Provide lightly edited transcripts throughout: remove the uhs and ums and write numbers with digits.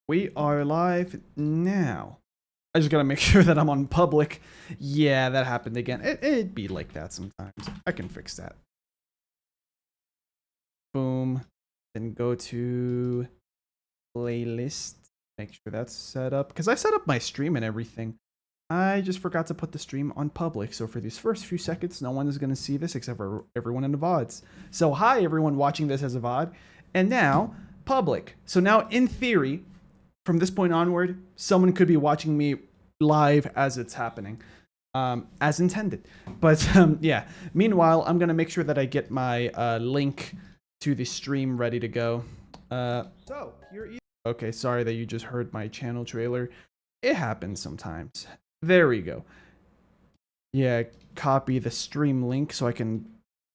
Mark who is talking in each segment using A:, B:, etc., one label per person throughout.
A: We are live now. I just gotta make sure that I'm on public. Yeah, that happened again. It'd be like that sometimes. I can fix that. Boom. Then go to playlist. Make sure that's set up. Because I set up my stream and everything. I just forgot to put the stream on public. So for these first few seconds, no one is going to see this except for everyone in the VODs. So hi, everyone watching this as a VOD. And now, public. So now, in theory, from this point onward, someone could be watching me live as it's happening. As intended. But yeah, meanwhile, I'm going to make sure that I get my link to the stream ready to go. So, here you Okay, sorry that you just heard my channel trailer. It happens sometimes. There we go. Yeah, copy the stream link so I can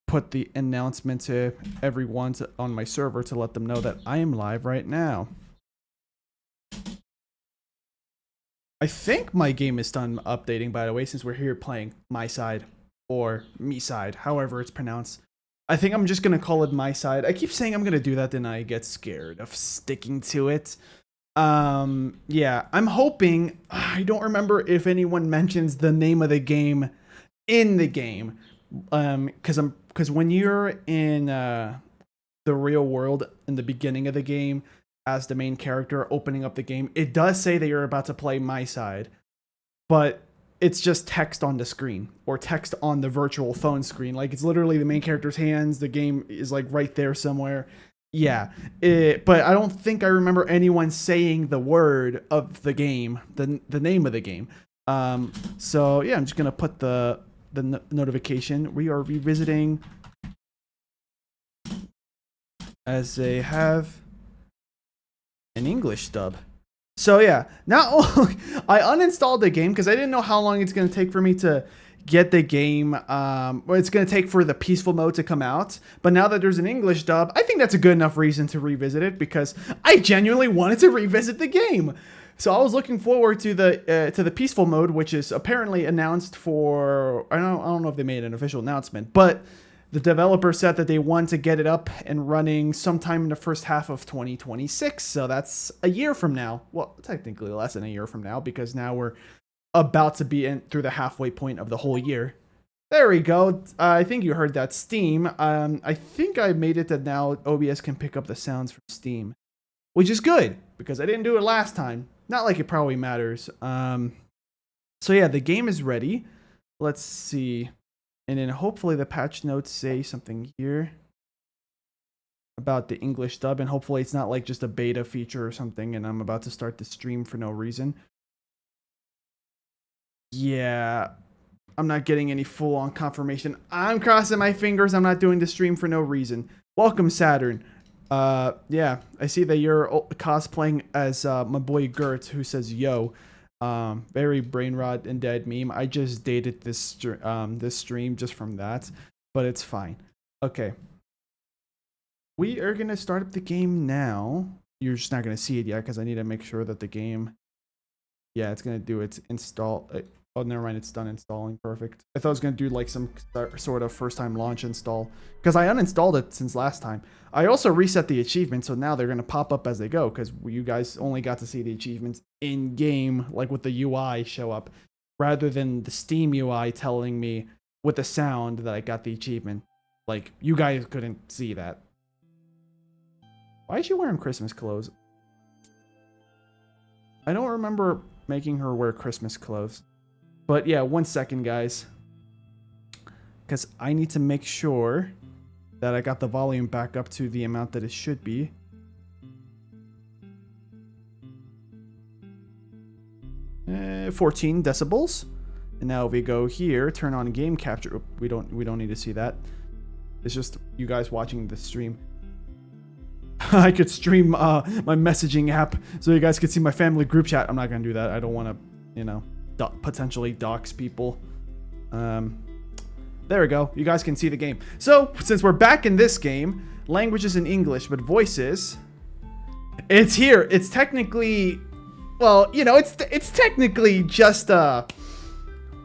A: put the announcement to everyone on my server to let them know that I am live right now. I think my game is done updating, by the way, since we're here playing MiSide or MiSide, however it's pronounced. I think I'm just going to call it MiSide. I keep saying I'm going to do that, then I get scared of sticking to it. Yeah, I'm hoping, I don't remember if anyone mentions the name of the game in the game. Because when you're in the real world in the beginning of the game as the main character opening up the game, it does say that you're about to play MiSide, but it's just text on the screen or text on the virtual phone screen. Like it's literally the main character's hands. The game is like right there somewhere. Yeah, but I don't think I remember anyone saying the word of the game, the name of the game. So yeah, I'm just gonna put the notification. We are revisiting as they have an English dub. So yeah, now I uninstalled the game because I didn't know how long it's gonna take for me to get the game, or it's going to take for the peaceful mode to come out. But now that there's an English dub, I think that's a good enough reason to revisit it because I genuinely wanted to revisit the game. So I was looking forward to the peaceful mode, which is apparently announced for, I don't know if they made an official announcement, but the developer said that they want to get it up and running sometime in the first half of 2026. So that's a year from now. Well, technically less than a year from now because now we're about to be in through the halfway point of the whole year. There we go. I think you heard that Steam. I think I made it that now OBS can pick up the sounds from Steam, which is good because I didn't do it last time. Not like it probably matters. So yeah, the game is ready. Let's see. And then hopefully the patch notes say something here about the English dub, and hopefully it's not like just a beta feature or something and I'm about to start the stream for no reason. Yeah, I'm not getting any full-on confirmation. I'm crossing my fingers. I'm not doing the stream for no reason. Welcome, Saturn. Yeah, I see that you're cosplaying as my boy Gert, who says yo. Very brain rot and dead meme. I just dated this stream just from that, but it's fine. Okay, we are gonna start up the game now. You're just not gonna see it yet because I need to make sure that the game. Yeah, it's gonna do its install. Oh, never mind. It's done installing. Perfect. I thought I was going to do like some sort of first time launch install because I uninstalled it since last time. I also reset the achievements, so now they're going to pop up as they go because you guys only got to see the achievements in game, like with the UI show up, rather than the Steam UI telling me with the sound that I got the achievement. Like, you guys couldn't see that. Why is she wearing Christmas clothes? I don't remember making her wear Christmas clothes. But yeah, 1 second, guys. Because I need to make sure that I got the volume back up to the amount that it should be. Uh, 14 decibels. And now if we go here, turn on game capture. Oop, we don't need to see that. It's just you guys watching the stream. I could stream my messaging app so you guys could see my family group chat. I'm not gonna do that. I don't want to, you know, potentially dox people. There we go. You guys can see the game. So since we're back in this game, language is in English, but voices, it's here. It's technically, well, you know, it's technically just I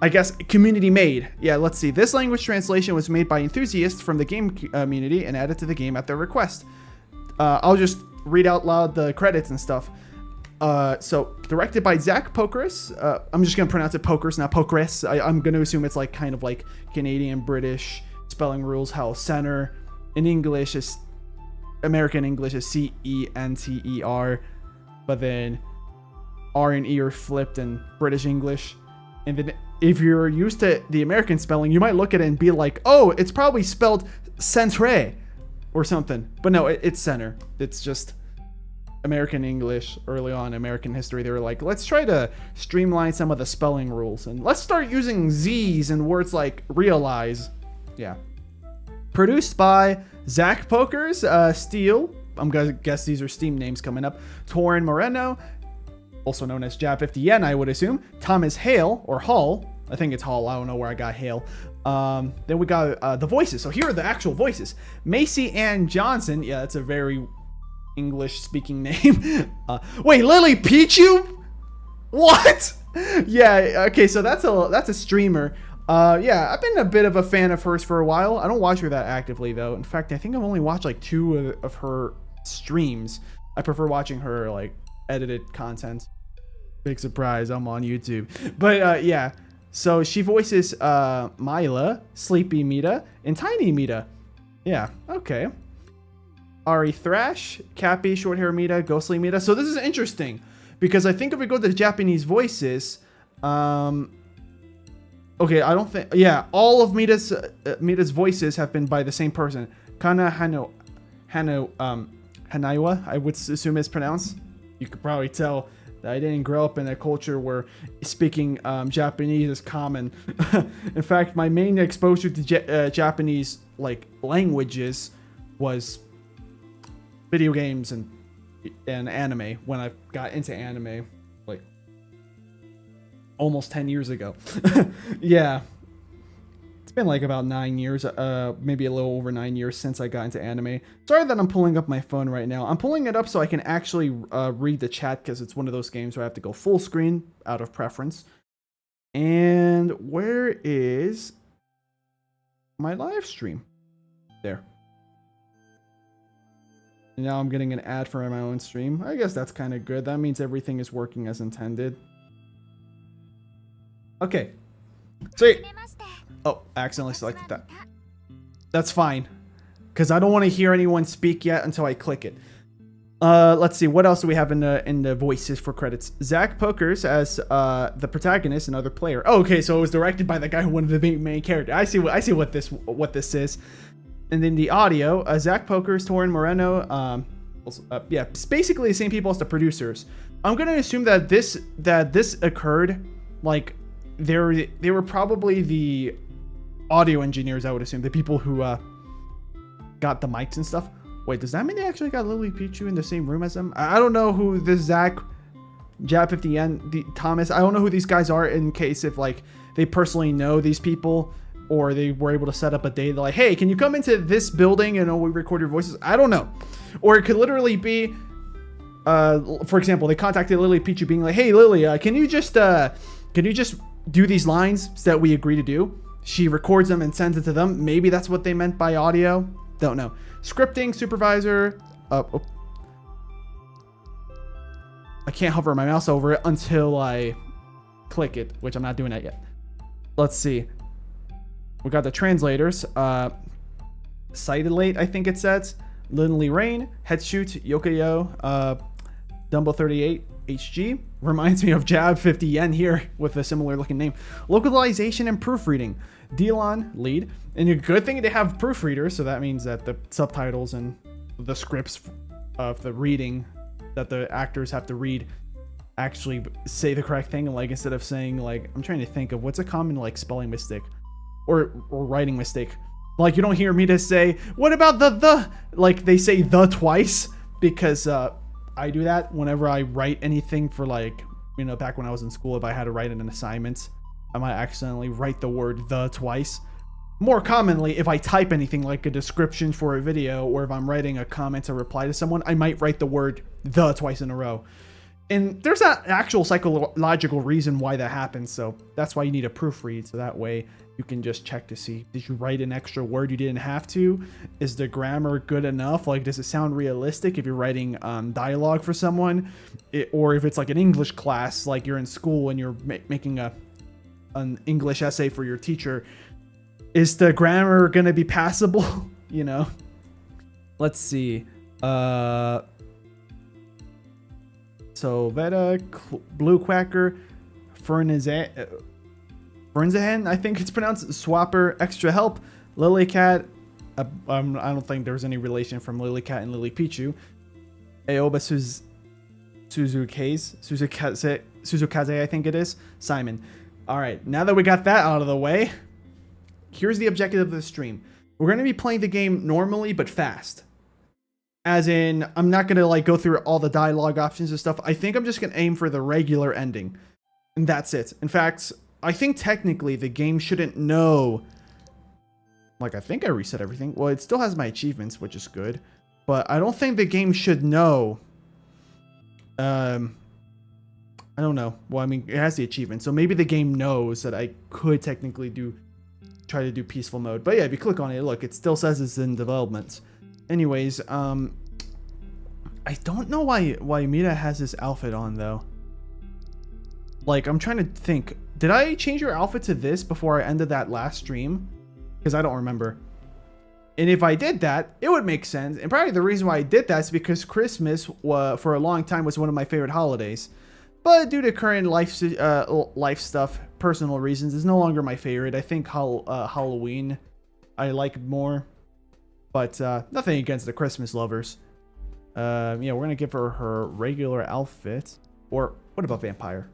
A: guess community made. Yeah, let's see. This language translation was made by enthusiasts from the game community and added to the game at their request. I'll just read out loud the credits and stuff. So directed by Zach Pokris. I'm just gonna pronounce it Pokris, not Pokris. I'm gonna assume it's like kind of like Canadian British spelling rules. How center in English is American English is CENTER, but then R and E are flipped in British English. And then if you're used to the American spelling, you might look at it and be like, oh, it's probably spelled centre or something. But no, it's center. It's just American English. Early on American history, they were like, let's try to streamline some of the spelling rules and let's start using Z's and words like realize. Yeah. Produced by Zach Pokers, Steel. I'm gonna guess these are Steam names coming up. Torin Moreno, also known as Jab 50 Yen, I would assume. Thomas Hale, or Hall. I think it's Hall. I don't know where I got Hale. Then we got the voices. So here are the actual voices. Macy Ann Johnson. Yeah, that's a very English-speaking name. Wait, Lily Pichu? What? Yeah. Okay. So that's a streamer. Yeah, I've been a bit of a fan of hers for a while. I don't watch her that actively though. In fact, I think I've only watched like 2 of her streams. I prefer watching her like edited content. Big surprise, I'm on YouTube. But yeah, so she voices Mila, Sleepy Mita, and Tiny Mita. Yeah, okay. Ari Thrash, Cappy, Short Hair Mita, Ghostly Mita. So this is interesting because I think if we go to the Japanese voices, okay, I don't think, yeah, all of Mita's voices have been by the same person. Kana Hanaiwa, I would assume is pronounced. You could probably tell that I didn't grow up in a culture where speaking Japanese is common. In fact, my main exposure to Japanese like languages was video games and anime when I got into anime like almost 10 years ago. Yeah. It's been like about 9 years, maybe a little over 9 years since I got into anime. Sorry that I'm pulling up my phone right now. I'm pulling it up so I can actually read the chat because it's one of those games where I have to go full screen out of preference. And where is my live stream? There. And now I'm getting an ad for my own stream. I guess that's kind of good. That means everything is working as intended. Okay. So, oh, I accidentally selected that. That's fine. Because I don't want to hear anyone speak yet until I click it. Let's see. What else do we have in the voices for credits? Zach Pokers as the protagonist, another player. Oh, okay, so it was directed by the guy who wanted the main character. I see what this is. And then the audio, Zach Pokers, Torin Moreno, yeah, it's basically the same people as the producers. I'm gonna assume that this occurred, like they were probably the audio engineers. I would assume the people who got the mics and stuff. Wait, does that mean they actually got Lily Pichu in the same room as them? I don't know who this Zach, Jab 50 Yen, Thomas. I don't know who these guys are in case if like they personally know these people. Or they were able to set up a day. They're like, hey, can you come into this building and we record your voices? I don't know. Or it could literally be, for example, they contacted Lily Pichu being like, hey, Lily, can you just do these lines that we agree to do? She records them and sends it to them. Maybe that's what they meant by audio. Don't know. Scripting supervisor. Oh. I can't hover my mouse over it until I click it, which I'm not doing that yet. Let's see. We got the translators, Sighted, I think it says, Lindley Rain, Headshoot, Yokayo, Dumbo 38, HG, reminds me of Jab 50 Yen here with a similar looking name. Localization and proofreading, Delon, lead, and a good thing they have proofreaders, so that means that the subtitles and the scripts of the reading that the actors have to read actually say the correct thing, like instead of saying like, I'm trying to think of what's a common like spelling mistake. Or writing mistake. Like you don't hear me to say, what about the? Like they say the twice because I do that whenever I write anything for like, you know, back when I was in school, if I had to write an assignment, I might accidentally write the word the twice. More commonly, if I type anything like a description for a video or if I'm writing a comment or reply to someone, I might write the word the twice in a row. And there's an actual psychological reason why that happens. So that's why you need a proofread. So that way you can just check to see, did you write an extra word you didn't have to? Is the grammar good enough? Like, does it sound realistic if you're writing dialogue for someone? Or if it's like an English class, like you're in school and you're making an English essay for your teacher, is the grammar going to be passable? You know? Let's see. So Veta, Blue Quacker, Fernzahen, I think it's pronounced, Swapper, Extra Help, Lilycat. I don't think there's any relation from Lilycat and Lily Pichu. Aoba Suzukaze, I think it is. Simon. All right, now that we got that out of the way, here's the objective of the stream. We're going to be playing the game normally, but fast. As in, I'm not going to like go through all the dialogue options and stuff. I think I'm just going to aim for the regular ending. And that's it. In fact, I think technically the game shouldn't know. Like, I think I reset everything. Well, it still has my achievements, which is good. But I don't think the game should know. I don't know. Well, I mean, it has the achievement. So maybe the game knows that I could technically try to do peaceful mode. But yeah, if you click on it, look, it still says it's in development. Anyways, I don't know why Mita has this outfit on though. Like, I'm trying to think. Did I change your outfit to this before I ended that last stream? Because I don't remember. And if I did that, it would make sense. And probably the reason why I did that is because Christmas, for a long time, was one of my favorite holidays. But due to current life stuff, personal reasons, it's no longer my favorite. I think Halloween I like more. But nothing against the Christmas lovers. Yeah, we're going to give her her regular outfit. Or what about Vampire?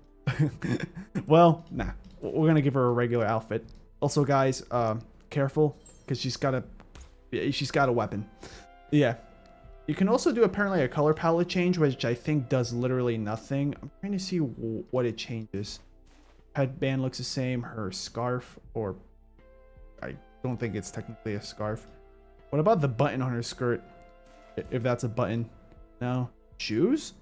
A: Well, nah. We're going to give her a regular outfit. Also, guys, careful. Because she's got a weapon. Yeah. You can also do apparently a color palette change, which I think does literally nothing. I'm trying to see what it changes. Headband looks the same. Her scarf, or I don't think it's technically a scarf. What about the button on her skirt? If that's a button. No. Shoes?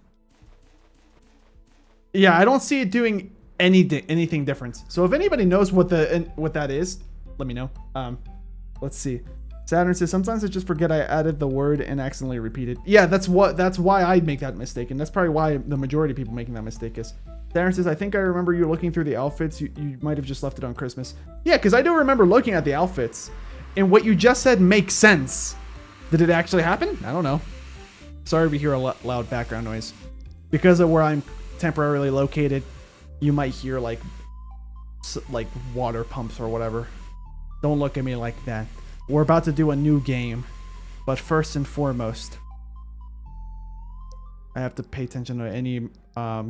A: Yeah, I don't see it doing anything different. So if anybody knows what that is, let me know. Let's see. Saturn says, sometimes I just forget I added the word and accidentally repeated. Yeah, that's why I make that mistake. And that's probably why the majority of people making that mistake is. Saturn says, I think I remember you looking through the outfits. You might have just left it on Christmas. Yeah, because I do remember looking at the outfits. And what you just said makes sense. Did it actually happen? I don't know. Sorry if you hear a loud background noise. Because of where I'm temporarily located, you might hear like water pumps or whatever. Don't look at me like that. We're about to do a new game. But first and foremost, I have to pay attention to any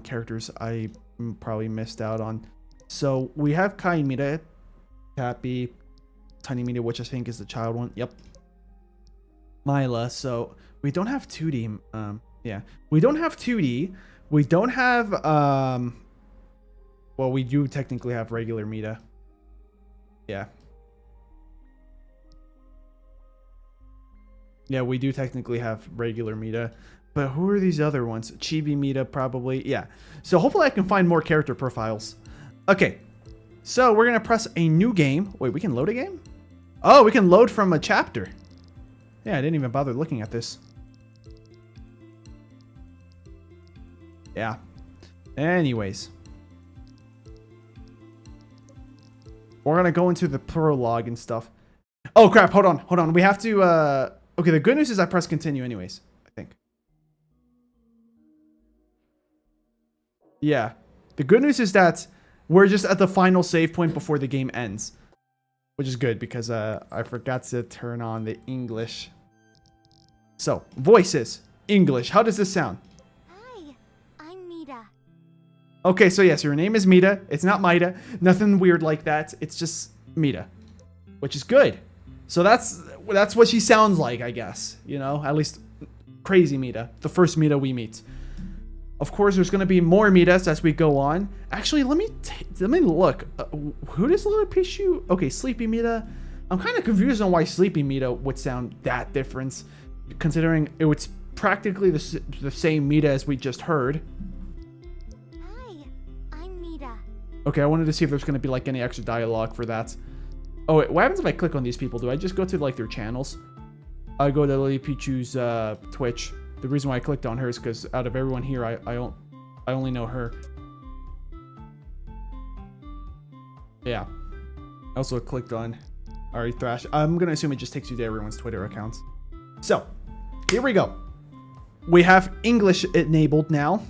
A: characters I probably missed out on. So we have Kai Mita, Tappy, Tiny Mita, which I think is the child one. Yep. Mila. So we don't have 2D. Yeah. We don't have 2D. We don't have well, we do technically have regular Mita. Yeah. Yeah, we do technically have regular Mita. But who are these other ones? Chibi Mita, probably. Yeah. So hopefully I can find more character profiles. Okay. So we're going to press a new game. Wait, we can load a game? Oh, we can load from a chapter. Yeah, I didn't even bother looking at this. Yeah. Anyways. We're going to go into the prologue and stuff. Oh, crap. Hold on. We have to... Okay, the good news is I press continue anyways, I think. Yeah. The good news is that we're just at the final save point before the game ends. Which is good because I forgot to turn on the English. So, voices. English. How does this sound?
B: Hi, I'm Mita.
A: Okay, so yes, your name is Mita. It's not Mita. Nothing weird like that. It's just Mita. Which is good. So that's what she sounds like, I guess. You know, at least crazy Mita. The first Mita we meet. Of course, there's going to be more Mitas as we go on. Actually, let me look. Who does Lily Pichu? Okay, Sleepy Mita. I'm kind of confused on why Sleepy Mita would sound that different, considering it was practically the same Mita as we just heard. Okay, I wanted to see if there's going to be like any extra dialogue for that. Oh, wait, what happens if I click on these people? Do I just go to like their channels? I go to Lily Pichu's Twitch. The reason why I clicked on her is because out of everyone here, I only know her. Yeah. I also clicked on Ari Thrash. I'm going to assume it just takes you to everyone's Twitter accounts. So, here we go. We have English enabled now.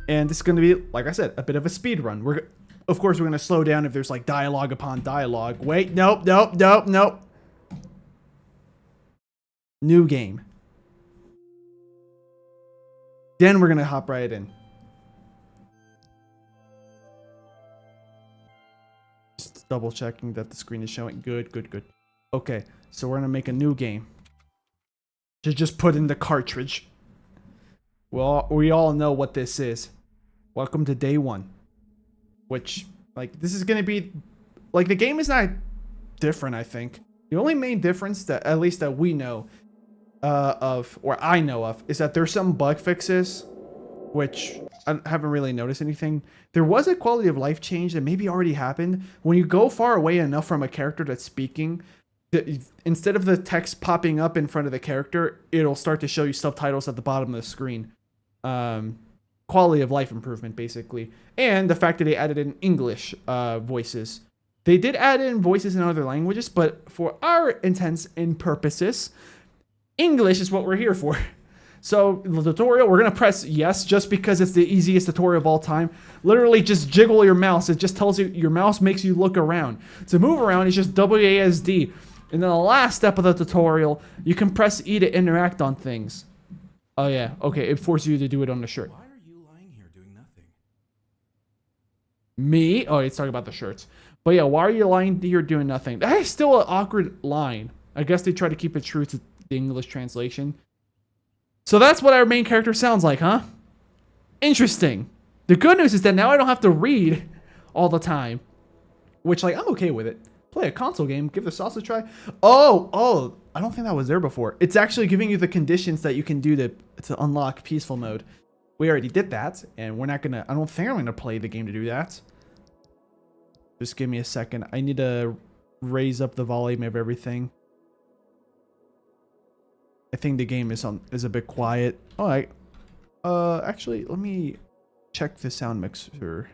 A: And this is going to be, like I said, a bit of a speed run. Of course, we're going to slow down if there's like dialogue upon dialogue. Wait, nope. New game. Then we're going to hop right in. Just double checking that the screen is showing. Good. Okay, so we're going to make a new game. Just put in the cartridge. Well, we all know what this is. Welcome to day one. Which, like, this is going to be... Like, the game is not different, I think. The only main difference that, at least that we know of, or I know of, is that there's some bug fixes, which I haven't really noticed anything. There was a quality of life change that maybe already happened. When you go far away enough from a character that's speaking, instead of the text popping up in front of the character, it'll start to show you subtitles at the bottom of the screen. Quality of life improvement, basically. And the fact that they added in English voices. They did add in voices in other languages, but for our intents and purposes, English is what we're here for. So the tutorial, we're going to press yes just because it's the easiest tutorial of all time. Literally just jiggle your mouse. It just tells you, your mouse makes you look around. To move around, it's just WASD. And then the last step of the tutorial, you can press E to interact on things. Oh yeah, okay, it forces you to do it on the shirt.
C: Why are you lying here doing nothing?
A: Me? Oh, it's talking about the shirts. But yeah, why are you lying here doing nothing? That is still an awkward line. I guess they try to keep it true to the English translation. So that's what our main character sounds like, huh? Interesting. The good news is that now I don't have to read all the time. Which, like, I'm okay with it. Play a console game, give the sauce a try. Oh, I don't think that was there before. It's actually giving you the conditions that you can do to unlock peaceful mode. We already did that, and we're not gonna, I don't think I'm gonna play the game to do that. Just give me a second. I need to raise up the volume of everything. I think the game is a bit quiet. All right. Actually, let me check the sound mixer.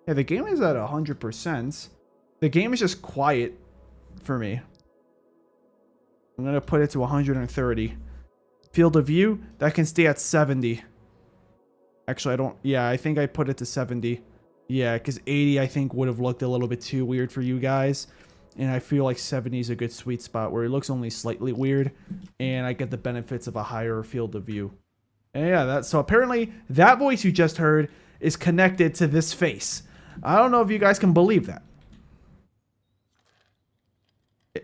A: Yeah, the game is at 100%. The game is just quiet for me. I'm gonna put it to 130. Field of view, that can stay at 70. Actually, I don't. Yeah, I think I put it to 70. Yeah, because 80 I think would have looked a little bit too weird for you guys. And I feel like 70 is a good sweet spot where it looks only slightly weird. And I get the benefits of a higher field of view. And yeah, so apparently that voice you just heard is connected to this face. I don't know if you guys can believe that.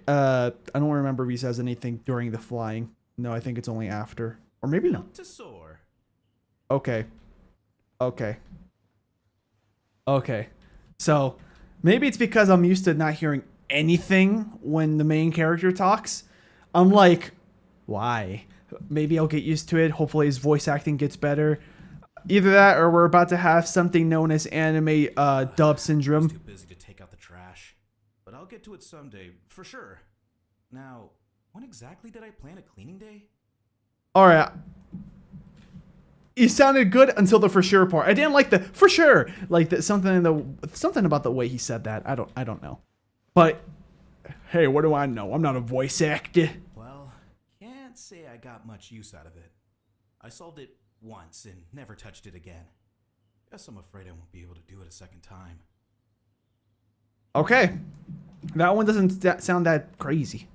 A: I don't remember if he says anything during the flying. No, I think it's only after. Or maybe not.
C: To soar.
A: Okay. So maybe it's because I'm used to not hearing anything when the main character talks. I'm like, why? Maybe I'll get used to it. Hopefully his voice acting gets better. Either that or we're about to have something known as anime dub syndrome.
C: I'm too busy to take out the trash. But I'll get to it someday, for sure. Now, when exactly did I plan a cleaning day?
A: Alright. You sounded good until the for sure part. I didn't like the for sure. Like something about the way he said that. I don't know. But hey, what do I know? I'm not a voice actor.
C: Well, can't say I got much use out of it. I solved it once and never touched it again. Guess I'm afraid I won't be able to do it a second time.
A: Okay. That one doesn't sound that crazy.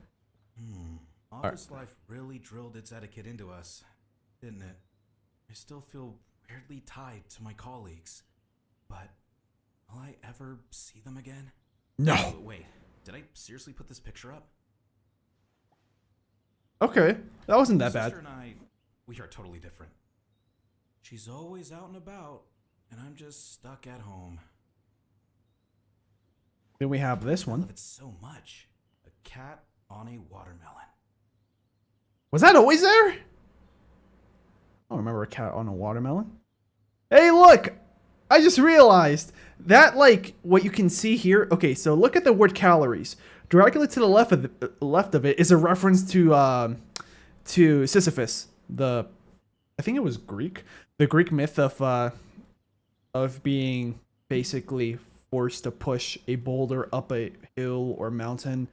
C: Office life really drilled its etiquette into us, didn't it? I still feel weirdly tied to my colleagues. But will I ever see them again?
A: No.
C: Wait, did I seriously put this picture up?
A: Okay. That wasn't that bad.
C: My sister and I, we are totally different. She's always out and about, and I'm just stuck at home.
A: Then we have this
C: I
A: one.
C: love it so much. A cat on a watermelon.
A: Was that always there? I don't remember a cat on a watermelon. Hey, look! I just realized that, like, what you can see here. Okay, so look at the word calories. Directly to the left of it is a reference to Sisyphus, I think it was the Greek myth of being basically forced to push a boulder up a hill or mountain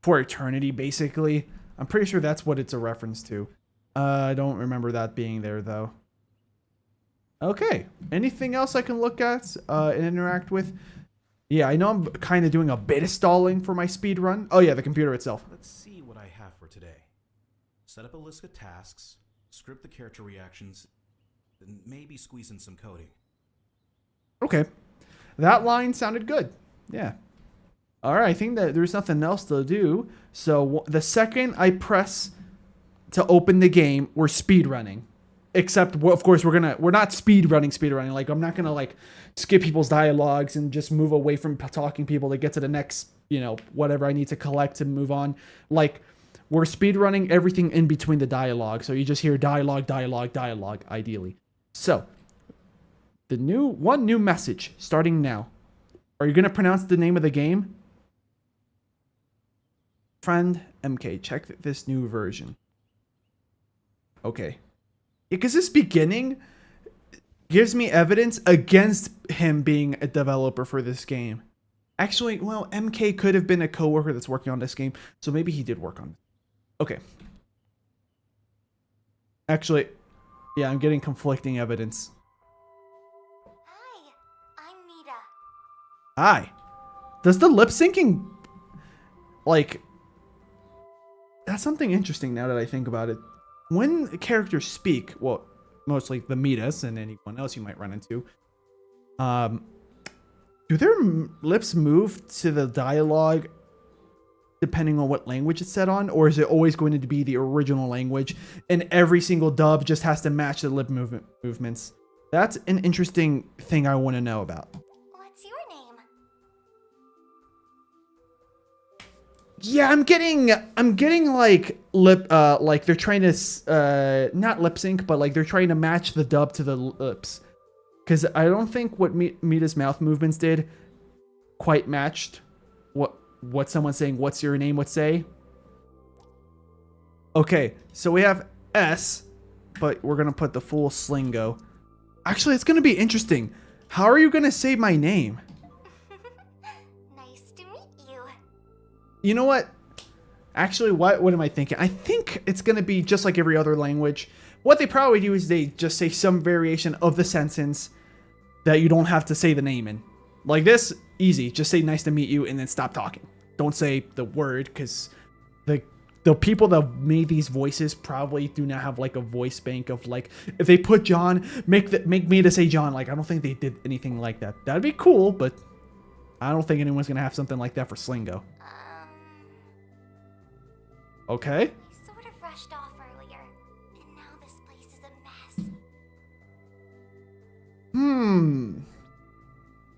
A: for eternity, basically. I'm pretty sure that's what it's a reference to. I don't remember that being there, though. Okay. Anything else I can look at and interact with? Yeah, I know I'm kind of doing a bit of stalling for my speed run. Oh, yeah, the computer itself.
C: Let's see what I have for today. Set up a list of tasks, script the character reactions, and maybe squeeze in some coding.
A: Okay. That line sounded good. Yeah. All right, I think that there's nothing else to do. So the second I press to open the game, we're speed running. Except, of course, we're not speed running. Like, I'm not gonna like skip people's dialogues and just move away from talking people to get to the next, whatever I need to collect and move on. Like, we're speed running everything in between the dialogue. So you just hear dialogue, ideally. So one new message starting now. Are you gonna pronounce the name of the game? Friend MK, check this new version. Okay. Because this beginning gives me evidence against him being a developer for this game. Actually, well, MK could have been a coworker that's working on this game, so maybe he did work on it. Okay. Actually, yeah, I'm getting conflicting evidence.
B: Hi, I'm Mita.
A: Hi. Does the lip syncing, like, that's something interesting now that I think about it. When characters speak, well, mostly the Mitas and anyone else you might run into, do their lips move to the dialogue depending on what language it's set on, or is it always going to be the original language and every single dub just has to match the lip movements? That's an interesting thing I want to know about.
B: What's your name?
A: Yeah, I'm getting like like they're trying to not lip sync, but like they're trying to match the dub to the lips, because I don't think what Mita's mouth movements did quite matched what someone saying "What's your name?" would say. Okay, so we have S, but we're gonna put the full Sleengo. Actually, it's gonna be interesting. How are you gonna say my name?
B: Nice to meet you.
A: You know what? Actually, what am I thinking? I think it's going to be just like every other language. What they probably do is they just say some variation of the sentence that you don't have to say the name in. Like this, easy. Just say nice to meet you and then stop talking. Don't say the word, because the people that made these voices probably do not have like a voice bank of like, if they put John, make me to say John. Like, I don't think they did anything like that. That'd be cool, but I don't think anyone's going to have something like that for Sleengo. Okay.
B: I sort of rushed off earlier, and now this place is a mess.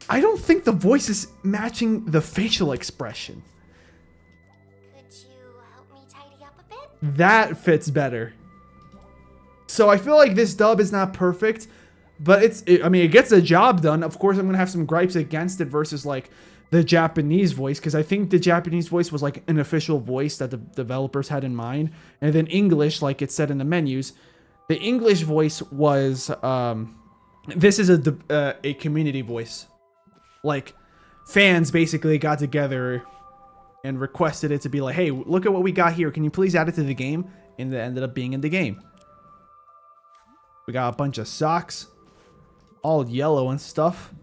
A: I don't think the voice is matching the facial expression.
B: Could you help me tidy up a bit?
A: That fits better. So I feel like this dub is not perfect, but it gets the job done. Of course, I'm going to have some gripes against it versus like the Japanese voice, because I think the Japanese voice was like an official voice that the developers had in mind, and then English, like it said in the menus, the English voice was this is a community voice. Like, fans basically got together and requested it to be like, hey, look at what we got here, can you please add it to the game? And it ended up being in the game. We got a bunch of socks, all yellow and stuff.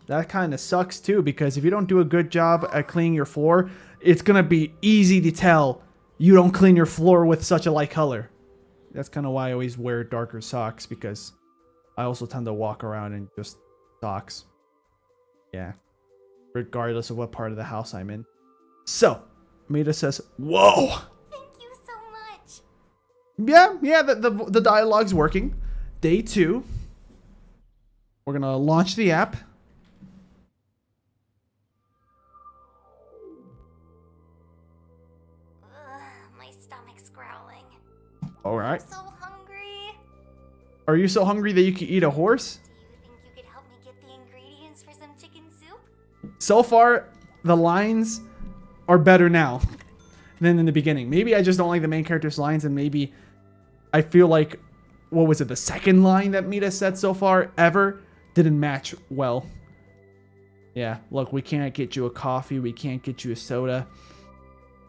A: That kind of sucks too, because if you don't do a good job at cleaning your floor, it's going to be easy to tell you don't clean your floor with such a light color. That's kind of why I always wear darker socks, because I also tend to walk around in just socks. Yeah. Regardless of what part of the house I'm in. So, Mita says, whoa!
B: Thank you so much.
A: Yeah, the dialogue's working. Day 2. We're going to launch the app.
B: My stomach's growling.
A: All right.
B: I'm so hungry.
A: Are you so hungry that you could eat a horse?
B: Do you think you could help me get the ingredients?
A: So far, the lines are better now than in the beginning. Maybe I just don't like the main character's lines, and maybe I feel like, what was it, the second line that Mita said so far ever didn't match well. Yeah, look, we can't get you a coffee, we can't get you a soda.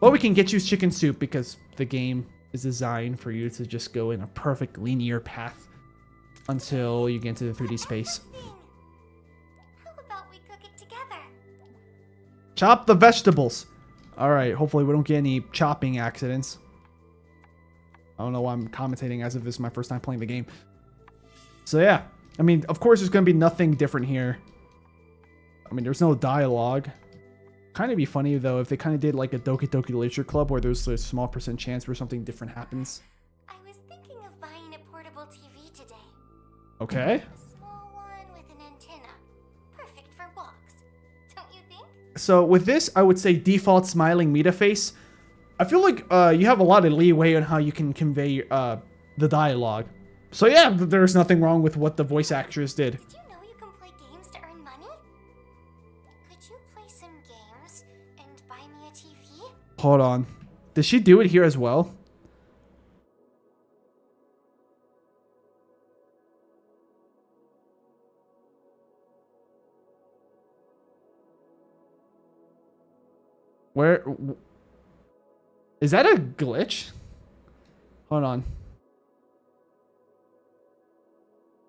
A: But we can get you chicken soup because the game is designed for you to just go in a perfect linear path until you get into the 3D space.
B: How about we cook it together?
A: Chop the vegetables. Alright, hopefully we don't get any chopping accidents. I don't know why I'm commentating as if this is my first time playing the game. So yeah, I mean, of course there's going to be nothing different here. I mean, there's no dialogue. Kind of be funny though if they kind of did like a Doki Doki Literature Club where there's a small percent chance where something different happens.
B: I was thinking of buying a portable TV today.
A: Okay.
B: A small one with an antenna. Perfect for walks. Don't you think?
A: So with this, I would say default smiling Mita face. I feel like you have a lot of leeway on how you can convey the dialogue. So yeah, there's nothing wrong with what the voice actress did.
B: Did you know you can play games to earn money? Could you play some games and buy me a TV?
A: Hold on. Did she do it here as well? Where... Is that a glitch? Hold on.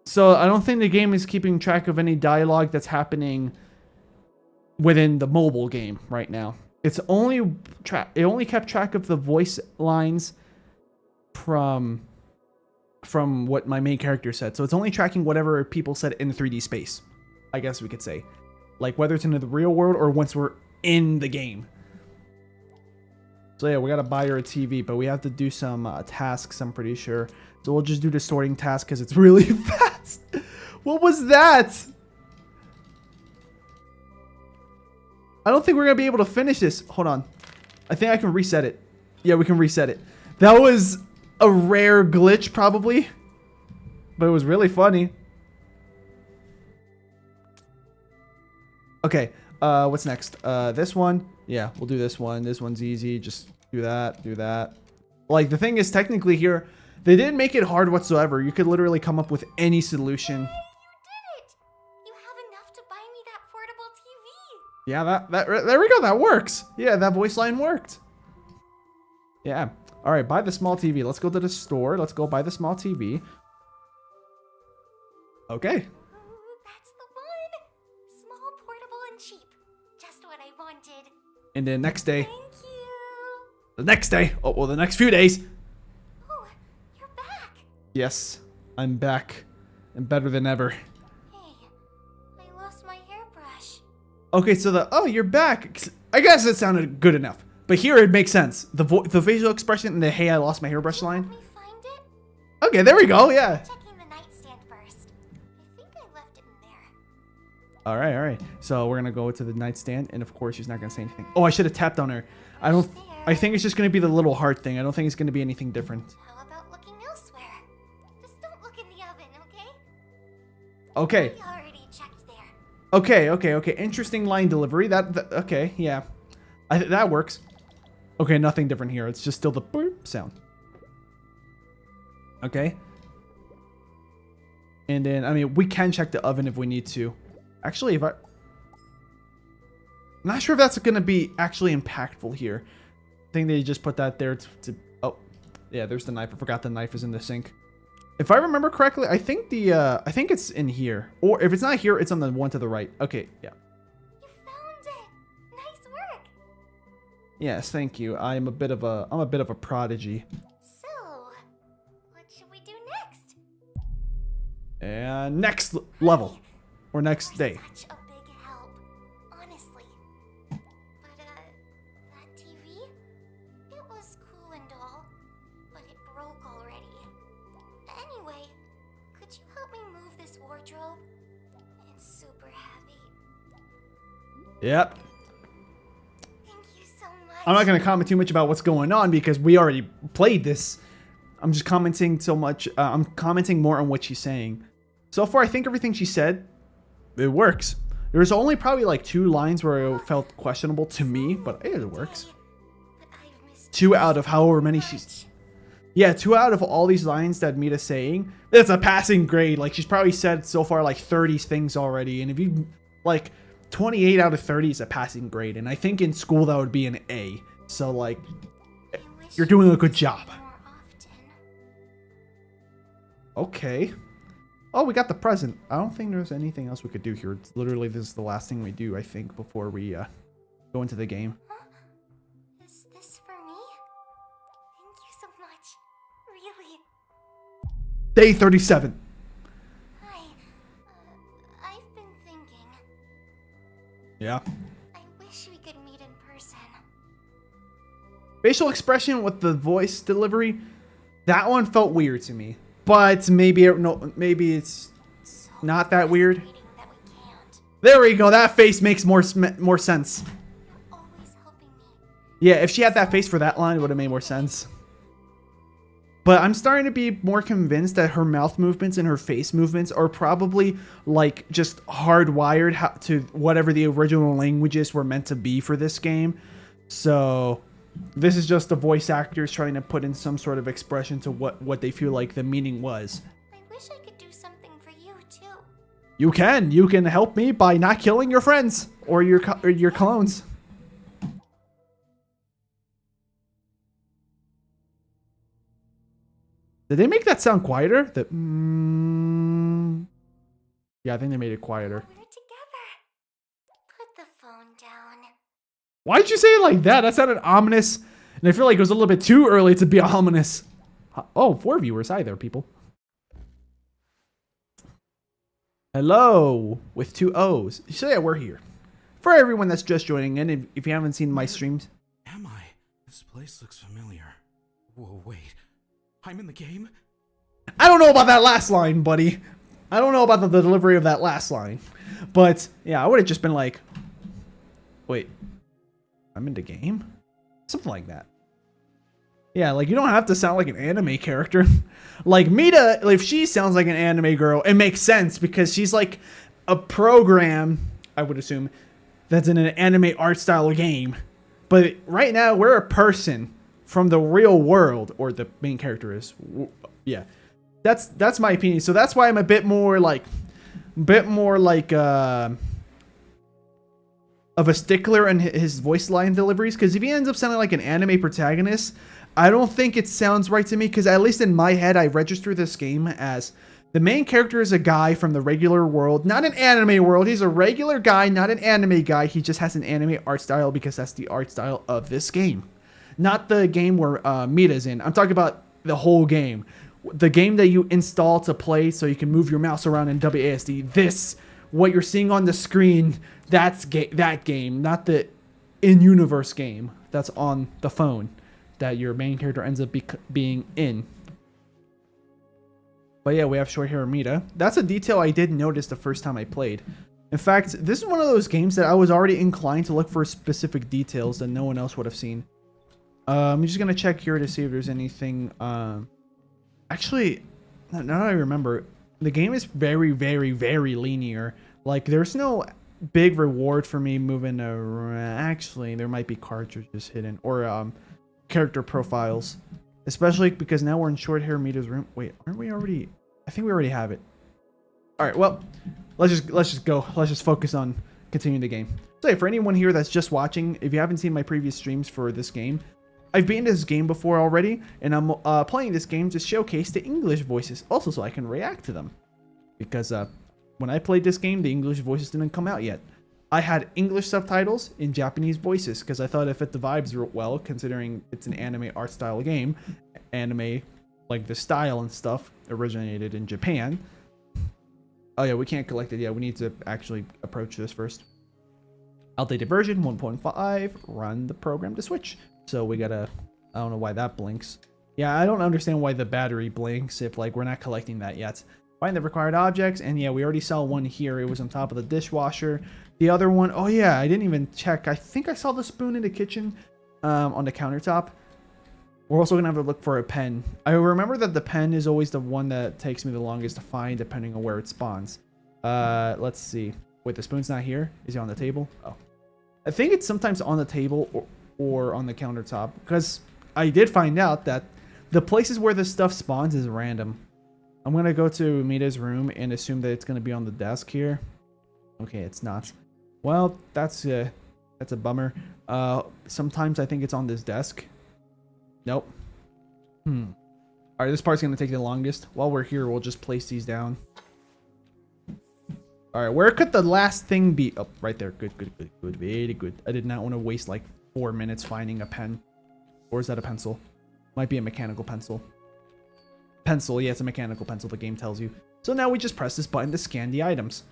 A: So I don't think the game is keeping track of any dialogue that's happening within the mobile game right now. It's only it only kept track of the voice lines from what my main character said. So it's only tracking whatever people said in the 3D space, I guess we could say. Like whether it's in the real world or once we're in the game. So yeah, we gotta buy her a TV, but we have to do some tasks, I'm pretty sure. So we'll just do the sorting task because it's really fast. What was that? I don't think we're gonna be able to finish this. Hold on. I think I can reset it. Yeah, we can reset it. That was a rare glitch, probably. But it was really funny. Okay, what's next? This one? Yeah, we'll do this one. This one's easy. Just do that, do that. Like, the thing is, technically here, they didn't make it hard whatsoever. You could literally come up with any solution.
B: Hey, you did it! You have enough to buy me that portable TV.
A: Yeah, there we go. That works. Yeah, that voice line worked. Yeah. All right, buy the small TV. Let's go to the store. Let's go buy the small TV. Okay.
B: Ooh, that's the one. Small, portable, and cheap. Just what I wanted.
A: And then next day.
B: Thank you.
A: The next day. Oh, well, the next few days.
B: Oh, you're back.
A: Yes, I'm back. And better than ever.
B: Hey, I lost my hairbrush.
A: Okay, so oh, you're back. I guess it sounded good enough. But here it makes sense. The facial expression and the hey, I lost my hairbrush line.
B: Let me find it.
A: Okay, there we go. Yeah.
B: Checking the nightstand first. I think I left it in there.
A: All right, all right. So we're gonna go to the nightstand, and of course she's not gonna say anything. Oh, I should have tapped on her. I think it's just gonna be the little heart thing. I don't think it's gonna be anything different.
B: How about looking elsewhere? Just don't look in the oven, okay?
A: Okay.
B: We already checked there.
A: Okay. Interesting line delivery. Okay, yeah. That works. Okay, nothing different here. It's just still the boop sound. Okay. And then, I mean, we can check the oven if we need to. Actually, I'm not sure if that's going to be actually impactful here. I think they just put that there to oh, yeah, there's the knife. I forgot the knife is in the sink. If I remember correctly, I think I think it's in here. Or if it's not here, it's on the one to the right. Okay, yeah.
B: You found it. Nice work.
A: Yes, thank you. I'm a bit of a prodigy.
B: So, what should we do next?
A: And next level or next day.
B: Such a big help, honestly. But that TV, it was cool and all, but it broke already. Anyway, could you help me move this wardrobe? It's super heavy.
A: Yep.
B: Thank you so much.
A: I'm not going to comment too much about what's going on because we already played this. I'm just commenting so much. I'm commenting more on what she's saying. So far, I think everything she said, it works. There's only probably like 2 lines where it felt questionable to me, but it works.
B: But I've missed
A: 2 out of however many she's... Yeah, 2 out of all these lines that Mita's saying, it's a passing grade. Like, she's probably said so far like 30 things already. And if you, like, 28 out of 30 is a passing grade. And I think in school that would be an A. So, like,
B: I wish
A: you're doing a
B: you
A: good
B: would
A: job.
B: more often.
A: Okay. Oh, we got the present. I don't think there's anything else we could do here. It's literally, this is the last thing we do, I think, before we go into the game.
B: Huh? Is this for me? Thank you so much. Really.
A: Day 37.
B: Hi. I've been thinking.
A: Yeah.
B: I wish we could meet in person.
A: Facial expression with the voice delivery, that one felt weird to me. But maybe maybe it's
B: So
A: not that weird.
B: frustrating that we can't.
A: There we go. That face makes more sense.
B: You're always helping me.
A: Yeah, if she had that face for that line, it would have made more sense. But I'm starting to be more convinced that her mouth movements and her face movements are probably like just hardwired to whatever the original languages were meant to be for this game. So this is just the voice actors trying to put in some sort of expression to what they feel like the meaning was.
B: I wish I could do something for you too.
A: You can help me by not killing your friends or your clones. Did they make that sound quieter? Yeah, I think they made it quieter.
B: We're together. Put the phone down.
A: Why'd you say it like that? That sounded ominous. And I feel like it was a little bit too early to be ominous. Oh, 4 viewers. Hi there, people. Hello, with 2 O's. So yeah, we're here. For everyone that's just joining in, if you haven't seen my streams.
C: Am I? This place looks familiar. Whoa, wait. I'm in the game?
A: I don't know about that last line, buddy. I don't know about the delivery of that last line. But yeah, I would have just been like, wait, I'm in the game? Something like that. Yeah, like you don't have to sound like an anime character. Like Mita, if she sounds like an anime girl, it makes sense because she's like a program, I would assume, that's in an anime art style game. But right now, we're a person from the real world, or the main character is. Yeah, that's my opinion. So that's why I'm a bit more like of a stickler in his voice line deliveries, because if he ends up sounding like an anime protagonist, I don't think it sounds right to me, because at least in my head I register this game as the main character is a guy from the regular world, not an anime world. He's a regular guy, not an anime guy. He just has an anime art style because that's the art style of this game, not the game where Mita's in. I'm talking about the whole game, the game that you install to play so you can move your mouse around in WASD. This, what you're seeing on the screen, that's that game, not the in-universe game that's on the phone that your main character ends up being in. But yeah, we have short hair Mita. That's a detail I did notice the first time I played. In fact, this is one of those games that I was already inclined to look for specific details that no one else would have seen. I'm just gonna check here to see if there's anything. Actually, now that I remember, the game is very, very, very linear. Like, there's no big reward for me moving around. Actually, there might be cartridges hidden, or character profiles, especially because now we're in short hair Mita's room. Wait, aren't we already? I think we already have it. All right, well, let's just go. Let's just focus on continuing the game. So yeah, for anyone here that's just watching, if you haven't seen my previous streams for this game, I've been in this game before already, and I'm playing this game to showcase the English voices, also so I can react to them. Because when I played this game, the English voices didn't come out yet. I had English subtitles in Japanese voices because I thought it fit the vibes well, considering it's an anime art style game. Anime, like the style and stuff, originated in Japan. Oh yeah, we can't collect it yet. We need to actually approach this first. Outdated version 1.5. Run the program to switch. So we gotta, I don't know why that blinks. Yeah, I don't understand why the battery blinks if like we're not collecting that yet. Find the required objects, and yeah, we already saw one here. It was on top of the dishwasher. The other one, oh yeah, I didn't even check. I think I saw the spoon in the kitchen on the countertop. We're also gonna have to look for a pen. I remember that the pen is always the one that takes me the longest to find, depending on where it spawns. Let's see. Wait, the spoon's not here? Is it on the table? Oh. I think it's sometimes on the table or on the countertop. Because I did find out that the places where the stuff spawns is random. I'm going to go to Mita's room and assume that it's going to be on the desk here. Okay, it's not. Well, that's a bummer. Sometimes I think it's on this desk. Nope. Alright, this part's going to take the longest. While we're here, we'll just place these down. Alright, where could the last thing be? Oh, right there. Good, good, good, good. Very good. I did not want to waste like 4 minutes finding a pen. Or is that a pencil? Might be a mechanical pencil. Pencil, yeah, it's a mechanical pencil, the game tells you. So now we just press this button to scan the items.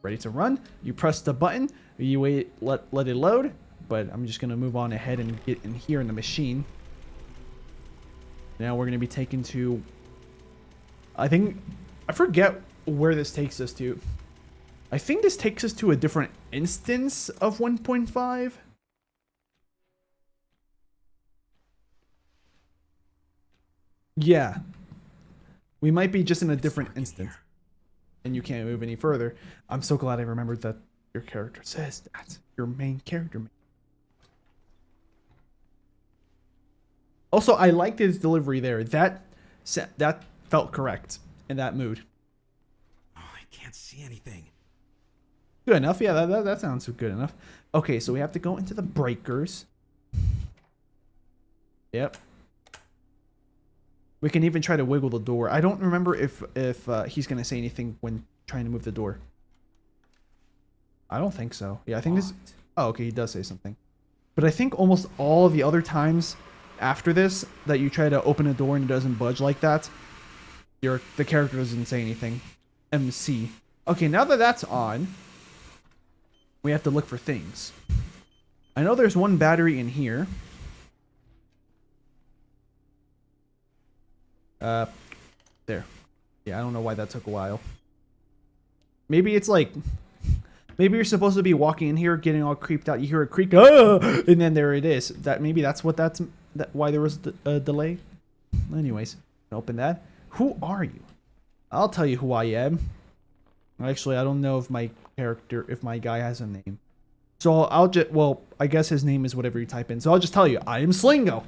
A: Ready to run? You press the button, you wait, let it load. But I'm just going to move on ahead and get in here in the machine. Now we're going to be taken to... I forget where this takes us to. I think this takes us to a different instance of 1.5. Yeah. We might be just in a different instance. And you can't move any further. I'm so glad I remembered that your character says that's your main character. Also, I liked his delivery there. That felt correct in that mood.
C: Oh, I can't see anything.
A: Good enough. Yeah, that sounds good enough. Okay, so we have to go into the breakers. Yep. We can even try to wiggle the door. I don't remember if he's going to say anything when trying to move the door. I don't think so. Yeah, I think this... Oh, okay, he does say something. But I think almost all of the other times after this that you try to open a door and it doesn't budge like that, the character doesn't say anything. MC. Okay, now that that's on, we have to look for things. I know there's one battery in here. There. Yeah, I don't know why that took a while. Maybe it's like... Maybe you're supposed to be walking in here, getting all creeped out. You hear a creak, and then there it is. Maybe that's why there was a delay. Anyways, open that. Who are you? I'll tell you who I am. Actually, I don't know if my guy has a name. So I guess his name is whatever you type in. So I'll just tell you, I am Sleengo.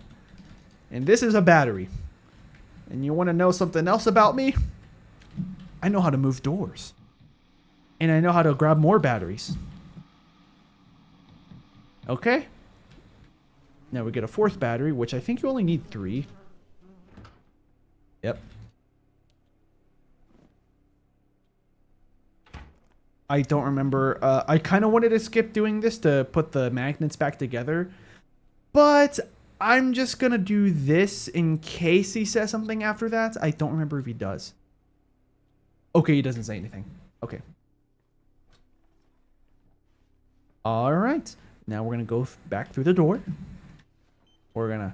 A: And this is a battery. And you want to know something else about me? I know how to move doors. And I know how to grab more batteries. Okay. Now we get a fourth battery, which I think you only need 3. Yep. I don't remember. I kind of wanted to skip doing this to put the magnets back together. But I'm just going to do this in case he says something after that. I don't remember if he does. Okay, he doesn't say anything. Okay. All right. Now we're going to go back through the door. We're going to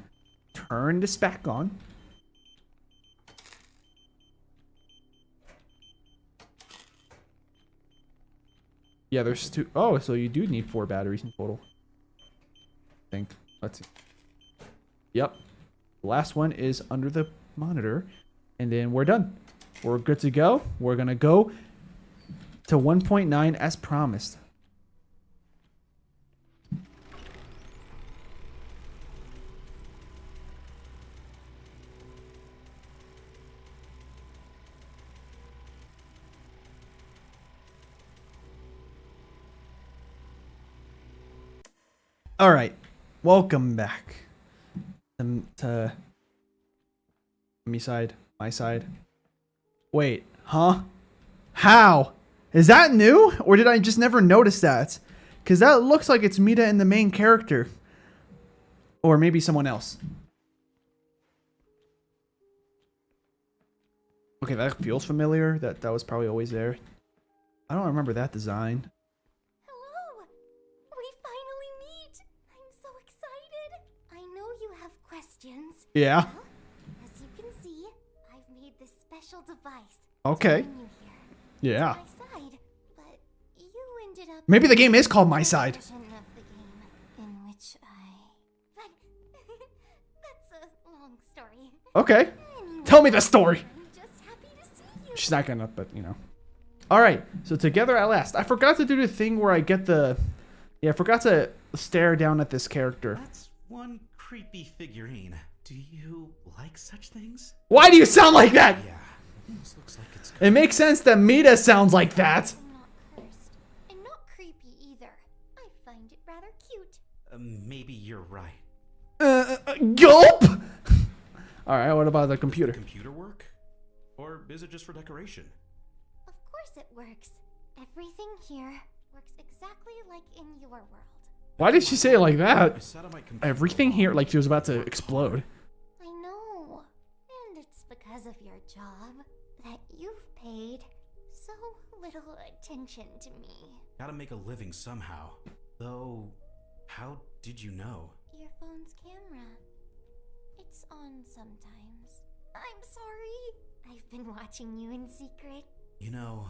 A: turn this back on. Yeah, there's 2. Oh, so you do need 4 batteries in total. I think. Let's see. Yep. The last one is under the monitor. And then we're done. We're good to go. We're going to go to 1.9 as promised. All right, welcome back to MiSide, MiSide. Wait, huh? How? Is that new? Or did I just never notice that? Because that looks like it's Mita and the main character. Or maybe someone else. Okay, that feels familiar. That was probably always there. I don't remember that design.
B: Hello! We finally meet! I'm so excited! I know you have questions.
A: Yeah.
B: Well, as you can see, I've made this special device.
A: Okay.
B: To bring you here.
A: Yeah.
B: MiSide, but you ended up...
A: Maybe the game is called MiSide.
B: version of the game in which But that's a long story.
A: Okay.
B: Anyway,
A: Tell me the story.
B: I'm just happy to see you.
A: She's not gonna, but you know. All right, so together at last. I forgot to do the thing where I get the... Yeah, I forgot to stare down at this character.
C: That's one creepy figurine. Do you like such things?
A: Why do you sound like that?
C: Yeah. Almost looks like it's
A: It makes sense that Mita sounds like that.
B: I'm not cursed. And not creepy either. I find it rather cute.
C: Maybe you're right.
A: Gulp! Alright, what about the computer?
C: Does the computer work? Or is it just for decoration?
B: Of course it works. Everything here works exactly like in your world.
A: Why did she say it like
C: I
A: that?
C: sat on my computer
A: Everything here, like she was about to explode.
B: I know. And it's because of your job that you've paid so little attention to me.
C: Gotta make a living somehow. Though, how did you know?
B: Your phone's camera. It's on sometimes. I'm sorry. I've been watching you in secret.
C: You know,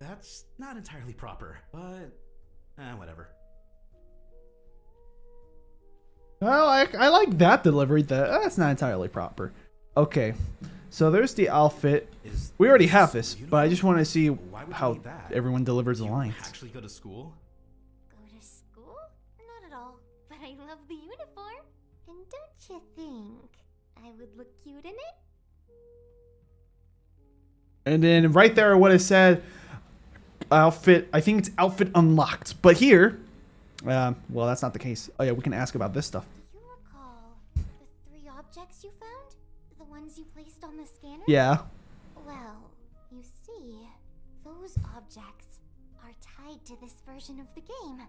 C: that's not entirely proper, but whatever.
A: Well, I like that delivery. That's not entirely proper. Okay, so there's the outfit. We already have this, but I just want to see
C: Why would you
A: how
C: need that?
A: everyone delivers the
C: You
A: lines.
C: actually go to school?
B: Go to school? Not at all. But I love the uniform. And don't you think I would look cute in it?
A: And then right there, what it said, outfit. I think it's outfit unlocked. But here, well, that's not the case. Oh yeah, we can ask about this stuff.
B: Do you recall the 3 objects you found? The ones you placed on the scanner?
A: Yeah.
B: Well, you see, those objects are tied to this version of the game.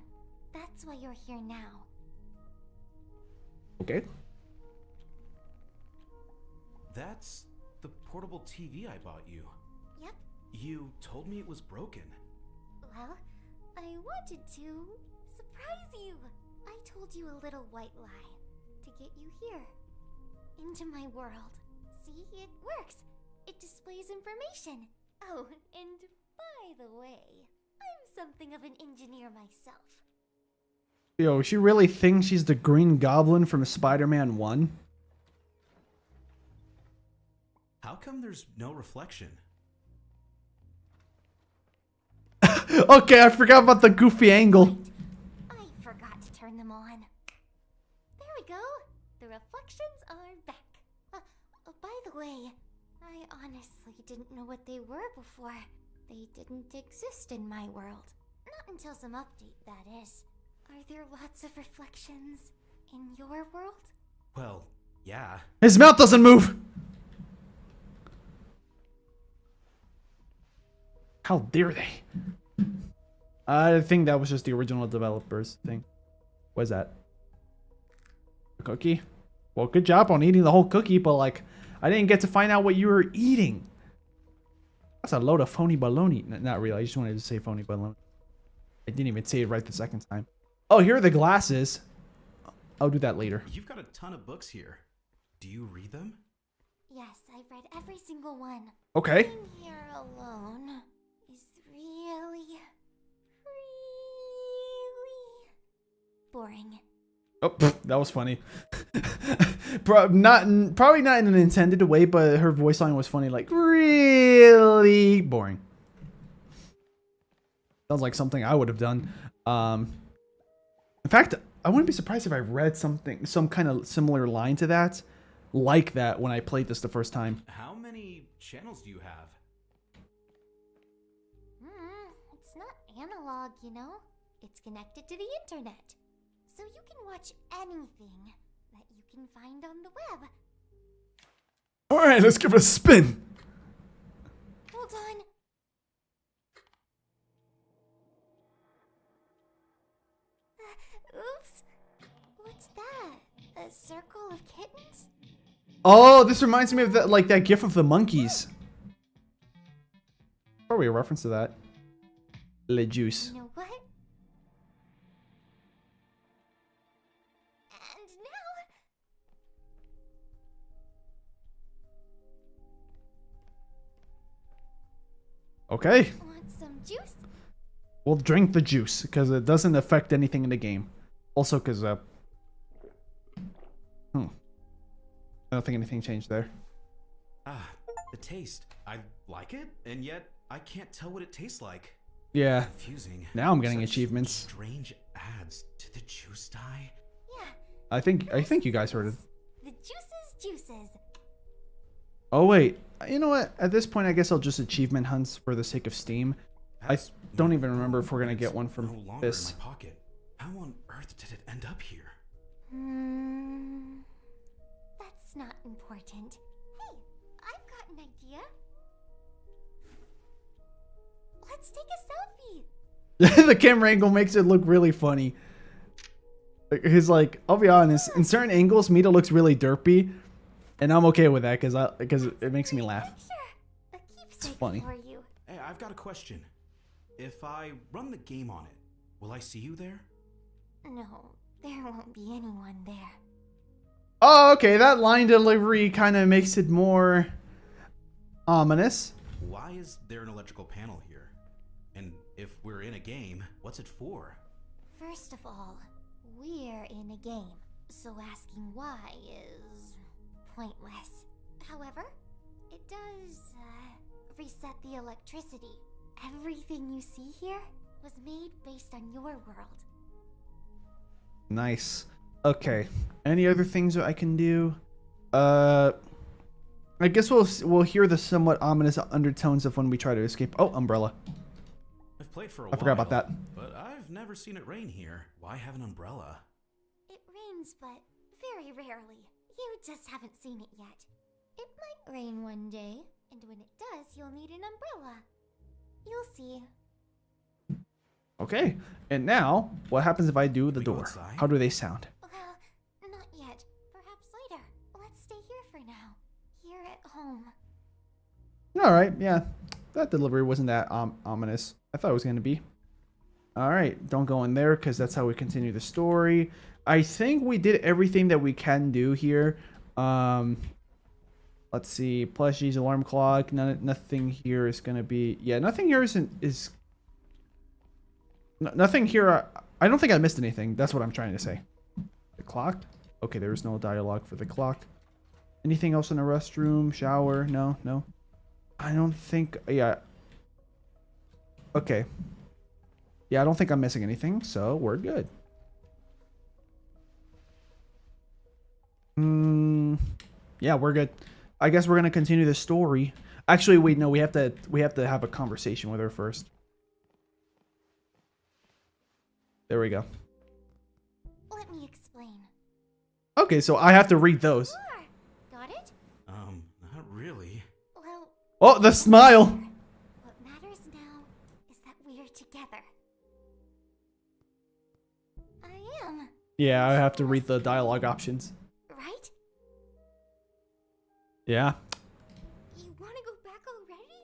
B: That's why you're here now.
A: Okay.
C: That's the portable TV I bought you.
B: Yep.
C: You told me it was broken.
B: Well, I wanted to surprise you. I told you a little white lie to get you here. Into my world. See, it works. It displays information. Oh, and by the way, I'm something of an engineer myself.
A: Yo, she really thinks she's the Green Goblin from Spider-Man 1?
C: How come there's no reflection?
A: Okay, I forgot about the goofy angle.
B: I forgot to turn them on. There we go. The reflections are back. By the way, I honestly didn't know what they were before. They didn't exist in my world. Not until some update, that is. Are there lots of reflections in your world?
C: Well, yeah.
A: His mouth doesn't move. How dare they? I think that was just the original developers thing. What's that? A cookie? Well, good job on eating the whole cookie, but like, I didn't get to find out what you were eating. That's a load of phony baloney. Not really. I just wanted to say phony baloney. I didn't even say it right the second time. Oh, here are the glasses. I'll do that later.
C: You've got a ton of books here. Do you read them?
B: Yes, I've read every single one.
A: Okay.
B: Being here alone is really boring.
A: Oh, that was funny. Probably not in an intended way, but her voice line was funny. Like, really boring. Sounds like something I would have done. In fact, I wouldn't be surprised if I read some kind of similar line to that, like that when I played this the first time.
C: How many channels do you have?
B: It's not analog, you know? It's connected to the internet. So you can watch anything that you can find on the web.
A: All right, let's give it a spin.
B: Hold on. Oops. What's that? A circle of kittens?
A: Oh, this reminds me of that, like that gif of the monkeys. Probably a reference to that. Le juice.
B: You know what? And now...
A: Okay.
B: Want some juice?
A: We'll drink the juice because it doesn't affect anything in the game. Also, because I don't think anything changed there.
C: Ah, the taste. I like it, and yet I can't tell what it tastes like.
A: Yeah.
C: Confusing.
A: Now I'm getting
C: Such
A: achievements.
C: Strange ads to the juice dye.
B: Yeah,
A: I think you guys heard it.
B: the juices.
A: Oh wait, you know what? At this point, I guess I'll just achievement hunts for the sake of Steam. I don't even remember if we're gonna get one from
C: no longer
A: this.
C: in my pocket. How on earth did it end up here?
B: That's not important. Hey, I've got an idea. Let's take a selfie.
A: The camera angle makes it look really funny. He's like, I'll be honest, in certain angles, Mita looks really derpy, and I'm okay with that because it makes me laugh.
B: A keepsake
A: funny.
B: for you.
C: Hey, I've got a question. If I run the game on it, will I see you there?
B: No, there won't be anyone there.
A: Oh, okay, that line delivery kind of makes it more ominous.
C: Why is there an electrical panel here? And if we're in a game, what's it for?
B: First of all, we're in a game, so asking why is pointless. However, it does reset the electricity. Everything you see here was made based on your world.
A: Nice. Okay. Any other things that I can do? I guess we'll hear the somewhat ominous undertones of when we try to escape. Oh, umbrella.
C: I've played for a
A: I
C: while.
A: forgot about that.
C: But I've never seen it rain here. Why have an umbrella?
B: It rains, but very rarely. You just haven't seen it yet. It might rain one day, and when it does, you'll need an umbrella. You'll see.
A: Okay. And now, what happens if I do the
C: We go
A: door?
C: outside?
A: How do they sound?
B: Well, not yet. Perhaps later. Let's stay here for now. Here at home.
A: All right. Yeah. That delivery wasn't that ominous. I thought it was going to be. All right. Don't go in there because that's how we continue the story. I think we did everything that we can do here. Let's see. Plushies, alarm clock. Nothing here is going to be... Yeah, nothing here nothing here... I don't think I missed anything. That's what I'm trying to say. The clock? Okay, there's no dialogue for the clock. Anything else in the restroom? Shower? No. I don't think... Yeah. Okay. Yeah, I don't think I'm missing anything, so we're good. Yeah, we're good. I guess we're gonna continue the story. Actually, wait, no, we have to have a conversation with her first. There we go.
B: Let me explain.
A: Okay, so I have to read those.
B: Sure. Got it?
C: Not really.
B: Well,
A: Oh, the smile.
B: what matters now is that we're together. I am,
A: Yeah, I have to read the dialogue options.
B: right?
A: Yeah.
B: You want to go back already?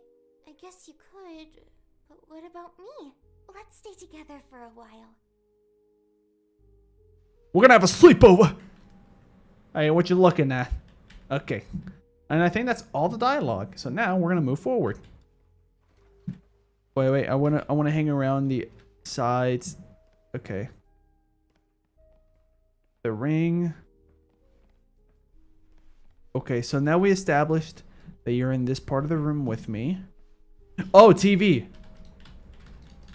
B: I guess you could, but what about me? Let's stay together for a while.
A: We're gonna have a sleepover. Hey, what you looking at? Okay. And I think that's all the dialogue. So now we're gonna move forward. Wait. I wanna hang around the sides. Okay. The ring. Okay, so now we established that you're in this part of the room with me. Oh, TV.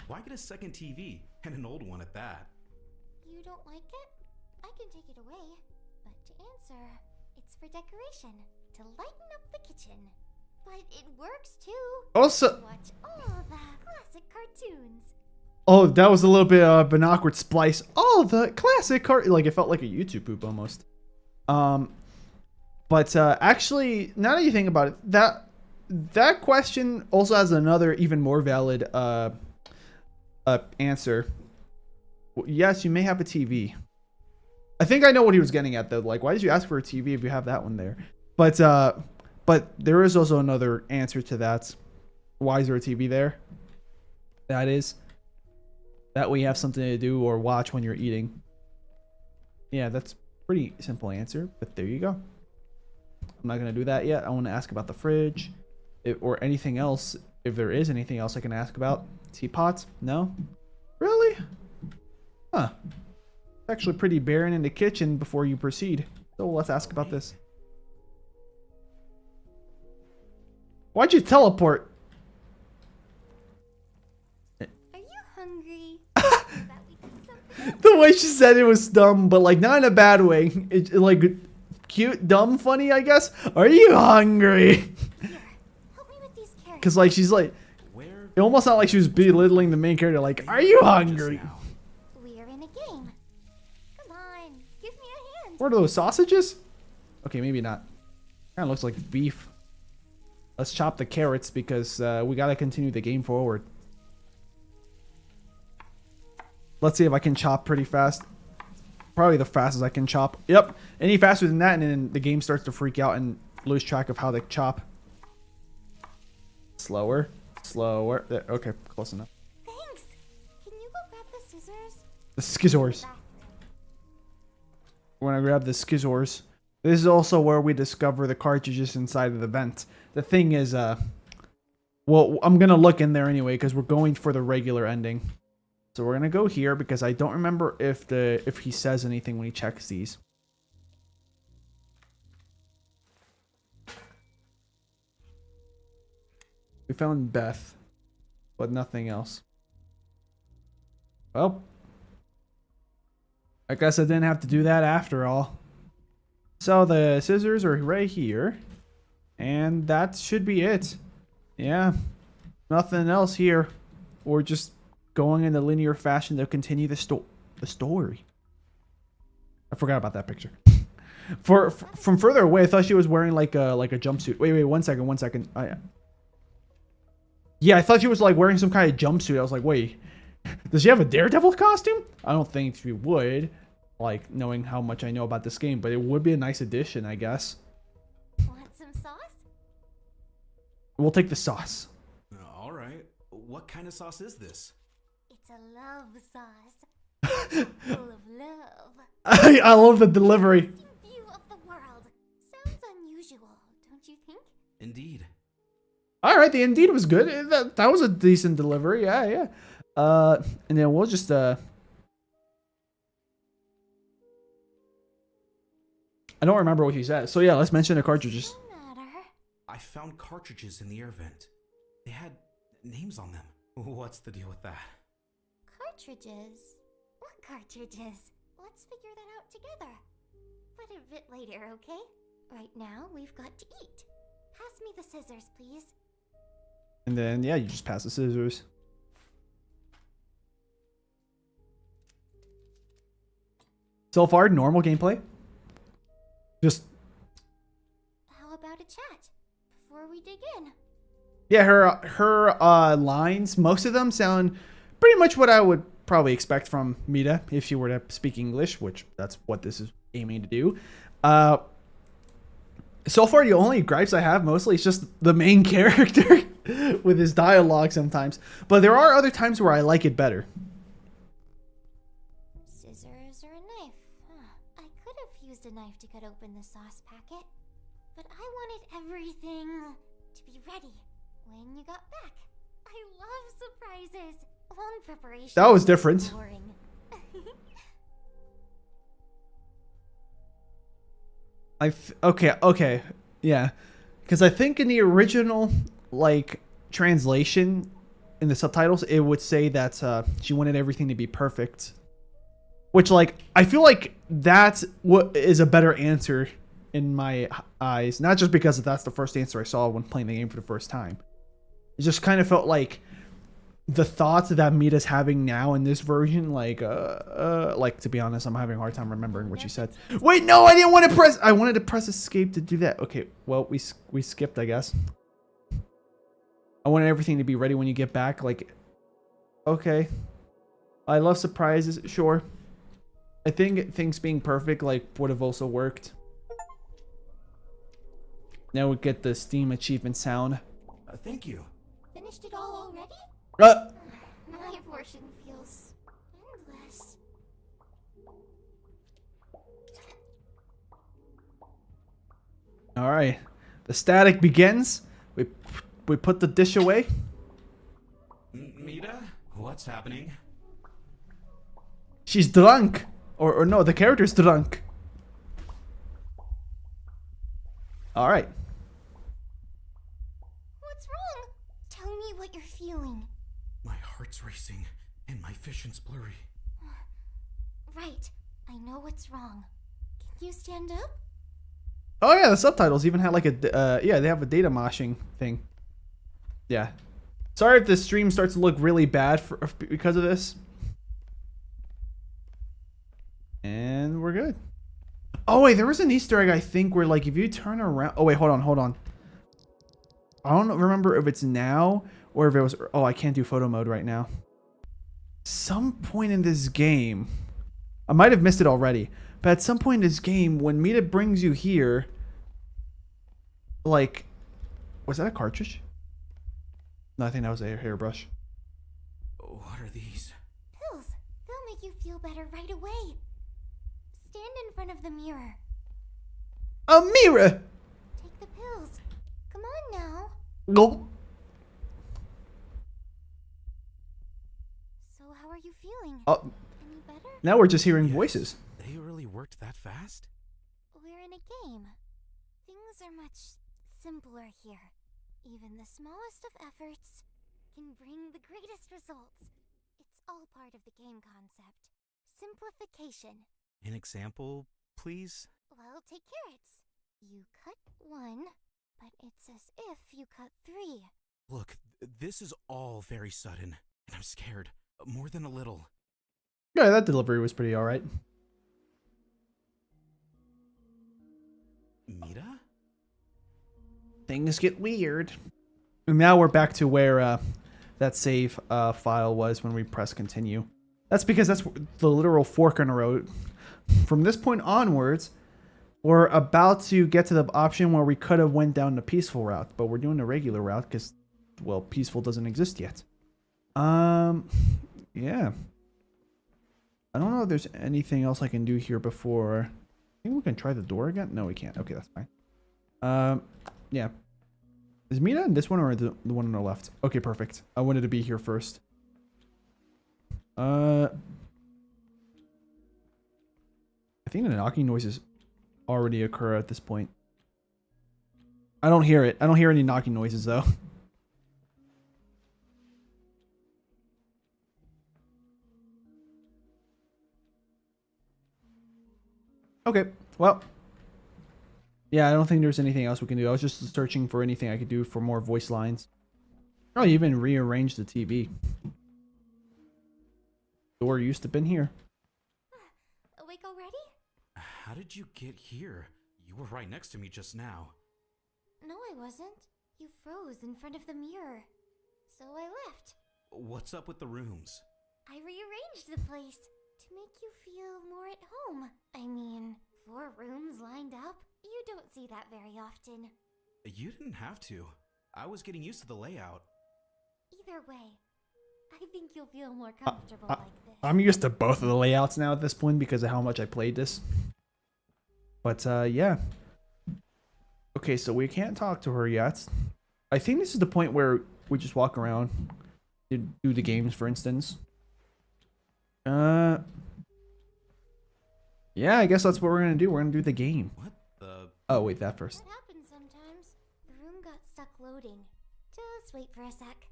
C: Why get a second TV? And an old one at that.
B: You don't like it? I can take it away. But to answer, it's for decoration, to lighten up the kitchen. But it works too.
A: Also,
B: Watch all the classic cartoons.
A: oh, that was a little bit of an awkward splice. Oh, the classic cart, like it felt like a YouTube poop almost. But actually, now that you think about it, that question also has another even more valid answer. Yes, you may have a TV. I think I know what he was getting at though. Like, why did you ask for a TV if you have that one there? But there is also another answer to that. Why is there a TV there? That is that way you have something to do or watch when you're eating. Yeah, that's a pretty simple answer, but there you go. I'm not gonna do that yet. I want to ask about the fridge, or anything else. If there is anything else I can ask about. Teapots? No? Really? Huh. It's actually pretty barren in the kitchen before you proceed. So let's ask about this. Why'd you teleport?
B: hungry. That we do something.
A: The way she said it was dumb, but like not in a bad way. Like cute, dumb, funny, I guess. Are you hungry?
B: Here, help me with these carrots.
A: Because like she's like,
C: Where?
A: it almost not like she was belittling the main character. Like, are you hungry?
C: Just now.
B: We're in a game. Come on, give me a hand.
A: What are those sausages? Okay, maybe not. Kind of looks like beef. Let's chop the carrots because we gotta continue the game forward. Let's see if I can chop pretty fast. Probably the fastest I can chop. Yep. Any faster than that, and then the game starts to freak out and lose track of how to chop. Slower. Slower. There. Okay, close enough.
B: Thanks. Can you go grab the scissors?
A: The scissors. We're gonna grab the scissors. This is also where we discover the cartridges inside of the vent. The thing is, well, I'm gonna look in there anyway because we're going for the regular ending. So we're gonna go here because I don't remember if he says anything when he checks these. We found Beth, but nothing else. Well, I guess I didn't have to do that after all. So the scissors are right here, and that should be it. Yeah, nothing else here. We're just going in the linear fashion to continue the story. I forgot about that picture. From further away, I thought she was wearing like a jumpsuit. Wait, one second. Yeah, I thought she was like wearing some kind of jumpsuit. I was like, wait, does she have a Daredevil costume? I don't think she would, like knowing how much I know about this game, but it would be a nice addition, I guess.
B: Want some sauce?
A: We'll take the sauce.
C: All right. What kind of sauce is this?
B: It's a love sauce. Full of love.
A: I love the delivery.
B: View of the world. Sounds unusual, don't you think?
C: Indeed.
A: All right, the Indeed was good. That was a decent delivery. Yeah. And then we'll just I don't remember what he said. So yeah, let's mention the cartridges.
B: No matter.
C: I found cartridges in the air vent. They had names on them. What's the deal with that?
B: Cartridges? What cartridges? Let's figure that out together. But a bit later, okay? Right now, we've got to eat. Pass me the scissors, please.
A: And then yeah, you just pass the scissors. So far, normal gameplay. Just
B: How about a chat before we dig in?
A: yeah, her lines, most of them sound pretty much what I would probably expect from Mita if she were to speak English, which that's what this is aiming to do. So far, the only gripes I have mostly is just the main character with his dialogue sometimes. But there are other times where I like it better.
B: Scissors or a knife? Huh. I could have used a knife to cut open the sauce packet, but I wanted everything to be ready when you got back. I love surprises. Long preparation.
A: That was different.
B: Boring.
A: Okay, yeah, because I think in the original like translation in the subtitles it would say that she wanted everything to be perfect, which like I feel like that's what is a better answer in my eyes, not just because that's the first answer I saw when playing the game for the first time. It just kind of felt like the thoughts that Mita's having now in this version, like to be honest, I'm having a hard time remembering what she said. Wait, no, I didn't want to press. I wanted to press escape to do that. Okay, well, we skipped, I guess. I wanted everything to be ready when you get back. Like, okay, I love surprises. Sure, I think things being perfect like would have also worked. Now we get the Steam achievement sound.
C: Thank you.
B: Finished it all already? My portion feels endless.
A: All right, the static begins. We put the dish away.
C: Mita? What's happening?
A: She's drunk, or no, the character's drunk. All right.
B: What's wrong? Tell me what you're feeling.
C: My heart's racing. And my vision's blurry.
B: Right. I know what's wrong. Can you stand up?
A: Oh yeah, the subtitles even had like a yeah, they have a data moshing thing. Yeah. Sorry if the stream starts to look really bad because of this. And we're good. Oh wait, there was an Easter egg I think where like if you turn around. Oh wait, hold on. I don't remember if it's now or if it was. Oh, I can't do photo mode right now. Some point in this game, I might have missed it already, but at some point in this game, when Mita brings you here, like, was that a cartridge? No, I think that was a hairbrush.
C: What are these?
B: Pills. They'll make you feel better right away. Stand in front of the mirror.
A: A mirror.
B: Take the pills. Come on now.
A: Nope.
B: So how are you feeling?
A: Oh,
B: Any better?
A: now we're just hearing
C: Yes,
A: voices.
C: They really worked that fast?
B: We're in a game. Things are much simpler here. Even the smallest of efforts can bring the greatest results. It's all part of the game concept. Simplification.
C: An example, please?
B: Well, take carrots. You cut one, but it's as if you cut three.
C: Look, this is all very sudden, and I'm scared. More than a little.
A: Yeah, that delivery was pretty alright.
C: Mita?
A: Things get weird. And now we're back to where that save file was when we press continue. That's because that's the literal fork in the road. From this point onwards, we're about to get to the option where we could have went down the peaceful route, but we're doing the regular route because, well, peaceful doesn't exist yet. Yeah. I don't know if there's anything else I can do here before. I think we can try the door again. No, we can't. Okay, that's fine. Yeah. Is Mita in this one or the one on the left? Okay, perfect. I wanted to be here first. I think the knocking noises already occur at this point. I don't hear it. I don't hear any knocking noises though. Okay, well. Yeah, I don't think there's anything else we can do. I was just searching for anything I could do for more voice lines. Oh, you even rearranged the TV. Door used to have been here.
B: Awake already?
C: How did you get here? You were right next to me just now.
B: No, I wasn't. You froze in front of the mirror. So I left.
C: What's up with the rooms?
B: I rearranged the place to make you feel more at home. I mean, 4 rooms lined up? You don't see that very often.
C: You didn't have to. I was getting used to the layout.
B: Either way, I think you'll feel more comfortable like this.
A: I'm used to both of the layouts now at this point because of how much I played this. But, yeah. Okay, so we can't talk to her yet. I think this is the point where we just walk around. Do the games, for instance. Yeah, I guess that's what we're gonna do. We're gonna do the game.
C: What the?
A: Oh, wait, that first.
B: That happens sometimes. The room got stuck loading. Just wait for a sec.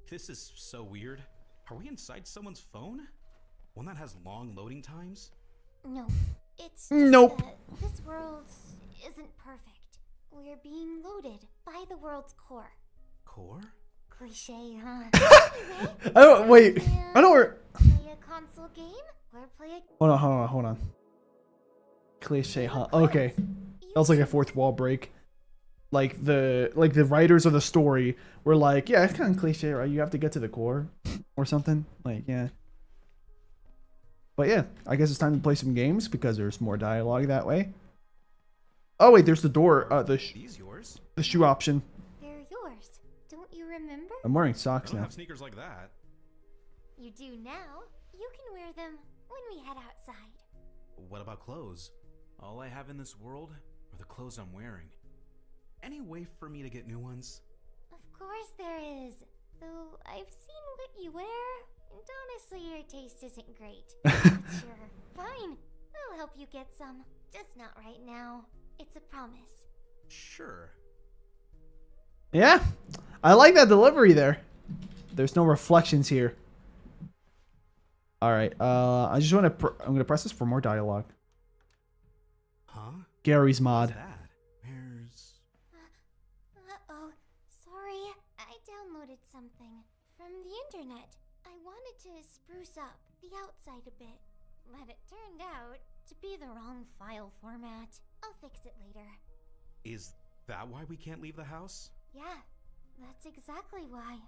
C: This is so weird. Are we inside someone's phone? One that has long loading times?
B: No, it's just
A: Nope.
B: that this world isn't perfect. We're being loaded by the world's core.
C: Core?
B: Cliche, huh? Anyway,
A: I don't wait. I don't.
B: play a console game or play a...
A: Hold on. Cliche, huh? Okay, that was like a fourth wall break. Like the writers of the story were like, yeah, it's kind of cliche, right? You have to get to the core, or something. Like, yeah. But yeah, I guess it's time to play some games because there's more dialogue that way. Oh wait, there's the door.
C: These yours?
A: The shoe option.
B: They're yours. Don't you remember?
A: I'm wearing
C: I
A: socks
C: don't
A: now.
C: have sneakers like that.
B: You do now. You can wear them when we head outside.
C: What about clothes? All I have in this world are the clothes I'm wearing. Any way for me to get new ones?
B: Of course there is. Though I've seen what you wear, and honestly your taste isn't great. Sure, fine. I'll help you get some. Just not right now. It's a promise.
C: Sure.
A: Yeah, I like that delivery there. There's no reflections here. All right. I just want to. I'm gonna press this for more dialogue.
C: Huh?
A: Gary's
C: What's
A: mod.
C: that? Where's...
B: Uh-oh. Sorry. I downloaded something from the internet. I wanted to spruce up the outside a bit, but it turned out to be the wrong file format. I'll fix it later.
C: Is that why we can't leave the house?
B: Yeah, that's exactly why.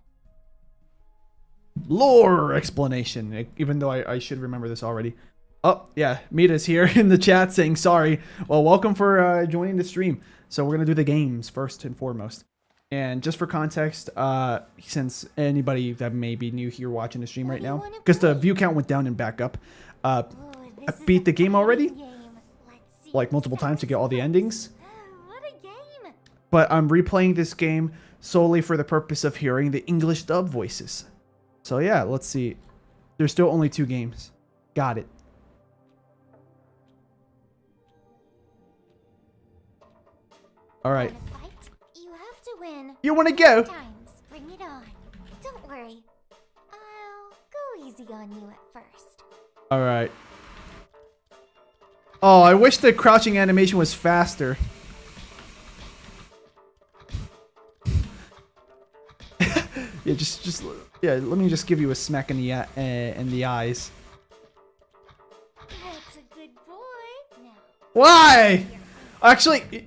A: Lore explanation. Even though I should remember this already. Oh, yeah. Mita's here in the chat saying sorry. Well, welcome for joining the stream. So we're going to do the games first and foremost. And just for context, since anybody that may be new here watching the stream right now, because the view count went down and back up, I beat the game already, like multiple times to get all the endings.
B: What a game!
A: But I'm replaying this game solely for the purpose of hearing the English dub voices. So yeah, let's see. There's still only 2 games. Got it. All right.
B: Wanna fight? You have to win.
A: You want to go?
B: Times. Bring it on. Don't worry. I'll go easy on you at first.
A: All right. Oh, I wish the crouching animation was faster. Yeah, yeah. Let me just give you a smack in the eyes.
B: That's a good boy. Now,
A: Why? Actually,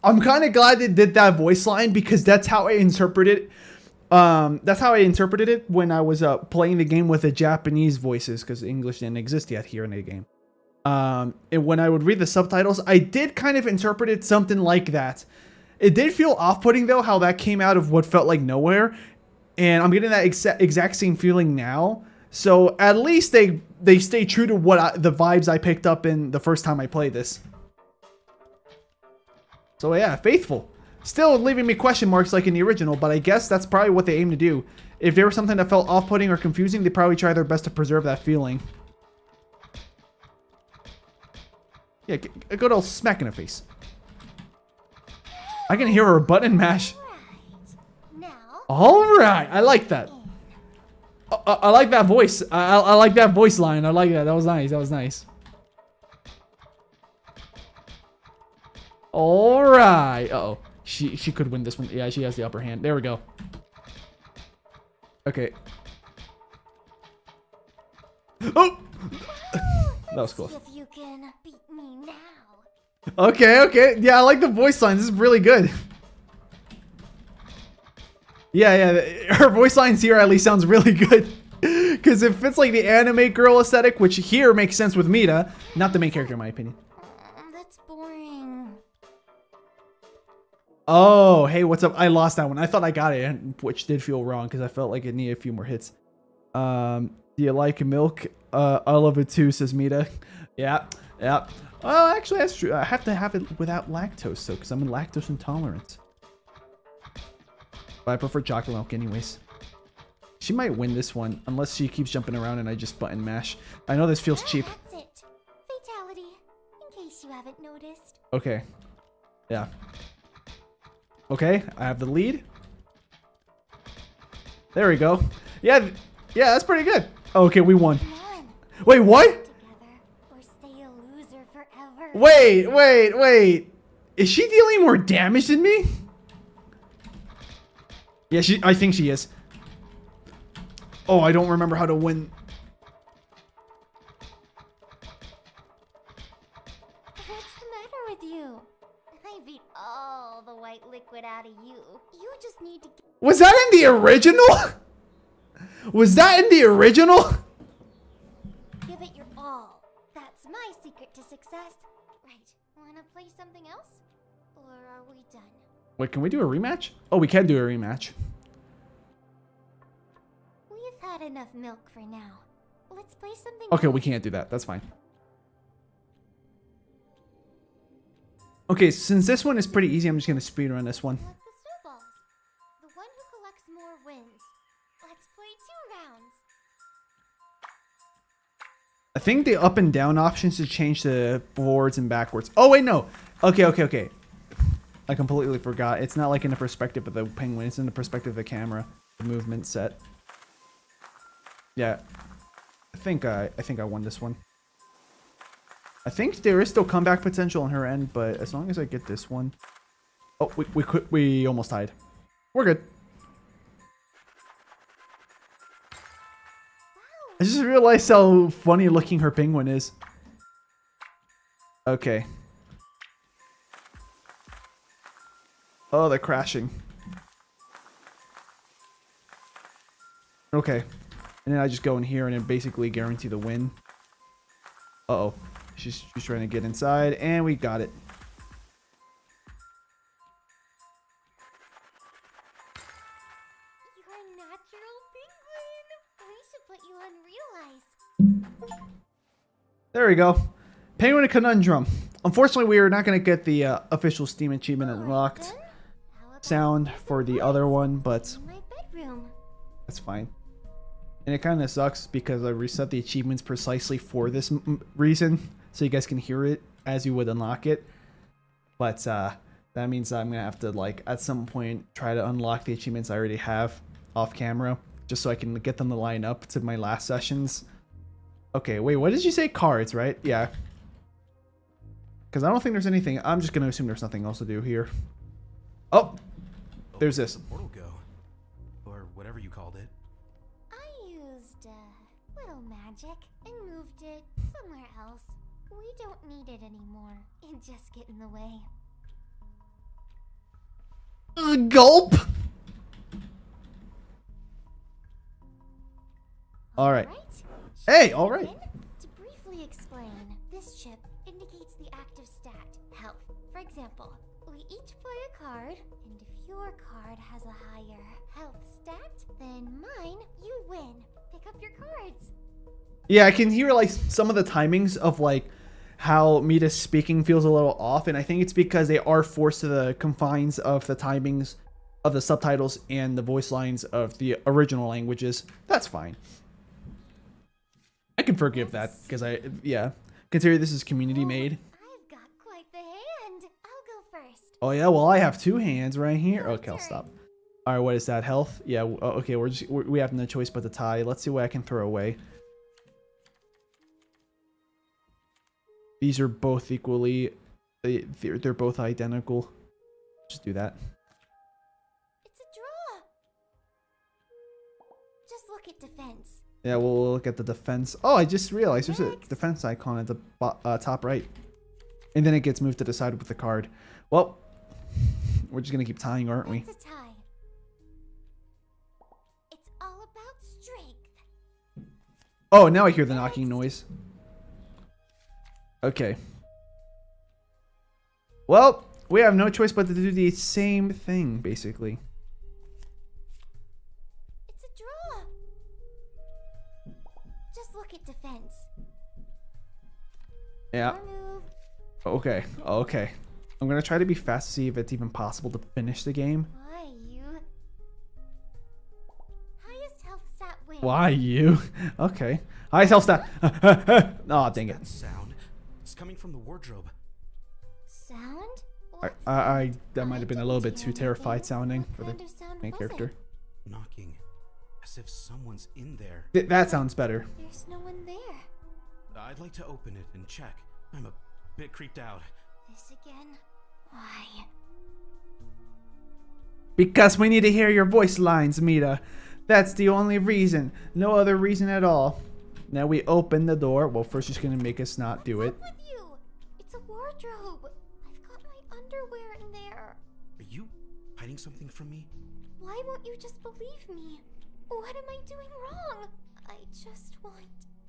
A: I'm kind of glad they did that voice line because that's how I interpreted. That's how I interpreted it when I was playing the game with the Japanese voices because English didn't exist yet here in the game. And when I would read the subtitles, I did kind of interpret it something like that. It did feel off-putting though, how that came out of what felt like nowhere, and I'm getting that exact same feeling now. So at least they stay true to what the vibes I picked up in the first time I played this. So yeah, faithful. Still leaving me question marks like in the original, but I guess that's probably what they aim to do. If there was something that felt off-putting or confusing, they probably try their best to preserve that feeling. Yeah, a good old smack in the face. I can hear her button mash.
B: right. Now,
A: Alright, I like that. I like that voice. I like that voice line. I like that. That was nice. That was nice. Alright. Uh-oh. She could win this one. Yeah, she has the upper hand. There we go. Okay. Oh! That was close.
B: see if you can beat me now.
A: Okay. Yeah, I like the voice lines. This is really good. Yeah. Her voice lines here at least sounds really good. Because it fits like the anime girl aesthetic, which here makes sense with Mita. Not the main character, in my opinion.
B: That's boring.
A: Oh, hey, what's up? I lost that one. I thought I got it, which did feel wrong because I felt like it needed a few more hits. Do you like milk? I love it too, says Mita. Yeah. Oh, actually, that's true. I have to have it without lactose, though, because I'm lactose intolerant. But I prefer chocolate milk anyways. She might win this one, unless she keeps jumping around and I just button mash. I know this feels cheap.
B: That's it. Fatality, in case you haven't noticed.
A: Okay. Yeah. Okay, I have the lead. There we go. Yeah, that's pretty good. Okay, we won.
B: Come on.
A: Wait, what?
B: Together, or stay a loser forever.
A: Wait. Is she dealing more damage than me? Yeah, I think she is. Oh, I don't remember how to win.
B: What's the matter with you? I beat all the white liquid out of you. You just need to
A: Was that in the original? Was that in the original?
B: give it your all. That's my secret to success. Right. Wanna play something else? Or are we done?
A: Wait, can we do a rematch? Oh, we can do a rematch.
B: We've had enough milk for now. Let's play something
A: Okay,
B: else.
A: we can't do that. That's fine. Okay, since this one is pretty easy, I'm just going to speedrun this one.
B: Collect the snowballs. The one who collects more wins. Let's play 2 rounds.
A: I think the up and down options to change the forwards and backwards. Oh, wait, no. Okay. I completely forgot. It's not like in the perspective of the penguin. It's in the perspective of the camera. the movement set. Yeah. I think I won this one. I think there is still comeback potential on her end, but as long as I get this one. Oh, we almost died. We're good. I just realized how funny looking her penguin is. Okay. Oh, they're crashing. Okay. And then I just go in here and then basically guarantee the win. Uh-oh. She's trying to get inside, and we got it.
B: You're a natural penguin. We should put you on Real Eyes.
A: There we go. Penguin Conundrum. Unfortunately, we are not going to get the official Steam achievement unlocked
B: Then, how about
A: sound
B: there's a
A: for the
B: voice
A: other one, but
B: in my bedroom?
A: that's fine. And it kind of sucks because I reset the achievements precisely for this reason, so you guys can hear it as you would unlock it. But that means I'm going to have to, like, at some point, try to unlock the achievements I already have off camera, just so I can get them to line up to my last sessions. Okay, wait, what did you say? Cards, right? Yeah. Because I don't think there's anything. I'm just going to assume there's nothing else to do here. Oh, there's this.
C: Where'd the portal go? Or whatever you called it.
B: I used a little magic and moved it somewhere else. We don't need it anymore. It just get in the way.
A: Gulp! Alright. Hey, alright.
B: To briefly explain, this chip indicates the active stat, health. For example, we each play a card, and if your card has a higher health stat than mine, you win. Pick up your cards.
A: Yeah, I can hear, like, some of the timings of, like, how Mita's speaking feels a little off, and I think it's because they are forced to the confines of the timings of the subtitles and the voice lines of the original languages. That's fine. I can forgive that, because yeah. Consider this is community made.
B: I've got quite the hand. I'll go first.
A: Oh yeah, well I have two hands right here. Okay, I'll stop. Alright, what is that? Health? Yeah, okay, we have no choice but to tie. Let's see what I can throw away. These are both equally... They're both identical. Just do that.
B: It's a draw. Just look at defense.
A: Yeah, we'll look at the defense. Oh, I just realized there's a
B: Next.
A: defense icon at the top right. And then it gets moved to the side with the card. Well, we're just going to keep tying, aren't we?
B: It's a tie. It's all about strength.
A: Oh, now I hear the knocking noise. Okay. Well, we have no choice but to do the same thing, basically.
B: It's a draw. Just look at defense.
A: Yeah.
B: Our move.
A: Okay. Okay. I'm going to try to be fast to see if it's even possible to finish the game.
B: Why you? Highest health stat wins.
A: Why you? Okay. High self stat. Oh, dang it.
C: That sound. It's coming from the wardrobe.
B: Sound?
A: That might have been a little bit too
B: Didn't hear
A: terrified
B: anything.
A: sounding
B: What
A: for the
B: kind of sound
A: main
B: was
A: character.
C: Knocking. As if someone's in there.
A: That sounds better.
B: it? There's no one there.
C: I'd like to open it and check. I'm a bit creeped out.
B: This again? Why?
A: Because we need to hear your voice lines, Mita. That's the only reason. No other reason at all. Now we open the door. Well, first she's going to make us not do it.
B: What's up with you? It's a wardrobe. I've got my underwear in there.
C: Are you hiding something from me?
B: Why won't you just believe me? What am I doing wrong? I just want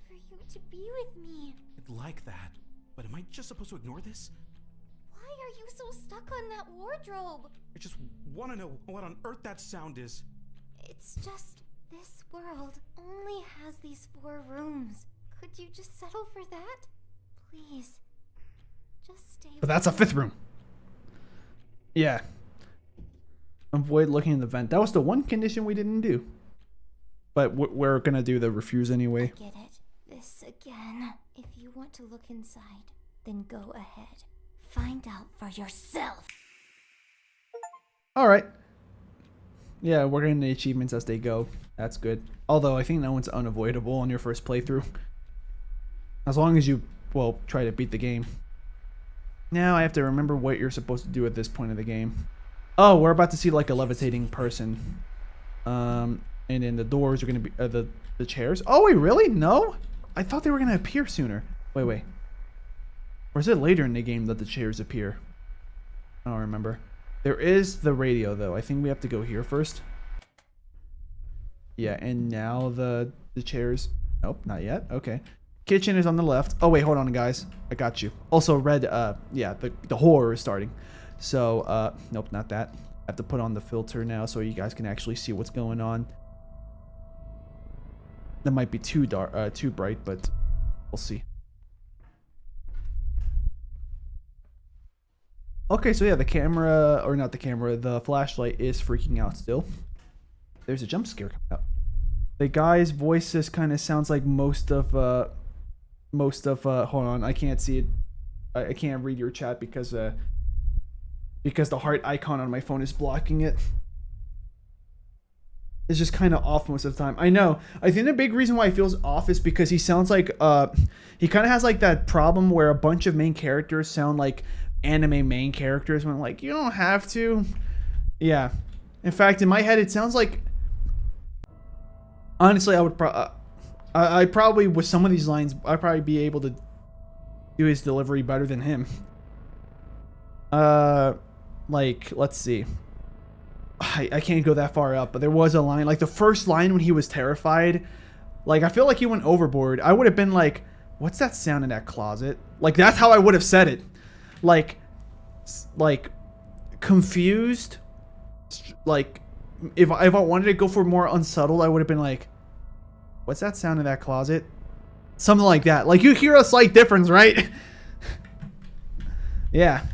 B: for you to be with me.
C: I'd like that. But am I just supposed to ignore this?
B: Why are you so stuck on that wardrobe?
C: I just want to know what on earth that sound is.
B: It's just this world only has these 4 rooms. Could you just settle for that? Please. Just stay.
A: But that's a 5th room. Yeah. Avoid looking in the vent. That was the one condition we didn't do. But we're going to do the refuse anyway.
B: Get it. This again. If you want to look inside, then go ahead. Find out for yourself.
A: All right. Yeah, we're getting the achievements as they go. That's good. Although I think that one's unavoidable on your first playthrough. As long as you, well, try to beat the game. Now I have to remember what you're supposed to do at this point of the game. Oh, we're about to see like a levitating person. And then the doors are going to be, the chairs. Oh, wait, really? No? I thought they were going to appear sooner. Wait. Or is it later in the game that the chairs appear? I don't remember. There is the radio, though. I think we have to go here first. Yeah, and now the chairs. Nope, not yet. Okay. Kitchen is on the left. Oh, wait, hold on, guys. I got you. Also, red, yeah, the horror is starting. So, nope, not that. I have to put on the filter now so you guys can actually see what's going on. That might be too dark, too bright, but we'll see. Okay, so yeah, the camera, or not the camera, the flashlight is freaking out still. There's a jump scare coming up. The guy's voices kind of sounds like most of, hold on, I can't see it. I can't read your chat because the heart icon on my phone is blocking it. It's just kind of off most of the time. I know. I think the big reason why it feels off is because he sounds like, he kind of has like that problem where a bunch of main characters sound like anime main characters when like, you don't have to. Yeah. In fact, in my head, it sounds like, honestly, I would I probably, with some of these lines, I'd probably be able to do his delivery better than him. Like, let's see. I can't go that far up, but there was a line, like the first line when he was terrified, like I feel like he went overboard. I would have been like, what's that sound in that closet? Like that's how I would have said it. Like confused. Like if I wanted to go for more unsubtle, I would have been like, what's that sound in that closet? Something like that. Like you hear a slight difference, right? Yeah.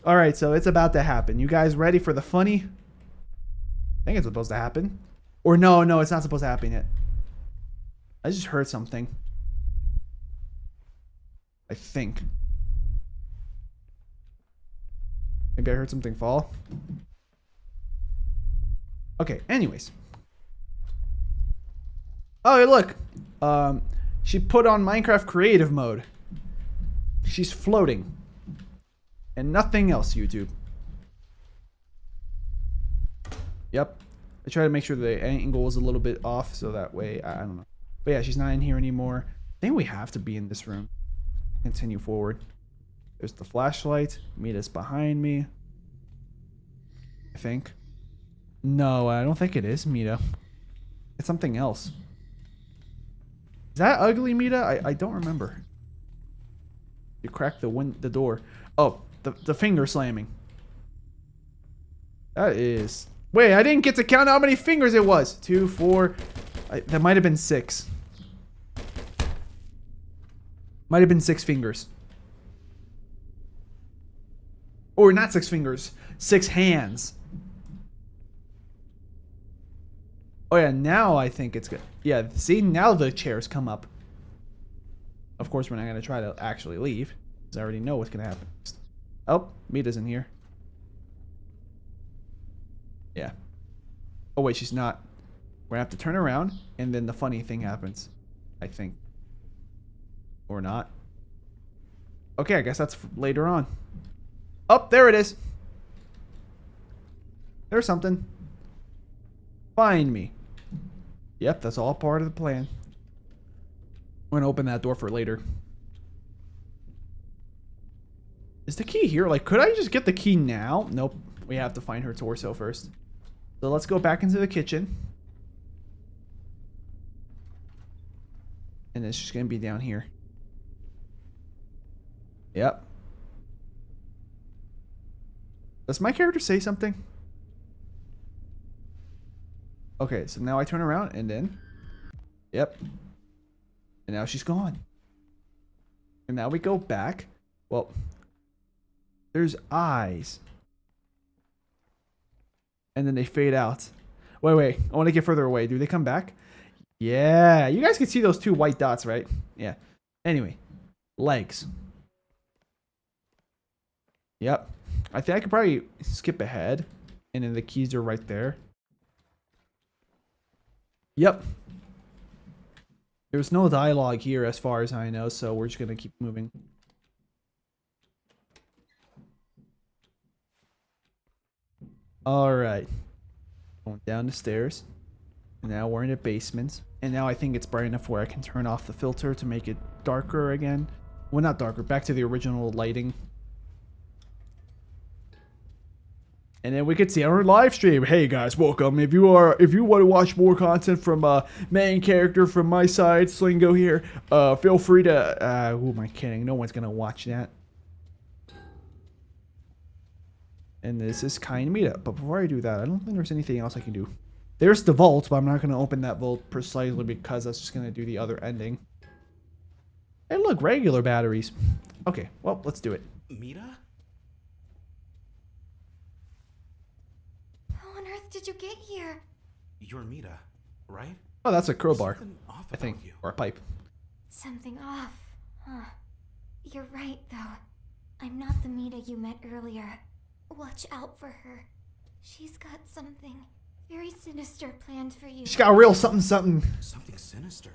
A: All right, so it's about to happen. You guys ready for the funny? I think it's supposed to happen. Or no, it's not supposed to happen yet. I just heard something. I think. Maybe I heard something fall. Okay, anyways. Oh, hey, look. She put on Minecraft creative mode. She's floating. And nothing else, YouTube. Yep. I try to make sure the angle was a little bit off so that way, I don't know. But yeah, she's not in here anymore. I think we have to be in this room. Continue forward. There's the flashlight. Mita's behind me. I think. No, I don't think it is Mita. It's something else. Is that ugly Mita? I don't remember. You cracked the door. Oh, the finger slamming. That is... Wait, I didn't get to count how many fingers it was. 2, 4... that might have been 6. Might have been 6 fingers. Or not 6 fingers. 6 hands. Oh yeah, now I think it's good. Yeah, see, now the chairs come up. Of course, we're not going to try to actually leave. Because I already know what's going to happen. Oh, Mita's in here. Yeah. Oh wait, she's not. We're going to have to turn around. And then the funny thing happens. I think. Or not. Okay, I guess that's later on. Oh, there it is. There's something. Find me. Yep, that's all part of the plan. We're gonna open that door for later. Is the key here? Like, could I just get the key now? Nope. We have to find her torso first. So let's go back into the kitchen. And it's just gonna be down here. Yep. Does my character say something? Okay, so now I turn around and then... Yep. And now she's gone. And now we go back. Well, there's eyes. And then they fade out. Wait. I want to get further away. Do they come back? Yeah. You guys can see those 2 white dots, right? Yeah. Anyway. Legs. Yep. I think I could probably skip ahead And then the keys are right there. Yep. There's no dialogue here as far as I know, so we're just gonna keep moving. Alright. Going down the stairs. And now we're in the basement. And now I think it's bright enough where I can turn off the filter to make it darker again. Well, not darker, back to the original lighting. And then we could see our live stream. Hey guys, welcome. If you want to watch more content from main character from MiSide, Sleengo here, feel free to who am I kidding? No one's gonna watch that. And this is kind of Mita. But before I do that, I don't think there's anything else I can do. There's the vault, but I'm not gonna open that vault precisely because that's just gonna do the other ending. Hey look, regular batteries. Okay, well, let's do it.
C: Mita?
B: How on earth did you get here?
C: You're Mita, right?
A: Oh, that's a crowbar,
C: Something off
A: I think,
C: about you.
A: or a pipe.
B: Something off, huh? You're right, though. I'm not the Mita you met earlier. Watch out for her. She's got something very sinister planned for you.
A: She's got a real something.
C: Something sinister?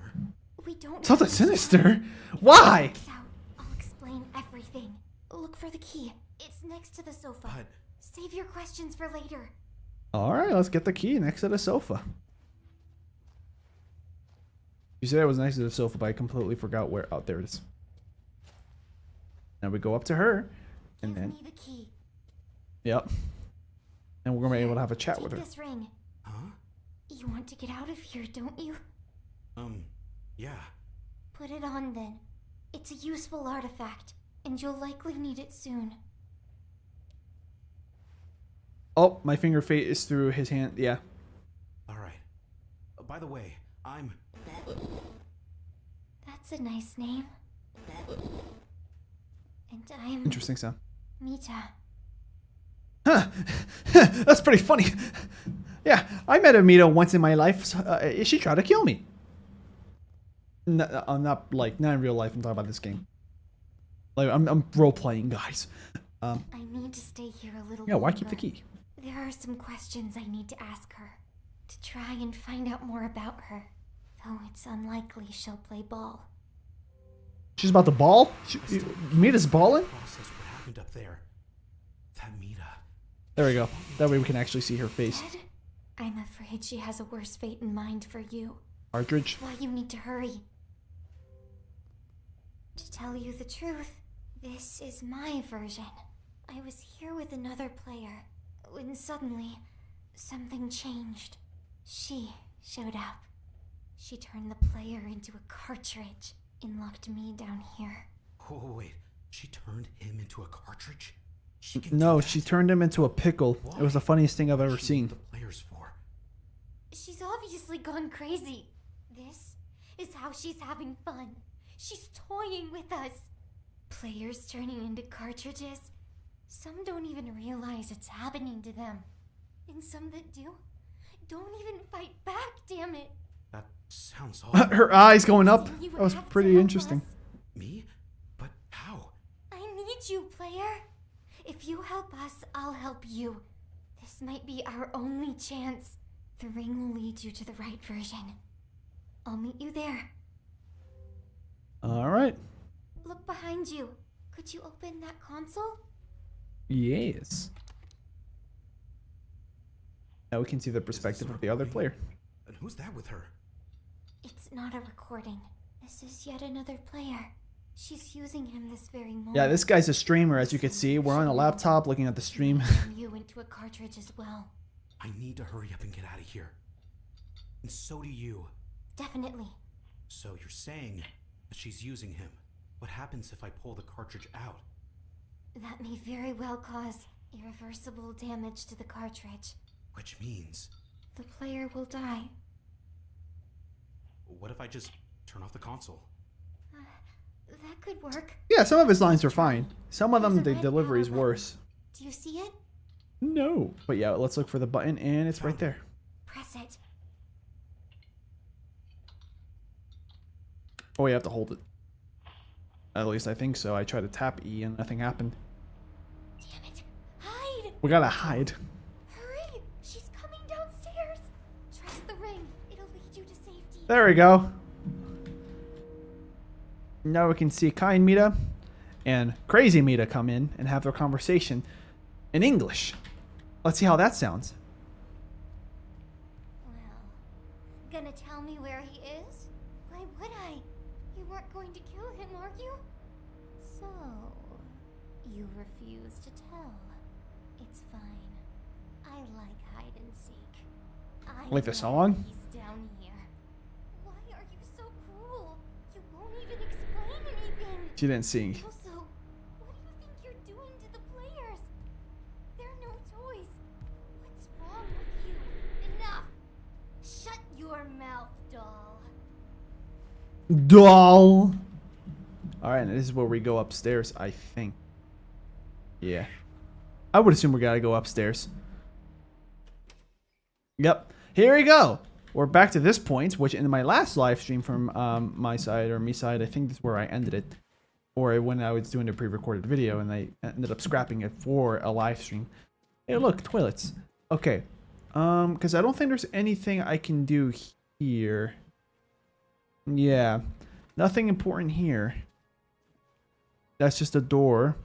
B: We don't know
A: Something
B: what
A: sinister? Why?
B: Checks out. I'll explain everything. Look for the key. It's next to the sofa.
C: But
B: Save your questions for later.
A: Alright, let's get the key next to the sofa. You said it was next to the sofa, but I completely forgot where. Oh, there it is. Now we go up to her, and
B: Give
A: then,
B: me the key.
A: yep. And we're gonna be able to have a chat
B: Take
A: with her.
B: this ring.
C: huh?
B: You want to get out of here, don't you?
C: Yeah.
B: Put it on then. It's a useful artifact, and you'll likely need it soon.
A: Oh, my finger fate is through his hand. Yeah.
C: All right. By the way, I'm.
B: That's a nice name. And I'm
A: Interesting sound.
B: Mita.
A: Huh. That's pretty funny. Yeah, I met Amita once in my life. She tried to kill me. No, I'm not like not in real life. I'm talking about this game. Like I'm role playing, guys.
B: I need to stay here a little
A: Yeah, why
B: longer.
A: keep the key?
B: There are some questions I need to ask her to try and find out more about her. Though it's unlikely she'll play ball.
A: She's about to ball. Mita's balling.
C: Process what happened up there. That Mita.
A: There we go. That way we can actually see her face.
B: Dead? I'm afraid she has a worse fate in mind for you.
A: Partridge.
B: Why you need to hurry. To tell you the truth, this is my version. I was here with another player when suddenly something changed. She showed up. She turned the player into a cartridge and locked me down here.
C: Oh, wait. She turned him into a cartridge? She can do
A: No,
C: that?
A: she turned him into a pickle. It was the funniest thing I've ever
C: She
A: seen.
C: need the players for.
B: She's obviously gone crazy. This is how she's having fun. She's toying with us. Players turning into cartridges. Some don't even realize it's happening to them. And some that do, don't even fight back, damn it.
C: That sounds awful.
A: Her eyes going up.
B: You
A: That was
B: have to
A: pretty
B: help
A: interesting.
B: us.
C: Me? But how?
B: I need you, player. If you help us, I'll help you. This might be our only chance. The ring will lead you to the right version. I'll meet you there.
A: All right.
B: Look behind you. Could you open that console?
A: Yes. Now we can see the perspective of the other player.
C: And who's that with her?
B: It's not a recording. This is yet another player. She's using him this very moment.
A: Yeah, this guy's a streamer, as you can see. We're on a laptop looking at the stream.
B: Turn you into a cartridge as well.
C: I need to hurry up and get out of here. And so do you.
B: Definitely.
C: So you're saying that she's using him. What happens if I pull the cartridge out?
B: That may very well cause irreversible damage to the cartridge.
C: Which means,
B: The player will die.
C: what if I just turn off the console?
B: That could work.
A: Yeah, some of his lines are fine. Some of them,
B: There's a
A: the
B: red
A: delivery is
B: power button.
A: worse.
B: Do you see it?
A: No. But yeah, let's look for the button, and it's right there.
B: Press it.
A: Oh, you have to hold it. At least I think so. I tried to tap E and nothing happened.
B: Damn it. Hide!
A: We gotta hide.
B: Hurry!
A: There we go. Now we can see kind Mita and crazy Mita come in and have their conversation in English. Let's see how that sounds.
B: Well, gonna tell me where he is? Why would I? You weren't going to kill him, are you? So, you refuse to tell. It's fine. I like hide and seek. I
A: Like the
B: know
A: song?
B: he's down here. Why are you so cruel? You won't even explain anything.
A: She didn't sing.
B: Also, what do you think you're doing to the players? They're no toys. What's wrong with you? Enough! Shut your mouth, doll.
A: Doll. All right, and this is where we go upstairs, I think. Yeah. I would assume we gotta go upstairs. Yep. Here we go. We're back to this point, which in my last live stream from MiSide or MiSide, I think that's where I ended it. Or when I was doing a pre-recorded video and I ended up scrapping it for a live stream. Hey, look, toilets. Okay. Because I don't think there's anything I can do here. Yeah. Nothing important here. That's just a door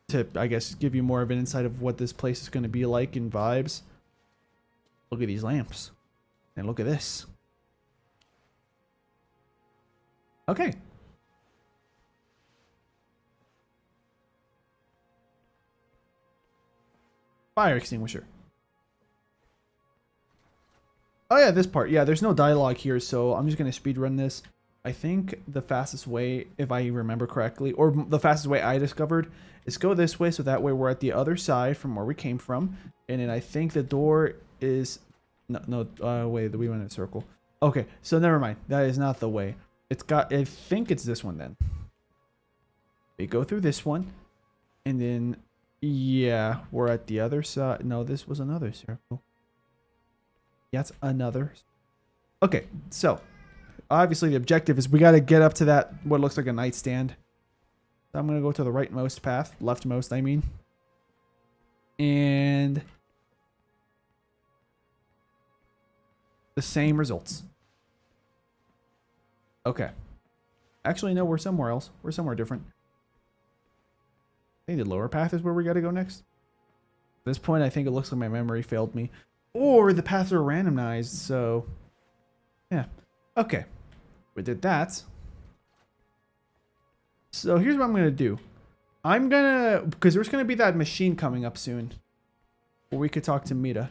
A: to, I guess, give you more of an insight of what this place is going to be like in vibes. Look at these lamps. And look at this. Okay. Fire extinguisher. Oh yeah, this part. Yeah, there's no dialogue here, so I'm just going to speedrun this. I think the fastest way, if I remember correctly, or the fastest way I discovered, is go this way, so that way we're at the other side from where we came from. And then I think the door is... wait, we went in a circle. Okay, so never mind. That is not the way. It's got... I think it's this one then. We go through this one, and then... Yeah, we're at the other side. No, this was another circle. Yeah, it's another. Okay, so... Obviously, the objective is we got to get up to that, what looks like a nightstand. So I'm going to go to the rightmost path. Leftmost, I mean. And... the same results. Okay. Actually, no, we're somewhere else. We're somewhere different. I think the lower path is where we got to go next. At this point, I think it looks like my memory failed me. Or the paths are randomized, so... Yeah. Okay. We did that. So here's what I'm going to do. I'm going to... Because there's going to be that machine coming up soon. Where we could talk to Mita.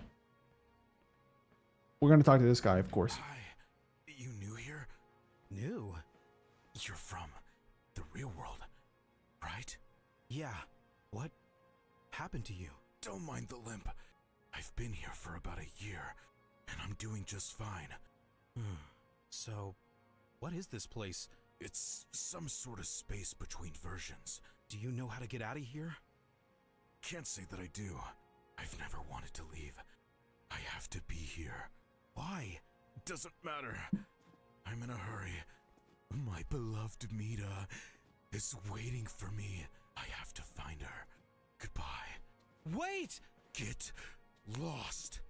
A: We're going to talk to this guy, of course.
C: Hi. You new here? New? You're from the real world, right? Yeah. What happened to you? Don't mind the limp. I've been here for about a year, and I'm doing just fine. So, what is this place? It's some sort of space between versions. Do you know how to get out of here? Can't say that I do. I've never wanted to leave. I have to be here. Why? Doesn't matter. I'm in a hurry. My beloved Mita is waiting for me. I have to find her. Goodbye. Wait! Get lost.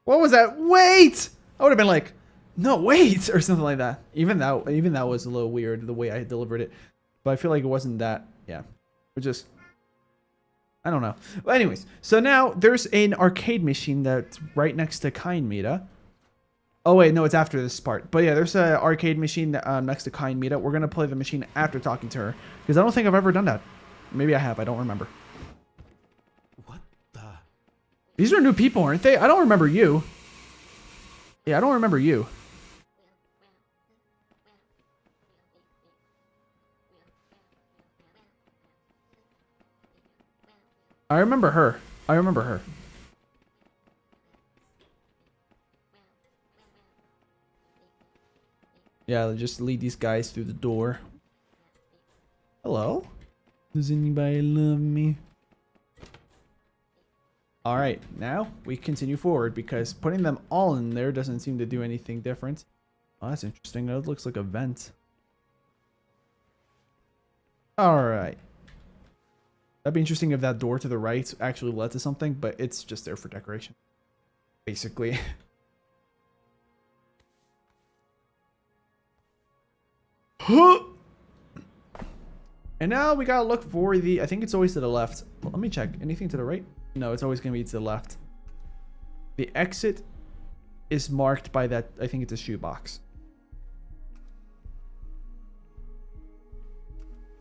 A: What was that? Wait! I would have been like, no, wait! Or something like that. Even that was a little weird, the way I delivered it. But I feel like it wasn't that. Yeah. It just... I don't know. But anyways, so now there's an arcade machine that's right next to Kind Mita. Oh wait, no, it's after this part. But yeah, there's an arcade machine next to Kind Mita. We're gonna play the machine after talking to her, because I don't think I've ever done that. Maybe I have. I don't remember.
C: What the?
A: These are new people, aren't they? I don't remember you. Yeah, I don't remember you. I remember her. I remember her. Yeah, just lead these guys through the door. Hello? Does anybody love me? Alright, now we continue forward because putting them all in there doesn't seem to do anything different. Oh, that's interesting. That looks like a vent. Alright. That'd be interesting if that door to the right actually led to something, but it's just there for decoration. Basically. And now we gotta look for the, I think it's always to the left. Well, let me check. Anything to the right? No, it's always gonna be to the left. The exit is marked by that, I think it's a shoebox.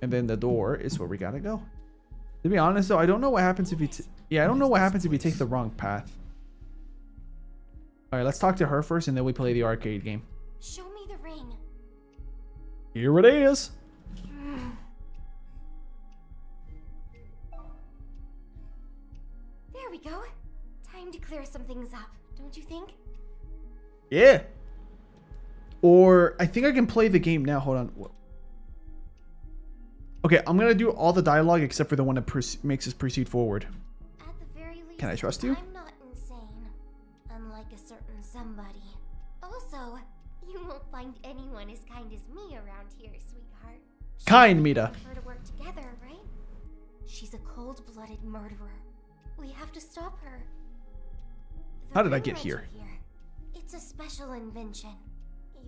A: And then the door is where we gotta go. To be honest though, I don't know what happens if you, I don't know what happens if you take the wrong path. All right, let's talk to her first and then we play the arcade game.
B: Show me the ring.
A: Here it is.
B: There we go. Time to clear some things up, don't you think?
A: Yeah. Or I think I can play the game now. Hold on. Okay, I'm gonna do all the dialogue except for the one that makes us proceed forward.
B: At the very least,
A: Can I trust you?
B: I'm not insane, unlike a certain somebody. Also, you won't find anyone as kind as me around here, sweetheart.
A: Kind, Mita.
B: Her to work together, right? She's a cold-blooded murderer. We have to stop her.
A: How did I get here?
B: It's a special invention.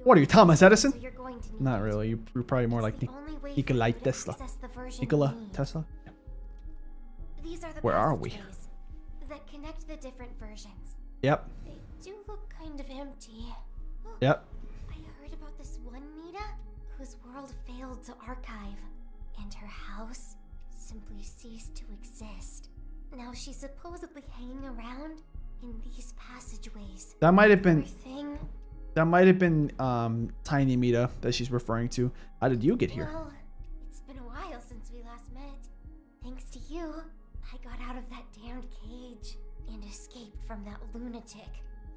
A: What are you, Thomas Edison?
B: So you're going to need
A: Not
B: it.
A: really. You're probably more like
B: It's the only way for
A: Nikola
B: you to
A: Tesla.
B: access the version
A: Nikola
B: you need.
A: Tesla?
B: These are the
A: Where are we?
B: passageways that connect the different versions.
A: Yep.
B: They do look kind of empty. Oh,
A: Yep.
B: I heard about this one Mita whose world failed to archive, and her house simply ceased to exist. Now she's supposedly hanging around in these passageways.
A: That might have been
B: Everything.
A: Tiny Mita that she's referring to. How did you get here?
B: Well, it's been a while since we last met. Thanks to you, I got out of that damned cage and escaped from that lunatic.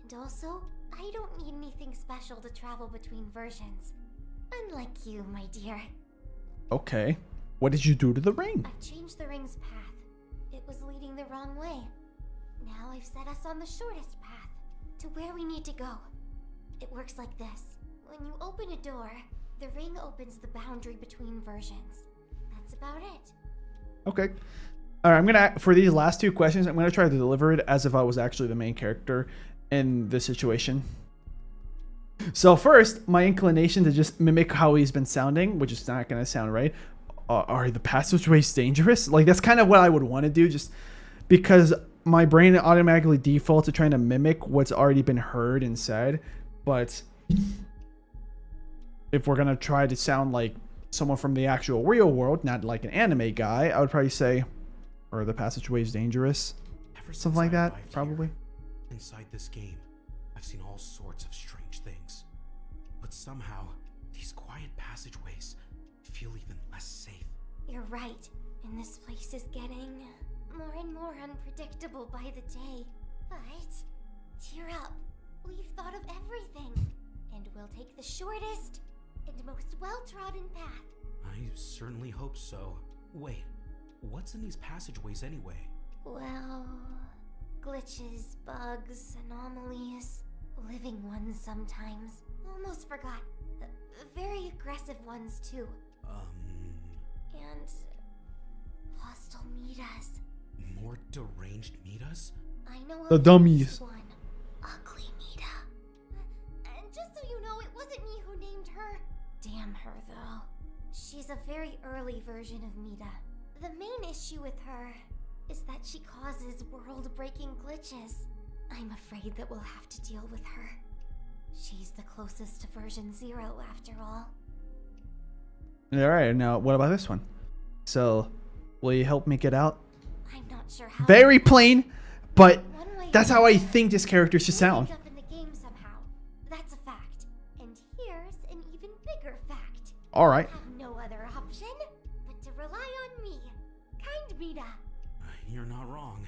B: And also, I don't need anything special to travel between versions. Unlike you, my dear.
A: Okay. What did you do to the ring?
B: I've changed the ring's path. It was leading the wrong way. Now I've set us on the shortest path to where we need to go. It works like this. When you open a door, the ring opens the boundary between versions. That's about it.
A: Okay. All right, I'm gonna, for these last two questions, I'm gonna try to deliver it as if I was actually the main character in this situation. So first, my inclination to just mimic how he's been sounding, which is not gonna sound right. Are the passageways dangerous? Like, that's kind of what I would want to do, just because my brain automatically defaults to trying to mimic what's already been heard and said. But if we're gonna try to sound like someone from the actual real world, not like an anime guy, I would probably say, are the passageways dangerous? Something like that, probably.
C: Inside this game, I've seen all sorts of strange things. But somehow, these quiet passageways feel even less safe.
B: You're right, and this place is getting more and more unpredictable by the day. But cheer up, we've thought of everything, and we'll take the shortest and most well-trodden path.
C: I certainly hope so. Wait, what's in these passageways anyway?
B: Well, glitches, bugs, anomalies, living ones sometimes. Almost forgot. Very aggressive ones too. And hostile Mitas.
C: More deranged Mitas?
B: I know
A: The
B: of
A: dummies.
B: One ugly Mita. And just so you know, it wasn't me who named her. Damn her though. She's a very early version of Mita. The main issue with her is that she causes world-breaking glitches. I'm afraid that we'll have to deal with her. She's the closest to version 0 after all.
A: Alright, now what about this one? So, will you help me get out?
B: I'm not sure how.
A: Very plain, but
B: One way
A: that's
B: or
A: how I
B: another,
A: think this character should
B: we'll
A: sound.
B: end up in the game somehow. That's a fact. And here's an even bigger fact.
A: Alright.
B: I have no other option but to rely on me. Kind Mita.
C: You're not wrong.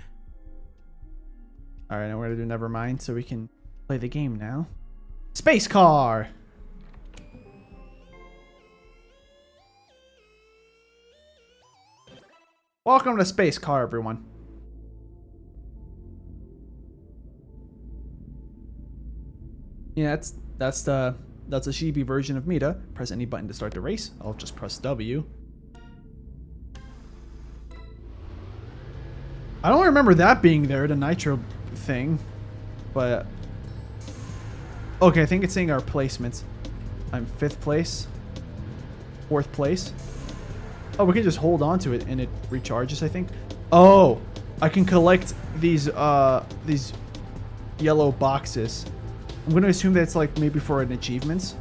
A: Alright, now we're gonna do Nevermind so we can play the game now. Space car! Welcome to Space Car, everyone. Yeah, that's a chibi version of Mita. Press any button to start the race. I'll just press W. I don't remember that being there, the nitro thing, but okay, I think it's saying our placements. I'm 5th place. 4th place. Oh, we can just hold on to it and it recharges, I think. Oh, I can collect these yellow boxes. I'm going to assume that it's like maybe for an achievements.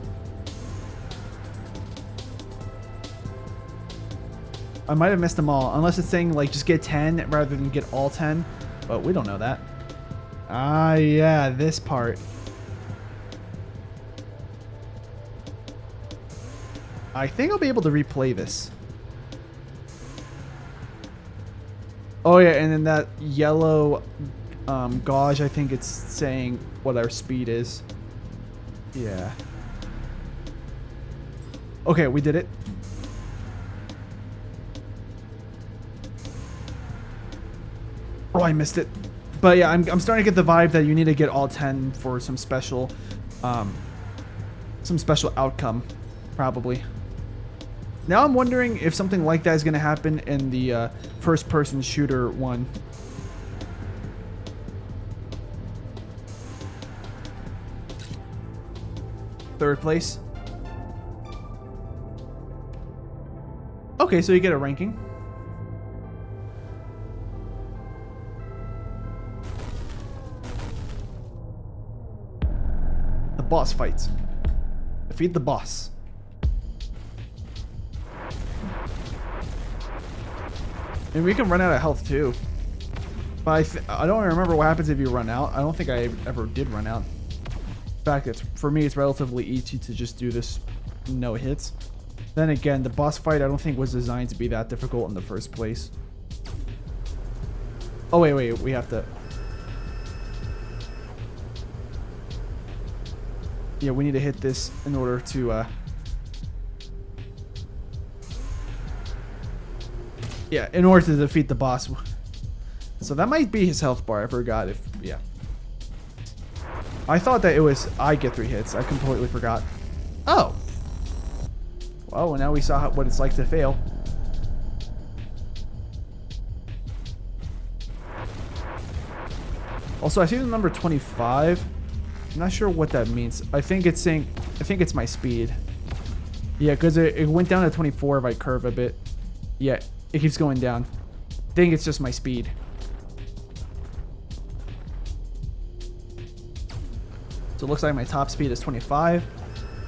A: I might have missed them all, unless it's saying like just get 10 rather than get all 10, but we don't know that. Ah, yeah, this part. I think I'll be able to replay this. Oh yeah, and then that yellow gauge, I think it's saying what our speed is. Yeah. Okay, we did it. Oh, I missed it. But yeah, I'm starting to get the vibe that you need to get all 10 for some special outcome, probably. Now I'm wondering if something like that is going to happen in the first-person shooter one. Third place. Okay, so you get a ranking. The boss fights. Defeat the boss. And we can run out of health too. But I don't remember what happens if you run out. I don't think I ever did run out. In fact, for me, it's relatively easy to just do this no hits. Then again, the boss fight I don't think was designed to be that difficult in the first place. Oh, wait, we have to... Yeah, we need to hit this in order to... Yeah, in order to defeat the boss. So that might be his health bar. I forgot if... Yeah. I thought that it was... I get 3 hits. I completely forgot. Oh! Well, now we saw what it's like to fail. Also, I see the number 25. I'm not sure what that means. I think it's saying... I think it's my speed. Yeah, because it went down to 24 if I curve a bit. Yeah, it keeps going down. I think it's just my speed. So it looks like my top speed is 25.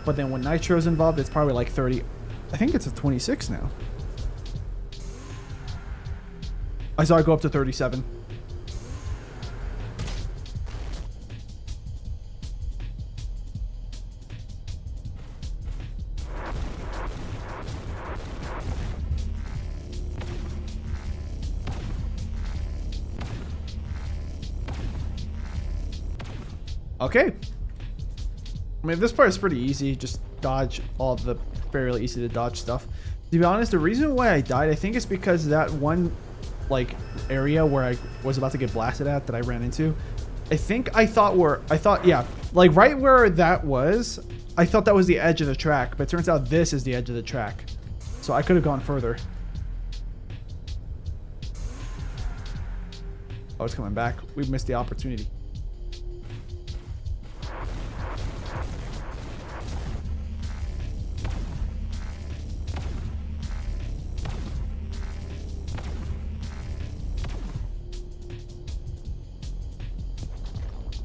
A: But then when Nitro's involved, it's probably like 30. I think it's a 26 now. I saw it go up to 37. Okay. I mean, this part is pretty easy. Just dodge all the fairly easy to dodge stuff. To be honest, the reason why I died, I think it's because that one, like, area where I was about to get blasted at that I ran into. I thought, yeah, like right where that was, I thought that was the edge of the track, but it turns out this is the edge of the track. So I could have gone further. Oh, it's coming back. We missed the opportunity.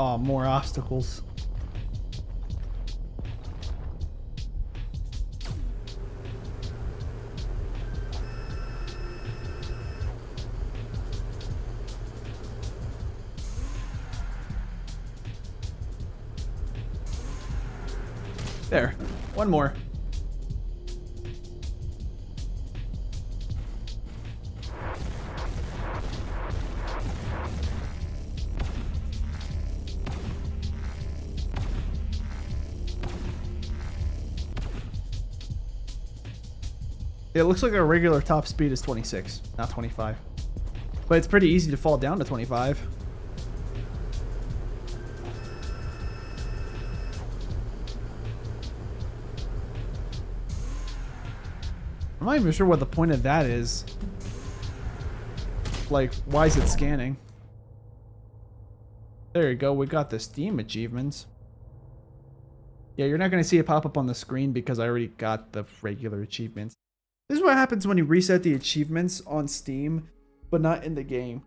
A: Oh, more obstacles. There. One more. It looks like our regular top speed is 26, not 25. But it's pretty easy to fall down to 25. I'm not even sure what the point of that is. Like, why is it scanning? There you go, we got the Steam achievements. Yeah, you're not going to see it pop up on the screen because I already got the regular achievements. This is what happens when you reset the achievements on Steam, but not in the game.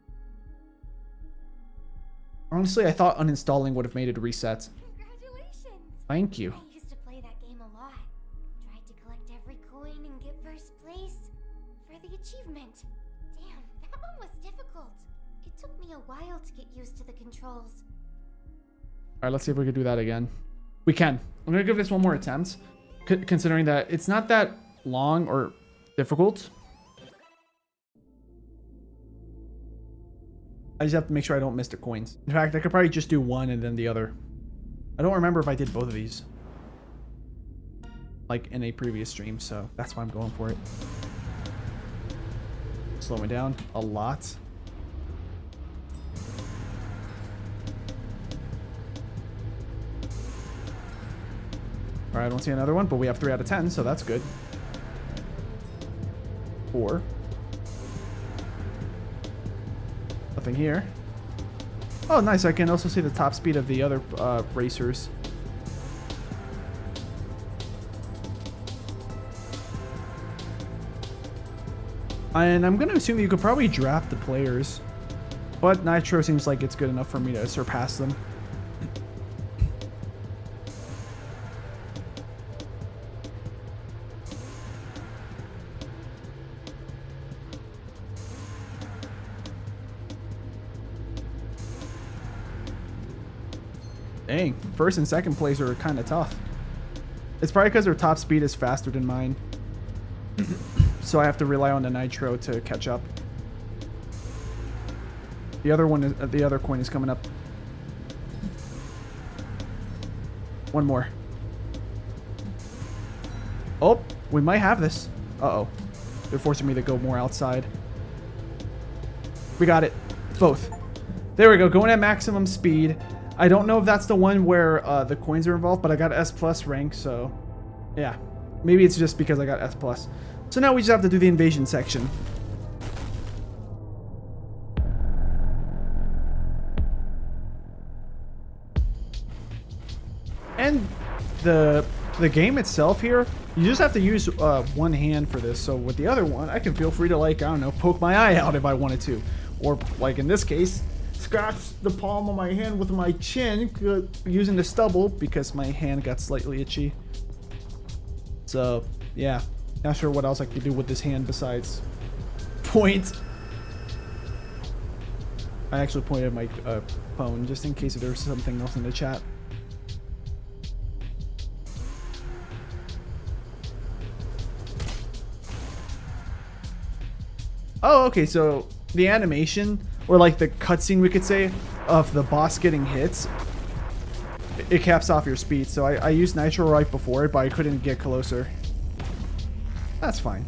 A: Honestly, I thought uninstalling would have made it reset.
B: Congratulations!
A: Thank you.
B: I used to play that game a lot. Tried to collect every coin and get first place for the achievement. Damn, that one was difficult. It took me a while to get used to the controls.
A: All right, let's see if we can do that again. We can. I'm going to give this one more attempt, considering that it's not that long or difficult. I just have to make sure I don't miss the coins. In fact, I could probably just do one and then the other. I don't remember if I did both of these, like in a previous stream, so that's why I'm going for it. Slow me down a lot. All right, I don't see another one, but we have 3 out of 10, so that's good. 4. Nothing here. Oh, nice. I can also see the top speed of the other racers. And I'm going to assume you could probably draft the players, but Nitro seems like it's good enough for me to surpass them. Dang, first and second place are kind of tough. It's probably because their top speed is faster than mine. So I have to rely on the Nitro to catch up. The other one is, the other coin is coming up. One more. Oh, we might have this. Uh-oh. They're forcing me to go more outside. We got it. Both. There we go, going at maximum speed. I don't know if that's the one where the coins are involved, but I got S+ rank, so yeah. Maybe it's just because I got S+. So now we just have to do the invasion section. And the game itself here, you just have to use one hand for this. So with the other one, I can feel free to, like, I don't know, poke my eye out if I wanted to. Or like in this case, scratch the palm of my hand with my chin using the stubble because my hand got slightly itchy. So yeah, not sure what else I could do with this hand besides point. I actually pointed at my phone just in case if there's something else in the chat. Oh, okay, so the animation, or like the cutscene we could say, of the boss getting hits, it caps off your speed. So I used Nitro right before it, but I couldn't get closer. That's fine.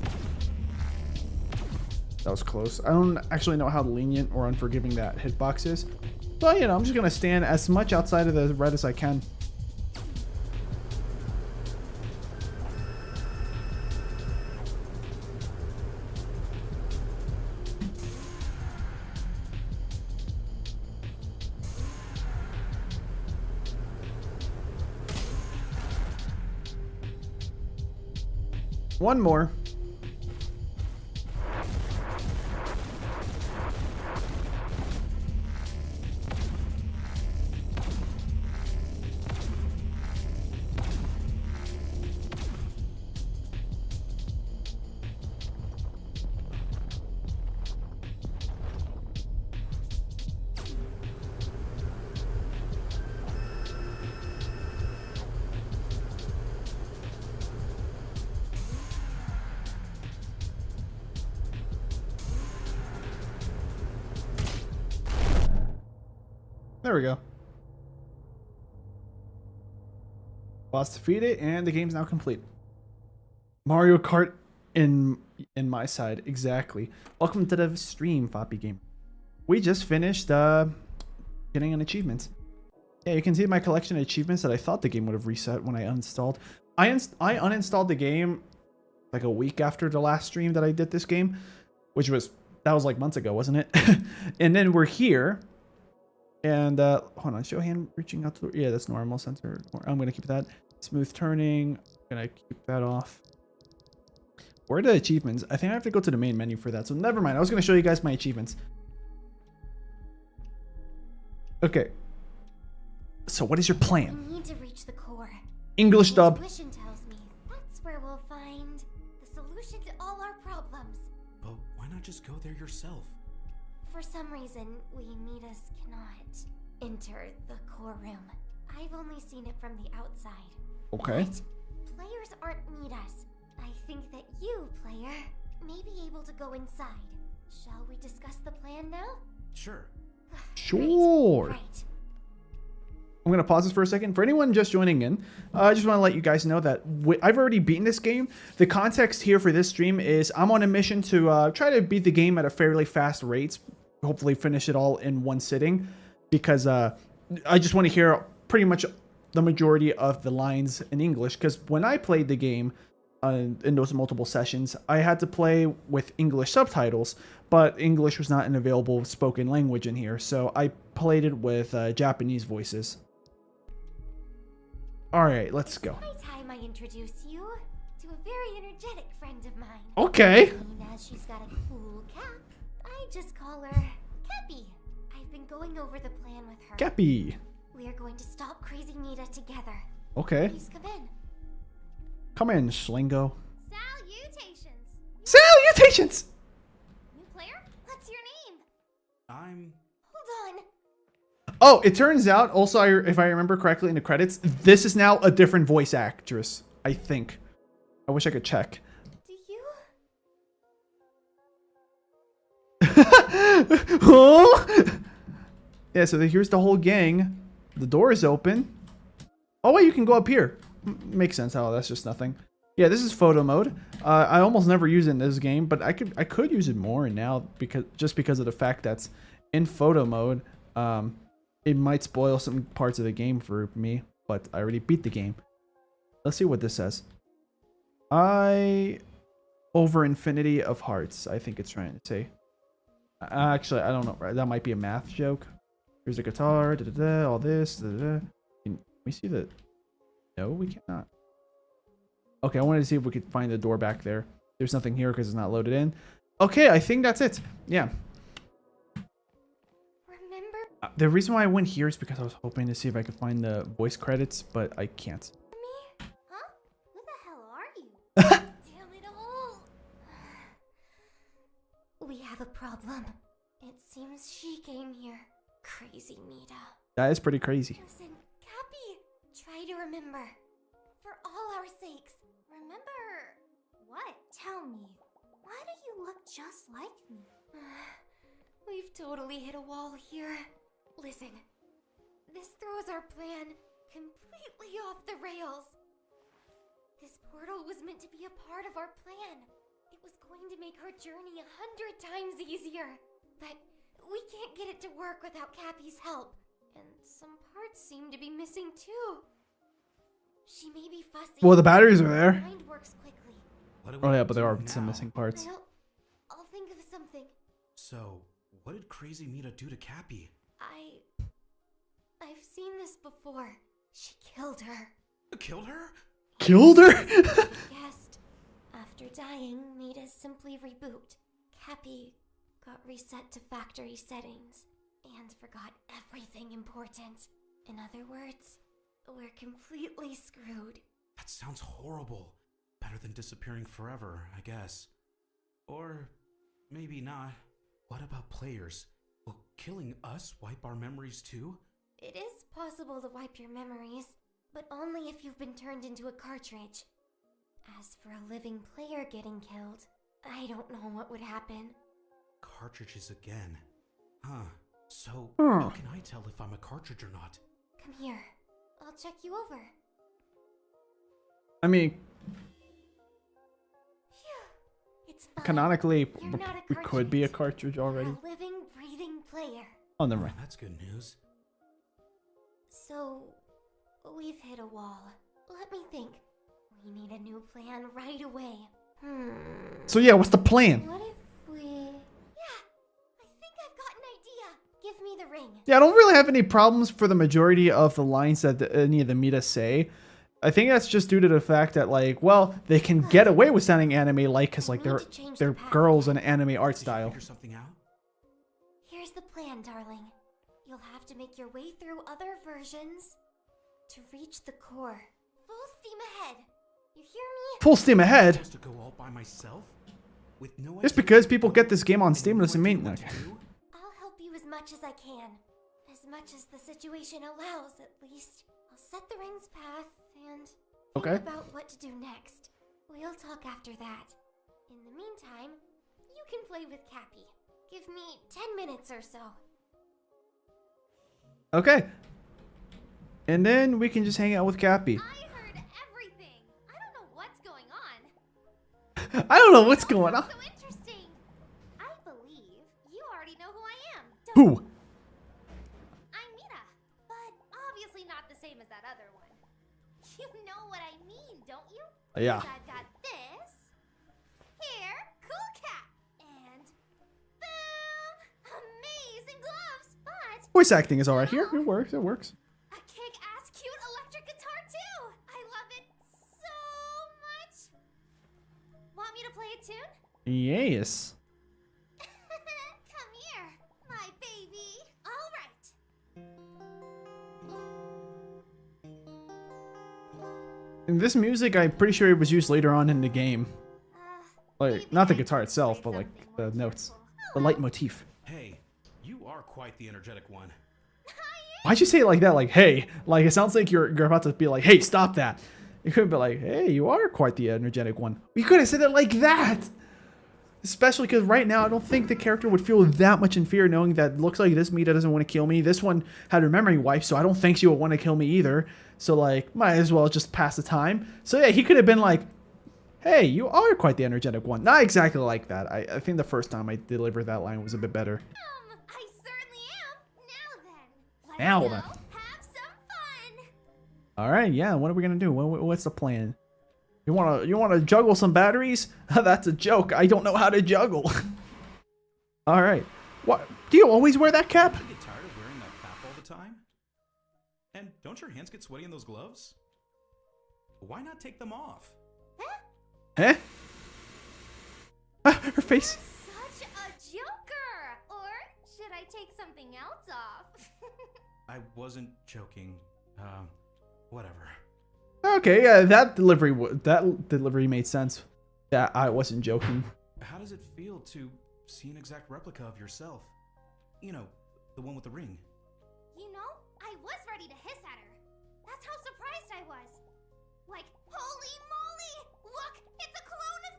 A: That was close. I don't actually know how lenient or unforgiving that hitbox is. But, you know, I'm just going to stand as much outside of the red as I can. One more. There we go. Boss defeated, and the game's now complete. Mario Kart in MiSide, exactly. Welcome to the stream, Foppy Game. We just finished getting an achievement. Yeah, you can see my collection of achievements that I thought the game would have reset when I uninstalled. I uninstalled the game like a week after the last stream that I did this game, which was, that was like months ago, wasn't it? And then we're here. And hold on, show hand reaching out to, yeah, that's normal sensor. I'm gonna keep that. Smooth turning. I'm gonna keep that off. Where are the achievements? I think I have to go to the main menu for that. So never mind. I was gonna show you guys my achievements. Okay. So what is your plan?
B: We need to reach the core.
A: English dub.
B: Intuition tells me that's where we'll find the solution to all our problems.
C: But why not just go there yourself?
B: For some reason, we Mitas cannot enter the core room. I've only seen it from the outside.
A: Okay.
B: But players aren't Mitas. I think that you, player, may be able to go inside. Shall we discuss the plan now?
C: Sure.
A: Sure.
B: Right.
A: I'm going to pause this for a second. For anyone just joining in, I just want to let you guys know that I've already beaten this game. The context here for this stream is I'm on a mission to try to beat the game at a fairly fast rate. Hopefully finish it all in one sitting. Because I just want to hear pretty much the majority of the lines in English. Because when I played the game in those multiple sessions, I had to play with English subtitles. But English was not an available spoken language in here. So I played it with Japanese voices. All right, let's go.
B: It's high time I introduce you to a very energetic friend of mine.
A: Okay.
B: And as she's got a cool cap, I just call her Cappy. I've been going over the plan with her.
A: Cappy.
B: We are going to stop Crazy Mita together.
A: Okay.
B: Please come in.
A: Come in, Sleengo.
B: Salutations.
A: Salutations!
B: New player? What's your name?
C: I'm...
B: Hold on.
A: Oh, it turns out, also, if I remember correctly in the credits, this is now a different voice actress, I think. I wish I could check.
B: Do you?
A: Oh! Yeah, so here's the whole gang. The door is open. Oh, wait, you can go up here. Makes sense. Oh, that's just nothing. Yeah, this is photo mode. I almost never use it in this game, but I could use it more now because of the fact that's in photo mode. It might spoil some parts of the game for me, but I already beat the game. Let's see what this says. Over infinity of hearts, I think it's trying to say. Actually, I don't know. That might be a math joke. Here's the guitar, all this, Can we see the... No, we cannot. Okay, I wanted to see if we could find the door back there. There's nothing here because it's not loaded in. Okay, I think that's it. Yeah.
B: Remember
A: The reason why I went here is because I was hoping to see if I could find the voice credits, but I can't.
B: me? Huh? Who the hell are you? Damn it all. We have a problem. It seems she came here. Crazy Mita.
A: That is pretty crazy.
B: Listen, Cappy, try to remember. For all our sakes. Remember what? Tell me. Why do you look just like me? We've totally hit a wall here. Listen, this throws our plan completely off the rails. This portal was meant to be a part of our plan. It was going to make her journey 100 times easier. But we can't get it to work without Cappy's help. And some parts seem to be missing too. She may be fussy.
A: Well, the batteries are there.
B: Mind works quickly.
C: What do we
A: Oh yeah, but there
C: do
A: are some
C: now?
A: missing parts.
B: I'll think of something.
C: So, what did Crazy Mita do to Cappy?
B: I've seen this before. She killed her.
C: Killed her?
A: Killed her?
B: Guessed. After dying, Mita simply reboot. Cappy got reset to factory settings and forgot everything important. In other words, we're completely screwed.
C: That sounds horrible. Better than disappearing forever, I guess. Or maybe not. What about players? Will killing us wipe our memories too?
B: It is possible to wipe your memories, but only if you've been turned into a cartridge. As for a living player getting killed, I don't know what would happen.
C: Cartridges again. Huh. So,
A: Hmm.
C: how can I tell if I'm a cartridge or not?
B: Come here. I'll check you over.
A: I mean,
B: Phew. It's fine.
A: canonically,
B: You're not a
A: we could be a
B: cartridge.
A: cartridge already.
B: You're a living, breathing player.
A: Oh, never mind.
C: That's good news.
B: So, we've hit a wall. Let me think. We need a new plan right away.
A: So yeah, what's the plan?
B: What if we... Yeah, I think I've got an idea. Give me the ring.
A: Yeah, I don't really have any problems for the majority of the lines that any of the Mita say. I think that's just due to the fact that like, well, they can get away with sounding anime like because like they're girls in anime art
C: Did you
A: style.
C: figure something out?
B: Here's the plan, darling. You'll have to make your way through other versions to reach the core. Full steam ahead. You hear me?
A: Full steam ahead.
C: Supposed to go all by myself? With no
A: Just
C: idea
A: because
C: what
A: people
C: to
A: get
C: do?
A: this game on
C: And
A: Steam
C: no
A: doesn't
C: idea
A: mean
C: what
A: that.
C: to do?
B: I'll help you as much as I can. As much as the situation allows, at least. I'll set the ring's path and
A: Okay.
B: think about what to do next. We'll talk after that. In the meantime, you can play with Cappy. Give me 10 minutes or so.
A: Okay. And then we can just hang out with Cappy.
B: I heard everything. I don't know what's going on.
A: I don't know what's going on.
B: So interesting. I believe you already know who I am.
A: Who?
B: I'm Mita, but obviously not the same as that other one. You know what I mean, don't you?
A: Yeah.
B: 'Cause I've got this, here, cool cat, and boom, amazing gloves, but
A: Voice acting is alright here. It works. It works.
B: a kick-ass cute electric guitar too. I love it so much. Want me to play a tune?
A: Yes.
B: Come here, my baby. All right.
A: And this music, I'm pretty sure it was used later on in the game. Like,
B: Maybe
A: not the
B: I
A: guitar
B: should
A: itself,
B: play
A: but like
B: something
A: the
B: more
A: notes,
B: cheerful.
A: the leitmotif.
C: Hey, you are quite the energetic one.
A: Why'd you say it like that? Like, hey, like it sounds like you're about to be like, hey, stop that. You could be like, hey, you are quite the energetic one. You could have said it like that. Especially because right now, I don't think the character would feel that much in fear knowing that looks like this Mita doesn't want to kill me. This one had her memory wiped, so I don't think she will want to kill me either. So like, might as well just pass the time. So yeah, he could have been like, hey, you are quite the energetic one. Not exactly like that. I think the first time I delivered that line was a bit better.
B: I certainly am. Now then, let's
A: Now
B: go
A: then.
B: have some fun.
A: All right, yeah. What are we gonna do? What's the plan? You wanna juggle some batteries? That's a joke. I don't know how to juggle. All right. What? Do you always wear that cap?
C: I get tired of wearing that cap all the time. And don't your hands get sweaty in those gloves? Why not take them off?
A: Eh? Her face.
B: Such a joker. Or should I take something else off?
C: I wasn't joking. Whatever.
A: Okay, yeah, that delivery made sense. Yeah, I wasn't joking.
C: How does it feel to see an exact replica of yourself? You know, the one with the ring.
B: You know, I was ready to hiss at her. That's how surprised I was. Like, holy moly! Look, it's a clone of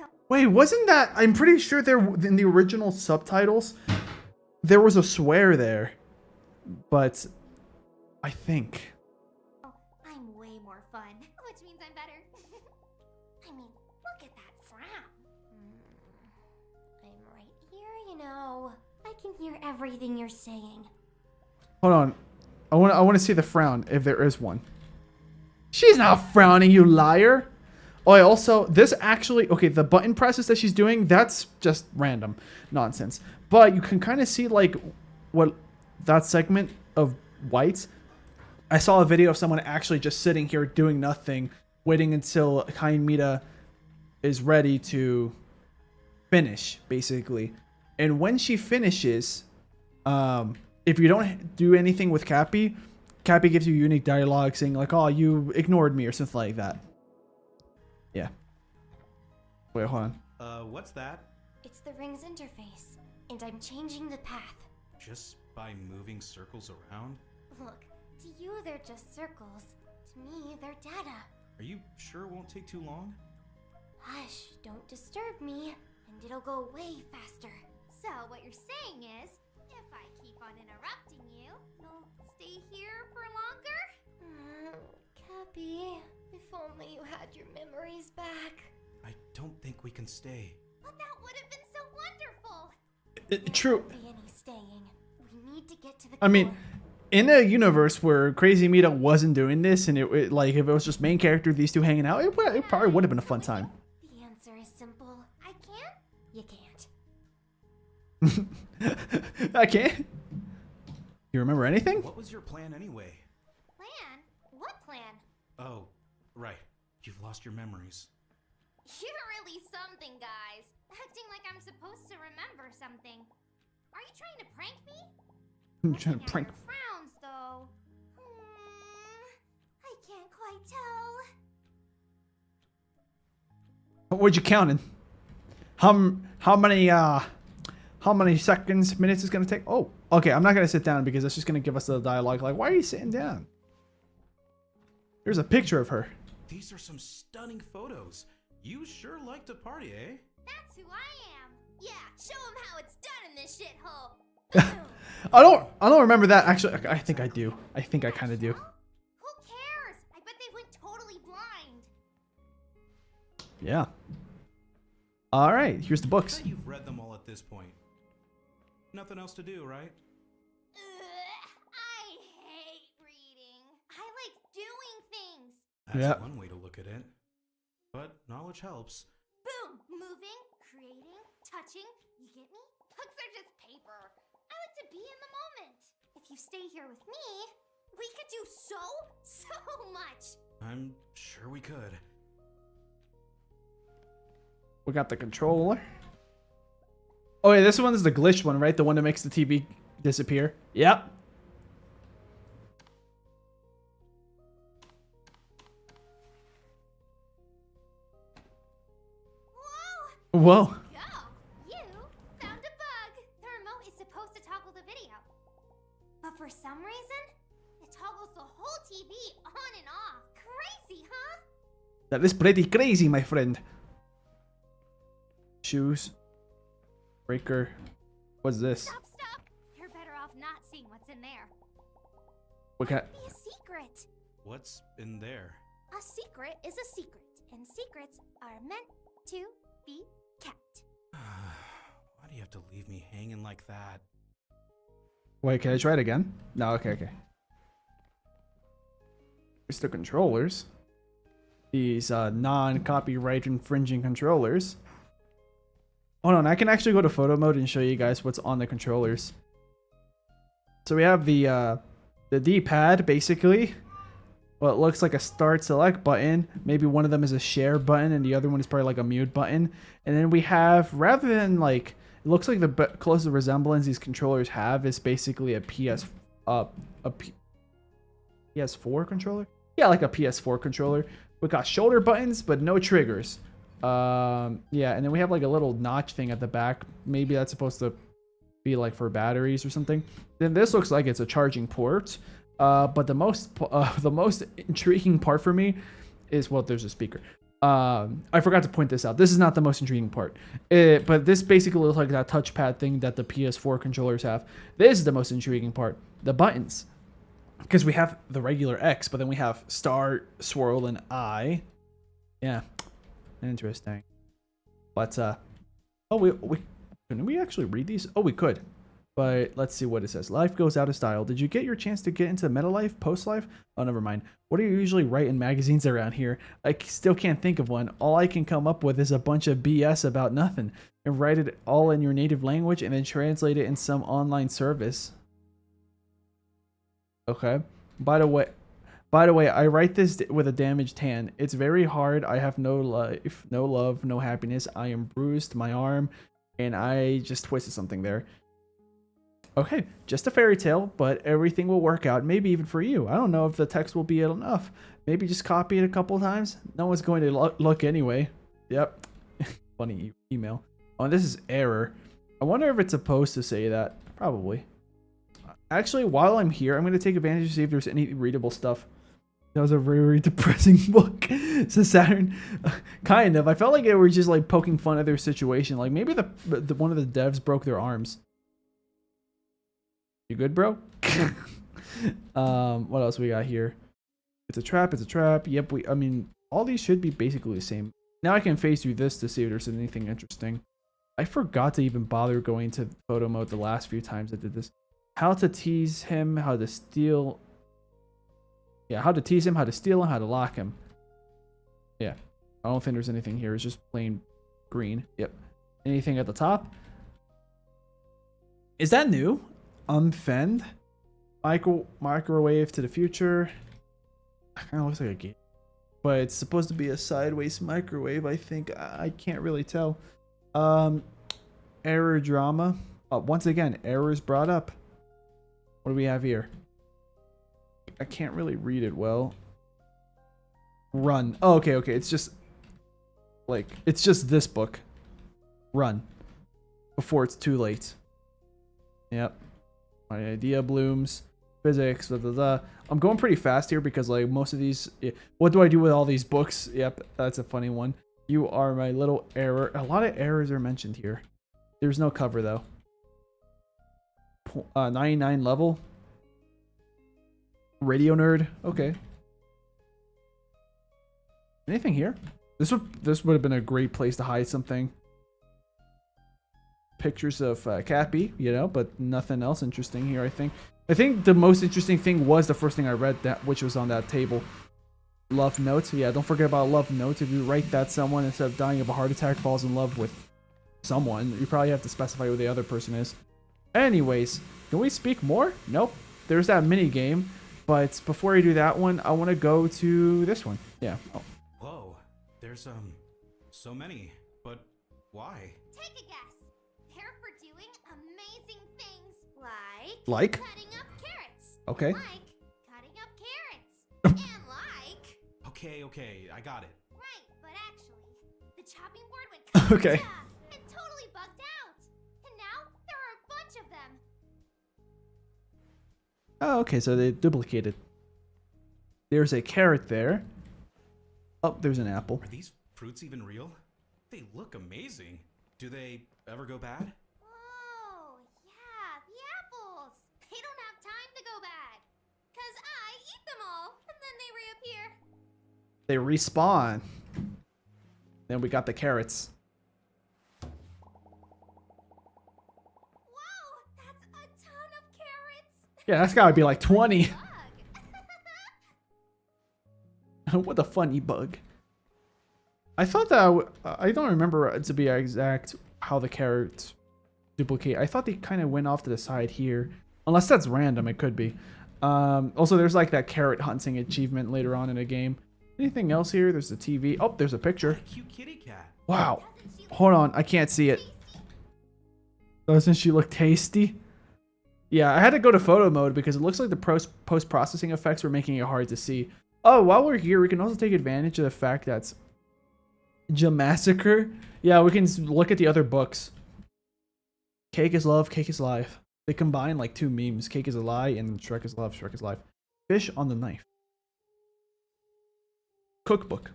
B: me!
A: Wait, wasn't that? I'm pretty sure there in the original subtitles, there was a swear there, but I think.
B: I'm way more fun, which means I'm better. I mean, look at that frown. I'm right here, you know. I can hear everything you're saying.
A: Hold on, I want to see the frown if there is one. She's not frowning, you liar. Oh, yeah, also, this actually, okay, the button presses that she's doing, that's just random nonsense. But you can kind of see, like, what that segment of white. I saw a video of someone actually just sitting here doing nothing, waiting until Mita is ready to finish, basically. And when she finishes, if you don't do anything with Cappy, Cappy gives you unique dialogue saying, like, oh, you ignored me or something like that. Yeah. Wait, hold on.
C: What's that?
B: It's the ring's interface, and I'm changing the path.
C: Just by moving circles around?
B: Look, to you they're just circles. To me, they're data.
C: Are you sure it won't take too long?
B: Hush, don't disturb me, and it'll go way faster. So what you're saying is, if I keep on interrupting you, you'll stay here for longer? Cappy, if only you had your memories back.
C: I don't think we can stay.
B: But that would have been so wonderful.
A: True.
B: There won't be any staying. We need to get to the
A: I mean,
B: core.
A: in a universe where Crazy Mita wasn't doing this, and it like if it was just main character, these two hanging out, it probably would have been a fun time.
B: The answer is simple. I can't. You can't.
A: I can't. You remember anything?
C: What was your plan anyway?
B: Plan? What plan?
C: Oh, right. You've lost your memories.
B: You're really something, guys. Acting like I'm supposed to remember something. Are you trying to prank me?
A: I'm trying to
B: Looking at
A: prank.
B: your frowns, though. I can't quite tell.
A: What you counting? How many seconds, minutes is gonna take? Oh, okay. I'm not gonna sit down because that's just gonna give us the dialogue. Like, why are you sitting down? There's a picture of her.
C: These are some stunning photos. You sure like to party, eh?
B: That's who I am. Yeah, show him how it's done in this shithole.
A: I don't remember that actually. I think I do. I think I kind of do.
B: Who cares? I bet they went totally blind.
A: Yeah. All right. Here's the
C: I
A: books.
C: bet you've read them all at this point. Nothing else to do, right?
B: I hate reading. I like doing things.
C: That's
A: Yep.
C: one way to look at it. But knowledge helps.
B: Boom! Moving, creating, touching. You get me? Books are just paper. I like to be in the moment. If you stay here with me, we could do so much.
C: I'm sure we could.
A: We got the controller. Oh yeah, this one is the glitched one, right? The one that makes the TV disappear. Yep.
B: Whoa!
A: Whoa.
B: Go! You found a bug. The remote is supposed to toggle the video. But for some reason, it toggles the whole TV on and off. Crazy, huh?
A: That is pretty crazy, my friend. Shoes. Breaker. What's this?
B: Stop! You're better off not seeing what's in there.
A: What kind?
B: Be a secret.
C: What's in there?
B: A secret is a secret, and secrets are meant to be kept.
C: Why do you have to leave me hanging like that?
A: Wait, can I try it again? No, okay. It's the controllers. These non-copyright infringing controllers. Hold on, I can actually go to photo mode and show you guys what's on the controllers. So we have the D-pad, basically. Well, it looks like a start select button. Maybe one of them is a share button and the other one is probably like a mute button. And then we have, rather than like, it looks like the closest resemblance these controllers have is basically a PS4 controller? Yeah, like a PS4 controller. We got shoulder buttons, but no triggers. Yeah, and then we have like a little notch thing at the back. Maybe that's supposed to be like for batteries or something. Then this looks like it's a charging port. But the most intriguing part for me is, well, there's a speaker. I forgot to point this out. This is not the most intriguing part. But this basically looks like that touchpad thing that the PS4 controllers have. This is the most intriguing part. The buttons. Because we have the regular X, but then we have start, swirl, and I. Yeah. Interesting. But, oh, couldn't we actually read these? Oh, we could. But let's see what it says. Life goes out of style. Did you get your chance to get into meta life, post life? Oh, never mind. What do you usually write in magazines around here? I still can't think of one. All I can come up with is a bunch of BS about nothing. And write it all in your native language and then translate it in some online service. Okay. By the way, I write this with a damaged hand. It's very hard. I have no life, no love, no happiness. I am bruised, my arm, and I just twisted something there. Okay, just a fairy tale, but everything will work out, maybe even for you. I don't know if the text will be enough. Maybe just copy it a couple times. No one's going to look anyway. Yep. Funny email. Oh, this is error. I wonder if it's supposed to say that. Probably. Actually, while I'm here, I'm going to take advantage to see if there's any readable stuff. That was a very depressing book. So Saturn, kind of. I felt like they were just like poking fun at their situation. Like maybe the one of the devs broke their arms. You good, bro? What else we got here? It's a trap. It's a trap. Yep. I mean, all these should be basically the same. Now I can phase through this to see if there's anything interesting. I forgot to even bother going to photo mode the last few times I did this. How to tease him, how to steal. Yeah, how to tease him, how to steal him, how to lock him. Yeah, I don't think there's anything here. It's just plain green. Yep. Anything at the top? Is that new? Unfend? Microwave to the future. Kind of looks like a game. but it's supposed to be a sideways microwave. I think I can't really tell. Error drama. Once again, errors brought up. What do we have here? I can't really read it well. Run. Oh, okay, okay. It's just like it's just this book. Run before it's too late. Yep. My idea blooms. Physics. Blah, blah, blah. I'm going pretty fast here because like most of these. What do I do with all these books? Yep, that's a funny one. You are my little error. A lot of errors are mentioned here. There's no cover though. 99 level. Radio nerd. Okay. Anything here? This would have been a great place to hide something. Pictures of Cappy, you know, but nothing else interesting here. I think the most interesting thing was the first thing I read, that which was on that table. Love notes. Yeah, don't forget about love notes. If you write that someone instead of dying of a heart attack falls in love with someone, you probably have to specify who the other person is. Anyways, can we speak more? Nope. There's that mini game, but before I do that one, I want to go to this one. Yeah. Oh.
C: Whoa, there's so many, but why?
B: Take a guess. They're for doing amazing things
A: Like?
B: cutting up carrots.
A: Okay.
B: Like cutting up carrots. And like...
C: Okay, I got it.
B: Right, but actually, the chopping board went
A: Okay.
B: and totally bugged out. And now there are a bunch of them.
A: Oh, okay, so they duplicated. There's a carrot there. Oh, there's an apple.
C: Are these fruits even real? They look amazing. Do they ever go bad?
B: Oh, yeah, the apples. They don't have time to go bad. 'Cause I eat them all, and then they reappear.
A: They respawn. Then we got the carrots.
B: Whoa, that's a ton of carrots.
A: Yeah, that's gotta be like 20.
B: Bug.
A: What a funny bug. I thought that I don't remember to be exact how the carrots duplicate. I thought they kind of went off to the side here. Unless that's random, it could be. Also, there's like that carrot hunting achievement later on in the game. Anything else here? There's the TV. Oh, there's a picture.
C: Cute kitty cat.
A: Wow.
B: Doesn't she
A: Hold on, I can't see it.
B: tasty?
A: Doesn't she look tasty? Yeah, I had to go to photo mode because it looks like the post-processing effects were making it hard to see. Oh, while we're here, we can also take advantage of the fact that's Massacre. Yeah, we can look at the other books. Cake is love, cake is life. They combine like two memes. Cake is a lie and Shrek is love, Shrek is life. Fish on the knife. Cookbook.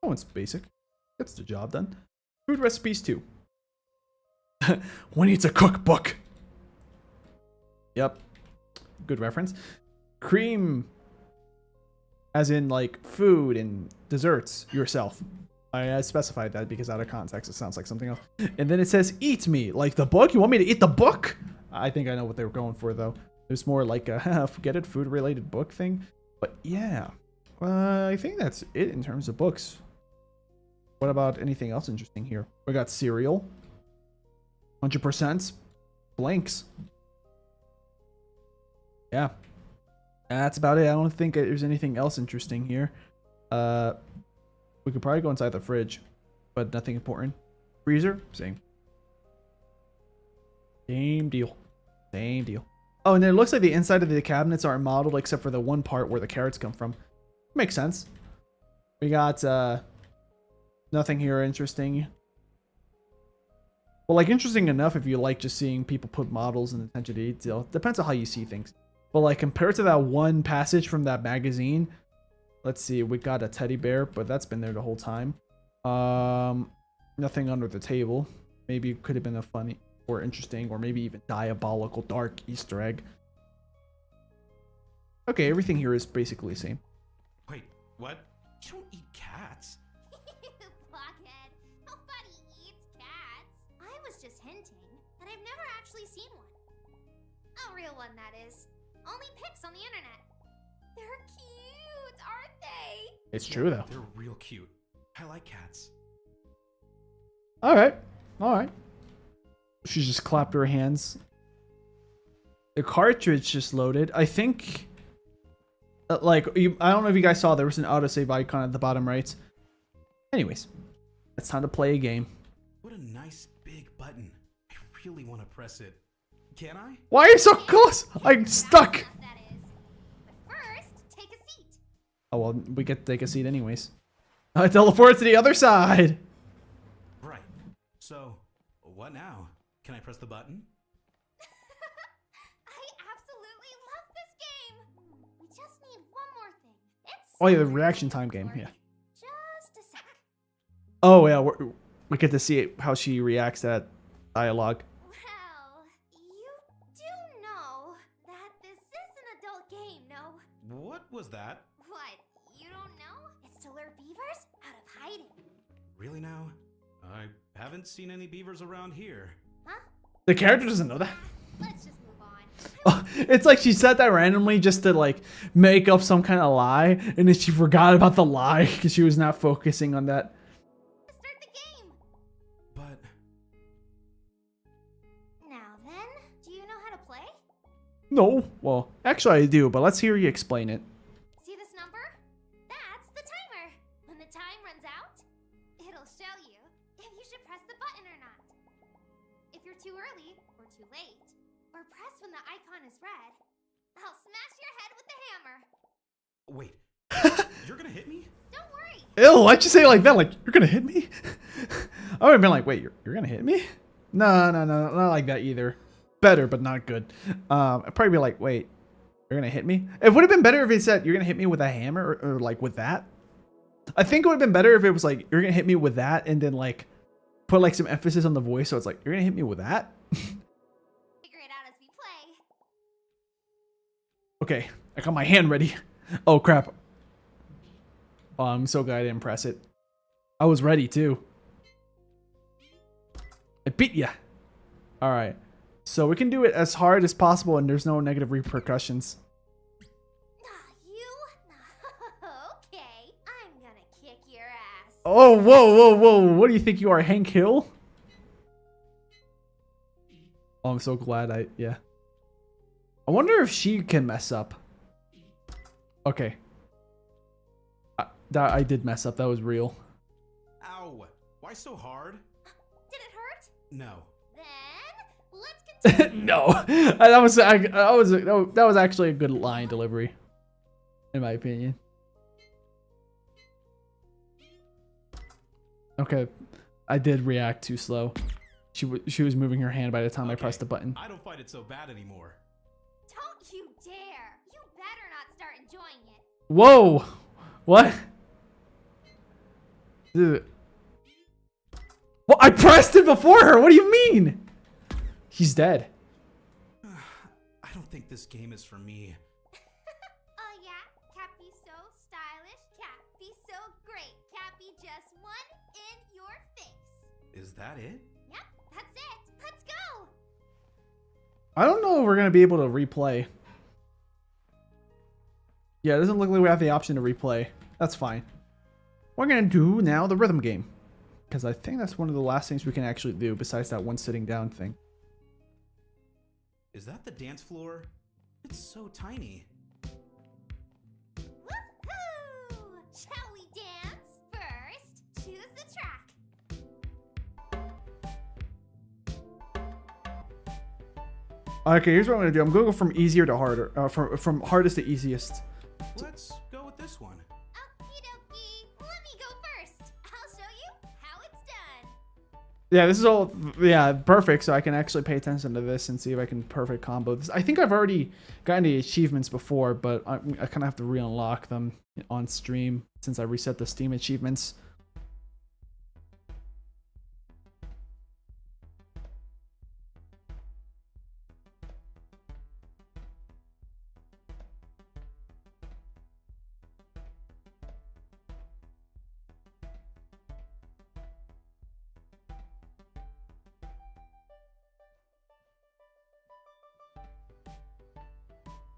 A: That one's basic. Gets the job done. Food recipes too. When needs a cookbook? Yep. Good reference. Cream. As in like food and desserts yourself. I specified that because out of context it sounds like something else. And then it says eat me. Like the book? You want me to eat the book? I think I know what they were going for though. There's more like a forget it food related book thing. But yeah. I think that's it in terms of books. What about anything else interesting here? We got cereal. 100%. Blanks. Yeah. That's about it. I don't think there's anything else interesting here. We could probably go inside the fridge, but nothing important. Freezer, same. Same deal. Same deal. Oh, and then it looks like the inside of the cabinets aren't modeled except for the one part where the carrots come from. Makes sense. We got nothing here interesting. Well, like interesting enough if you like just seeing people put models and attention to detail. Depends on how you see things. But like compared to that one passage from that magazine, let's see, we got a teddy bear, but that's been there the whole time. Nothing under the table. Maybe it could have been a funny or interesting or maybe even diabolical dark Easter egg. Okay, everything here is basically the same.
C: Wait, what? You don't eat cats.
B: Blockhead. Nobody eats cats. I was just hinting that I've never actually seen one. A real one, that is. Only pics on the internet. They're cute, aren't they?
A: It's true though.
C: They're real cute. I like cats.
A: All right. All right. She just clapped her hands. The cartridge just loaded. I think Like, I don't know if you guys saw, there was an autosave icon at the bottom right. Anyways, it's time to play a game.
C: What a nice big button. I really want to press it. Can I?
A: Why are you so close? I'm stuck.
B: That is. But first, take a seat.
A: Oh, well, we get to take a seat anyways. I teleport to the other side.
C: Right. So, what now? Can I press the button?
B: I absolutely love this game. We just need one more thing. It's
A: Oh, yeah, the reaction time game, yeah.
B: Just a sec.
A: Oh, yeah, we get to see how she reacts to that dialogue.
B: Well, you do know that this is an adult game, no?
C: What was that?
B: What? You don't know? It's to lure beavers out of hiding.
C: Really now? I haven't seen any beavers around here.
B: Huh?
A: The character doesn't know that.
B: Let's just move on.
A: Oh, it's like she said that randomly just to like make up some kind of lie, and then she forgot about the lie because she was not focusing on that.
B: Start the game.
C: But
B: Now then, do you know how to play?
A: No, well, actually I do, but let's hear you explain it.
B: See this number? That's the timer. When the time runs out, it'll show you if you should press the button or not. If you're too early or too late, or press when the icon is red, I'll smash your head with the hammer.
C: wait. You're gonna hit me?
B: Don't worry.
A: Ew, why'd you say it like that? Like, you're gonna hit me? I would have been like, wait, you're gonna hit me? No, not like that either. Better, but not good. I'd probably be like, wait, you're gonna hit me? It would have been better if it said, you're gonna hit me with a hammer, or like with that. I think it would have been better if it was like, you're gonna hit me with that, and then like, put like some emphasis on the voice, so it's like, you're gonna hit me with that?
B: Figure it out as we play.
A: Okay, I got my hand ready. Oh, crap. Oh, I'm so glad I didn't press it. I was ready, too. I beat ya. All right. So we can do it as hard as possible, and there's no negative repercussions.
B: You? Okay, I'm gonna kick your ass.
A: Oh, whoa. What do you think you are, Hank Hill? Oh, I'm so glad yeah. I wonder if she can mess up. Okay. I did mess up. That was real.
C: Ow! Why so hard?
B: Did it hurt?
C: No.
B: Then let's continue.
A: No, that was actually a good line delivery, in my opinion. Okay, I did react too slow. She was moving her hand by the time I pressed the button.
C: I don't find it so bad anymore.
B: Don't you dare! You better not start enjoying it.
A: Whoa, what? Dude. Well, I pressed it before her. What do you mean? He's dead.
C: I don't think this game is for me.
B: Oh yeah, Cat be so stylish, Cat be so great, Cat be just one in your face.
C: Is that it?
B: Yep, that's it. Let's go.
A: I don't know if we're gonna be able to replay. Yeah, it doesn't look like we have the option to replay. That's fine. We're gonna do now the rhythm game, because I think that's one of the last things we can actually do besides that one sitting down thing.
C: Is that the dance floor? It's so tiny.
B: Woohoo! Shall we dance? First, choose the track.
A: Okay, here's what I'm gonna do. I'm gonna go from easier to harder, from hardest to easiest.
C: Let's go with this one.
B: Okie dokie. Let me go first. I'll show you how it's done.
A: Yeah, this is all, perfect, so I can actually pay attention to this and see if I can perfect combo this. I think I've already gotten the achievements before, but I kind of have to re-unlock them on stream since I reset the Steam achievements.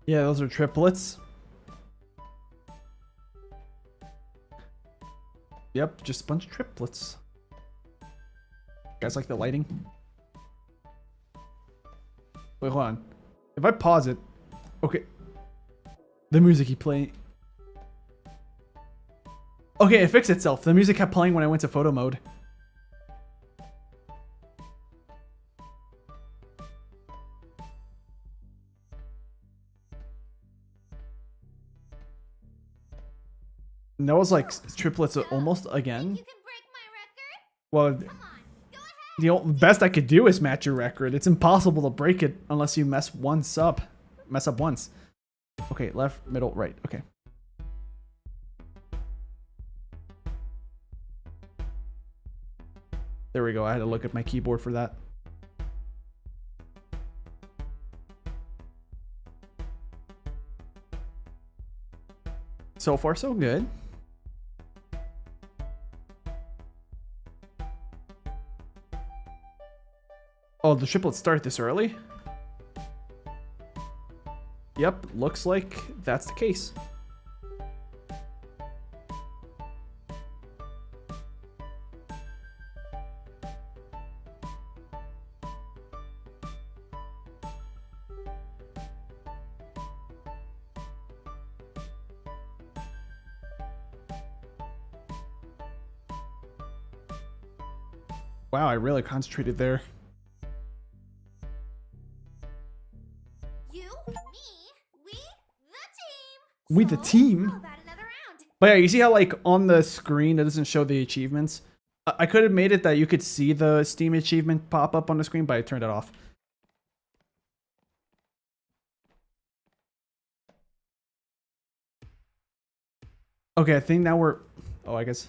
A: Yeah, those are triplets. Yep, just a bunch of triplets. Guys like the lighting? Wait, hold on. If I pause it... Okay. The music keep playing. Okay, it fixed itself. The music kept playing when I went to photo mode. And that was like triplets almost again.
B: You can break my record?
A: Well,
B: Come on, go ahead.
A: the best I could do is match your record. It's impossible to break it unless you mess up once. Okay, left, middle, right. Okay. There we go. I had to look at my keyboard for that. So far, so good. Oh, the triplets start this early? Yep, looks like that's the case. Wow, I really concentrated there.
B: You, me, we, the team.
A: We the team?
B: How about another round?
A: But yeah, you see how like on the screen it doesn't show the achievements? I could have made it that you could see the Steam achievement pop up on the screen, but I turned it off. Okay, I think now we're... Oh, I guess...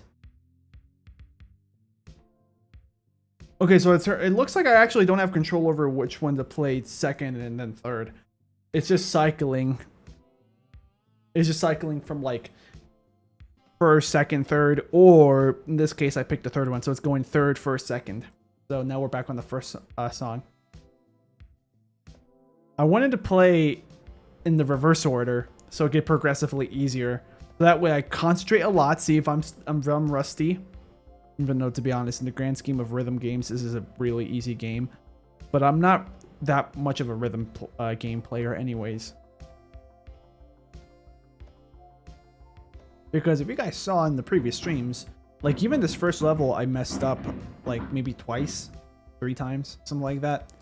A: Okay, so it looks like I actually don't have control over which one to play second and then third. It's just cycling. It's just cycling from like first, second, third, or in this case I picked the third one, so it's going third, first, second. So now we're back on the first song. I wanted to play in the reverse order so it get progressively easier. So that way I concentrate a lot, see if I'm rusty. Even though, to be honest, in the grand scheme of rhythm games, this is a really easy game. But I'm not that much of a rhythm game player anyways. Because if you guys saw in the previous streams, like even this first level I messed up like maybe twice, 3 times, something like that.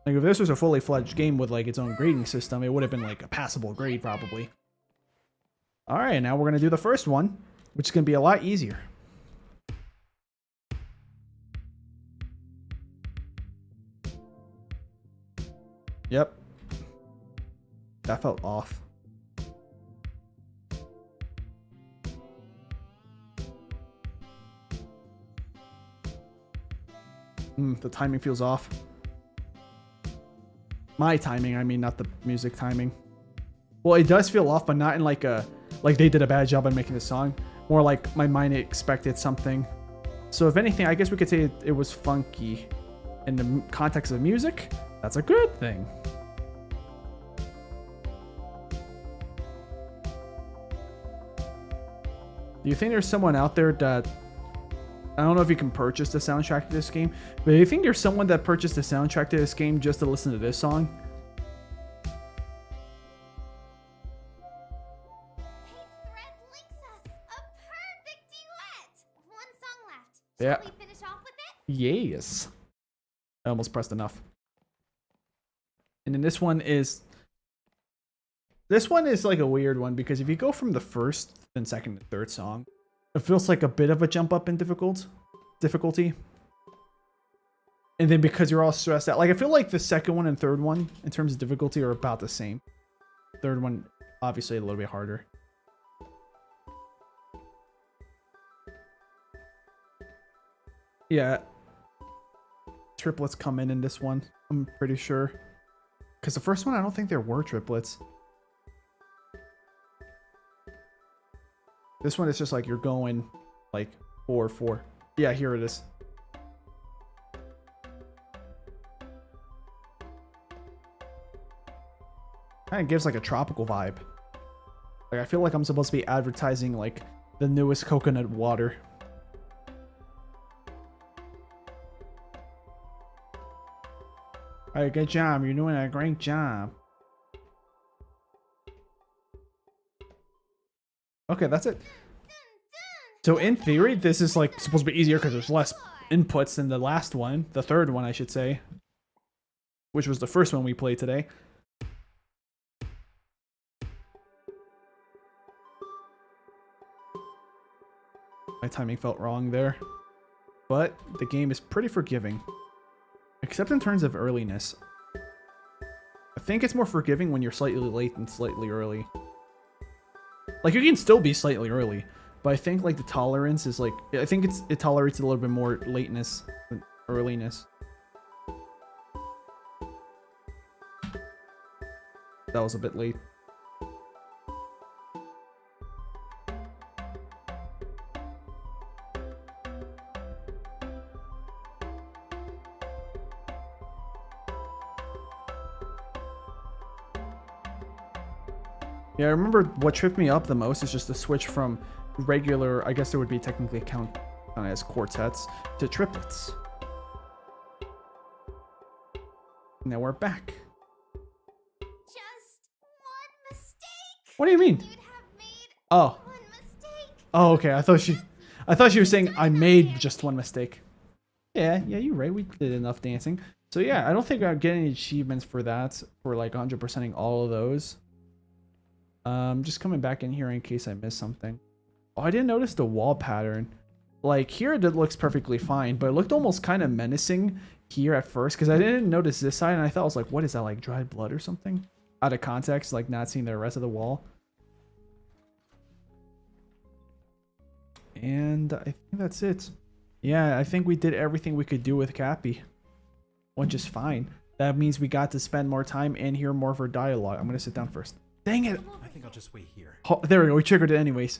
A: Like if this was a fully fledged game with like its own grading system, it would have been like a passable grade probably. Alright, now we're going to do the first one, which is going to be a lot easier. Yep. That felt off. The timing feels off. My timing, I mean, not the music timing. Well, it does feel off, but not in like a... Like they did a bad job on making the song. More like my mind expected something. So if anything, I guess we could say it was funky. In the context of music, that's a good thing. Do you think there's someone out there that... I don't know if you can purchase the soundtrack to this game, but do you think there's someone that purchased the soundtrack to this game just to listen to this song? Yeah.
B: Shall we finish off with it?
A: Yes. I almost pressed enough. And then this one is like a weird one because if you go from the first, then second, and third song, it feels like a bit of a jump up in difficulty. And then because you're all stressed out, like I feel like the second one and third one in terms of difficulty are about the same. Third one, obviously a little bit harder. Yeah. Triplets come in this one, I'm pretty sure. Because the first one, I don't think there were triplets. This one is just like you're going like 4-4. Yeah, here it is. Kind of gives like a tropical vibe. Like I feel like I'm supposed to be advertising like the newest coconut water. Alright, good job. You're doing a great job. Okay, that's it. So in theory, this is like supposed to be easier because there's less inputs than the last one, the third one, I should say, which was the first one we played today. My timing felt wrong there, but the game is pretty forgiving, except in terms of earliness. I think it's more forgiving when you're slightly late than slightly early. Like, you can still be slightly early, but I think like the tolerance is like, I think it tolerates a little bit more lateness than earliness. That was a bit late. Yeah, I remember what tripped me up the most is just the switch from regular, I guess it would be technically count as quartets, to triplets. Now we're back.
B: Just one mistake.
A: What do you mean?
B: You'd have made
A: Oh.
B: one mistake.
A: Oh, okay. I thought she was saying I made just one mistake. Yeah, you're right. We did enough dancing. So yeah, I don't think I'd get any achievements for that, for like 100%ing all of those. Just coming back in here in case I missed something. Oh, I didn't notice the wall pattern. Like here it looks perfectly fine, but it looked almost kind of menacing here at first because I didn't notice this side and I thought I was like, what is that, like dried blood or something? Out of context, like not seeing the rest of the wall. And I think that's it. Yeah, I think we did everything we could do with Cappy, which is fine. That means we got to spend more time and hear more of her dialogue. I'm gonna sit down first. Dang it!
C: I think I'll just wait here.
A: Oh, there we go. We triggered it anyways.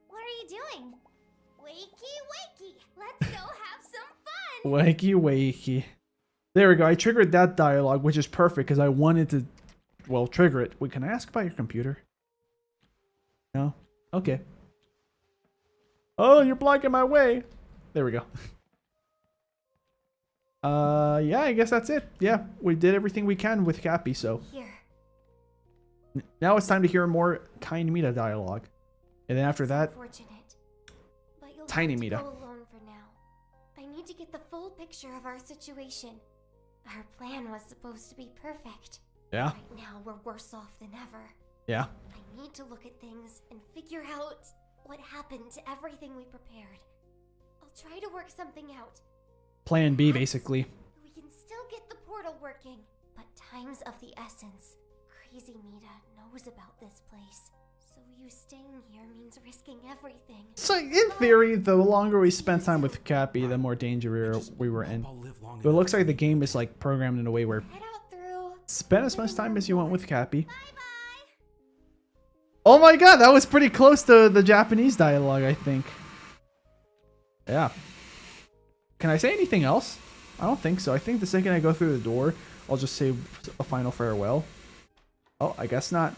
B: What are you doing? Wakey, wakey. Let's go have some fun.
A: Wakey, wakey. There we go. I triggered that dialogue, which is perfect because I wanted to, well, trigger it. Wait, can I ask about your computer? No? Okay. Oh, you're blocking my way. There we go. Yeah, I guess that's it. Yeah, we did everything we can with Cappy, so.
B: Here.
A: Now it's time to hear more kind Mita dialogue. And then after that,
B: Unfortunate, but you'll
A: Tiny
B: have to
A: Mita.
B: go alone for now. I need to get the full picture of our situation. Our plan was supposed to be perfect.
A: yeah,
B: Right now, we're worse off than ever.
A: yeah.
B: I need to look at things and figure out what happened to everything we prepared. I'll try to work something out.
A: Plan B, basically.
B: We can still get the portal working, but time's of the essence. Crazy Mita knows about this place, so you staying here means risking everything.
A: So in theory, the longer we spent time with Cappy, the more danger we were in.
C: I'll live long
A: But it
C: enough.
A: looks like the game is like programmed in a way where
B: Head out through.
A: spend as much time as you want with Cappy.
B: Bye-bye.
A: Oh my god, that was pretty close to the Japanese dialogue, I think. Yeah. Can I say anything else? I don't think so. I think the second I go through the door, I'll just say a final farewell. Oh, I guess not.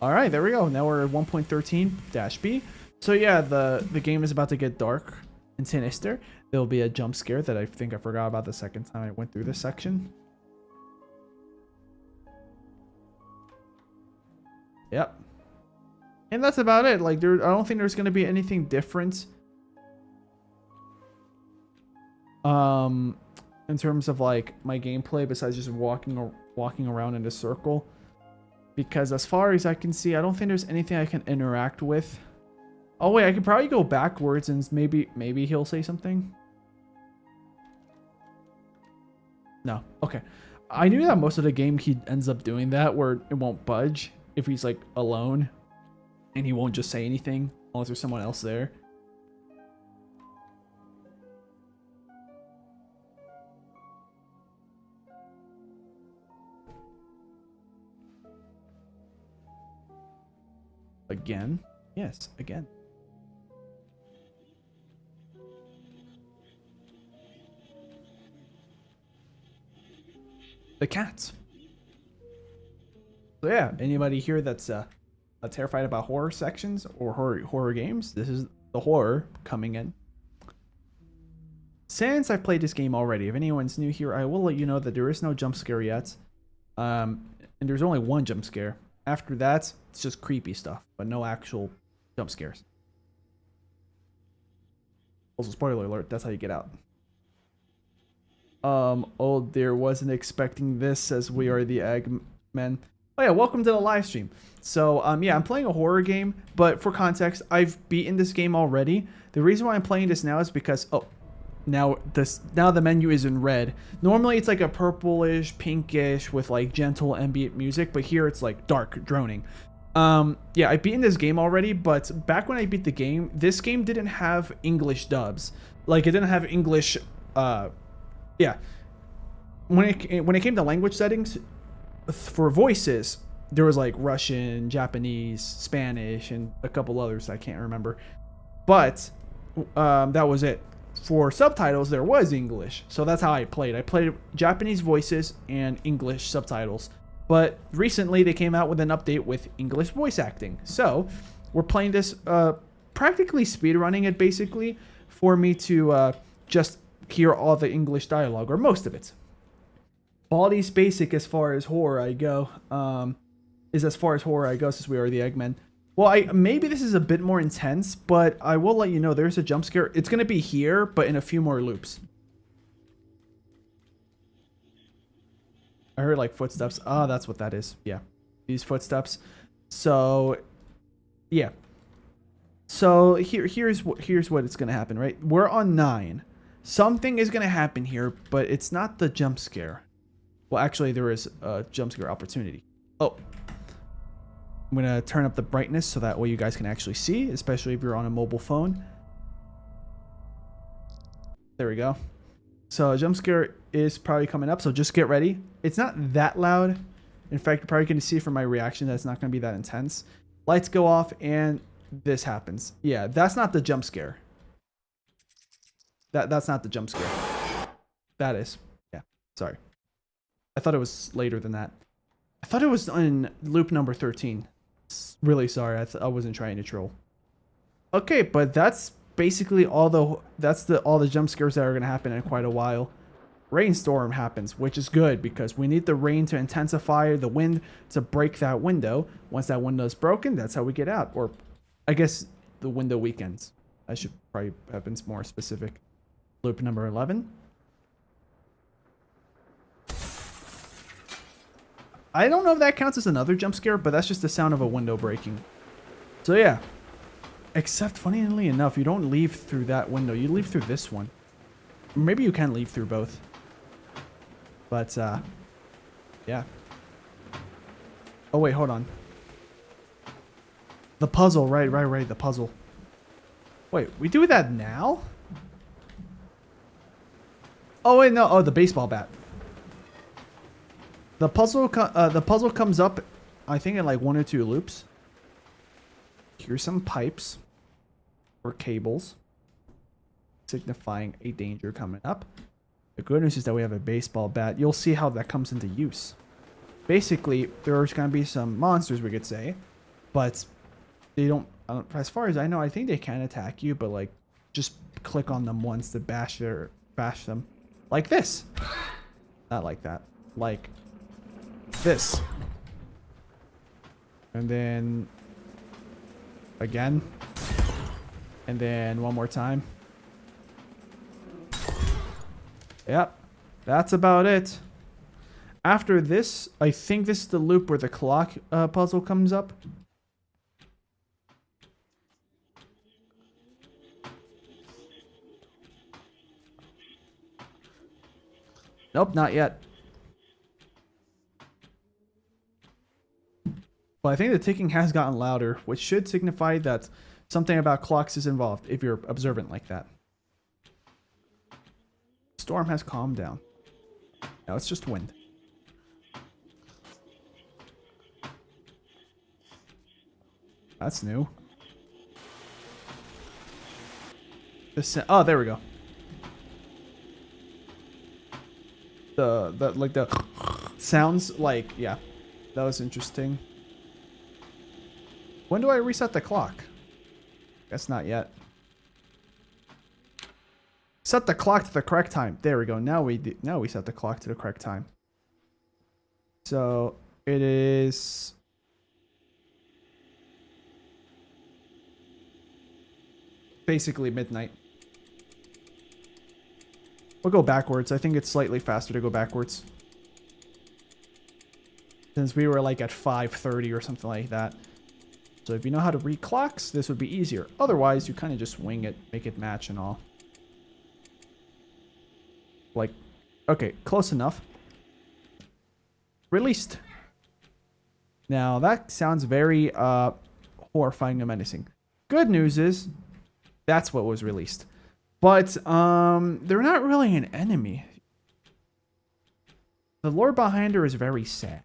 A: Alright, there we go. Now we're at 1.13-B. So yeah, the game is about to get dark and sinister. There'll be a jump scare that I think I forgot about the second time I went through this section. Yep. And that's about it. Like, I don't think there's going to be anything different. In terms of like my gameplay besides just walking around in a circle. Because as far as I can see, I don't think there's anything I can interact with. Oh wait, I could probably go backwards and maybe he'll say something. No. Okay. I knew that most of the game he ends up doing that where it won't budge if he's like alone and he won't just say anything unless there's someone else there. Again? Yes, again. The cats. So yeah, anybody here that's terrified about horror sections or horror games, this is the horror coming in. Since I've played this game already, if anyone's new here, I will let you know that there is no jump scare yet. And there's only one jump scare. After that, it's just creepy stuff, but no actual jump scares. Also, spoiler alert, that's how you get out. Oh dear, wasn't expecting this, as we are the Eggmen. Oh yeah, welcome to the live stream. So, yeah, I'm playing a horror game, but for context, I've beaten this game already. The reason why I'm playing this now is because, now the menu is in red. Normally it's like a purplish, pinkish with like gentle ambient music, but here it's like dark, droning. Yeah, I've beaten this game already, but back when I beat the game, this game didn't have English dubs. Like, it didn't have English, yeah. When it came to language settings, for voices, there was like Russian, Japanese, Spanish, and a couple others I can't remember. But that was it. For subtitles, there was English. So that's how I played. I played Japanese voices and English subtitles. But recently they came out with an update with English voice acting. So we're playing this, practically speedrunning it basically, for me to just hear all the English dialogue, or most of it. Quality's basic as far as horror I go. Since we are the Eggmen. Well, maybe this is a bit more intense, but I will let you know there's a jump scare. It's going to be here, but in a few more loops. I heard like footsteps. Oh, that's what that is. Yeah. These footsteps. So, yeah. So here's what it's going to happen, right? We're on 9. Something is going to happen here, but it's not the jump scare. Well, actually, there is a jump scare opportunity. Oh. I'm going to turn up the brightness so that way you guys can actually see, especially if you're on a mobile phone. There we go. So a jump scare is probably coming up, so just get ready. It's not that loud. In fact, you're probably going to see from my reaction that it's not going to be that intense. Lights go off and this happens. Yeah, that's not the jump scare. That's not the jump scare. That is. Yeah, sorry. I thought it was later than that. I thought it was in loop number 13. Really sorry, I wasn't trying to troll. Okay, but that's basically all the jump scares that are gonna happen in quite a while. Rainstorm happens, which is good because we need the rain to intensify, the wind to break that window. Once that window is broken, that's how we get out. Or I guess the window weakens. I should probably have been more specific. Loop number 11. I don't know if that counts as another jump scare, but that's just the sound of a window breaking. So yeah. Except, funnily enough, you don't leave through that window. You leave through this one. Maybe you can leave through both. But, yeah. Oh, wait, hold on. The puzzle, right, the puzzle. Wait, we do that now? Oh, wait, no. Oh, the baseball bat. The puzzle comes up, I think, in like 1 or 2 loops. Here's some pipes or cables signifying a danger coming up. The good news is that we have a baseball bat. You'll see how that comes into use. Basically, there's going to be some monsters, we could say, but they don't, as far as I know, I think they can attack you, but like just click on them once to bash them. Like this. Not like that. Like this. And then again. And then one more time. Yep. That's about it. After this, I think this is the loop where the clock puzzle comes up. Nope, not yet. But I think the ticking has gotten louder, which should signify that something about clocks is involved if you're observant like that. Storm has calmed down. Now it's just wind. That's new. Oh, there we go. The sounds like, yeah, that was interesting. When do I reset the clock? Guess not yet. Set the clock to the correct time. There we go. Now we set the clock to the correct time. So It is basically midnight. We'll go backwards. I think it's slightly faster to go backwards. Since we were like at 5:30 or something like that. So if you know how to read clocks, this would be easier. Otherwise, you kind of just wing it, make it match and all. Like, okay, close enough. Released. Now, that sounds very horrifying and menacing. Good news is, that's what was released. But, they're not really an enemy. The lore behind her is very sad.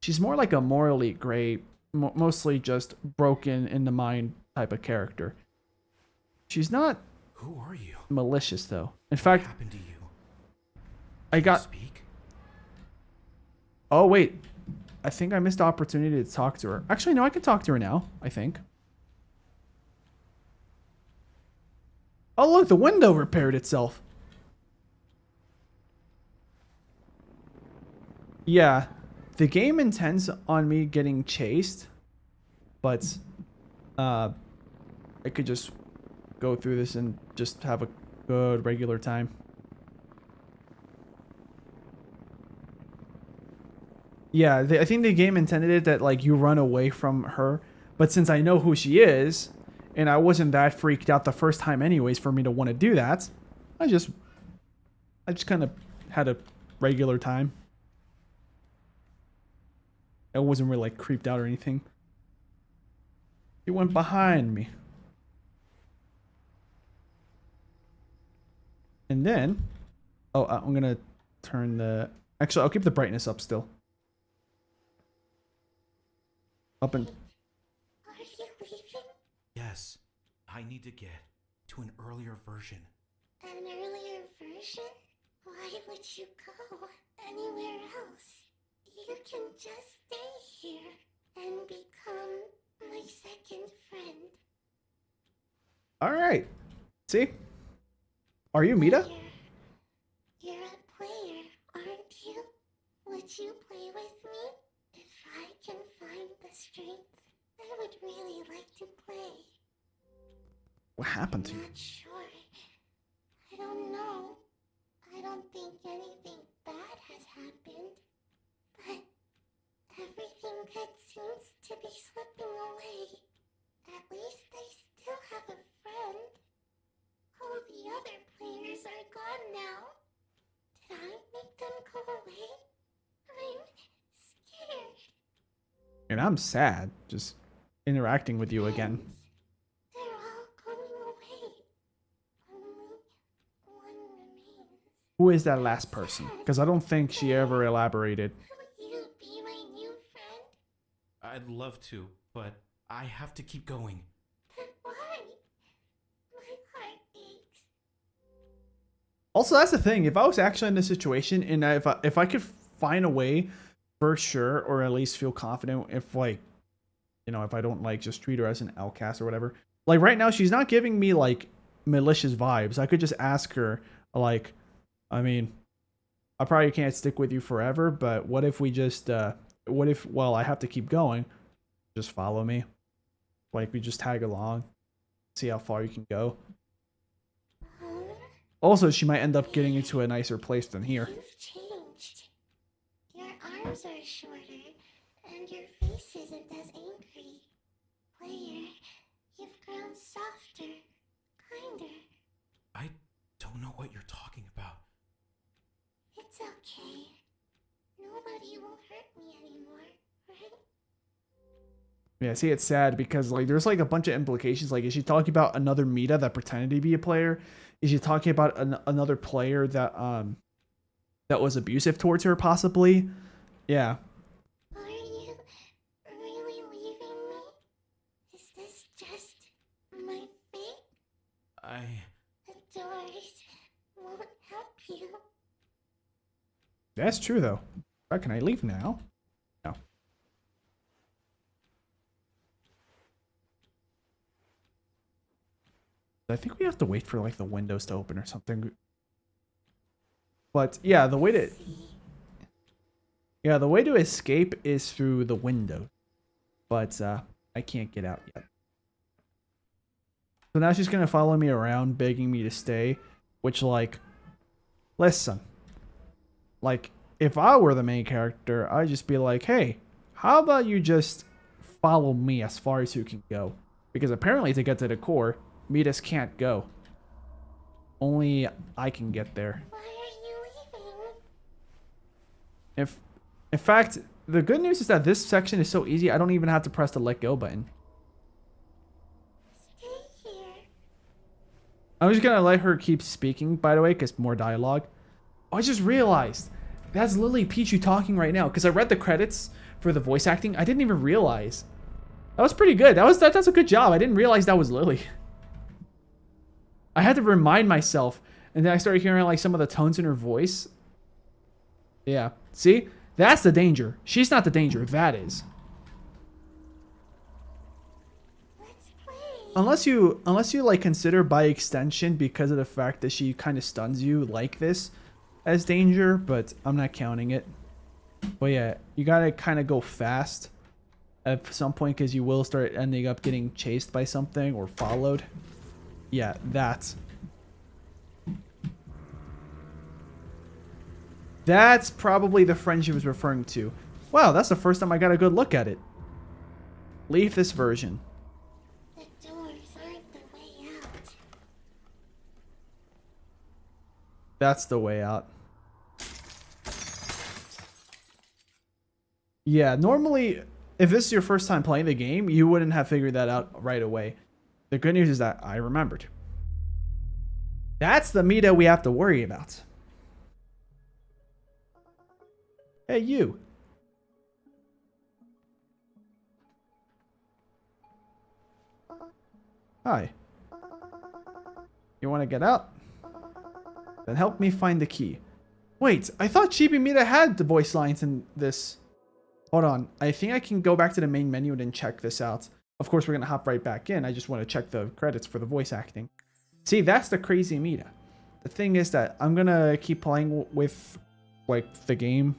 A: She's more like a morally gray, mostly just broken in the mind type of character. She's not
C: Who are you?
A: malicious, though. In
C: What
A: fact,
C: happened to you?
A: I got...
C: Speak?
A: Oh, wait. I think I missed the opportunity to talk to her. Actually, no, I can talk to her now, I think. Oh, look, the window repaired itself. Yeah, the game intends on me getting chased, but I could just go through this and just have a good regular time. Yeah, I think the game intended it that like you run away from her, but since I know who she is, and I wasn't that freaked out the first time anyways for me to want to do that, I just kind of had a regular time. I wasn't really like creeped out or anything. He went behind me. And then, oh, I'm gonna turn the, actually I'll keep the brightness up still. Up and,
B: Are you leaving?
C: Yes. I need to get to an earlier version.
B: An earlier version? Why would you go anywhere else? You can just stay here and become my second friend.
A: alright. See? Are you Mita?
B: You're a player, aren't you? Would you play with me? If I can find the strength, I would really like to play.
A: What happened to you?
B: Not sure. I don't know. I don't think anything bad has happened. But everything good seems to be slipping away. At least I still have a friend. All the other players are gone now. Did I make them go away? I'm scared.
A: And I'm sad, just interacting with you again.
B: Friends, they're all going away. Only one remains.
A: Who is that last person? Because I don't think she ever elaborated.
B: Will you be my new friend?
C: I'd love to, but I have to keep going.
B: But why? My heart aches.
A: Also, that's the thing. If I was actually in this situation, and if I could find a way for sure, or at least feel confident, if like, you know, if I don't like just treat her as an outcast or whatever. Like right now, she's not giving me like malicious vibes. I could just ask her, like, I mean, I probably can't stick with you forever, but what if we just, what if, well, I have to keep going, just follow me. Like we just tag along, see how far you can go. Also, she might end up getting into a nicer place than here.
B: You've changed. Your arms are shorter, and your face isn't as angry. Player, you've grown softer, kinder.
C: I don't know what you're talking about.
B: It's okay. Nobody will hurt me anymore, right?
A: Yeah, see, it's sad because like there's like a bunch of implications. Like, is she talking about another Mita that pretended to be a player? Is she talking about another player that that was abusive towards her, possibly? Yeah.
B: Are you really leaving me? Is this just my fate? The doors won't help you.
A: That's true though. Oh, can I leave now? No. I think we have to wait for like the windows to open or something. But yeah, the way to... Yeah, the way to escape is through the window. But I can't get out yet. So now she's going to follow me around, begging me to stay. Which, like, listen. Like, if I were the main character, I'd just be like, hey, how about you just follow me as far as you can go? Because apparently to get to the core, Mitas can't go. Only I can get there.
B: Why are you leaving?
A: In fact, the good news is that this section is so easy, I don't even have to press the let go button.
B: Stay here.
A: I'm just gonna let her keep speaking, by the way, because more dialogue. Oh, I just realized that's Lily Pichu talking right now, because I read the credits for the voice acting. I didn't even realize. That was pretty good. That's a good job. I didn't realize that was Lily. I had to remind myself, and then I started hearing like some of the tones in her voice. Yeah, see? That's the danger. She's not the danger. That is.
B: Let's play.
A: Unless you like consider by extension, because of the fact that she kind of stuns you like this, as danger, but I'm not counting it. But yeah, you gotta kind of go fast at some point, because you will start ending up getting chased by something or followed. Yeah, that's probably the friend she was referring to. Wow, that's the first time I got a good look at it. Leave this version.
B: The doors aren't the way out.
A: That's the way out. Yeah, normally, if this is your first time playing the game, you wouldn't have figured that out right away. The good news is that I remembered. That's the Mita we have to worry about. Hey, you. Hi. You want to get out? Then help me find the key. Wait, I thought Chibi Mita had the voice lines in this. Hold on. I think I can go back to the main menu and then check this out. Of course, we're going to hop right back in. I just want to check the credits for the voice acting. See, that's the crazy Mita. The thing is that I'm going to keep playing with like the game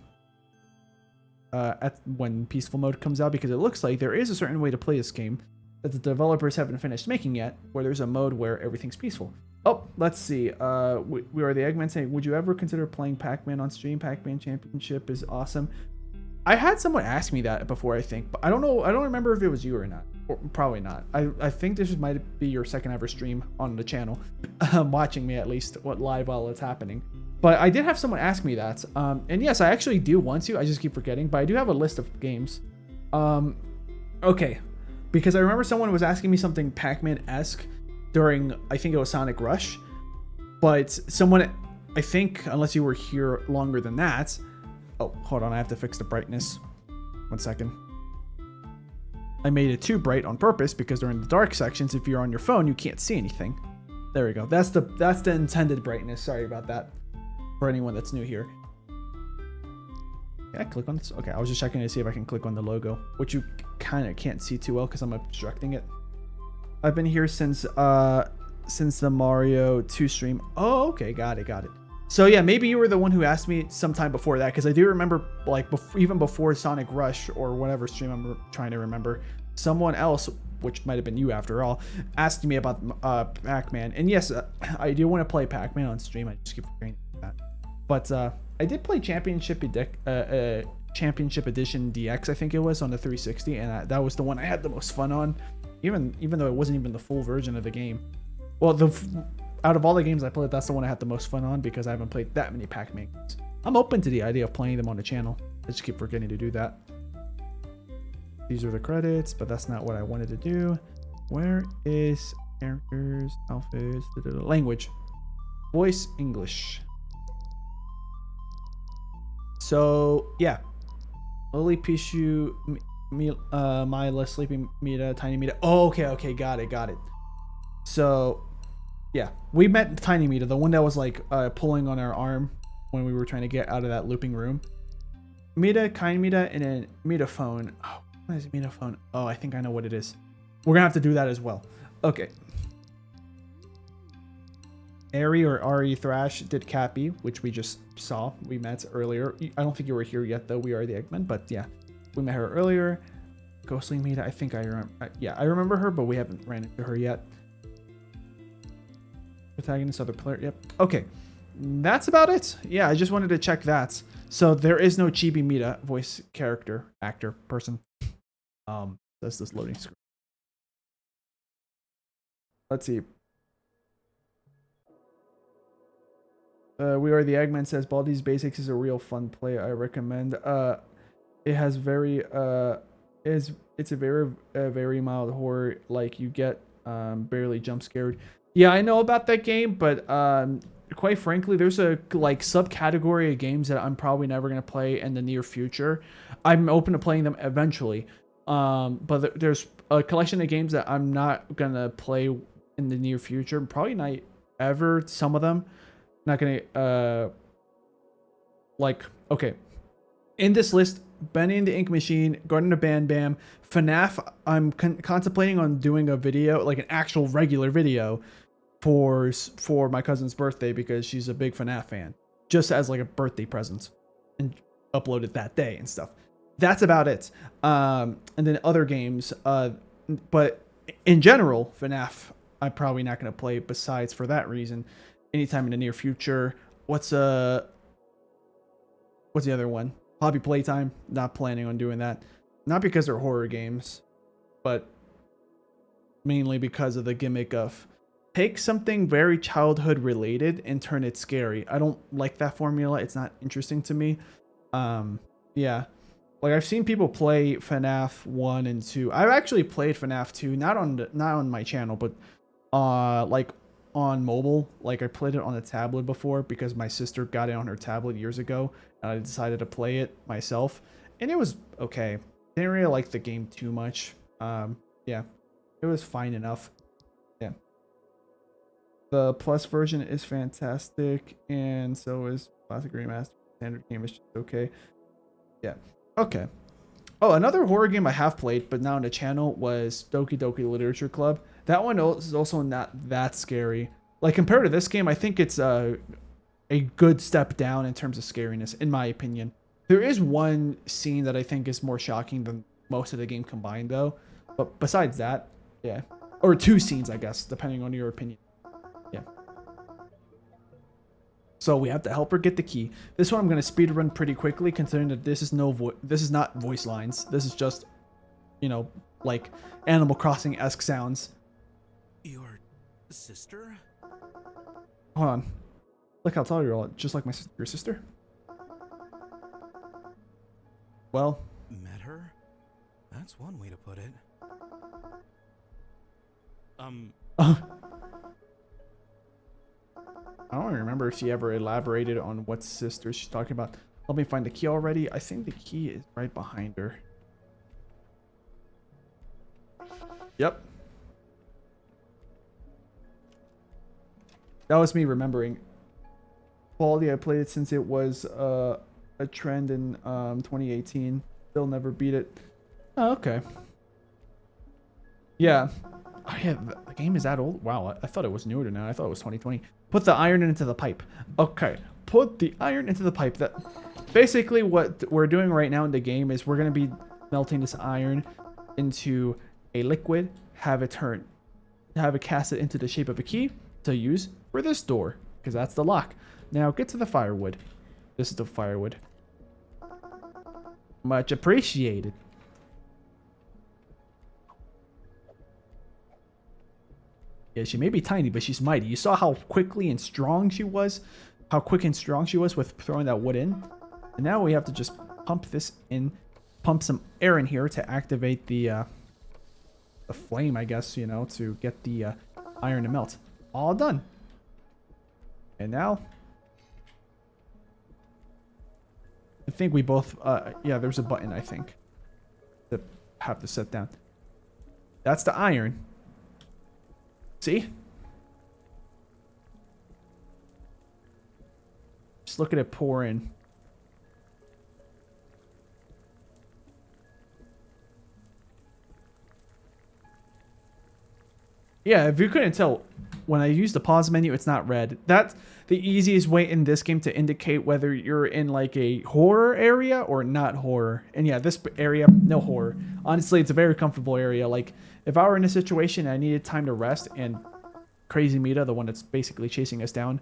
A: when peaceful mode comes out, because it looks like there is a certain way to play this game that the developers haven't finished making yet, where there's a mode where everything's peaceful. Oh, let's see. We are the Eggman saying, would you ever consider playing Pac-Man on stream? Pac-Man Championship is awesome. I had someone ask me that before, I think, but I don't know. I don't remember if it was you or not. Or probably not. I think this might be your second ever stream on the channel, watching me at least live while it's happening. But I did have someone ask me that, and yes, I actually do want to. I just keep forgetting, but I do have a list of games. Okay, because I remember someone was asking me something Pac-Man-esque during, I think it was Sonic Rush, but someone, I think, unless you were here longer than that. Oh, hold on, I have to fix the brightness. 1 second. I made it too bright on purpose because during the dark sections, if you're on your phone, you can't see anything. There we go. That's the intended brightness. Sorry about that. For anyone that's new here. Can I click on this? Okay, I was just checking to see if I can click on the logo, which you kind of can't see too well because I'm obstructing it. I've been here since the Mario 2 stream. Oh, okay, got it. So yeah, maybe you were the one who asked me sometime before that, because I do remember, like, even before Sonic Rush or whatever stream I'm trying to remember, someone else, which might have been you after all, asked me about Pac-Man. And yes, I do want to play Pac-Man on stream. I just keep forgetting that. But I did play Championship Edition DX, I think it was, on the 360, and that was the one I had the most fun on, even though it wasn't even the full version of the game. Well, out of all the games I played, that's the one I had the most fun on, because I haven't played that many Pac-Man games. I'm open to the idea of playing them on the channel. I just keep forgetting to do that. These are the credits, but that's not what I wanted to do. Where is characters, outfits, language, voice, English. So yeah, Lily Pichu, Mila, Sleeping Mita, Tiny Mita. Oh, okay, got it. So yeah, we met Tiny Mita, the one that was like pulling on our arm when we were trying to get out of that looping room. Mita, Kind Mita, and then Mita phone. Oh, what is Mita phone? Oh, I think I know what it is. We're gonna have to do that as well. Okay. Ari or Ari Thrash did Cappy, which we just saw. We met earlier. I don't think you were here yet, though. We are the Eggman, but yeah, we met her earlier. Ghostly Mita, I think I remember. Yeah, I remember her, but we haven't ran into her yet. Protagonist, other player. Yep. Okay, that's about it. Yeah, I just wanted to check that. So there is no Chibi Mita voice character, actor, person. That's this loading screen. Let's see. We Are the Eggman says Baldi's Basics is a real fun play. I recommend. It has very it's a very mild horror. Like you get barely jump scared. Yeah, I know about that game, but quite frankly, there's a like subcategory of games that I'm probably never gonna play in the near future. I'm open to playing them eventually, but there's a collection of games that I'm not gonna play in the near future. Probably not ever. Some of them. Not gonna like okay. In this list, Benny and the Ink Machine, Garden of Bam Bam, FNAF. I'm contemplating on doing a video, like an actual regular video, for my cousin's birthday because she's a big FNAF fan, just as like a birthday present, and upload it that day and stuff. That's about it. And then other games. But in general, FNAF, I'm probably not gonna play. Besides for that reason. Anytime in the near future. What's the other one? Hobby Playtime. Not planning on doing that. Not because they're horror games, but mainly because of the gimmick of take something very childhood related and turn it scary. I don't like that formula. It's not interesting to me. Yeah. Like I've seen people play FNAF 1 and 2. I've actually played FNAF 2, not on my channel, but like on mobile. Like I played it on a tablet before because my sister got it on her tablet years ago and I decided to play it myself and it was okay. Didn't really like the game too much. Yeah, it was fine enough. Yeah, the plus version is fantastic and so is classic remaster. Standard game is just okay. Yeah, okay. Oh, another horror game I have played but now on the channel was Doki Doki Literature Club. That one is also not that scary. Like compared to this game, I think it's a good step down in terms of scariness, in my opinion. There is one scene that I think is more shocking than most of the game combined, though. But besides that, yeah, or two scenes, I guess, depending on your opinion. Yeah. So we have to help her get the key. This one I'm gonna speed run pretty quickly, considering that this is not voice lines. This is just, you know, like Animal Crossing-esque sounds.
C: Your sister?
A: Hold on. Look how tall you're all. Just like your sister? Well.
C: Met her? That's one way to put it.
A: I don't remember if she ever elaborated on what sister she's talking about. Let me find the key already. I think the key is right behind her. Yep. That was me remembering. Quality, I played it since it was a trend in 2018. Still never beat it. Oh, okay. Yeah. Oh, yeah, the game is that old? Wow, I thought it was newer than that. I thought it was 2020. Put the iron into the pipe. Okay. Put the iron into the pipe. That basically what we're doing right now in the game is we're going to be melting this iron into a liquid, have it cast it into the shape of a key to use for this door, because that's the lock. Now get to the firewood. This is the firewood. Much appreciated. Yeah, she may be tiny, but she's mighty. You saw how quickly and strong she was? How quick and strong she was with throwing that wood in? And now we have to just pump this in. Pump some air in here to activate the flame, I guess, you know, to get the iron to melt. All done. And now... I think we both... yeah, there's a button, I think, to have to set down. That's the iron. See? Just look at it pour in. Yeah, if you couldn't tell, when I use the pause menu, it's not red. That's the easiest way in this game to indicate whether you're in like a horror area or not horror. And yeah, this area, no horror. Honestly, it's a very comfortable area. Like if I were in a situation and I needed time to rest and Crazy Mita, the one that's basically chasing us down,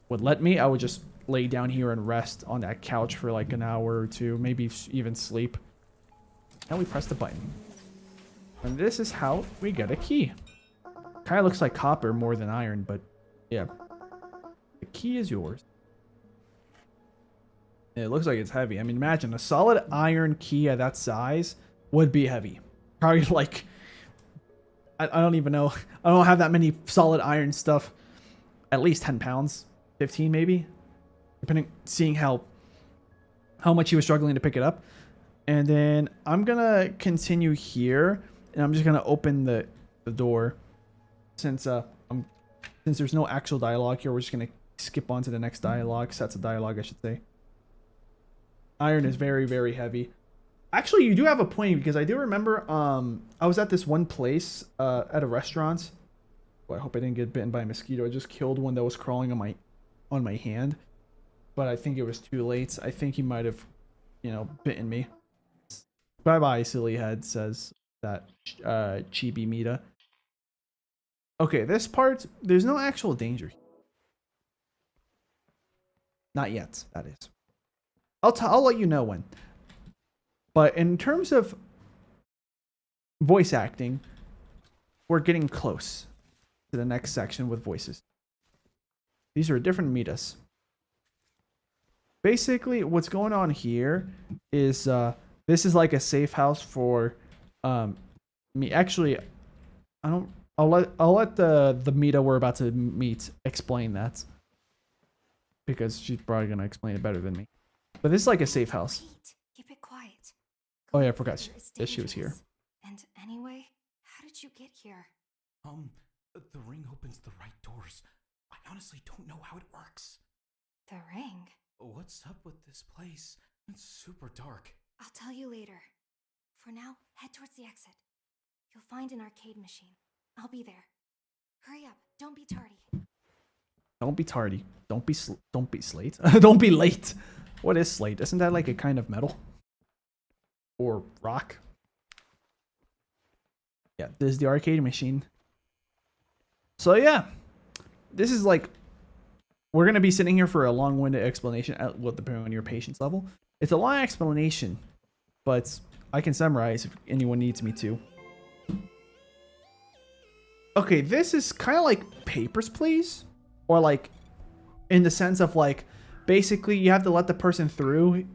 A: would let me, I would just lay down here and rest on that couch for like an hour or two, maybe even sleep. And we press the button. And this is how we get a key. Kind of looks like copper more than iron, but yeah. The key is yours. It looks like it's heavy. I mean, imagine a solid iron key at that size would be heavy. Probably like, I don't even know. I don't have that many solid iron stuff. At least 10 pounds, 15 maybe. Depending, seeing how much he was struggling to pick it up. And then I'm gonna continue here, and I'm just gonna open the door. Since there's no actual dialogue here, we're just gonna skip on to the next dialogue. Sets of dialogue, I should say. Iron is very, very heavy. Actually, you do have a point, because I do remember I was at this one place at a restaurant. Well, I hope I didn't get bitten by a mosquito. I just killed one that was crawling on my hand, but I think it was too late. I think he might have, bitten me. Bye bye, silly head, says that chibi Mita. Okay, this part, there's no actual danger. Not yet, that is. I'll let you know when. But in terms of voice acting, we're getting close to the next section with voices. These are different Mitas. Basically, what's going on here is this is like a safe house for me. Actually, I'll let the Mita we're about to meet explain that, because she's probably gonna explain it better than me. But this is like a safe house.
B: Pete, keep it quiet.
A: Oh yeah, I forgot that she was here.
B: And anyway, how did you get here?
C: The ring opens the right doors. I honestly don't know how it works.
B: The ring?
C: What's up with this place? It's super dark.
B: I'll tell you later. For now, head towards the exit. You'll find an arcade machine. I'll be there. Hurry up, don't be tardy.
A: Don't be tardy. Don't be slate. Don't be late. What is slate? Isn't that like a kind of metal? Or rock? Yeah, this is the arcade machine. So yeah, this is like, we're going to be sitting here for a long-winded explanation, depending on your patience level. It's a long explanation, but I can summarize if anyone needs me to. Okay, this is kind of like Papers, Please. Or like, in the sense of like, basically you have to let the person through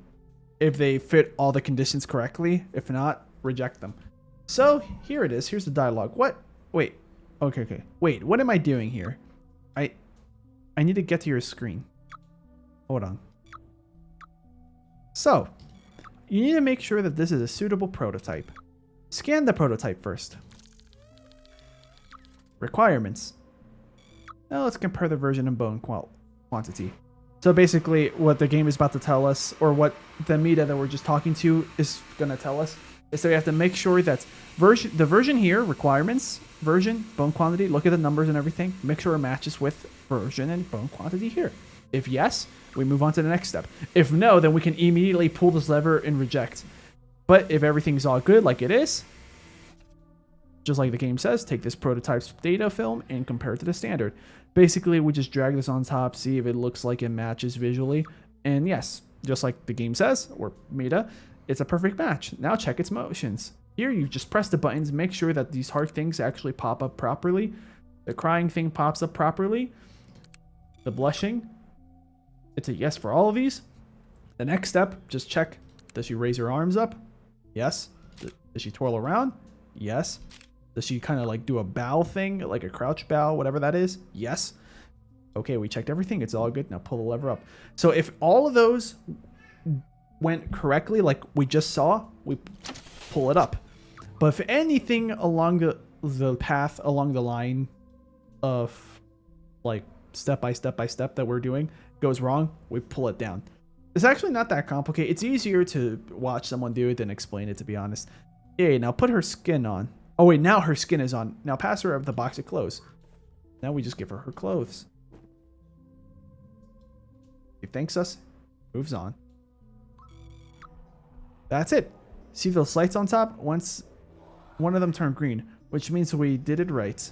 A: if they fit all the conditions correctly. If not, reject them. So here it is. Here's the dialogue. What? Wait. Okay. Wait, what am I doing here? I need to get to your screen. Hold on. So, you need to make sure that this is a suitable prototype. Scan the prototype first. Requirements. Now let's compare the version and bone quantity. So basically, what the game is about to tell us, or what the Mita that we're just talking to is going to tell us, is that we have to make sure that the version here, requirements, version, bone quantity, look at the numbers and everything, make sure it matches with version and bone quantity here. If yes, we move on to the next step. If no, then we can immediately pull this lever and reject. But if everything's all good, like it is, just like the game says, take this prototype's data film and compare it to the standard. Basically, we just drag this on top, see if it looks like it matches visually. And yes, just like the game says, or Mita, it's a perfect match. Now check its motions. Here, you just press the buttons, make sure that these heart things actually pop up properly. The crying thing pops up properly. The blushing, it's a yes for all of these. The next step, just check, does she raise her arms up? Yes. Does she twirl around? Yes. Does she kind of like do a bow thing, like a crouch bow, whatever that is? Yes. Okay, we checked everything. It's all good. Now pull the lever up. So if all of those went correctly, like we just saw, we pull it up. But if anything along the path, along the line of like step by step that we're doing goes wrong, we pull it down. It's actually not that complicated. It's easier to watch someone do it than explain it, to be honest. Yeah, now put her skin on. Oh wait, now her skin is on. Now pass her the box of clothes. Now we just give her her clothes. She thanks us, moves on. That's it. See those lights on top? Once one of them turned green, which means we did it right.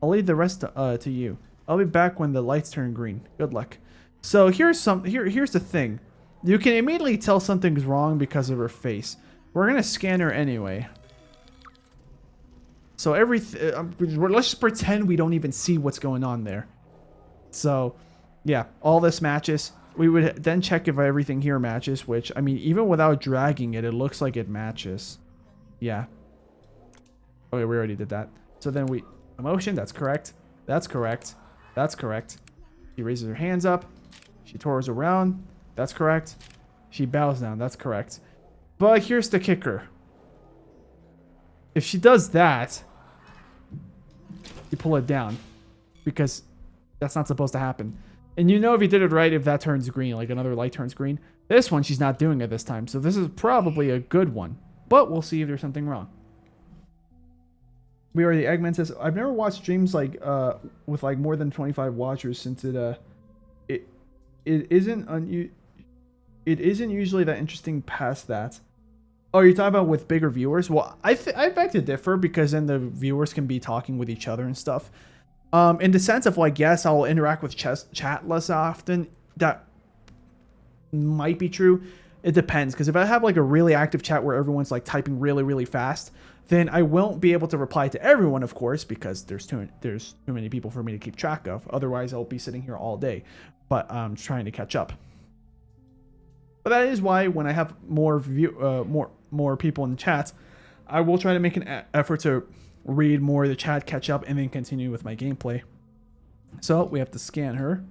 A: I'll leave the rest to you. I'll be back when the lights turn green. Good luck. So here's the thing. You can immediately tell something's wrong because of her face. We're gonna scan her anyway. So let's just pretend we don't even see what's going on there. So, yeah, all this matches. We would then check if everything here matches, which, I mean, even without dragging it, it looks like it matches. Yeah. Okay, we already did that. So then emotion, that's correct. That's correct. That's correct. She raises her hands up. She twirls around. That's correct. She bows down. That's correct. But here's the kicker. If she does that, you pull it down because that's not supposed to happen. And you know if you did it right if that turns green, like another light turns green. This one, she's not doing it this time. So this is probably a good one. But we'll see if there's something wrong. We are the Eggman says, I've never watched streams like with like more than 25 watchers since it isn't usually that interesting past that. Oh, you're talking about with bigger viewers? Well, I beg to differ because then the viewers can be talking with each other and stuff. In the sense of like, yes, I'll interact with chat less often. That might be true. It depends, because if I have like a really active chat where everyone's like typing really, really fast, then I won't be able to reply to everyone, of course, because there's too many people for me to keep track of. Otherwise, I'll be sitting here all day. But I'm trying to catch up. But that is why when I have more people in the chat, I will try to make an effort to read more of the chat, catch up, and then continue with my gameplay. So we have to scan her.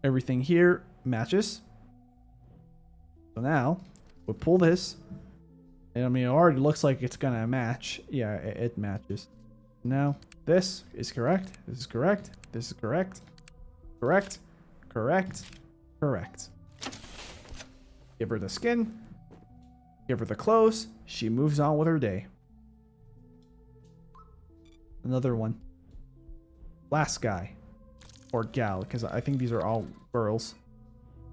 A: Everything here matches. So now we'll pull this. And I mean, it already looks like it's gonna match. Yeah, it matches. Now this is correct. This is correct. This is correct. Correct. Correct. Correct. Give her the skin. Give her the clothes. She moves on with her day. Another one. Last guy. Or gal, because I think these are all girls.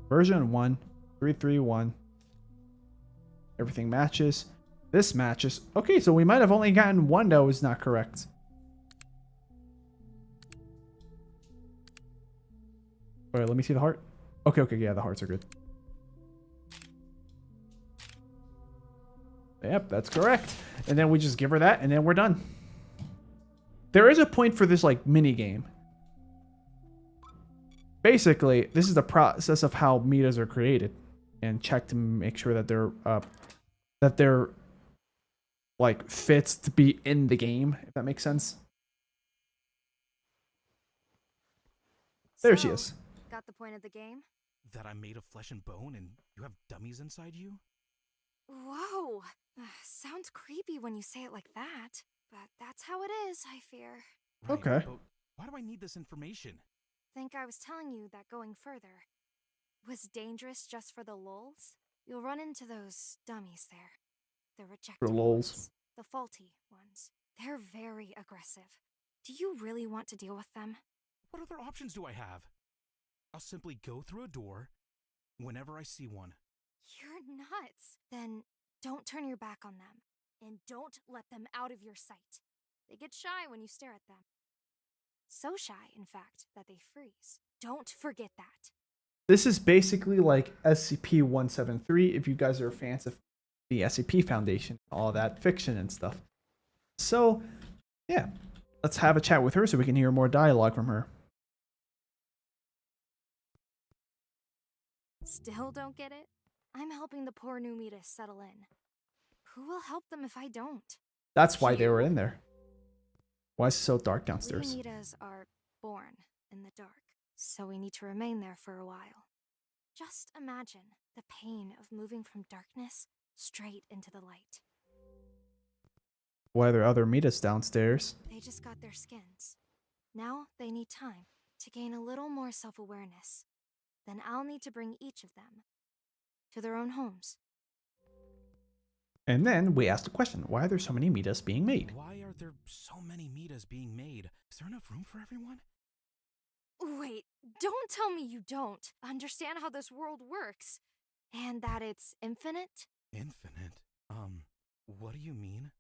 A: Version 1. 331. Everything matches. This matches. Okay, so we might have only gotten one that was not correct. Alright, let me see the heart. Okay, yeah, the hearts are good. Yep, that's correct. And then we just give her that, and then we're done. There is a point for this, like, mini game. Basically, this is the process of how Mitas are created, and check to make sure that they're like fit to be in the game. If that makes sense. There she is.
D: Got the point of the game?
C: That I'm made of flesh and bone and you have dummies inside you?
D: Whoa! Sounds creepy when you say it like that. But that's how it is, I fear.
C: Right,
A: Okay.
C: But why do I need this information?
D: Think I was telling you that going further was dangerous just for the lulz? You'll run into those dummies there. The rejected
A: lulz.
D: ones. The faulty ones. They're very aggressive. Do you really want to deal with them?
C: What other options do I have? I'll simply go through a door whenever I see one.
D: You're nuts. Then don't turn your back on them. And don't let them out of your sight. They get shy when you stare at them. So shy, in fact, that they freeze. Don't forget that.
A: This is basically like SCP-173 if you guys are fans of the SCP Foundation, all that fiction and stuff. So, yeah. Let's have a chat with her so we can hear more dialogue from her.
D: Still don't get it? I'm helping the poor new Mita settle in. Who will help them if I don't?
A: That's why they were in there. Why is it so dark downstairs?
D: We Mitas are born in the dark, so we need to remain there for a while. Just imagine the pain of moving from darkness straight into the light.
A: Why are there other Mitas downstairs?
D: They just got their skins. Now they need time to gain a little more self-awareness. Then I'll need to bring each of them to their own homes.
A: And then we asked the question, why are there so many Mitas being made?
C: Why are there so many Mitas being made? Is there enough room for everyone?
D: Wait, don't tell me you don't understand how this world works. And that it's infinite?
C: Infinite? What do you mean?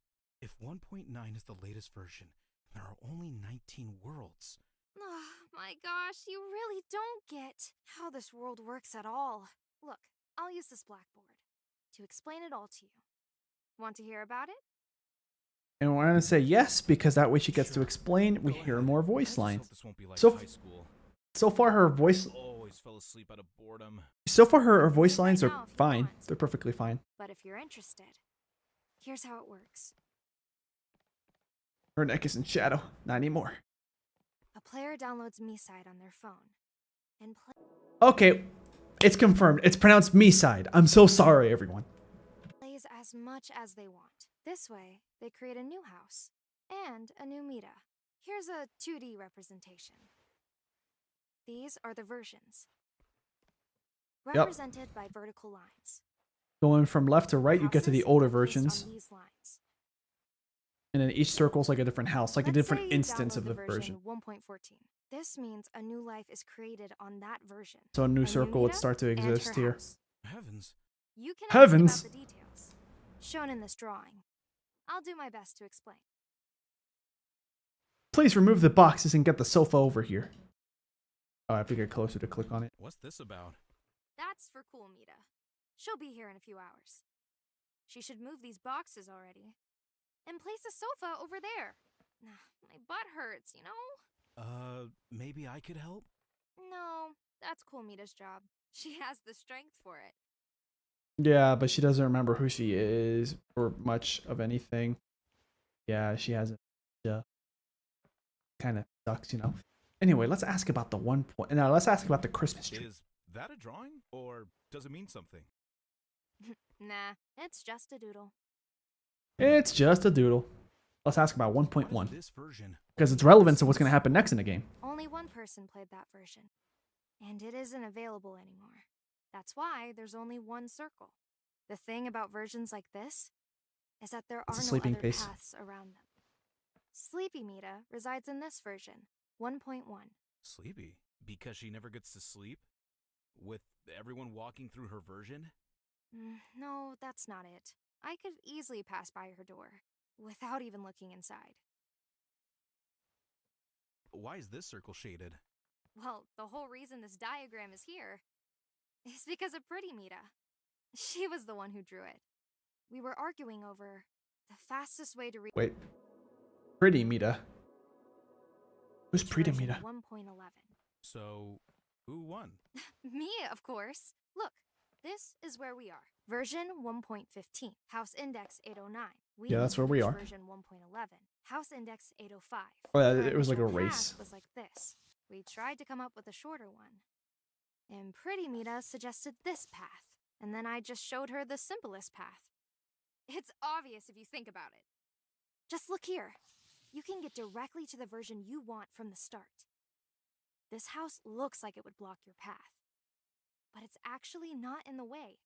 C: If 1.9 is the latest version, there are only 19 worlds.
D: Oh my gosh, you really don't get how this world works at all. Look, I'll use this blackboard to explain it all to you. Want to hear about it?
A: And we're gonna say yes because that way she gets to
C: Sure.
A: explain. We
C: Go
A: hear
C: ahead.
A: more
C: I
A: voice
C: just
A: lines.
C: hope this won't be like
A: So
C: high school.
A: So far her voice
C: Always fell asleep out of boredom.
A: her voice
D: Do it right
A: lines
D: now
A: are
D: if you
A: fine.
D: want.
A: They're perfectly fine.
D: But if you're interested, here's how it works.
A: Her neck is in shadow. Not anymore.
D: A player downloads MiSide on their phone and
A: Okay, it's confirmed. It's pronounced MiSide. I'm so sorry, everyone.
D: plays as much as they want. This way, they create a new house and a new Mita. Here's a 2D representation. These are the versions,
A: Yep.
D: represented by vertical lines.
A: Going from left to right, you get to the
D: Houses
A: older
D: are based on
A: versions.
D: these lines.
A: And then each circle's like a different house, like a
D: Let's
A: different
D: say you
A: instance
D: download
A: of the version.
D: 1.14. This means a new life is created on that version.
A: So a new
D: A
A: circle would
D: Mita
A: start to
D: and
A: exist
D: her
A: here.
D: house.
C: Heavens.
D: You can
A: Heavens.
D: ask about the details shown in this drawing. I'll do my best to explain.
A: Please remove the boxes and get the sofa over here. Oh, I have to get closer to click on it.
C: What's this about?
D: That's for cool Mita. She'll be here in a few hours. She should move these boxes already. And place a sofa over there. My butt hurts, you know?
C: Maybe I could help?
D: No, that's cool Mita's job. She has the strength for it.
A: Yeah, but she doesn't remember who she is or much of anything. Yeah, she hasn't. Yeah. Kind of sucks, you know. Anyway, let's ask about the one point. Now, let's ask about the Christmas tree.
C: Is that a drawing? Or does it mean something?
D: Nah, it's just a doodle.
A: It's just a doodle. Let's ask about
C: What
A: 1.1
C: is this version?
A: because it's relevant to what's going to happen next in the game.
D: Only one person played that version. And it isn't available anymore. That's why there's only one circle. The thing about versions like this is that there
A: It's a
D: are no
A: sleeping
D: other
A: face.
D: paths around them. Sleepy Mita resides in this version, 1.1.
C: Sleepy? Because she never gets to sleep? With everyone walking through her version?
D: No, that's not it. I could easily pass by her door without even looking inside.
C: Why is this circle shaded?
D: Well, the whole reason this diagram is here is because of Pretty Mita. She was the one who drew it. We were arguing over the fastest way to reach
A: Wait. Pretty Mita. Who's Pretty
D: version
A: Mita?
D: 1.11.
C: So, who won?
D: Me, of course. Look, this is where we are. Version 1.15, house index 809. We
A: Yeah, that's where we
D: reached
A: are.
D: Version 1.11, house index 805.
A: Oh, yeah,
D: Our
A: it was like a
D: original
A: race.
D: path was like this. We tried to come up with a shorter one. And Pretty Mita suggested this path, and then I just showed her the simplest path. It's obvious if you think about it. Just look here. You can get directly to the version you want from the start. This house looks like it would block your path, but it's actually not in the way.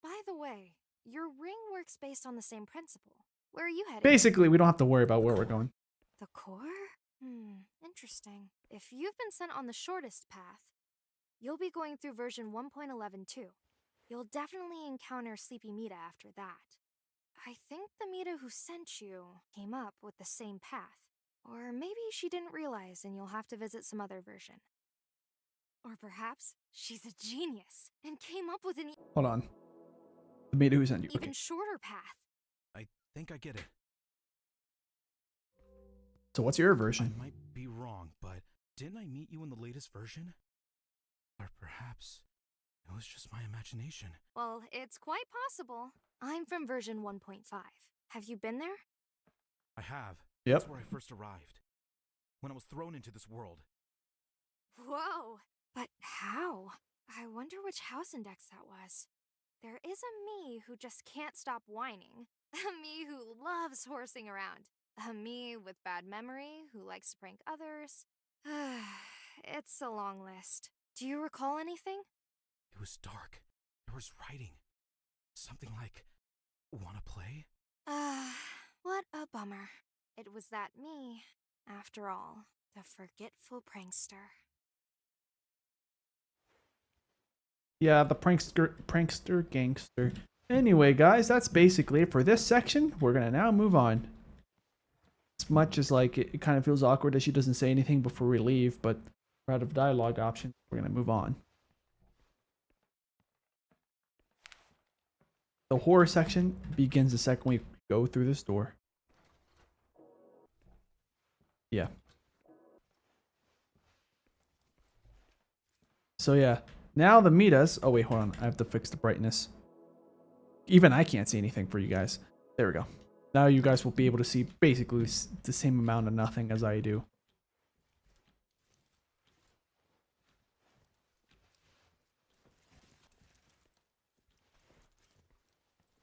D: By the way, your ring works based on the same principle. Where are you headed?
A: Basically, we don't have to worry about where we're going.
D: The core? Interesting. If you've been sent on the shortest path, you'll be going through version 1.11 too. You'll definitely encounter Sleepy Mita after that. I think the Mita who sent you came up with the same path. Or maybe she didn't realize and you'll have to visit some other version. Or perhaps she's a genius and came up with an
A: Hold on. The Mita who sent you.
D: even
A: Okay.
D: shorter path.
C: I think I get it.
A: So what's your
C: I
A: version?
C: might be wrong, but didn't I meet you in the latest version? Or perhaps it was just my imagination.
D: Well, it's quite possible. I'm from version 1.5. Have you been there?
C: I have.
A: Yep.
C: That's where I first arrived. When I was thrown into this world.
D: Whoa! But how? I wonder which house index that was. There is a me who just can't stop whining. A me who loves horsing around. A me with bad memory who likes to prank others. It's a long list. Do you recall anything?
C: It was dark. There was writing. Something like, wanna play?
D: What a bummer. It was that me, after all, the forgetful prankster.
A: Yeah, the prankster gangster. Anyway, guys, that's basically it for this section. We're gonna now move on. As much as like it kind of feels awkward that she doesn't say anything before we leave, but we're out of dialogue options. We're gonna move on. The horror section begins the second we go through this door. Yeah. So yeah, now the Mitas. Oh wait, hold on. I have to fix the brightness. Even I can't see anything for you guys. There we go. Now you guys will be able to see basically the same amount of nothing as I do.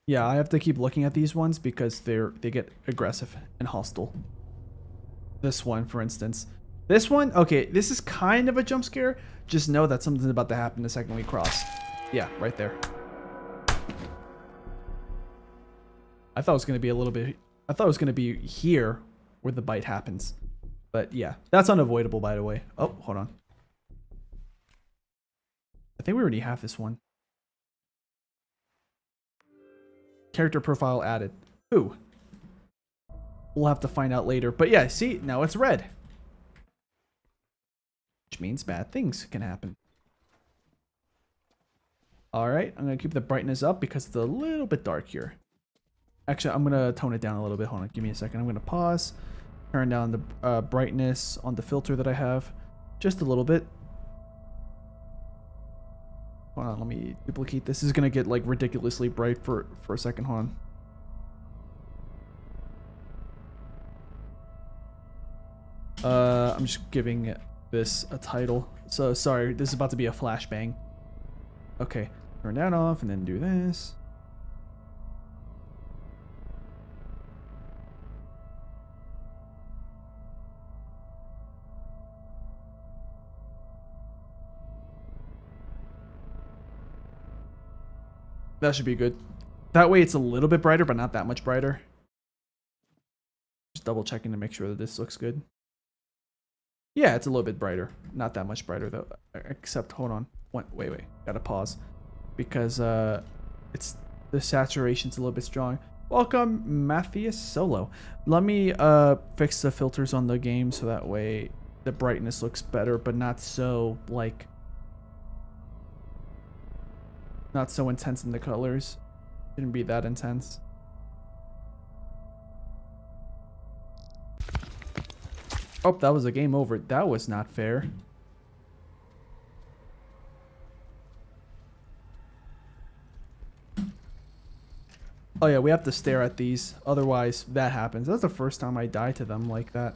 A: Yeah, I have to keep looking at these ones because they get aggressive and hostile. This one, for instance. This one, okay, this is kind of a jump scare. Just know that something's about to happen the second we cross. Yeah, right there. I thought it was going to be a little bit... I thought it was going to be here where the bite happens. But yeah, that's unavoidable, by the way. Oh, hold on. I think we already have this one. Character profile added. Who? We'll have to find out later. But yeah, see, now it's red. Which means bad things can happen. Alright, I'm going to keep the brightness up because it's a little bit dark here. Actually, I'm going to tone it down a little bit. Hold on, give me a second. I'm going to pause. Turn down the brightness on the filter that I have. Just a little bit. Hold on, let me duplicate this. This is going to get like ridiculously bright for a second. Hold on. I'm just giving this a title. So sorry, this is about to be a flashbang. Okay, turn that off and then do this. That should be good. That way it's a little bit brighter, but not that much brighter. Just double checking to make sure that this looks good. Yeah, it's a little bit brighter. Not that much brighter though. Except, hold on. Wait. Gotta pause. Because it's the saturation's a little bit strong. Welcome, Matthias Solo. Let me fix the filters on the game so that way the brightness looks better, but not so like... Not so intense in the colors. Shouldn't be that intense. Oh, that was a game over. That was not fair. Oh yeah, we have to stare at these. Otherwise, that happens. That's the first time I die to them like that.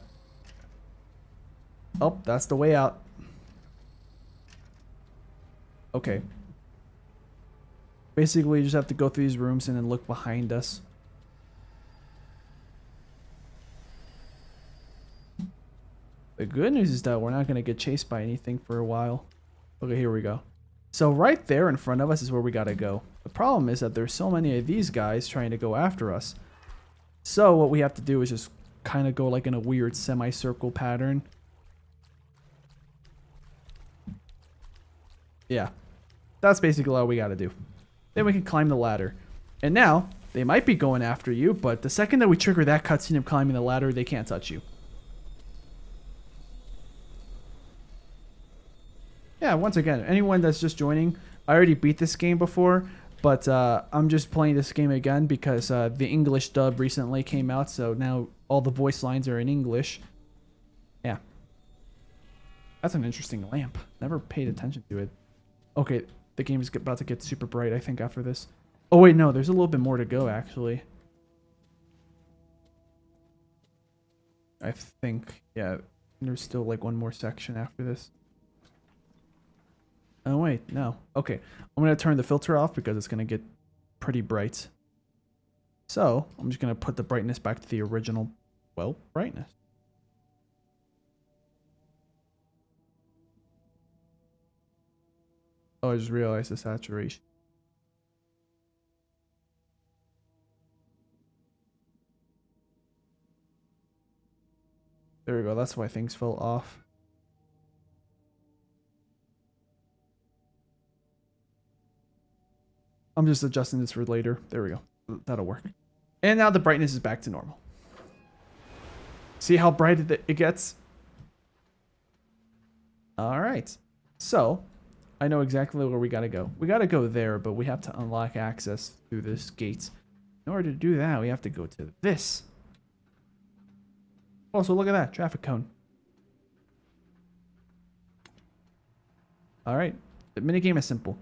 A: Oh, that's the way out. Okay. Basically, you just have to go through these rooms and then look behind us. The good news is that we're not going to get chased by anything for a while. Okay, here we go. So right there in front of us is where we got to go. The problem is that there's so many of these guys trying to go after us. So what we have to do is just kind of go like in a weird semicircle pattern. Yeah. That's basically all we got to do. Then we can climb the ladder. And now, they might be going after you, but the second that we trigger that cutscene of climbing the ladder, they can't touch you. Yeah, once again, anyone that's just joining, I already beat this game before, but I'm just playing this game again because the English dub recently came out, so now all the voice lines are in English. Yeah. That's an interesting lamp. Never paid attention to it. Okay. The game is about to get super bright, I think, after this. Oh, wait, no. There's a little bit more to go, actually. I think. Yeah. There's still, like, one more section after this. Oh, wait. No. Okay. I'm going to turn the filter off because it's going to get pretty bright. So, I'm just going to put the brightness back to the original, well, brightness. Oh, I just realized the saturation. There we go. That's why things fell off. I'm just adjusting this for later. There we go. That'll work. And now the brightness is back to normal. See how bright it gets? All right. So I know exactly where we got to go. We got to go there, but we have to unlock access through this gate. In order to do that, we have to go to this. Oh, so look at that. Traffic cone. All right. The minigame is simple.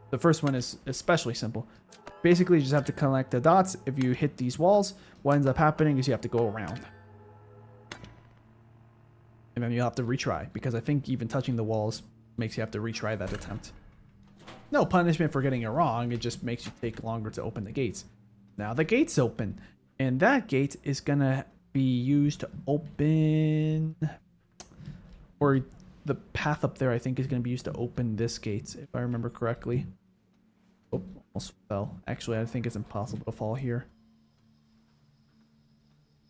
A: The first one is especially simple. Basically, you just have to collect the dots. If you hit these walls, what ends up happening is you have to go around. And then you'll have to retry, because I think even touching the walls makes you have to retry that attempt. No punishment for getting it wrong, it just makes you take longer to open the gates. Now the gate's open, and that gate is gonna be used to open... Or the path up there, I think, is gonna be used to open this gate, if I remember correctly. Oh, almost fell. Actually, I think it's impossible to fall here.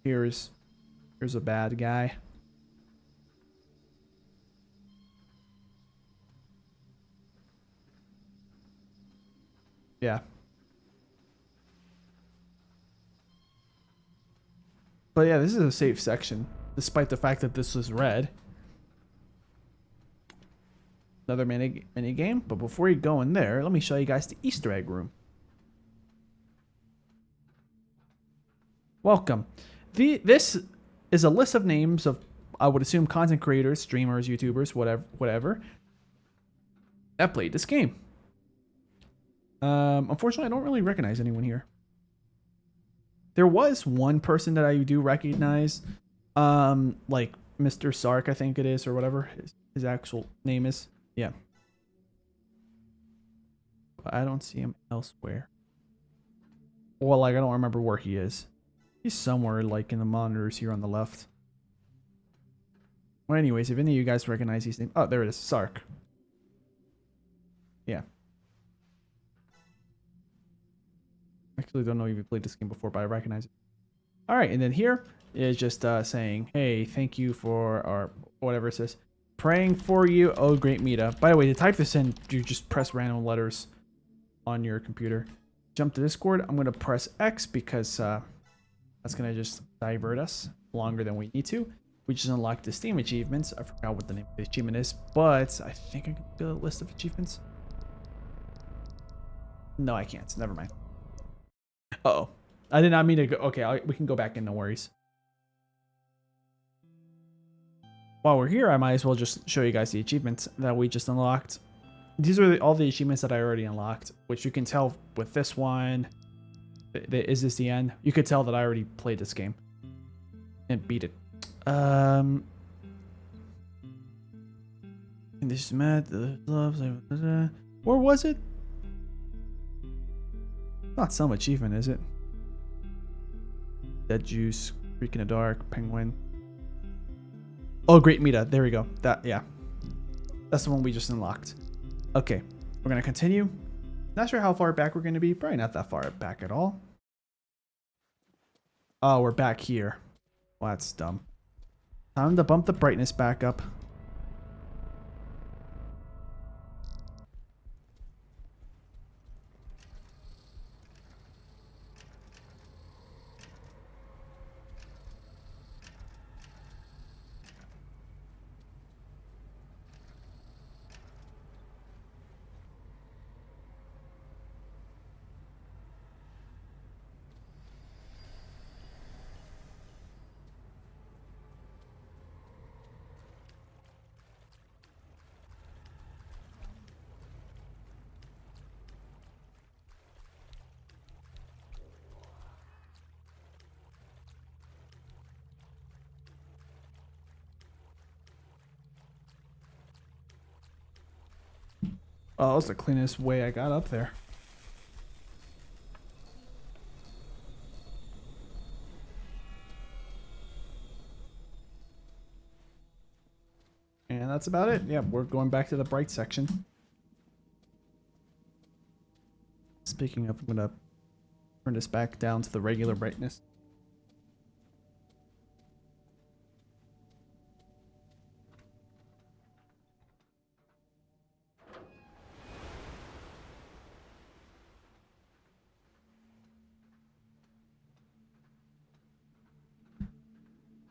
A: Here's a bad guy. Yeah. But yeah, this is a safe section, despite the fact that this is red. Another mini game, but before you go in there, let me show you guys the Easter egg room. Welcome. This is a list of names of, I would assume, content creators, streamers, YouTubers, whatever, that played this game. Unfortunately, I don't really recognize anyone here. There was one person that I do recognize, like Mr. Sark, I think it is, or whatever his actual name is. Yeah. But I don't see him elsewhere. Well, like, I don't remember where he is. He's somewhere, like, in the monitors here on the left. Well, anyways, if any of you guys recognize his name... Oh, there it is. Sark. Yeah. Actually, don't know if you played this game before, but I recognize it. Alright, and then here is just saying, hey, thank you for... Or whatever it says. Praying for you, oh great Mita. By the way, to type this in, you just press random letters on your computer. Jump to Discord. I'm going to press X because that's going to just divert us longer than we need to. We just unlocked the Steam achievements. I forgot what the name of the achievement is, but I think I can do a list of achievements. No, I can't. Never mind. Uh-oh. I did not mean to go. Okay, we can go back in, no worries. While we're here, I might as well just show you guys the achievements that we just unlocked. These are all the achievements that I already unlocked, which you can tell with this one. Is this the end? You could tell that I already played this game and beat it. And this is mad. The loves. Where was it? Not some achievement, is it? Dead Juice, Freak in the Dark, Penguin. Oh, great Mita. There we go. Yeah. That's the one we just unlocked. Okay. We're going to continue. Not sure how far back we're going to be. Probably not that far back at all. Oh, we're back here. Well, that's dumb. Time to bump the brightness back up. Oh, that was the cleanest way I got up there. And that's about it. Yeah, we're going back to the bright section. Speaking of, I'm going to turn this back down to the regular brightness.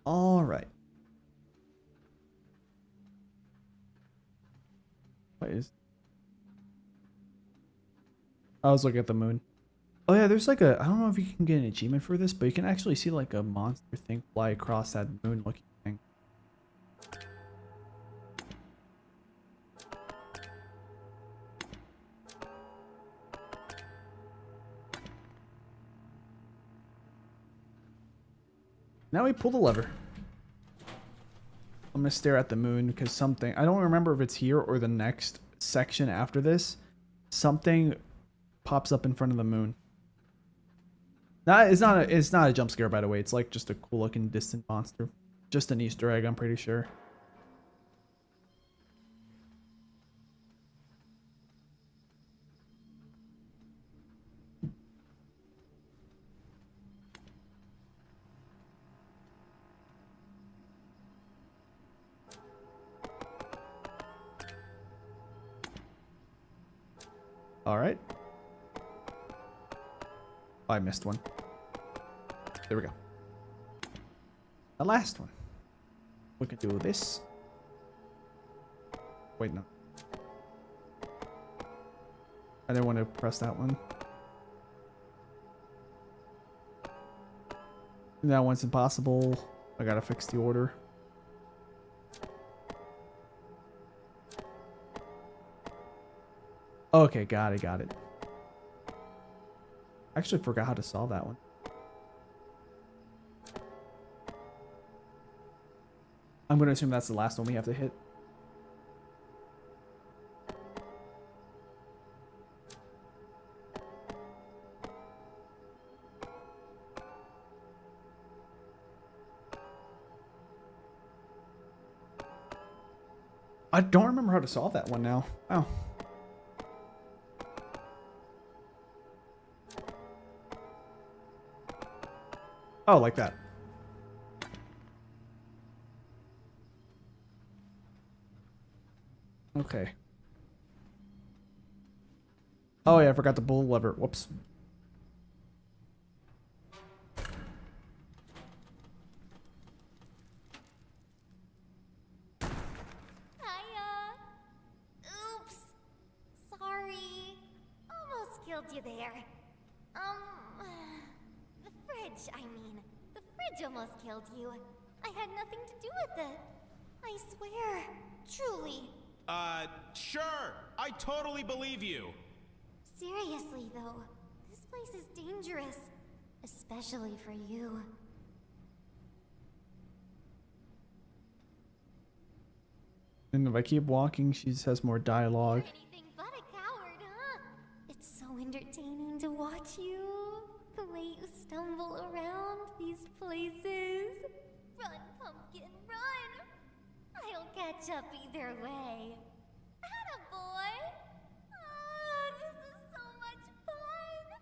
A: All right. What is? I was looking at the moon. Oh yeah, there's like a, I don't know if you can get an achievement for this, but you can actually see like a monster thing fly across that moon looking thing. Now we pull the lever. I'm gonna stare at the moon because something, I don't remember if it's here or the next section after this, something pops up in front of the moon. It's not a jump scare, by the way. It's like just a cool looking distant monster. Just an Easter egg, I'm pretty sure. All right. Oh, I missed one. There we go. The last one. We can do this. Wait, no. I didn't want to press that one. That one's impossible. I gotta fix the order. Okay, got it. I actually forgot how to solve that one. I'm going to assume that's the last one we have to hit. I don't remember how to solve that one now. Oh. Oh, like that. Okay. Oh yeah, I forgot to pull the lever. Whoops.
B: Oops. Sorry. Almost killed you there. The fridge, I mean. The fridge almost killed you. I had nothing to do with it. I swear. Truly.
E: Sure. I totally believe you.
B: Seriously, though. This place is dangerous. Especially for you.
A: And if I keep walking, she has more dialogue.
B: You're anything but a coward, huh? It's so entertaining to watch you. The way you stumble around these places. Run, pumpkin, run! I'll catch up either way. Attaboy! Oh, this is so much fun!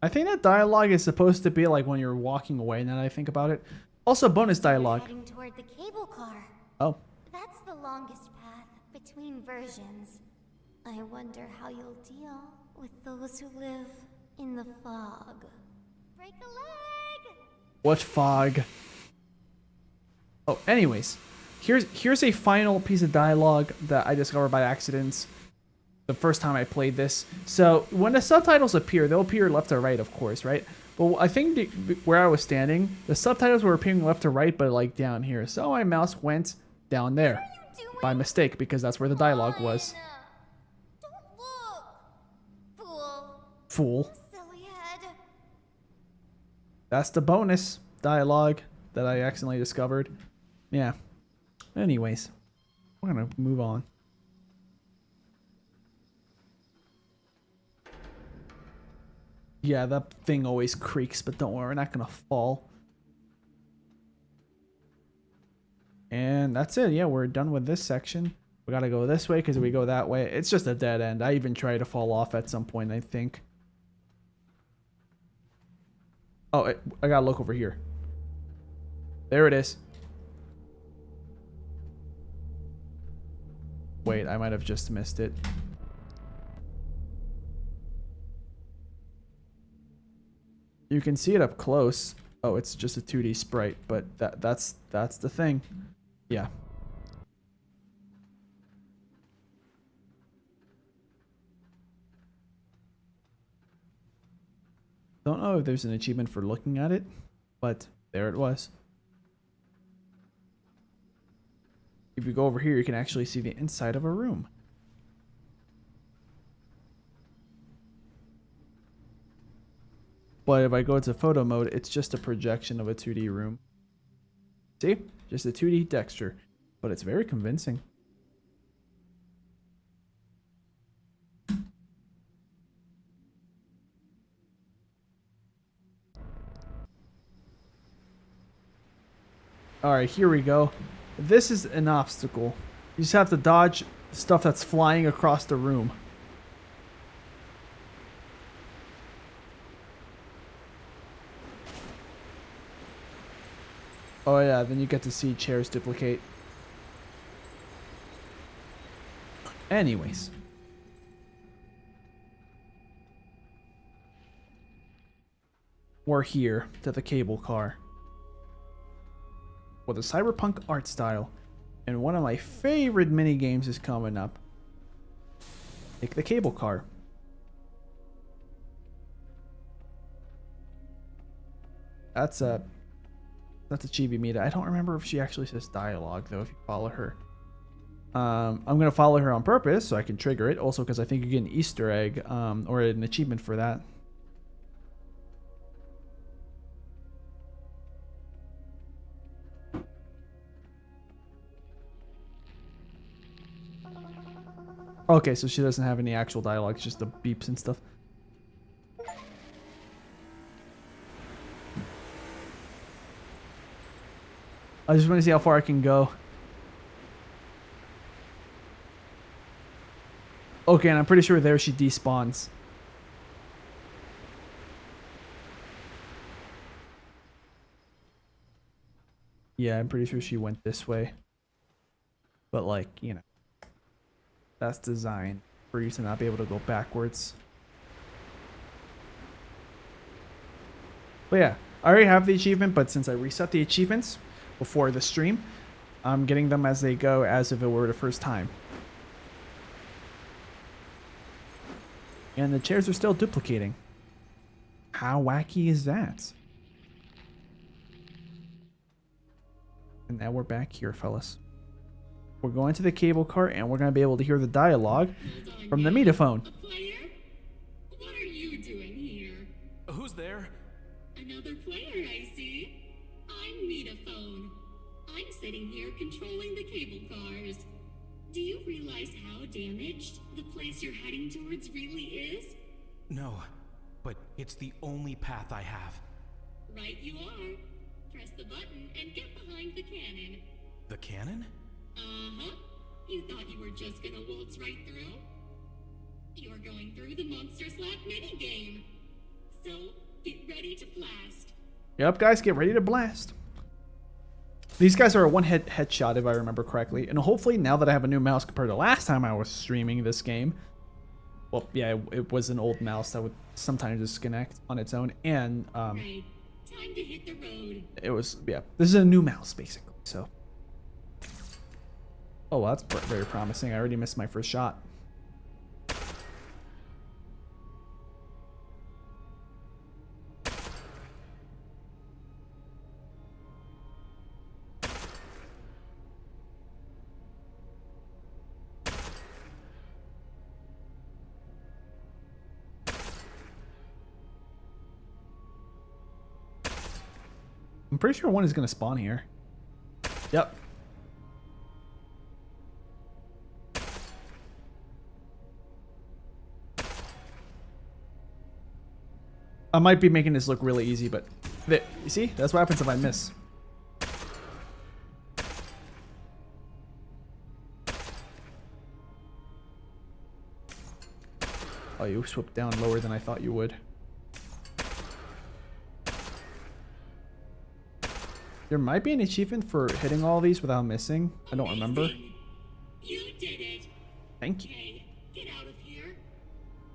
A: I think that dialogue is supposed to be like when you're walking away, now that I think about it. Also, bonus dialogue.
B: Heading toward the cable car.
A: Oh.
B: That's the longest path between versions. I wonder how you'll deal with those who live in the fog. Break a leg!
A: What fog? Oh, anyways. Here's a final piece of dialogue that I discovered by accident the first time I played this. So when the subtitles appear, they'll appear left to right, of course, right? But I think where I was standing, the subtitles were appearing left to right, but like down here. So my mouse went down there by mistake because that's where the dialogue was.
B: Don't look! Fool.
A: Fool.
B: Silly head.
A: That's the bonus dialogue that I accidentally discovered. Yeah. Anyways, we're gonna move on. Yeah, that thing always creaks, but don't worry, we're not gonna fall. And that's it. Yeah, we're done with this section. We gotta go this way because if we go that way, it's just a dead end. I even tried to fall off at some point, I think. Oh, I gotta look over here. There it is. Wait, I might have just missed it. You can see it up close. Oh, it's just a 2D sprite, but that's the thing. Yeah. Don't know if there's an achievement for looking at it, but there it was. If you go over here, you can actually see the inside of a room. But if I go to photo mode, it's just a projection of a 2D room. See? Just a 2D texture, but it's very convincing. Alright, here we go. This is an obstacle. You just have to dodge stuff that's flying across the room. Oh yeah, then you get to see chairs duplicate. Anyways. We're here to the cable car. With a cyberpunk art style. And one of my favorite mini games is coming up. Take the cable car. That's a Chibi Mita. I don't remember if she actually says dialogue though if you follow her. I'm gonna follow her on purpose so I can trigger it. Also because I think you get an Easter egg or an achievement for that. Okay, so she doesn't have any actual dialogue, it's just the beeps and stuff. I just want to see how far I can go. Okay, and I'm pretty sure there she despawns. Yeah, I'm pretty sure she went this way. But like, you know. That's designed for you to not be able to go backwards. But yeah, I already have the achievement, but since I reset the achievements before the stream, I'm getting them as they go as if it were the first time. And the chairs are still duplicating. How wacky is that? And now we're back here, fellas. We're going to the cable car and we're going to be able to hear the dialogue from the Mita phone.
F: Player? What are you doing here?
C: Who's there?
F: Another player, I see. I'm Mita phone. I'm sitting here controlling the cable cars. Do you realize how damaged the place you're heading towards really is?
C: No, but it's the only path I have.
F: Right you are. Press the button and get behind the cannon.
C: The cannon?
F: Uh-huh. You thought you were just gonna waltz right through? You're going through the Monster Slap minigame. So, get ready to blast.
A: Yep, guys, get ready to blast. These guys are a one-hit headshot, if I remember correctly. And hopefully, now that I have a new mouse compared to last time I was streaming this game. Well, yeah, it was an old mouse that would sometimes disconnect on its own. And,
F: Right. Time to hit the road.
A: it was, yeah, this is a new mouse, basically, so. Oh, well, that's very promising. I already missed my first shot. I'm pretty sure one is going to spawn here. Yep. I might be making this look really easy, but there, you see? That's what happens if I miss. Oh, you swooped down lower than I thought you would. There might be an achievement for hitting all these without missing. I don't remember.
F: You did it.
A: Thank you.
F: Okay, get out of here.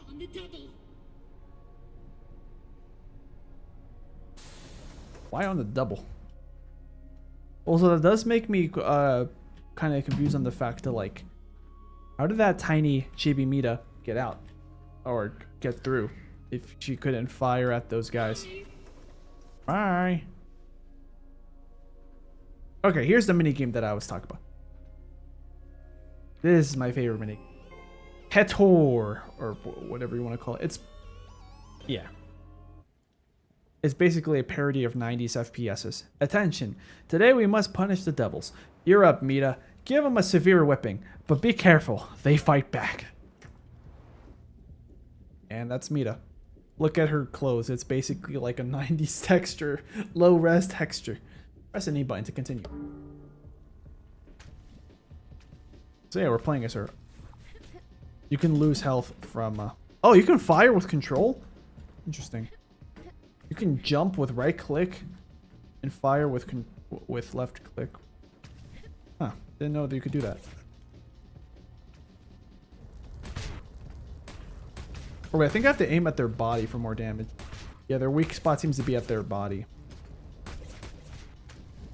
F: On the double.
A: Why on the double? Also, that does make me kind of confused on the fact that, like, how did that tiny chibi Mita get out or get through if she couldn't fire at those guys? Bye. Okay, here's the mini game that I was talking about. This is my favorite mini. Petor, or whatever you want to call it. It's basically a parody of 90s FPSs. Attention, today we must punish the devils. You're up, Mita. Give them a severe whipping, but be careful, they fight back. And that's Mita. Look at her clothes. It's basically like a 90s texture, low-res texture. Press any button to continue. So yeah, we're playing as her. You can lose health from... Oh, you can fire with control? Interesting. You can jump with right click and fire with left click. Huh. Didn't know that you could do that. Oh, wait, I think I have to aim at their body for more damage. Yeah, their weak spot seems to be at their body.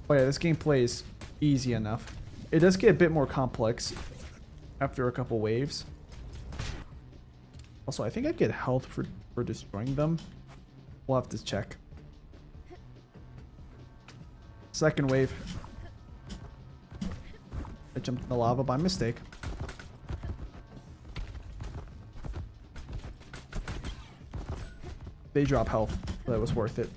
A: Oh yeah, this gameplay is easy enough. It does get a bit more complex after a couple waves. Also, I think I get health for destroying them. We'll have to check. Second wave. I jumped in the lava by mistake. They drop health. That was worth it.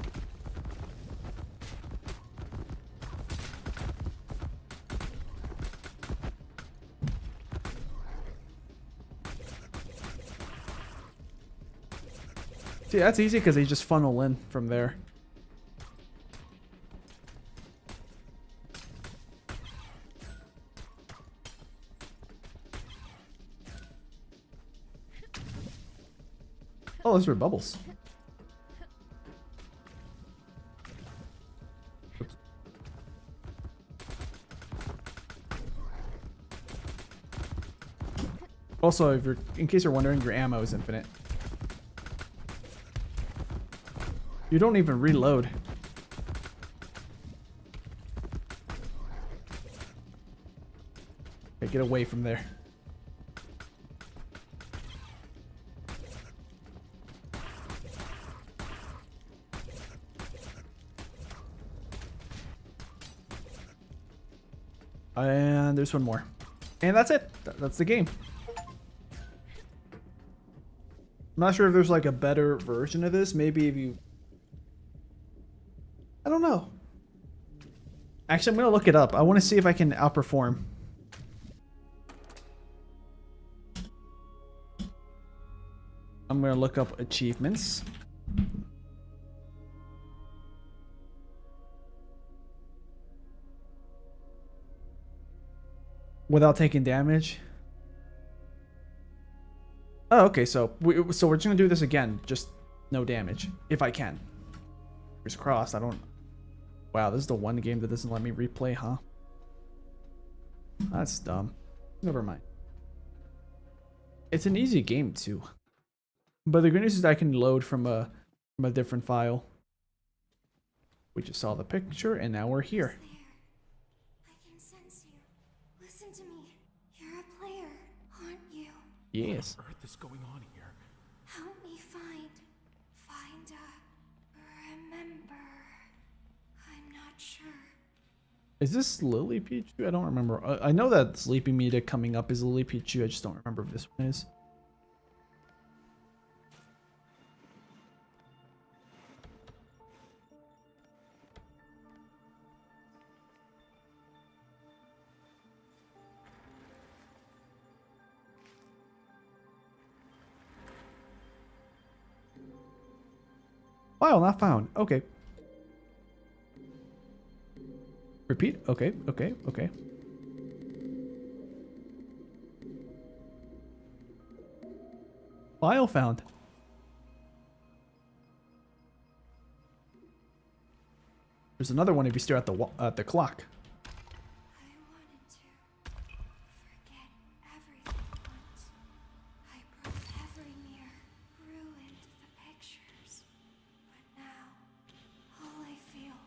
A: See, that's easy because they just funnel in from there. Oh, those were bubbles. Oops. Also, if you're, in case you're wondering, your ammo is infinite. You don't even reload. Okay, get away from there. And there's one more. And that's it. That's the game. I'm not sure if there's like a better version of this. Maybe if you... I don't know. Actually, I'm going to look it up. I want to see if I can outperform. I'm going to look up achievements. Without taking damage. Oh, okay. So we're just going to do this again. Just no damage. If I can. Fingers crossed. I don't... Wow, this is the one game that doesn't let me replay, huh? That's dumb. Never mind. It's an easy game too. But the good news is I can load from a different file. We just saw the picture and now we're here.
B: I can sense you. Listen to me. You're a player, aren't you?
A: Yes.
C: What on earth is going on here?
B: Help me remember. I'm not sure.
A: Is this Lily Pichu? I don't remember. I know that Sleepy Mita coming up is Lily Pichu. I just don't remember if this one is. File not found. Okay. Repeat. Okay. File found. There's another one if you stare at the clock.
B: I wanted to forget everything once. I broke every mirror, ruined the pictures. But now, all I feel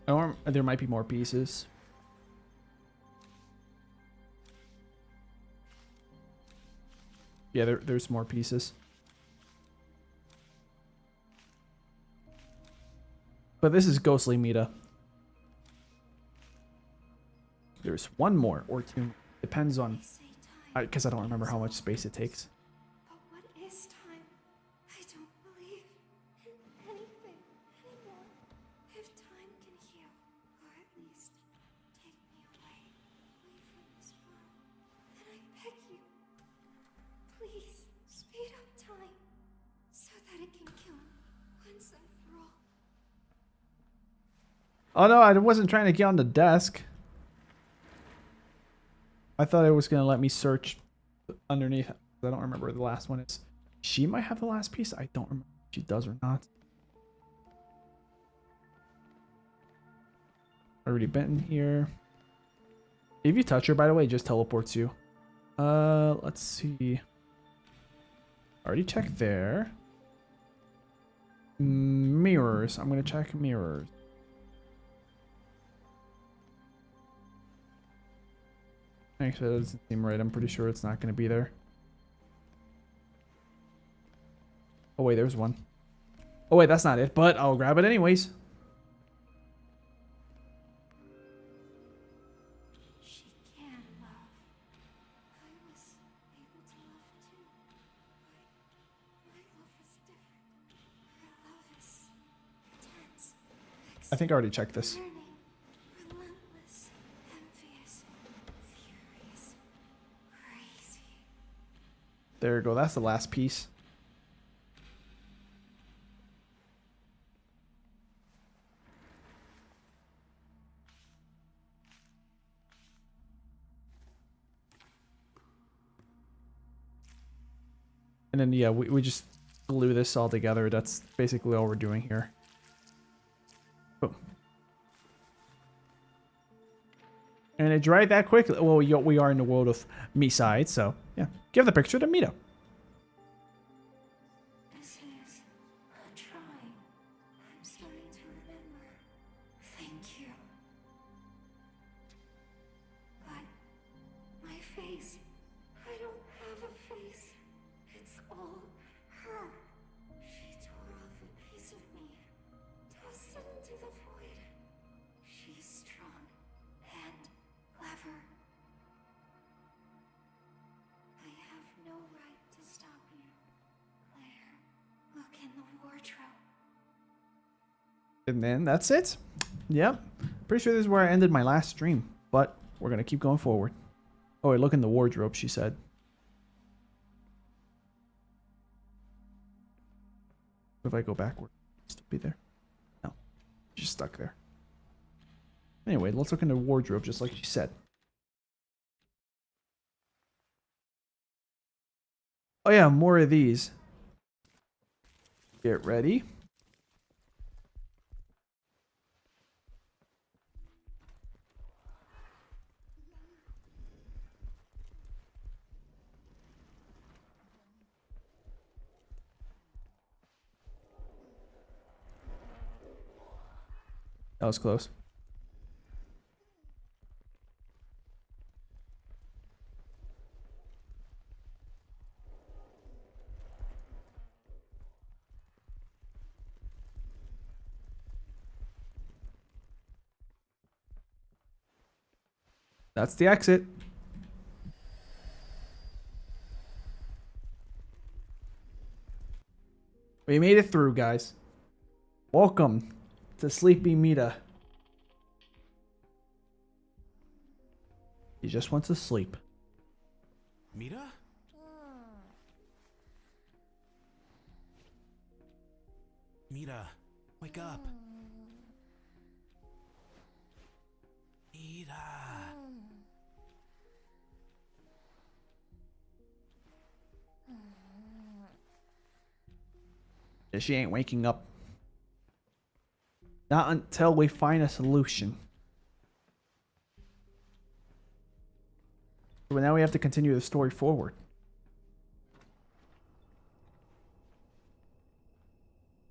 A: Or there might be more pieces. Yeah, there's more pieces. But this is ghostly Mita. There's one more or two. Depends on... Because I don't remember how much space it takes.
B: But what is time? I don't believe in anything anymore. If time can heal, or at least take me away from this world, then I beg you, please speed up time so that it can kill once and for all.
A: Oh no, I wasn't trying to get on the desk. I thought it was going to let me search underneath. I don't remember where the last one is. She might have the last piece. I don't remember if she does or not. Already been here. If you touch her, by the way, it just teleports you. Let's see. Already checked there. Mirrors. I'm going to check mirrors. Actually, that doesn't seem right. I'm pretty sure it's not going to be there. Oh, wait, there's one. Oh, wait, that's not it, but I'll grab it anyways.
B: She can love. I was able to love too. But my love is different. Her love is intense.
A: I think I already checked this.
B: Yearning, relentless, envious, furious, crazy.
A: There we go. That's the last piece. And then, yeah, we just glue this all together. That's basically all we're doing here. Boom. And it dried that quickly. Well, we are in the world of MiSide, so yeah. Give the picture to Mita.
B: This is a trying. I'm starting to remember. Thank you. But my face. I don't have a face. It's all her. She tore off a piece of me, tossed it into the void. She's strong and clever. I have no right to stop you. Claire, look in the wardrobe.
A: And then that's it. Yep. Pretty sure this is where I ended my last stream, but we're going to keep going forward. Oh, wait, look in the wardrobe, she said. If I go backward, still be there? No. She's stuck there. Anyway, let's look in the wardrobe just like she said. Oh yeah, more of these. Get ready. That was close. That's the exit. We made it through, guys. Welcome to Sleepy Mita. He just wants to sleep.
C: Mita? Mita, wake up. Mita.
A: Yeah, she ain't waking up. Not until we find a solution. But now we have to continue the story forward.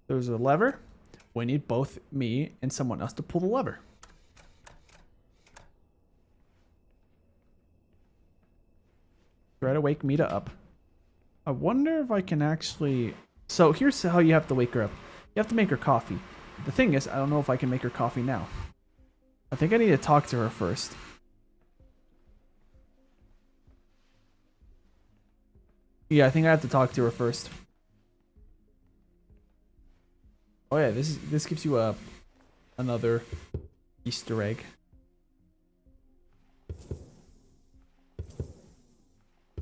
A: There's a lever. we need both me and someone else to pull the lever. Try to wake Mita up. I wonder if I can actually... So here's how you have to wake her up. You have to make her coffee. The thing is, I don't know if I can make her coffee now. I think I need to talk to her first. Yeah, I think I have to talk to her first. Oh yeah, this gives you another Easter egg.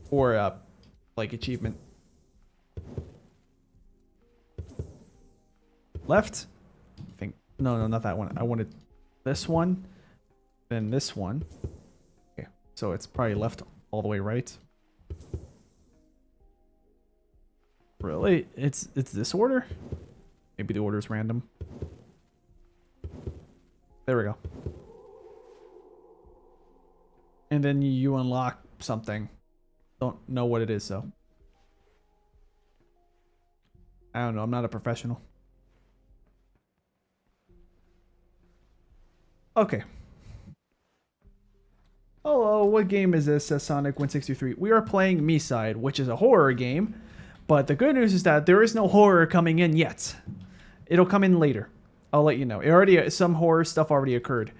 A: Or like achievement. Left? I think no, not that one. I wanted this one, then this one. Okay, so it's probably left all the way right. Really? It's this order? Maybe the order's random. There we go. And then you unlock something. Don't know what it is, though. I don't know. I'm not a professional. Okay. Hello, what game is this? Says Sonic163. We are playing MiSide, which is a horror game. But the good news is that there is no horror coming in yet. It'll come in later. I'll let you know. Some horror stuff already occurred.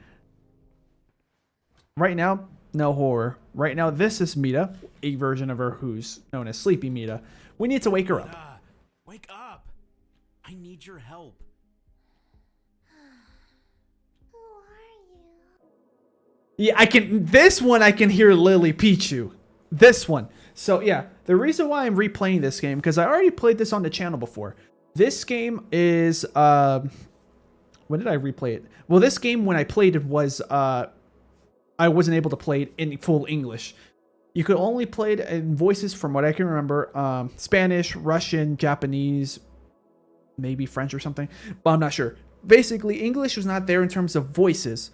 A: Right now, no horror. Right now, this is Mita, a version of her who's known as Sleepy Mita. We need to wake her up.
C: Wake up! I need your help.
B: Who are you?
A: Yeah, this one I can hear Lily Pichu. This one. So yeah, the reason why I'm replaying this game, because I already played this on the channel before. This game is, when did I replay it? Well, this game, when I played it, was, I wasn't able to play it in full English. You could only play it in voices from what I can remember. Spanish, Russian, Japanese, maybe French or something, but I'm not sure. Basically, English was not there in terms of voices.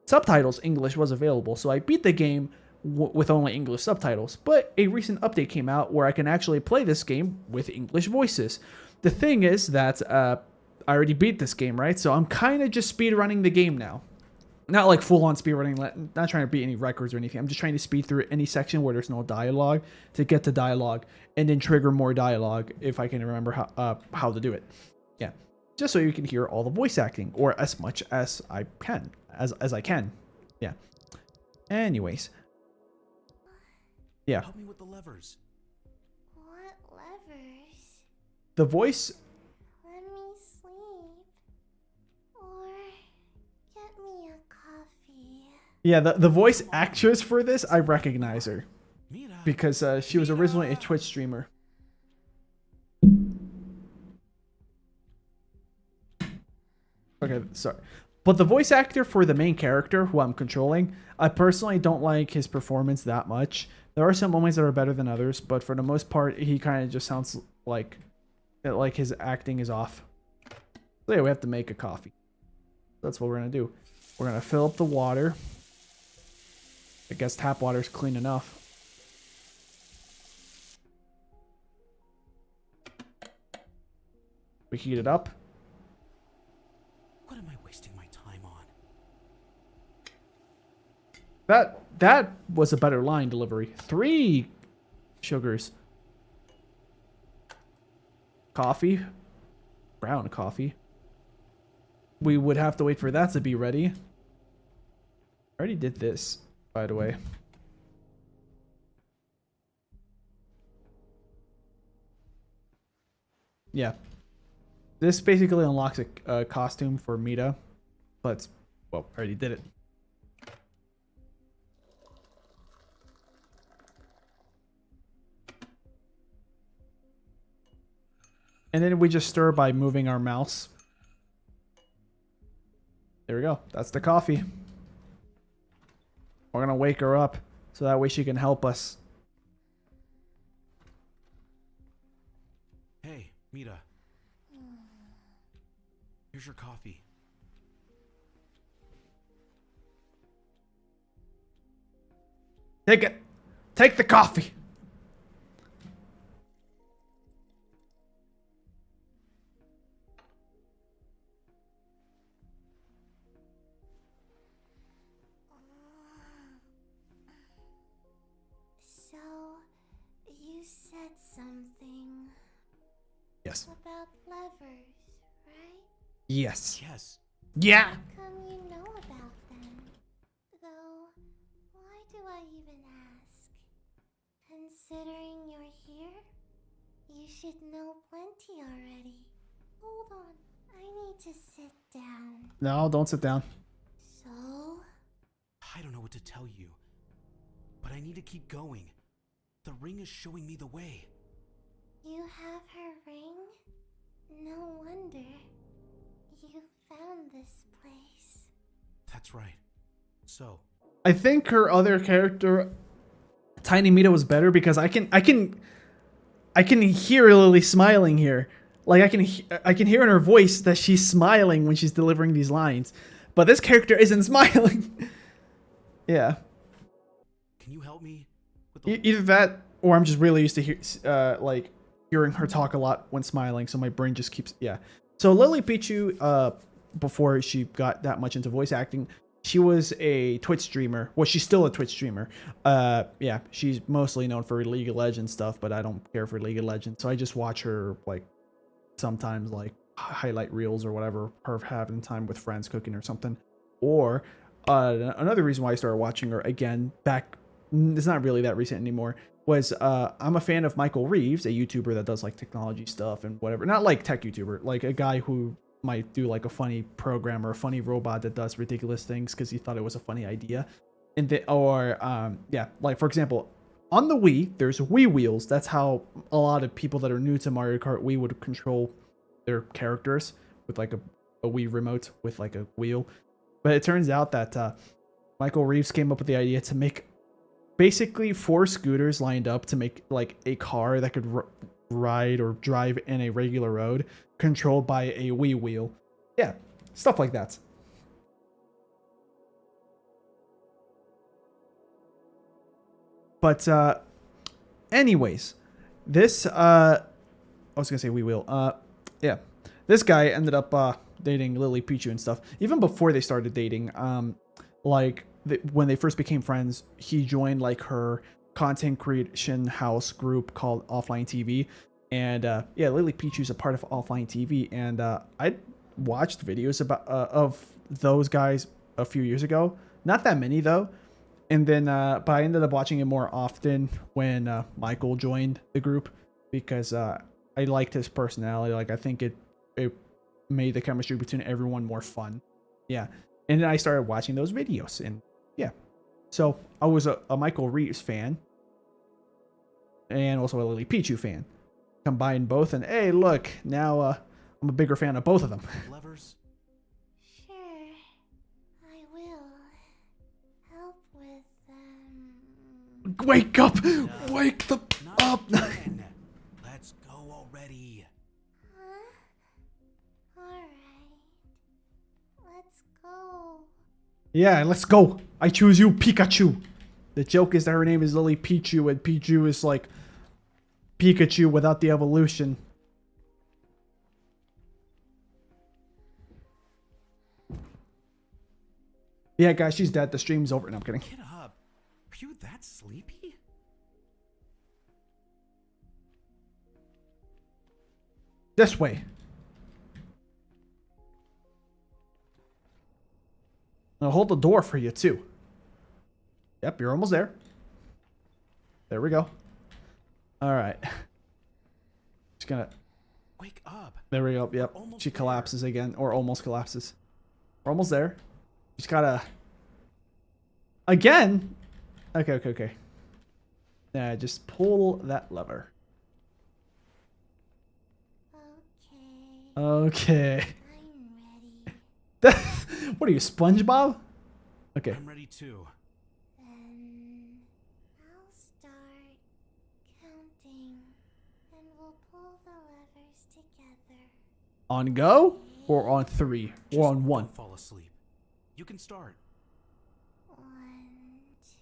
A: Subtitles, English was available, so I beat the game with only English subtitles. But a recent update came out where I can actually play this game with English voices. The thing is that I already beat this game, right? So I'm kind of just speedrunning the game now. Not like full-on speedrunning, not trying to beat any records or anything. I'm just trying to speed through any section where there's no dialogue to get to dialogue and then trigger more dialogue if I can remember how to do it. Yeah, just so you can hear all the voice acting, or as much as I can, as I can. Yeah. Anyways. Yeah.
C: Help me with the levers.
B: What levers?
A: The voice.
B: Let me sleep. Or get me a coffee.
A: Yeah, the voice actress for this, I recognize her.
C: Mita.
A: Because she was originally a Twitch streamer. Okay, sorry. But the voice actor for the main character, who I'm controlling, I personally don't like his performance that much. There are some moments that are better than others, but for the most part, he kind of just sounds like his acting is off. So yeah, we have to make a coffee. That's what we're going to do. We're going to fill up the water. I guess tap water is clean enough. We heat it up.
C: What am I wasting my time on?
A: That was a better line delivery. 3 sugars. Coffee. Brown coffee. We would have to wait for that to be ready. I already did this, by the way. Yeah. This basically unlocks a costume for Mita. But, well, I already did it. And then we just stir by moving our mouse. There we go. That's the coffee. We're gonna wake her up so that way she can help us.
C: Hey, Mita. Here's your coffee.
A: Take it. Take the coffee.
B: said something
A: Yes.
B: about levers, right?
A: Yes.
C: Yes.
A: Yeah.
B: How come you know about them? Though, why do I even ask? Considering you're here, you should know plenty already. Hold on, I need to sit down.
A: No, don't sit down.
B: So,
C: I don't know what to tell you, but I need to keep going. The ring is showing me the way.
B: you have her ring? No wonder. You found this place.
C: That's right. So,
A: I think her other character, Tiny Mita, was better because I can hear Lily smiling here. Like I can hear in her voice that she's smiling when she's delivering these lines, but this character isn't smiling. Yeah,
C: can you help me with the
A: either that or I'm just really used to like hearing her talk a lot when smiling, so my brain just keeps So Lily Pichu, before she got that much into voice acting, she was a Twitch streamer. Well, she's still a Twitch streamer. Yeah, she's mostly known for League of Legends stuff, but I don't care for League of Legends, so I just watch her like sometimes like highlight reels or whatever, her having time with friends cooking or something. Or another reason why I started watching her again back, it's not really that recent anymore, was I'm a fan of Michael Reeves, a YouTuber that does like technology stuff and whatever. Not like tech YouTuber, like a guy who might do like a funny program or a funny robot that does ridiculous things because he thought it was a funny idea. And yeah, like for example, on the Wii, there's Wii wheels. That's how a lot of people that are new to Mario Kart Wii would control their characters, with like a Wii remote with like a wheel. But it turns out that Michael Reeves came up with the idea to make basically 4 scooters lined up to make like a car that could ride or drive in a regular road, controlled by a Wii wheel. Yeah, stuff like that. But anyways, this I was gonna say Wii wheel. Yeah, this guy ended up dating Lily Pichu and stuff. Even before they started dating, like when they first became friends, he joined like her content creation house group called Offline TV. And yeah, Lily Pichu's a part of Offline TV, and I watched videos about of those guys a few years ago. Not that many though. And then, but I ended up watching it more often when Michael joined the group, because I liked his personality. Like I think it made the chemistry between everyone more fun. Yeah, and then I started watching those videos, and yeah, so I was a Michael Reeves fan, and also a Lily Pichu fan. Combine both, and hey, look, now I'm a bigger fan of both of them.
C: levers?
B: Sure, I will help with
A: Wake up! Wake the
C: Not
A: up!
C: again. Let's go already.
B: Huh? Alright. Let's go.
A: Yeah, let's go. I choose you, Pikachu. The joke is that her name is Lily Pichu, and Pichu is like Pikachu without the evolution. Yeah, guys, she's dead. The stream's over. No, I'm kidding.
C: Get up. Are you that sleepy?
A: This way. I'll hold the door for you, too. Yep, you're almost there. There we go. All right. Just gonna...
C: Wake up.
A: There we go. Yep.
C: Almost
A: She
C: there.
A: collapses again, or almost collapses. We're almost there. Just gotta... Again? Okay. Yeah, just pull that lever.
B: Okay.
A: Okay.
B: I'm ready.
A: What are you, SpongeBob? Okay.
C: I'm ready too.
B: Then I'll start counting, and we'll pull the levers together.
A: On go? Or on 3? Or on 1?
C: Don't fall asleep. You can start.
B: 1,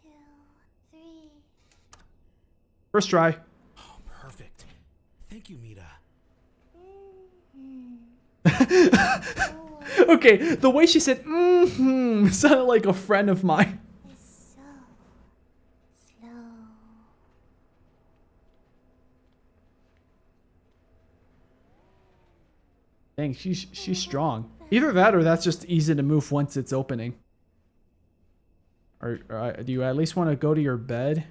B: 2, 3.
A: First try.
C: Oh, perfect. Thank you, Mita.
A: Okay, the way she said sounded like a friend of mine.
B: It's so slow.
A: Dang, she's strong. Either that or that's just easy to move once it's opening. Or do you at least want to go to your bed?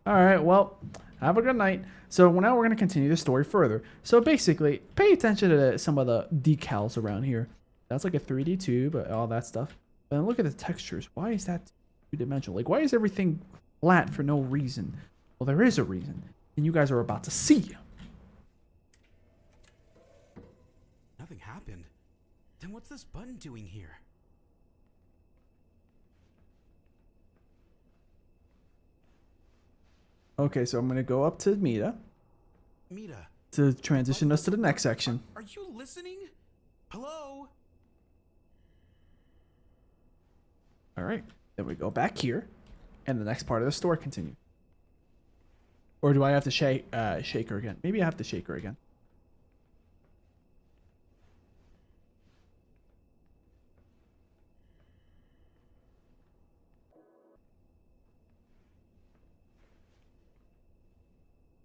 A: Alright, well, have a good night. So now we're going to continue the story further. So basically, pay attention to some of the decals around here. That's like a 3D tube, all that stuff. And look at the textures. Why is that two-dimensional? Like, why is everything flat for no reason? Well, there is a reason. And you guys are about to see.
C: Nothing happened. Then what's this button doing here?
A: Okay, so I'm going to go up to Mita
C: Mita.
A: to transition us to the next section.
C: Are you listening? Hello?
A: All right, then we go back here, and the next part of the story continues. Or do I have to shake her again? Maybe I have to shake her again.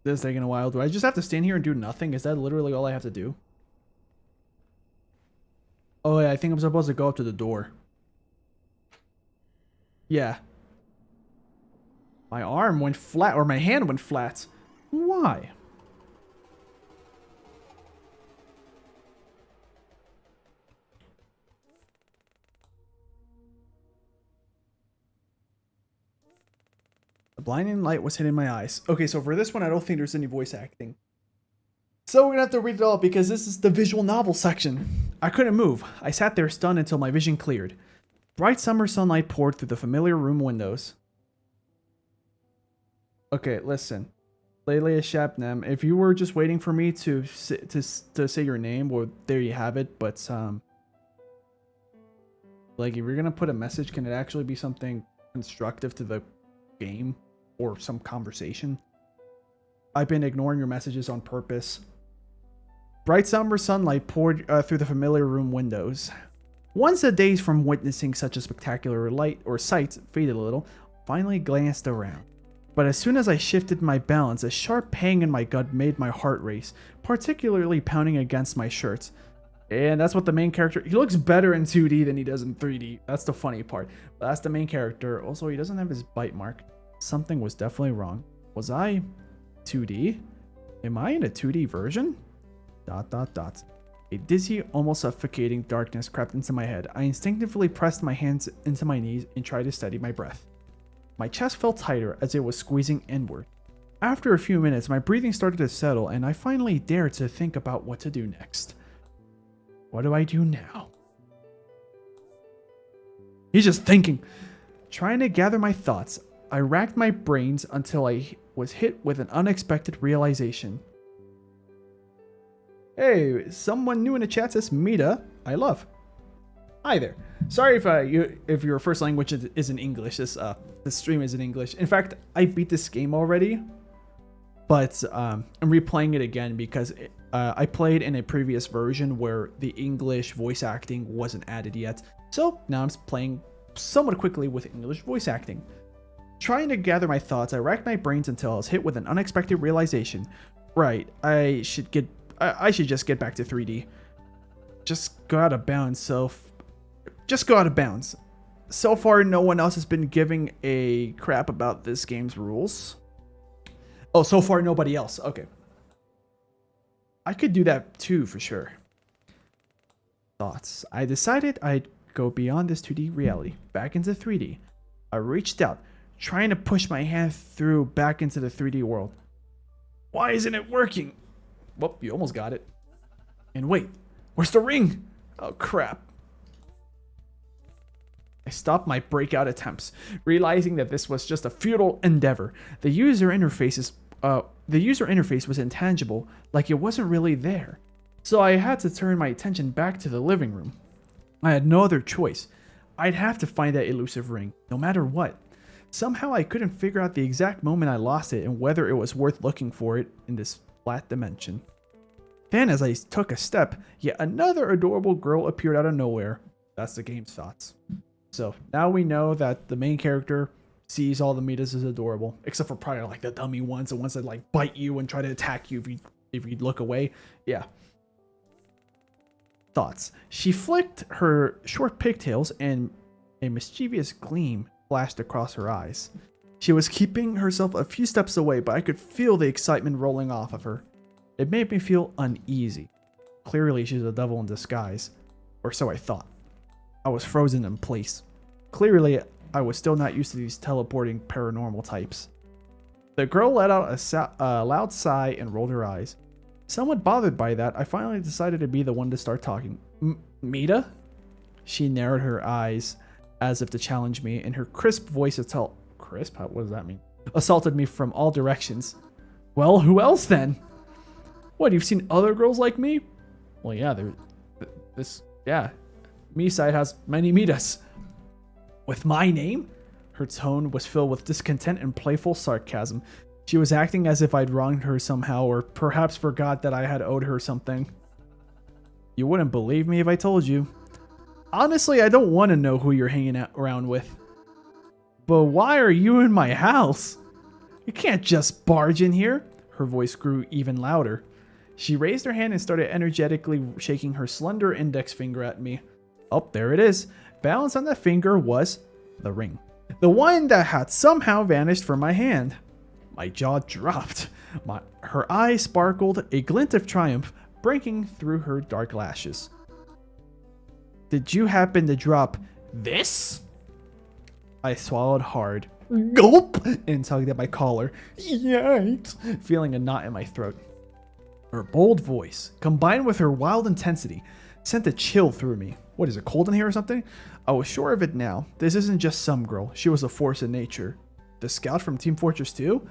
A: This is taking a while. Do I just have to stand here and do nothing? Is that literally all I have to do? Oh, yeah, I think I'm supposed to go up to the door. Yeah. My arm went flat, or my hand went flat. Why? The blinding light was hitting my eyes. Okay, so for this one, I don't think there's any voice acting. So we're gonna have to read it all because this is the visual novel section. I couldn't move. I sat there stunned until my vision cleared. Bright summer sunlight poured through the familiar room windows. Okay, listen. Lelia Shapnam, if you were just waiting for me to say your name, well, there you have it. But, like, if you're gonna put a message, can it actually be something constructive to the game? Or some conversation? I've been ignoring your messages on purpose. Bright summer sunlight poured through the familiar room windows. Once the days from witnessing such a spectacular light or sight faded a little, finally glanced around. But as soon as I shifted my balance, a sharp pang in my gut made my heart race, particularly pounding against my shirt. And that's what the main character... He looks better in 2D than he does in 3D. That's the funny part. But that's the main character. Also, he doesn't have his bite mark. Something was definitely wrong. Was I 2D? Am I in a 2D version? ... A dizzy, almost suffocating darkness crept into my head. I instinctively pressed my hands into my knees and tried to steady my breath. My chest felt tighter as it was squeezing inward. After a few minutes, my breathing started to settle, and I finally dared to think about what to do next. What do I do now? He's just thinking. Trying to gather my thoughts, I racked my brains until I was hit with an unexpected realization. Hey, someone new in the chat says Mita. I love. Hi there. Sorry if your first language isn't English. This stream isn't English. In fact, I beat this game already, but I'm replaying it again because I played in a previous version where the English voice acting wasn't added yet. So now I'm playing somewhat quickly with English voice acting. Trying to gather my thoughts, I racked my brains until I was hit with an unexpected realization. Right, I should just get back to 3D. Just go out of bounds, just go out of bounds. So far, no one else has been giving a crap about this game's rules. Oh, so far, nobody else. Okay. I could do that too, for sure. Thoughts. I decided I'd go beyond this 2D reality, back into 3D. I reached out, trying to push my hand through back into the 3D world. Why isn't it working? Well, you almost got it. And wait, where's the ring? Oh, crap. I stopped my breakout attempts, realizing that this was just a futile endeavor. The user interface was intangible, like it wasn't really there. So I had to turn my attention back to the living room. I had no other choice. I'd have to find that elusive ring, no matter what. Somehow I couldn't figure out the exact moment I lost it and whether it was worth looking for it in this flat dimension. Then as I took a step, yet another adorable girl appeared out of nowhere. That's the game's thoughts. So now we know that the main character sees all the Mitas as adorable, except for probably like the dummy ones, the ones that like bite you and try to attack you if you if you look away. Yeah. Thoughts. She flicked her short pigtails and a mischievous gleam flashed across her eyes. She was keeping herself a few steps away, but I could feel the excitement rolling off of her. It made me feel uneasy. Clearly, she's a devil in disguise. Or so I thought. I was frozen in place. Clearly, I was still not used to these teleporting paranormal types. The girl let out a loud sigh and rolled her eyes. Somewhat bothered by that, I finally decided to be the one to start talking. Mita? She narrowed her eyes as if to challenge me, and her crisp voice crisp? What does that mean? Assaulted me from all directions. Well, who else then? What, you've seen other girls like me? Well, yeah, MiSide has many Mitas. With my name? Her tone was filled with discontent and playful sarcasm. She was acting as if I'd wronged her somehow, or perhaps forgot that I had owed her something. You wouldn't believe me if I told you. Honestly, I don't want to know who you're hanging around with. But why are you in my house? You can't just barge in here. Her voice grew even louder. She raised her hand and started energetically shaking her slender index finger at me. Oh, there it is. Balanced on that finger was the ring. The one that had somehow vanished from my hand. My jaw dropped. Her eyes sparkled, a glint of triumph breaking through her dark lashes. Did you happen to drop this? I swallowed hard. Gulp! And tugged at my collar. Yikes! Feeling a knot in my throat. Her bold voice, combined with her wild intensity, sent a chill through me. What, is it cold in here or something? I was sure of it now. This isn't just some girl. She was a force in nature. The scout from Team Fortress 2?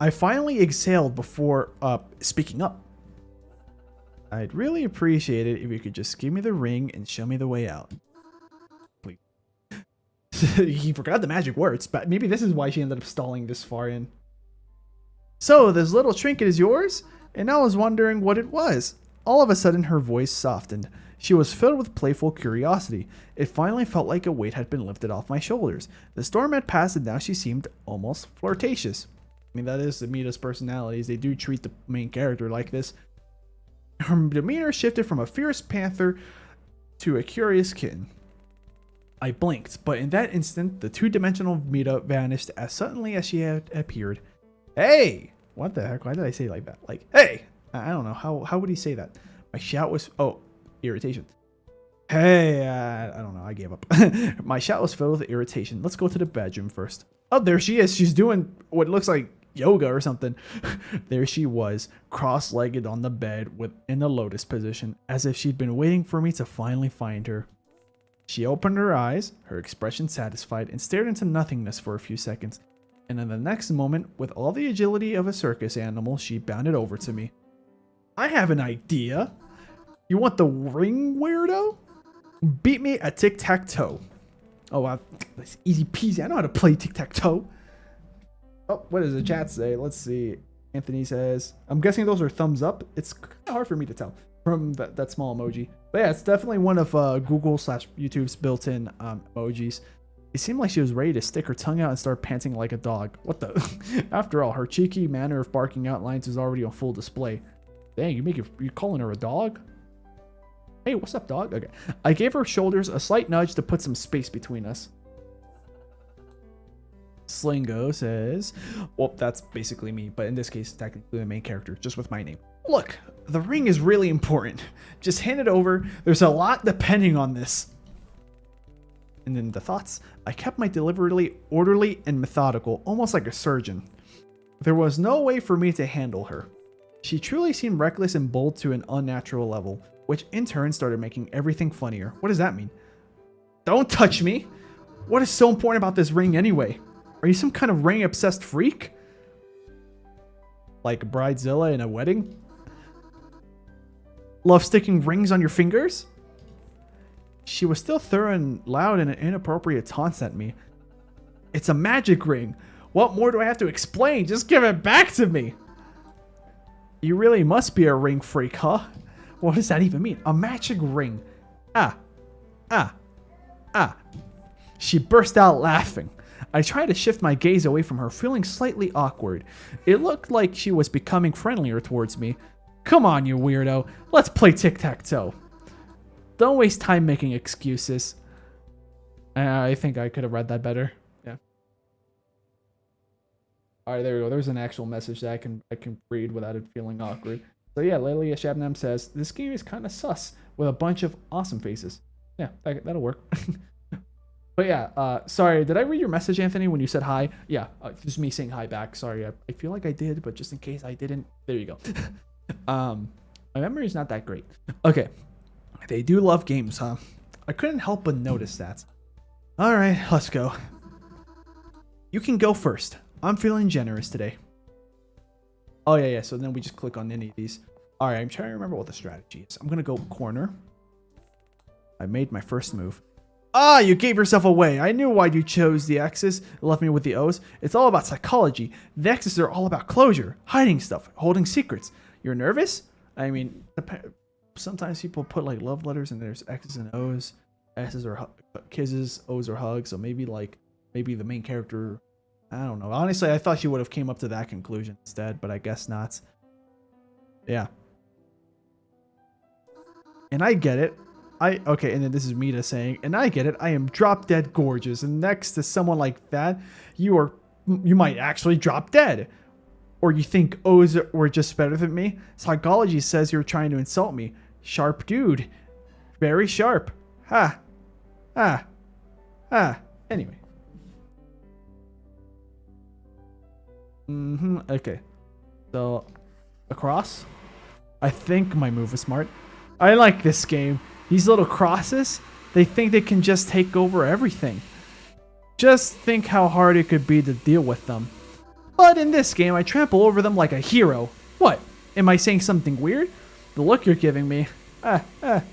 A: I finally exhaled before speaking up. I'd really appreciate it if you could just give me the ring and show me the way out. Please. He forgot the magic words, but maybe this is why she ended up stalling this far in. So, this little trinket is yours? And I was wondering what it was. All of a sudden, her voice softened. She was filled with playful curiosity. It finally felt like a weight had been lifted off my shoulders. The storm had passed and now she seemed almost flirtatious. I mean, that is the Mita's personalities. They do treat the main character like this. Her demeanor shifted from a fierce panther to a curious kitten. I blinked, but in that instant, the two-dimensional Mita vanished as suddenly as she had appeared. Hey! What the heck? Why did I say it like that? Like, hey! I don't know. How would he say that? My shout was... Oh, irritation. Hey! I don't know. I gave up. My shout was filled with irritation. Let's go to the bedroom first. Oh, there she is. She's doing what looks like yoga or something. There she was, cross-legged on the bed in the lotus position, as if she'd been waiting for me to finally find her. She opened her eyes, her expression satisfied, and stared into nothingness for a few seconds. And in the next moment, with all the agility of a circus animal, she bounded over to me. I have an idea. You want the ring, weirdo? Beat me at tic-tac-toe. Oh, wow. That's easy peasy. I know how to play tic-tac-toe. Oh, what does the chat say? Let's see. Anthony says, I'm guessing those are thumbs up. It's kind of hard for me to tell from that small emoji. But yeah, it's definitely one of Google/YouTube's built-in emojis. It seemed like she was ready to stick her tongue out and start panting like a dog. What the? After all, her cheeky manner of barking out lines is already on full display. Dang, you calling her a dog? Hey, what's up, dog? Okay. I gave her shoulders a slight nudge to put some space between us. Sleengo says, well, that's basically me, but in this case, technically the main character, just with my name. Look, the ring is really important. Just hand it over. There's a lot depending on this. And then the thoughts. I kept my deliberately orderly and methodical, almost like a surgeon. There was no way for me to handle her. She truly seemed reckless and bold to an unnatural level, which in turn started making everything funnier. What does that mean? Don't touch me! What is so important about this ring anyway? Are you some kind of ring-obsessed freak? Like Bridezilla in a wedding? Love sticking rings on your fingers? She was still throwing loud and inappropriate taunts at me. It's a magic ring. What more do I have to explain? Just give it back to me. You really must be a ring freak, huh? What does that even mean? A magic ring. Ah. She burst out laughing. I tried to shift my gaze away from her, feeling slightly awkward. It looked like she was becoming friendlier towards me. Come on, you weirdo. Let's play tic-tac-toe. Don't waste time making excuses. I think I could have read that better. Yeah. All right, there we go. There's an actual message that I can read without it feeling awkward. So yeah, Lelia Shabnam says, this game is kind of sus with a bunch of awesome faces. Yeah, that'll work. But yeah, sorry, did I read your message, Anthony, when you said hi? Yeah, just me saying hi back. Sorry, I feel like I did, but just in case I didn't, there you go. My memory is not that great. Okay, they do love games, huh? I couldn't help but notice that. All right, let's go. You can go first. I'm feeling generous today. Oh, yeah. So then we just click on any of these. All right, I'm trying to remember what the strategy is. I'm going to go corner. I made my first move. Ah, you gave yourself away. I knew why you chose the X's, left me with the O's. It's all about psychology. The X's are all about closure, hiding stuff, holding secrets. You're nervous? I mean, sometimes people put like love letters and there's X's and O's. S's are kisses, O's are hugs. So maybe the main character, I don't know. Honestly, I thought she would have came up to that conclusion instead, but I guess not. Yeah. And I get it. Okay, and then this is Mita saying, and I get it. I am drop dead gorgeous, and next to someone like that, you might actually drop dead. Or you think O's were just better than me? Psychology says you're trying to insult me. Sharp dude. Very sharp. Ha. Anyway. Okay. So, across. I think my move is smart. I like this game. These little crosses, they think they can just take over everything. Just think how hard it could be to deal with them. But in this game, I trample over them like a hero. What? Am I saying something weird? The look you're giving me. Okay.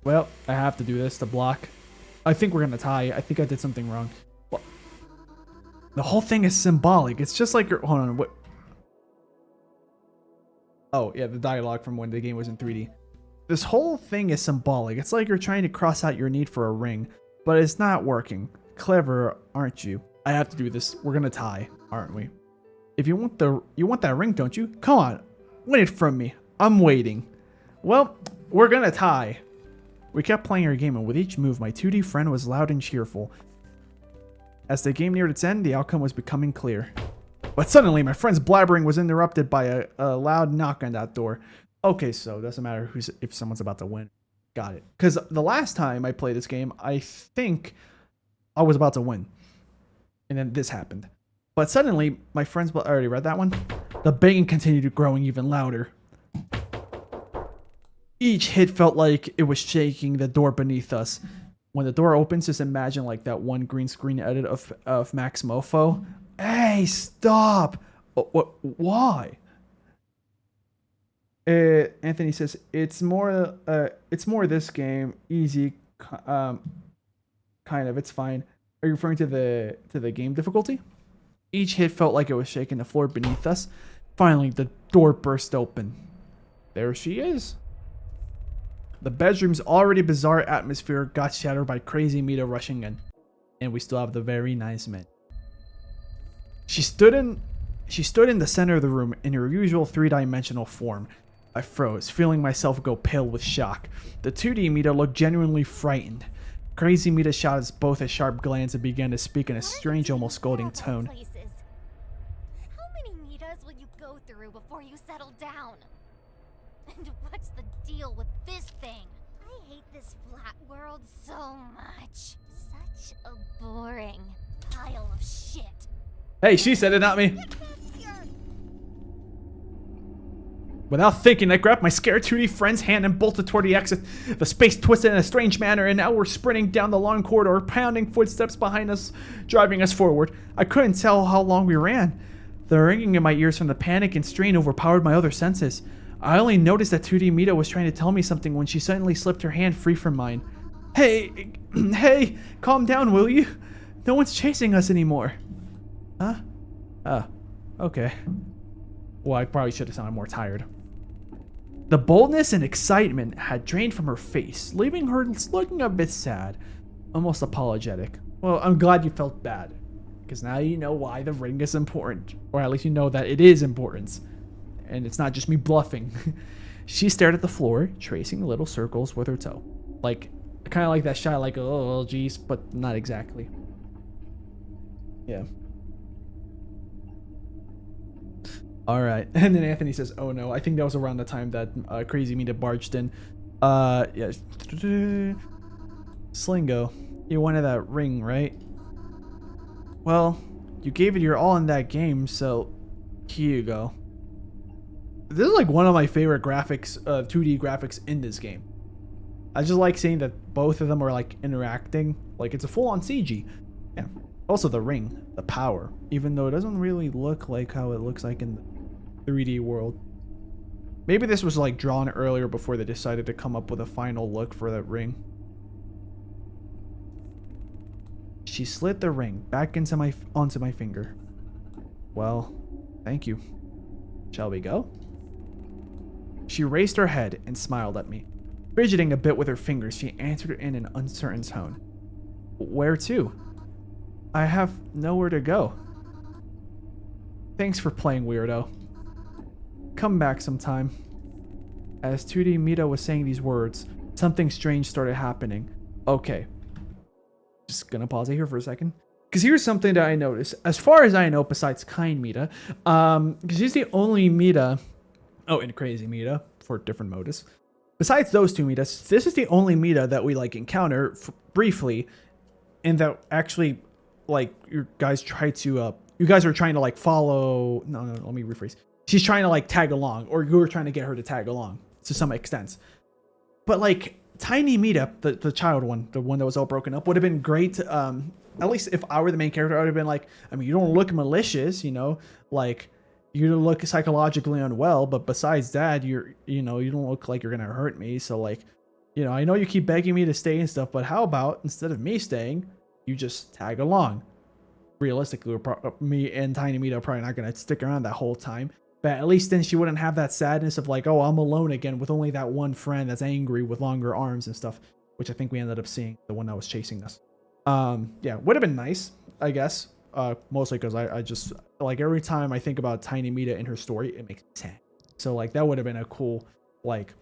A: Well, I have to do this to block. I think we're gonna tie. I think I did something wrong. Well, the whole thing is symbolic. It's just like hold on. What? Oh, yeah, the dialogue from when the game was in 3D. This whole thing is symbolic. It's like you're trying to cross out your need for a ring, but it's not working. Clever, aren't you? I have to do this. We're gonna tie, aren't we? If you want that ring, don't you? Come on, win it from me. I'm waiting. Well, we're gonna tie. We kept playing our game, and with each move, my 2D friend was loud and cheerful. As the game neared its end, the outcome was becoming clear. But suddenly, my friend's blabbering was interrupted by a loud knock on that door. Okay, so it doesn't matter if someone's about to win. Got it. Because the last time I played this game, I think I was about to win. And then this happened. But suddenly, my friend's... I already read that one. The banging continued growing even louder. Each hit felt like it was shaking the door beneath us. When the door opens, just imagine like that one green screen edit of Max Mofo. Hey, stop! What? Why? Anthony says it's more this game easy, kind of. It's fine. Are you referring to the game difficulty? Each hit felt like it was shaking the floor beneath us. Finally, the door burst open. There she is. The bedroom's already bizarre atmosphere got shattered by crazy Mita rushing in, and we still have the very nice men. She stood in the center of the room in her usual three-dimensional form. I froze, feeling myself go pale with shock. The 2D Mita looked genuinely frightened. Crazy Mita shot us both a sharp glance and began to speak in a strange, almost scolding tone.
B: How many Mitas will you go through before you settle down? And what's the deal with this thing? I hate this flat world so much. Such a boring pile of shit.
A: Hey, she said it, not me. Without thinking, I grabbed my scared 2D friend's hand and bolted toward the exit. The space twisted in a strange manner, and now we're sprinting down the long corridor, pounding footsteps behind us, driving us forward. I couldn't tell how long we ran. The ringing in my ears from the panic and strain overpowered my other senses. I only noticed that 2D Mita was trying to tell me something when she suddenly slipped her hand free from mine. Hey, calm down, will you? No one's chasing us anymore. Huh? Oh, okay. Well, I probably should have sounded more tired. The boldness and excitement had drained from her face, leaving her looking a bit sad, almost apologetic. Well, I'm glad you felt bad, because now you know why the ring is important, or at least you know that it is important. and it's not just me bluffing. She stared at the floor, tracing little circles with her toe. Like, kind of like that shot, like, oh, geez, but not exactly. Yeah. All right. And then Anthony says, oh no, I think that was around the time that Crazy Mita barged in. Yeah. Sleengo, you wanted that ring, right? Well, you gave it your all in that game, so here you go. This is like one of my favorite graphics, 2D graphics in this game. I just like seeing that both of them are like interacting. Like it's a full-on CG. Yeah. Also the ring, the power, even though it doesn't really look like how it looks like in the 3D world. Maybe this was like drawn earlier before they decided to come up with a final look for that ring. She slid the ring back onto my finger. Well, thank you. Shall we go? She raised her head and smiled at me. Fidgeting a bit with her fingers, she answered in an uncertain tone. Where to? I have nowhere to go. Thanks for playing, weirdo. Come back sometime. As 2D Mita was saying these words, something strange started happening. Okay. Just gonna pause it here for a second. Because here's something that I noticed. As far as I know, besides Kind Mita, because he's the only Mita, and Crazy Mita, for different motives. Besides those two Mitas, this is the only Mita that we like encounter briefly, and that actually, like, you guys are trying to like follow. No, let me rephrase. She's trying to like tag along, or you were trying to get her to tag along to some extent. But like Tiny Mita, the child one, the one that was all broken up, would have been great. At least if I were the main character, I would have been like, I mean, you don't look malicious, you know, like you don't look psychologically unwell, but besides that, you don't look like you're gonna hurt me. So like, I know you keep begging me to stay and stuff, but how about instead of me staying, you just tag along? Realistically, me and Tiny Mita are probably not gonna stick around that whole time. But at least then she wouldn't have that sadness of like, oh, I'm alone again with only that one friend that's angry with longer arms and stuff, which I think we ended up seeing, the one that was chasing us. Yeah, would have been nice, I guess. Mostly because I just, like, every time I think about Tiny Mita in her story, it makes me sad. So, like, that would have been a cool, like,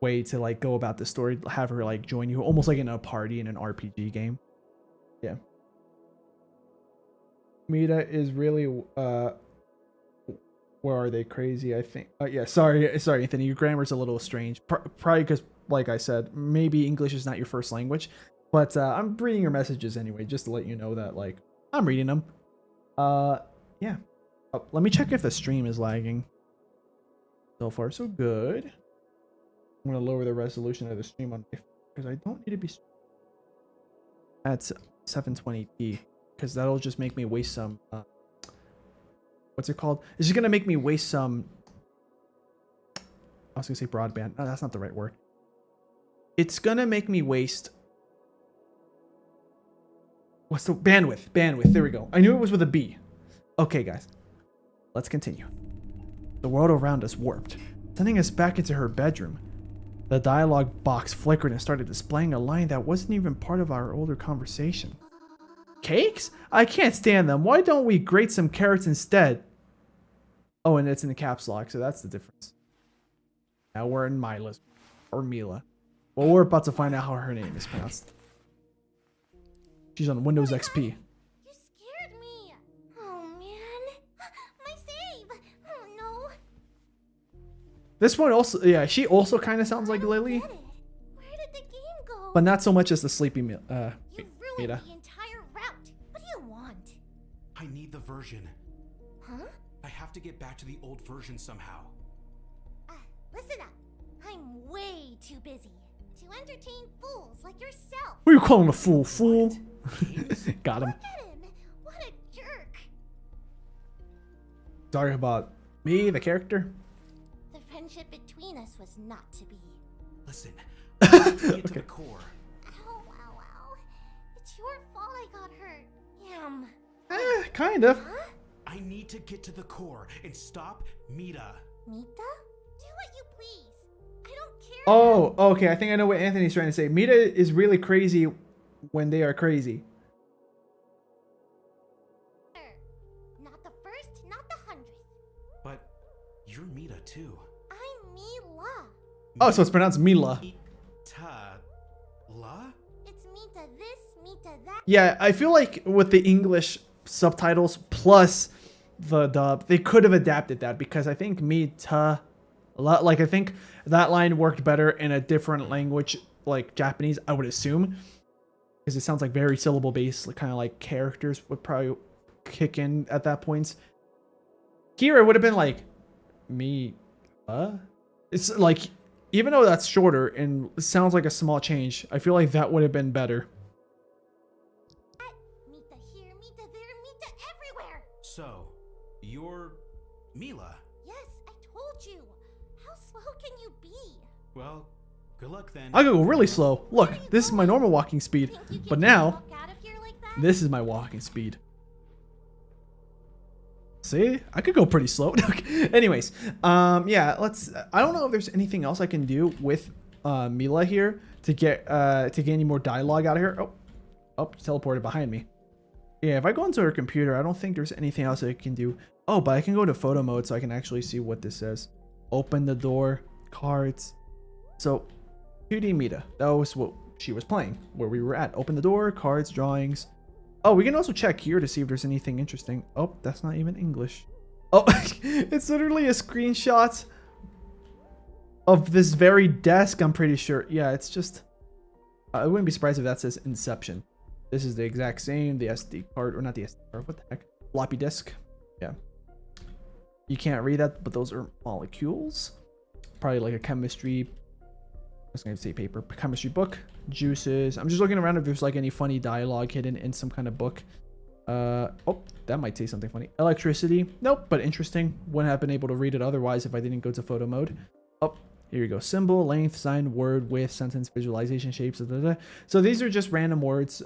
A: way to, like, go about the story. Have her, like, join you almost like in a party in an RPG game. Yeah. Mita is really, where are they? Crazy, I think. Yeah, sorry, Anthony. Your grammar's a little strange. Probably because, like I said, maybe English is not your first language. But I'm reading your messages anyway, just to let you know that, like, I'm reading them. Yeah. Let me check if the stream is lagging. So far, so good. I'm going to lower the resolution of the stream on my phone because I don't need to be at 720p because that'll just make me waste some... what's it called? It's just going to make me waste some... I was going to say broadband. No, that's not the right word. It's going to make me waste... What's the bandwidth? Bandwidth. There we go. I knew it was with a B. Okay, guys. Let's continue. The world around us warped, sending us back into her bedroom. The dialogue box flickered and started displaying a line that wasn't even part of our older conversation. Cakes? I can't stand them. Why don't we grate some carrots instead? Oh, and it's in the caps lock, so that's the difference. Now we're in Mila's. Or Mila. Well, we're about to find out how her name is pronounced. She's on Windows XP.
B: You scared me. Oh, man. My save. Oh, no.
A: This one also, yeah, she also kind of sounds like Lily.
B: Get it. Where did the game go?
A: But not so much as the sleepy
B: You ruined
A: Mita.
B: the entire route. What do you want?
C: I need the version.
B: Huh?
C: I have to get back to the old version somehow.
B: Listen up. I'm way too busy to entertain fools like yourself.
A: Who are you calling a fool? Fool? Got him.
B: Look at him. What a jerk.
A: Sorry about me, the character.
B: The friendship between us was not to be.
C: Listen, I have to get to the core.
B: Ow, ow, ow. It's your fault I got hurt. Yum.
A: Kind of.
B: Huh?
C: I need to get to the core and stop Mita.
B: Mita? Do what you please. I don't care.
A: Oh, okay. I think I know what Anthony's trying to say. Mita is really crazy when they are crazy.
B: Not the first, not the 100th.
C: But you're Mita too.
B: I'm Mila.
A: Oh, so it's pronounced Mila.
C: Mita. La?
B: It's Mita this, Mita that.
A: Yeah, I feel like with the English subtitles plus the dub, they could have adapted that because I think Mita, like I think that line worked better in a different language, like Japanese, I would assume, because it sounds like very syllable based, like, kind of like characters would probably kick in at that point. Here it would have been like it's like, even though that's shorter and sounds like a small change, I feel like that would have been better.
B: Mita here, Mita there, Mita everywhere.
C: So, you're Mila.
B: Yes, I told you. How slow can you be?
C: Well, good luck then.
A: I could go really slow. Look, this is my normal walking speed,
B: Think you can
A: but
B: just
A: now
B: walk out of here like that?
A: this is my walking speed. See, I could go pretty slow. Anyways, yeah, I don't know if there's anything else I can do with Mila here to get any more dialogue out of here. Oh, teleported behind me. Yeah, if I go into her computer, I don't think there's anything else I can do. Oh, but I can go to photo mode so I can actually see what this says. Open the door, cards. So 2D Mita, that was what she was playing, where we were at. Open the door, cards, drawings. Oh, we can also check here to see if there's anything interesting. Oh, that's not even English. Oh, it's literally a screenshot of this very desk, I'm pretty sure. Yeah, it's just... I wouldn't be surprised if that says Inception. This is the exact same, the SD card, or not the SD card, what the heck? Floppy disk. Yeah. You can't read that, but those are molecules. Probably like a chemistry... I was going to say paper. Chemistry book. Juices. I'm just looking around if there's like any funny dialogue hidden in some kind of book. Oh, that might say something funny. Electricity. Nope, but interesting. Wouldn't have been able to read it otherwise if I didn't go to photo mode. Oh, here you go. Symbol, length, sign, word, width, sentence, visualization, shapes. So these are just random words.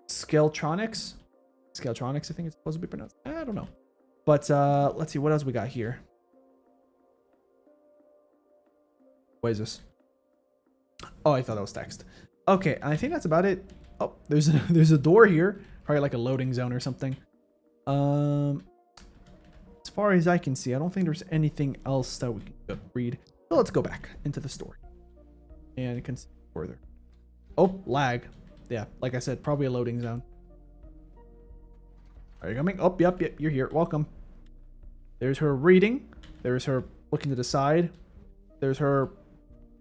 A: Scaletronics. Scaletronics, I think it's supposed to be pronounced. I don't know. But let's see what else we got here. What is this? Oh, I thought that was text. Okay, I think that's about it. Oh, there's a door here. Probably like a loading zone or something. As far as I can see, I don't think there's anything else that we can read. So let's go back into the story and consider further. Oh, lag. Yeah, like I said, probably a loading zone. Are you coming? Oh, yep, you're here. Welcome. There's her reading. There's her looking to the side. There's her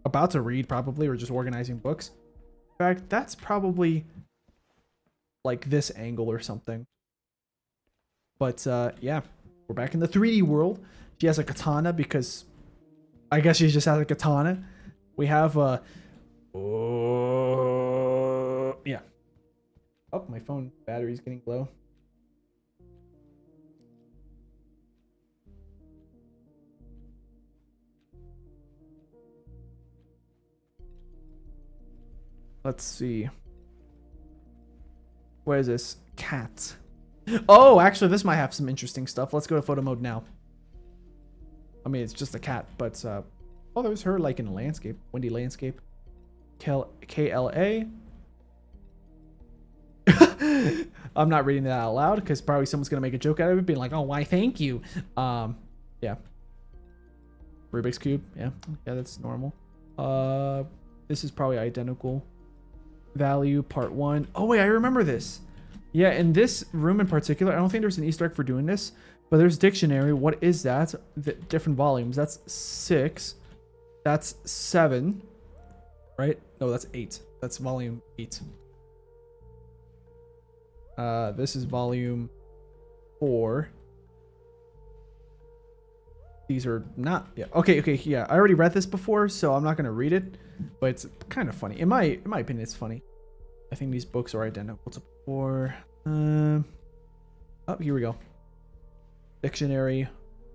A: about to read, probably, or just organizing books. In fact, that's probably like this angle or something. But yeah, we're back in the 3D world. She has a katana because I guess she just has a katana. We have yeah. Oh, my phone battery's getting low. Let's see. Where is this? Cat. Oh, actually, this might have some interesting stuff. Let's go to photo mode now. I mean, it's just a cat, but oh, there's her like in a landscape, windy landscape. KLA. I'm not reading that out loud because probably someone's gonna make a joke out of it, being like, "Oh, why? Thank you." Yeah. Rubik's cube. Yeah, that's normal. This is probably identical. Value part 1. Oh wait, I remember this. Yeah, in this room in particular, I don't think there's an Easter egg for doing this, but there's dictionary. What is that? The different volumes. That's 6. That's 7. Right? No, that's 8. That's volume 8. This is volume 4. These are not... Yeah. Okay, yeah. I already read this before, so I'm not going to read it, but it's kind of funny. In my opinion, it's funny. I think these books are identical to before. Oh, here we go. Dictionary,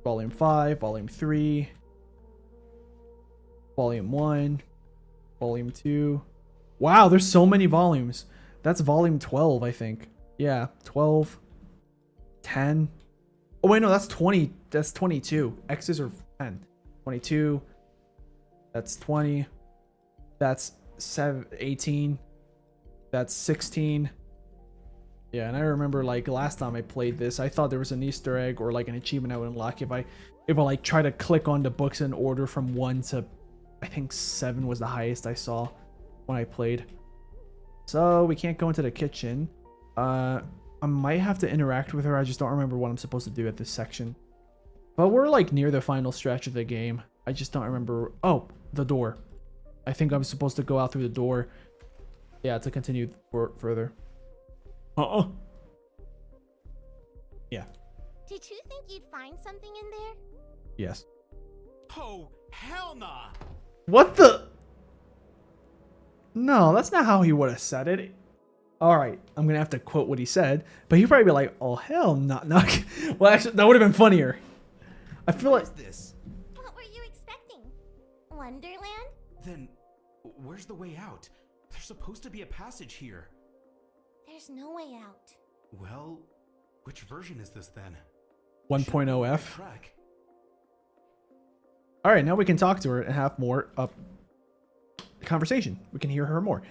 A: volume 5, volume 3, volume 1, volume 2. Wow, there's so many volumes. That's volume 12, I think. Yeah, 12, 10. Oh, wait, no, that's 20. That's 22. X's are 10. 22. That's 20. That's 18. That's 16. Yeah, and I remember like last time I played this, I thought there was an Easter egg or like an achievement I would unlock if I like try to click on the books in order from 1 to I think 7 was the highest I saw when I played. So we can't go into the kitchen. I might have to interact with her. I just don't remember what I'm supposed to do at this section. But we're like near the final stretch of the game. I just don't remember. Oh, the door. I think I'm supposed to go out through the door. Yeah, to continue further. Yeah.
B: Did you think you'd find something in there?
A: Yes.
E: Oh, hell nah!
A: What the? No, that's not how he would have said it. All right, I'm gonna have to quote what he said, but he'd probably be like, "Oh hell, not." Well, actually, that would have been funnier. I feel like.
E: What is this?
B: What were you expecting? Wonderland?
C: Then, where's the way out? There's supposed to be a passage here.
B: There's no way out.
C: Well, which version is this then?
A: 1.0 F.
C: Track.
A: All right, now we can talk to her and have more conversation. We can hear her more.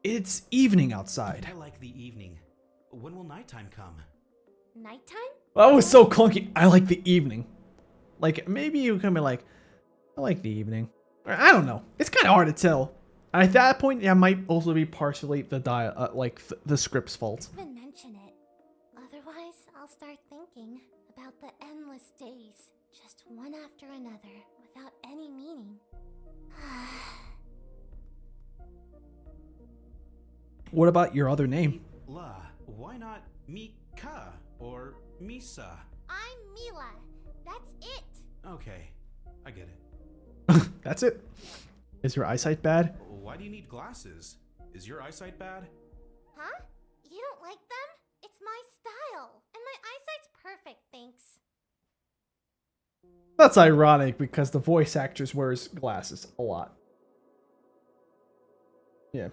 A: It's evening outside.
C: I like the evening. When will nighttime come?
B: Nighttime?
A: That was so clunky. I like the evening. Like, maybe you can be like, I like the evening. Or, I don't know. It's kind of hard to tell. At that point, it might also be partially the the script's fault.
B: Even mention it. Otherwise, I'll start thinking about the endless days, just one after another, without any meaning.
A: What about your other name?
C: La, why not Mika or Misa?
B: I'm Mila. That's it.
C: Okay, I get it.
A: That's it. Is your eyesight bad?
C: Why do you need glasses? Is your eyesight bad?
B: Huh? You don't like them? It's my style. And my eyesight's perfect, thanks.
A: That's ironic because the voice actress wears glasses a lot. Yeah.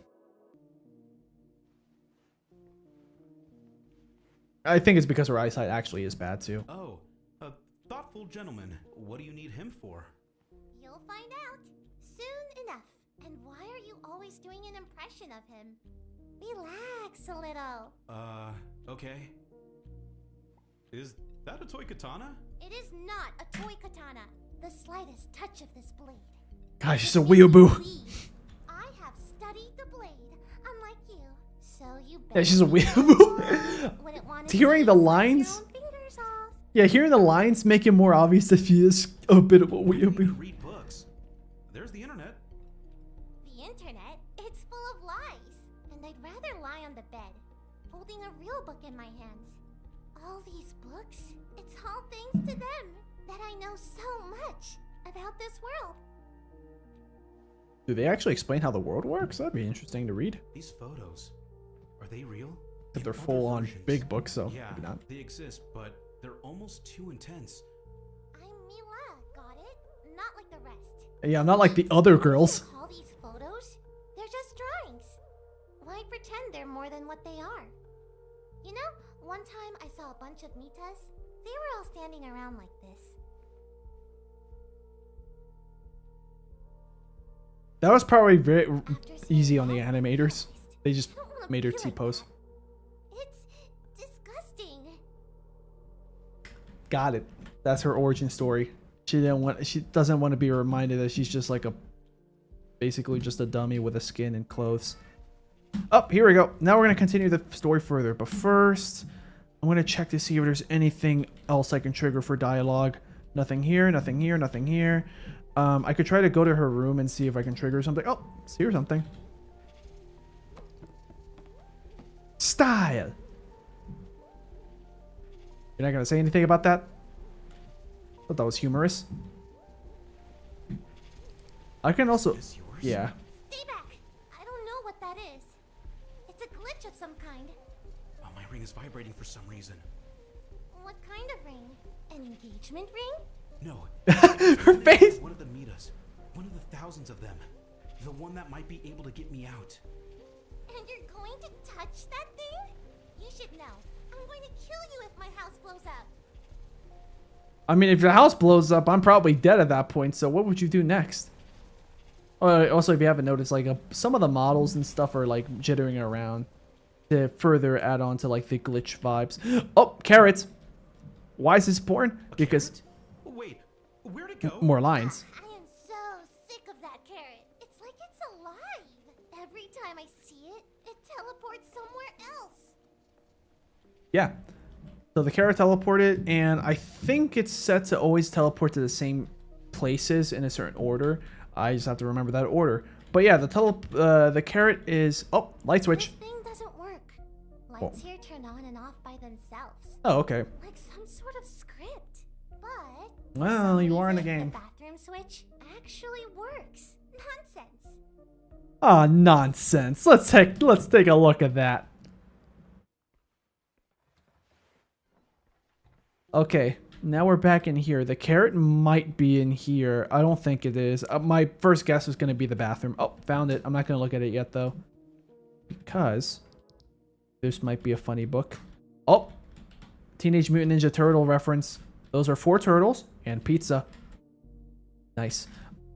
A: I think it's because her eyesight actually is bad too.
C: Oh, a thoughtful gentleman. What do you need him for?
B: You'll find out. Soon enough. And why are you always doing an impression of him? Relax a little.
C: Okay. Is that a toy katana?
B: It is not a toy katana. The slightest touch of this blade.
A: Gosh, she's a weeaboo.
B: I have studied the blade, unlike you. So you
A: Yeah, she's a weeaboo. Hearing the lines. Yeah, hearing the lines make it more obvious that she is a bit of a weeaboo.
C: Read books. There's the internet.
B: The internet? It's full of lies. And I'd rather lie on the bed, holding a real book in my hands. All these books, it's all thanks to them that I know so much about this world.
A: Do they actually explain how the world works? That'd be interesting to read.
C: These photos, are they real?
A: If they're
C: In
A: full
C: other
A: on
C: versions-
A: big books, so
C: Yeah,
A: maybe not.
C: they exist, but they're almost too intense.
B: I'm Mila, got it? Not like the rest.
A: Yeah, not like the other girls.
B: Call these photos? They're just drawings. Why pretend they're more than what they are? You know, one time I saw a bunch of Mitas. They were all standing around like this.
A: That was probably very
B: After seeing
A: easy on the
B: that, I
A: animators.
B: realized
A: They just
B: I don't wanna
A: made her
B: be like
A: T-pose.
B: that. It's disgusting.
A: Got it. That's her origin story. She doesn't want to be reminded that she's just like basically just a dummy with a skin and clothes. Oh, here we go. Now we're going to continue the story further. But first, I'm going to check to see if there's anything else I can trigger for dialogue. Nothing here, nothing here, nothing here. I could try to go to her room and see if I can trigger something. Oh, here's something. Style. You're not going to say anything about that? I thought that was humorous. I can also...
C: Is this yours?
A: Yeah.
B: Stay back. I don't know what that is. It's a glitch of some kind.
C: Oh, my ring is vibrating for some reason.
B: What kind of ring? An engagement ring?
C: No.
A: Her face!
C: One of the Mitas. One of the thousands of them. The one that might be able to get me out.
B: And you're going to touch that thing? You should know. I'm going to kill you if my house blows up.
A: I mean, if the house blows up, I'm probably dead at that point, so what would you do next? Also, if you haven't noticed, like, some of the models and stuff are, like, jittering around. to further add on to like the glitch vibes. Oh, carrots. Why is this important? Because
E: Carrot? Wait, where'd it go?
A: more lines.
B: I am so sick of that carrot. It's like it's alive. Every time I see it, it teleports somewhere else.
A: Yeah. So the carrot teleported, and I think it's set to always teleport to the same places in a certain order. I just have to remember that order. But yeah, the carrot is... Oh, light switch.
B: This thing doesn't work. Lights here turn on and off by themselves.
A: Oh, okay.
B: Like some sort of script. But... for
A: Well,
B: some
A: you are in a
B: reason,
A: game.
B: The bathroom switch actually works. Nonsense.
A: Ah, nonsense. Let's take a look at that. Okay, now we're back in here. The carrot might be in here. I don't think it is. My first guess was going to be the bathroom. Oh, found it. I'm not going to look at it yet, though. Because this might be a funny book. Oh, Teenage Mutant Ninja Turtle reference. Those are 4 turtles and pizza. Nice.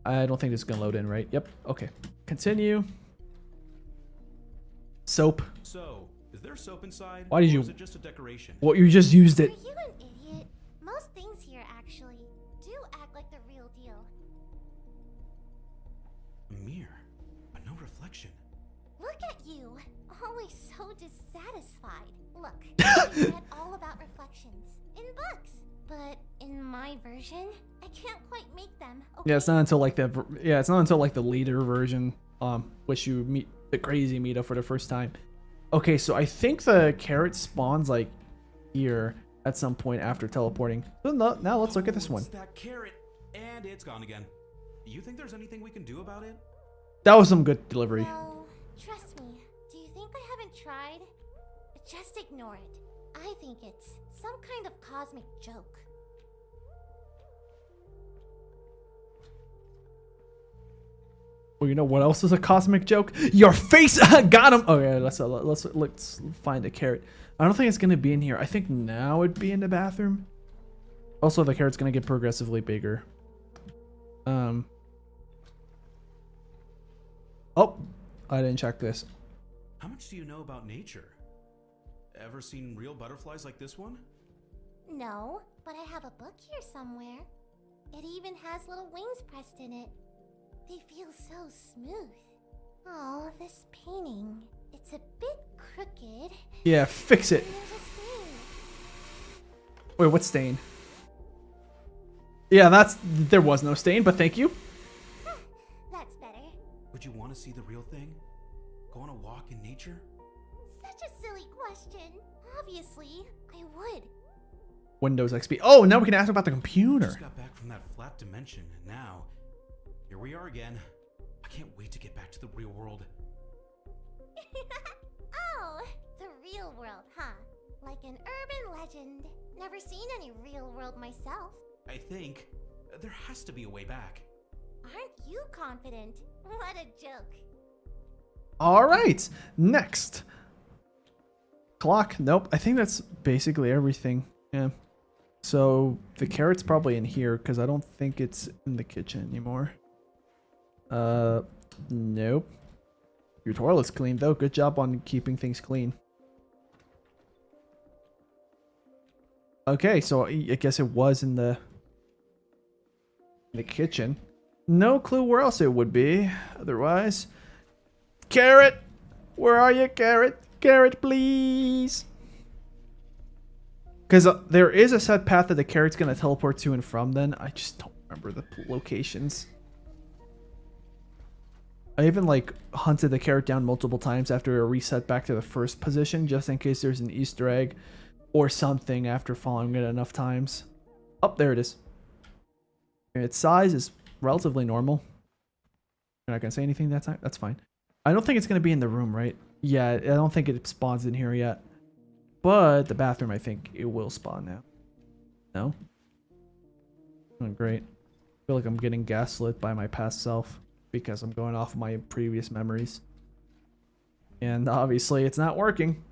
A: I don't think this is going to load in, right? Yep. Okay. Continue. Soap.
E: So, is there soap inside?
A: Why did
E: or
A: you-
E: is it just a decoration?
A: Well, you just used
B: Are
A: it.
B: you an idiot? Most things here actually do act like the real deal.
E: A mirror, but no reflection.
B: Look at you, always so dissatisfied. Look, I read all about reflections in books, but in my version, I can't quite make them. Okay?
A: Yeah, it's not until like the later version, which you meet the crazy Mita for the first time. Okay, so I think the carrot spawns like here at some point after teleporting. So now let's look at this one.
E: It's that carrot, and it's gone again. You think there's anything we can do about it?
A: That was some good delivery.
B: No, trust me. Do you think I haven't tried? Just ignore it. I think it's some kind of cosmic joke.
A: Well, you know what else is a cosmic joke? Your face. Got him. Okay, let's find a carrot. I don't think it's gonna be in here. I think now it'd be in the bathroom. Also, the carrot's gonna get progressively bigger. Oh, I didn't check this.
E: How much do you know about nature? Ever seen real butterflies like this one?
B: No, but I have a book here somewhere. It even has little wings pressed in it. They feel so smooth. Oh, this painting. It's a bit crooked.
A: Yeah, fix it.
B: There's a stain.
A: Wait, what stain? Yeah, there was no stain, but thank you.
B: That's better.
E: Would you want to see the real thing? Go on a walk in nature?
B: Such a silly question. Obviously, I would.
A: Windows XP. Oh, now we can ask about the computer.
E: Just got back from that flat dimension, and now here we are again. I can't wait to get back to the real world.
B: Oh, the real world, huh? Like an urban legend. Never seen any real world myself.
E: I think there has to be a way back.
B: Aren't you confident? What a joke.
A: All right, next. Clock. Nope. I think that's basically everything. Yeah. So the carrot's probably in here because I don't think it's in the kitchen anymore. Nope. Your toilet's clean though. Good job on keeping things clean. Okay, so I guess it was in the kitchen. No clue where else it would be otherwise. Carrot! Where are you, carrot? Carrot, please! Because there is a set path that the carrot's going to teleport to and from then. I just don't remember the locations. I even like hunted the carrot down multiple times after a reset back to the first position just in case there's an Easter egg or something after following it enough times. Oh, there it is. And its size is relatively normal. You're not going to say anything that time? That's fine. I don't think it's going to be in the room, right? Yeah, I don't think it spawns in here yet. But the bathroom, I think it will spawn now. No? Oh, great. I feel like I'm getting gaslit by my past self because I'm going off my previous memories. And obviously it's not working.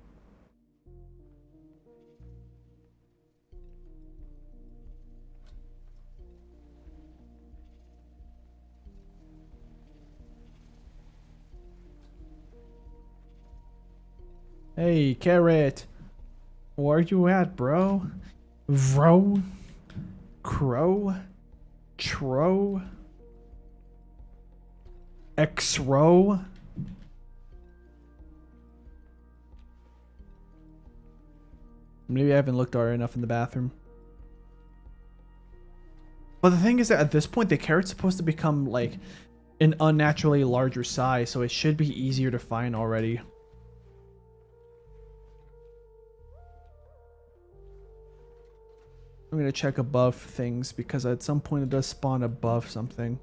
A: Hey, carrot. Where you at, bro? Vro? Crow? Tro? X-row? Maybe I haven't looked hard enough in the bathroom. But the thing is that at this point, the carrot's supposed to become like an unnaturally larger size, so it should be easier to find already. I'm gonna check above things because at some point it does spawn above something.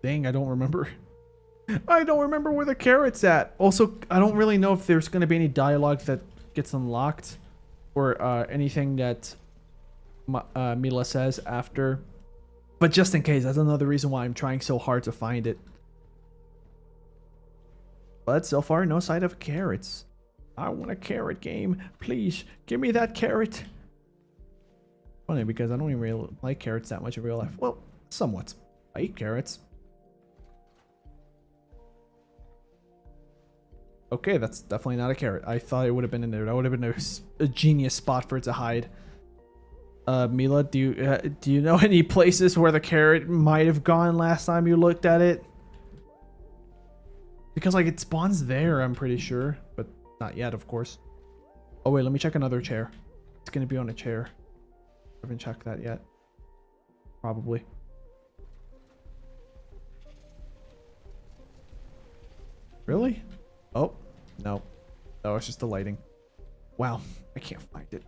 A: Dang, I don't remember. I don't remember where the carrot's at. Also, I don't really know if there's gonna be any dialogue that gets unlocked or anything that Mila says after. But just in case, that's another reason why I'm trying so hard to find it. But so far, no sight of carrots. I want a carrot game. Please, give me that carrot. Funny, because I don't even really like carrots that much in real life. Well, somewhat. I eat carrots. Okay, that's definitely not a carrot. I thought it would have been in there. That would have been a genius spot for it to hide. Mila, do you know any places where the carrot might have gone last time you looked at it? Because, like, it spawns there, I'm pretty sure. But not yet, of course. Oh, wait, let me check another chair. It's going to be on a chair. I haven't checked that yet. Probably. Really? Oh, no. No, it's just the lighting. Wow, I can't find it.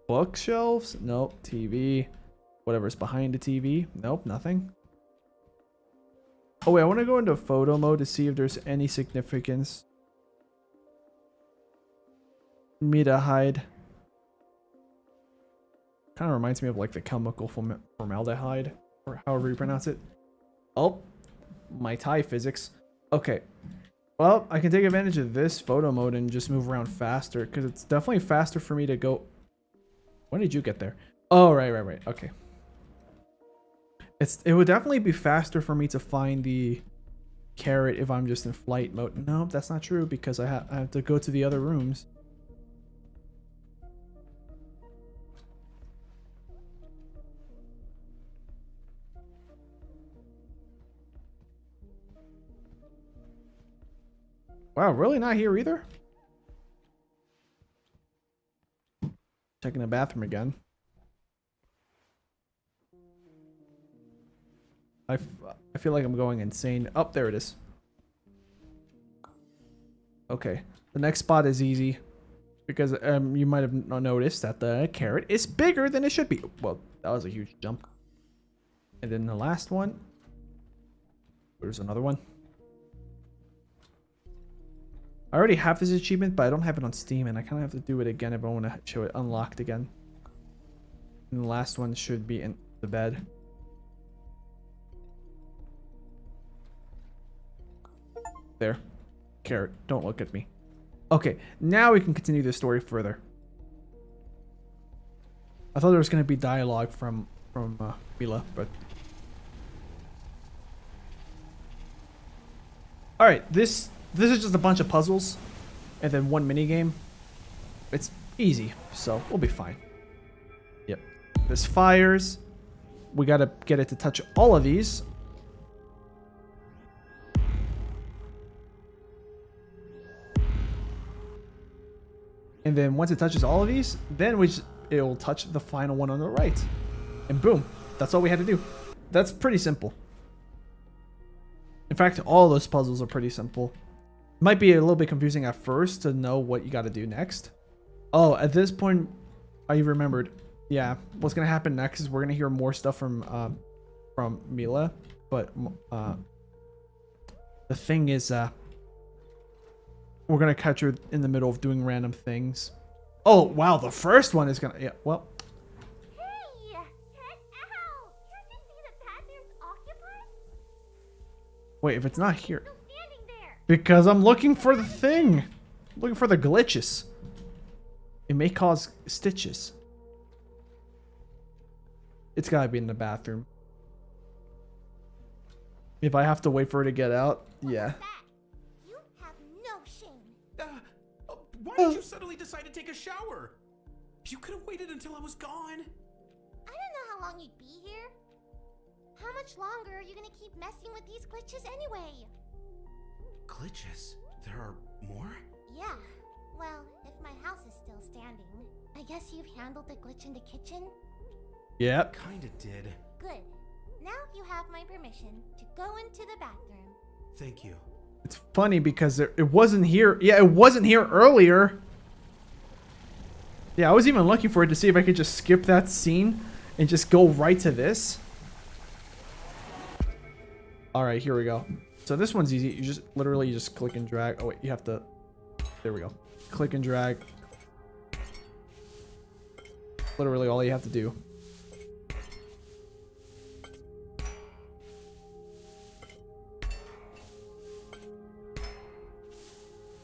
A: Bookshelves? Nope. TV. Whatever's behind the TV? Nope, nothing. Oh wait, I want to go into photo mode to see if there's any significance. Mita hide. Kind of reminds me of like the chemical formaldehyde, or however you pronounce it. Oh, my Thai physics. Okay. Well, I can take advantage of this photo mode and just move around faster, because it's definitely faster for me to go. When did you get there? Oh, right. Okay. It would definitely be faster for me to find the carrot if I'm just in flight mode. No, that's not true because I have to go to the other rooms. Wow, really not here either? Checking the bathroom again. I feel like I'm going insane. Oh, there it is. Okay, the next spot is easy because you might have noticed that the carrot is bigger than it should be. Well, that was a huge jump. And then the last one. There's another one. I already have this achievement, but I don't have it on Steam, and I kind of have to do it again if I want to show it unlocked again. And the last one should be in the bed. There. Carrot, don't look at me. Okay, now we can continue the story further. I thought there was going to be dialogue from Mila, but... Alright, this is just a bunch of puzzles, and then one mini game. It's easy, so we'll be fine. Yep. There's fires. We gotta get it to touch all of these. And then once it touches all of these, then it'll touch the final one on the right. And boom, that's all we had to do. That's pretty simple. In fact, all those puzzles are pretty simple. Might be a little bit confusing at first to know what you got to do next. Oh, at this point, I remembered. Yeah, what's gonna happen next is we're gonna hear more stuff from Mila, but the thing is, we're gonna catch her in the middle of doing random things. Oh wow, the first one is gonna well.
B: Hey! Get out! Can't you see the bathroom's occupied?
A: Wait, if it's not here.
B: Still standing there.
A: Because I'm looking for the thing. Looking for the glitches. It may cause stitches. It's gotta be in the bathroom. If I have to wait for her to get out, yeah.
B: That. You have no shame.
E: Why did you suddenly decide to take a shower? You could have waited until I was gone.
B: I don't know how long you'd be here. How much longer are you gonna keep messing with these glitches anyway?
E: Glitches? There are more?
B: Yeah. Well, if my house is still standing, I guess you've handled the glitch in the kitchen?
A: Yep.
E: Kinda did.
B: Good. Now you have my permission to go into the bathroom.
E: Thank you.
A: It's funny because it wasn't here. Yeah, it wasn't here earlier. Yeah, I was even looking for it to see if I could just skip that scene and just go right to this. All right, here we go. So this one's easy. You just literally just click and drag. Oh wait, you have to. There we go. Click and drag. Literally all you have to do.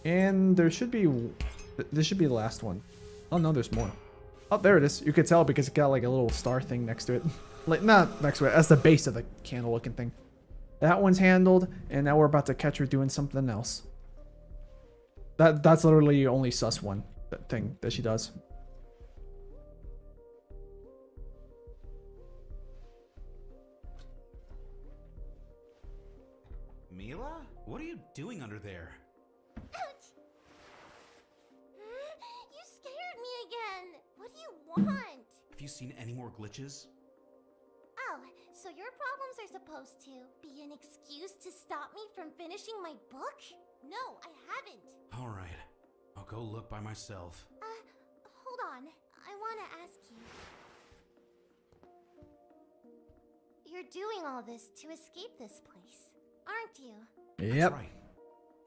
A: And there should be, this should be the last one. Oh no, there's more. Oh, there it is. You could tell because it got like a little star thing next to it. Like, not next to it, that's the base of the candle looking thing. That one's handled, and now we're about to catch her doing something else. That's literally the only sus one, that thing that she does.
E: Mila? What are you doing under there?
B: Ouch! You scared me again! What do you want?
E: Have you seen any more glitches?
B: Oh, so your problems are supposed to be an excuse to stop me from finishing my book? No, I haven't.
E: Alright, I'll go look by myself.
B: Hold on. I want to ask you. You're doing all this to escape this place, aren't you?
A: Yep.
E: That's right.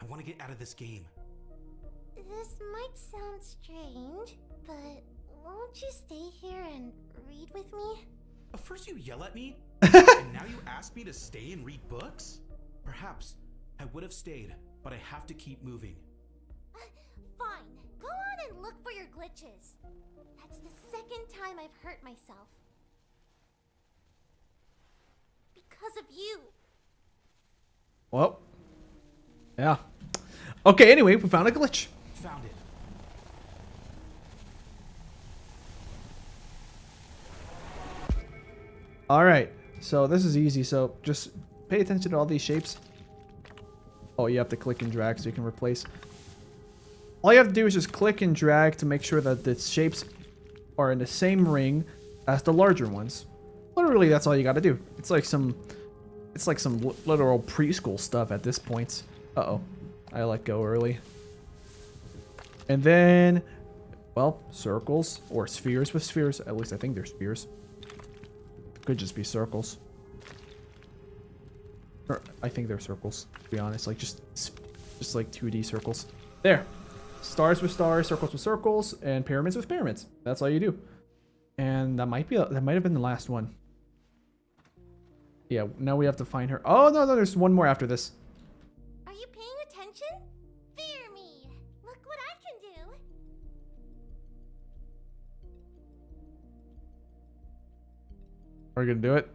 E: I want to get out of this game.
B: This might sound strange, but won't you stay here and read with me?
E: First you yell at me, and now you ask me to stay and read books? Perhaps I would have stayed, but I have to keep moving.
B: Fine. Go on and look for your glitches. That's the second time I've hurt myself. Because of you.
A: Well. Yeah. Okay, anyway, we found a glitch.
E: Found it.
A: Alright, so this is easy. So just pay attention to all these shapes. Oh, you have to click and drag so you can replace. All you have to do is just click and drag to make sure that the shapes are in the same ring as the larger ones. Literally, that's all you got to do. It's like some literal preschool stuff at this point. Uh-oh, I let go early. And then, well, circles or spheres with spheres. At least I think they're spheres. Could just be circles. Or I think they're circles, to be honest. Like just like 2D circles. There. Stars with stars, circles with circles, and pyramids with pyramids. That's all you do. And that might have been the last one. Yeah, now we have to find her. Oh no, there's one more after this.
B: Are you paying attention? Fear me. Look what I can do.
A: Are we gonna do it?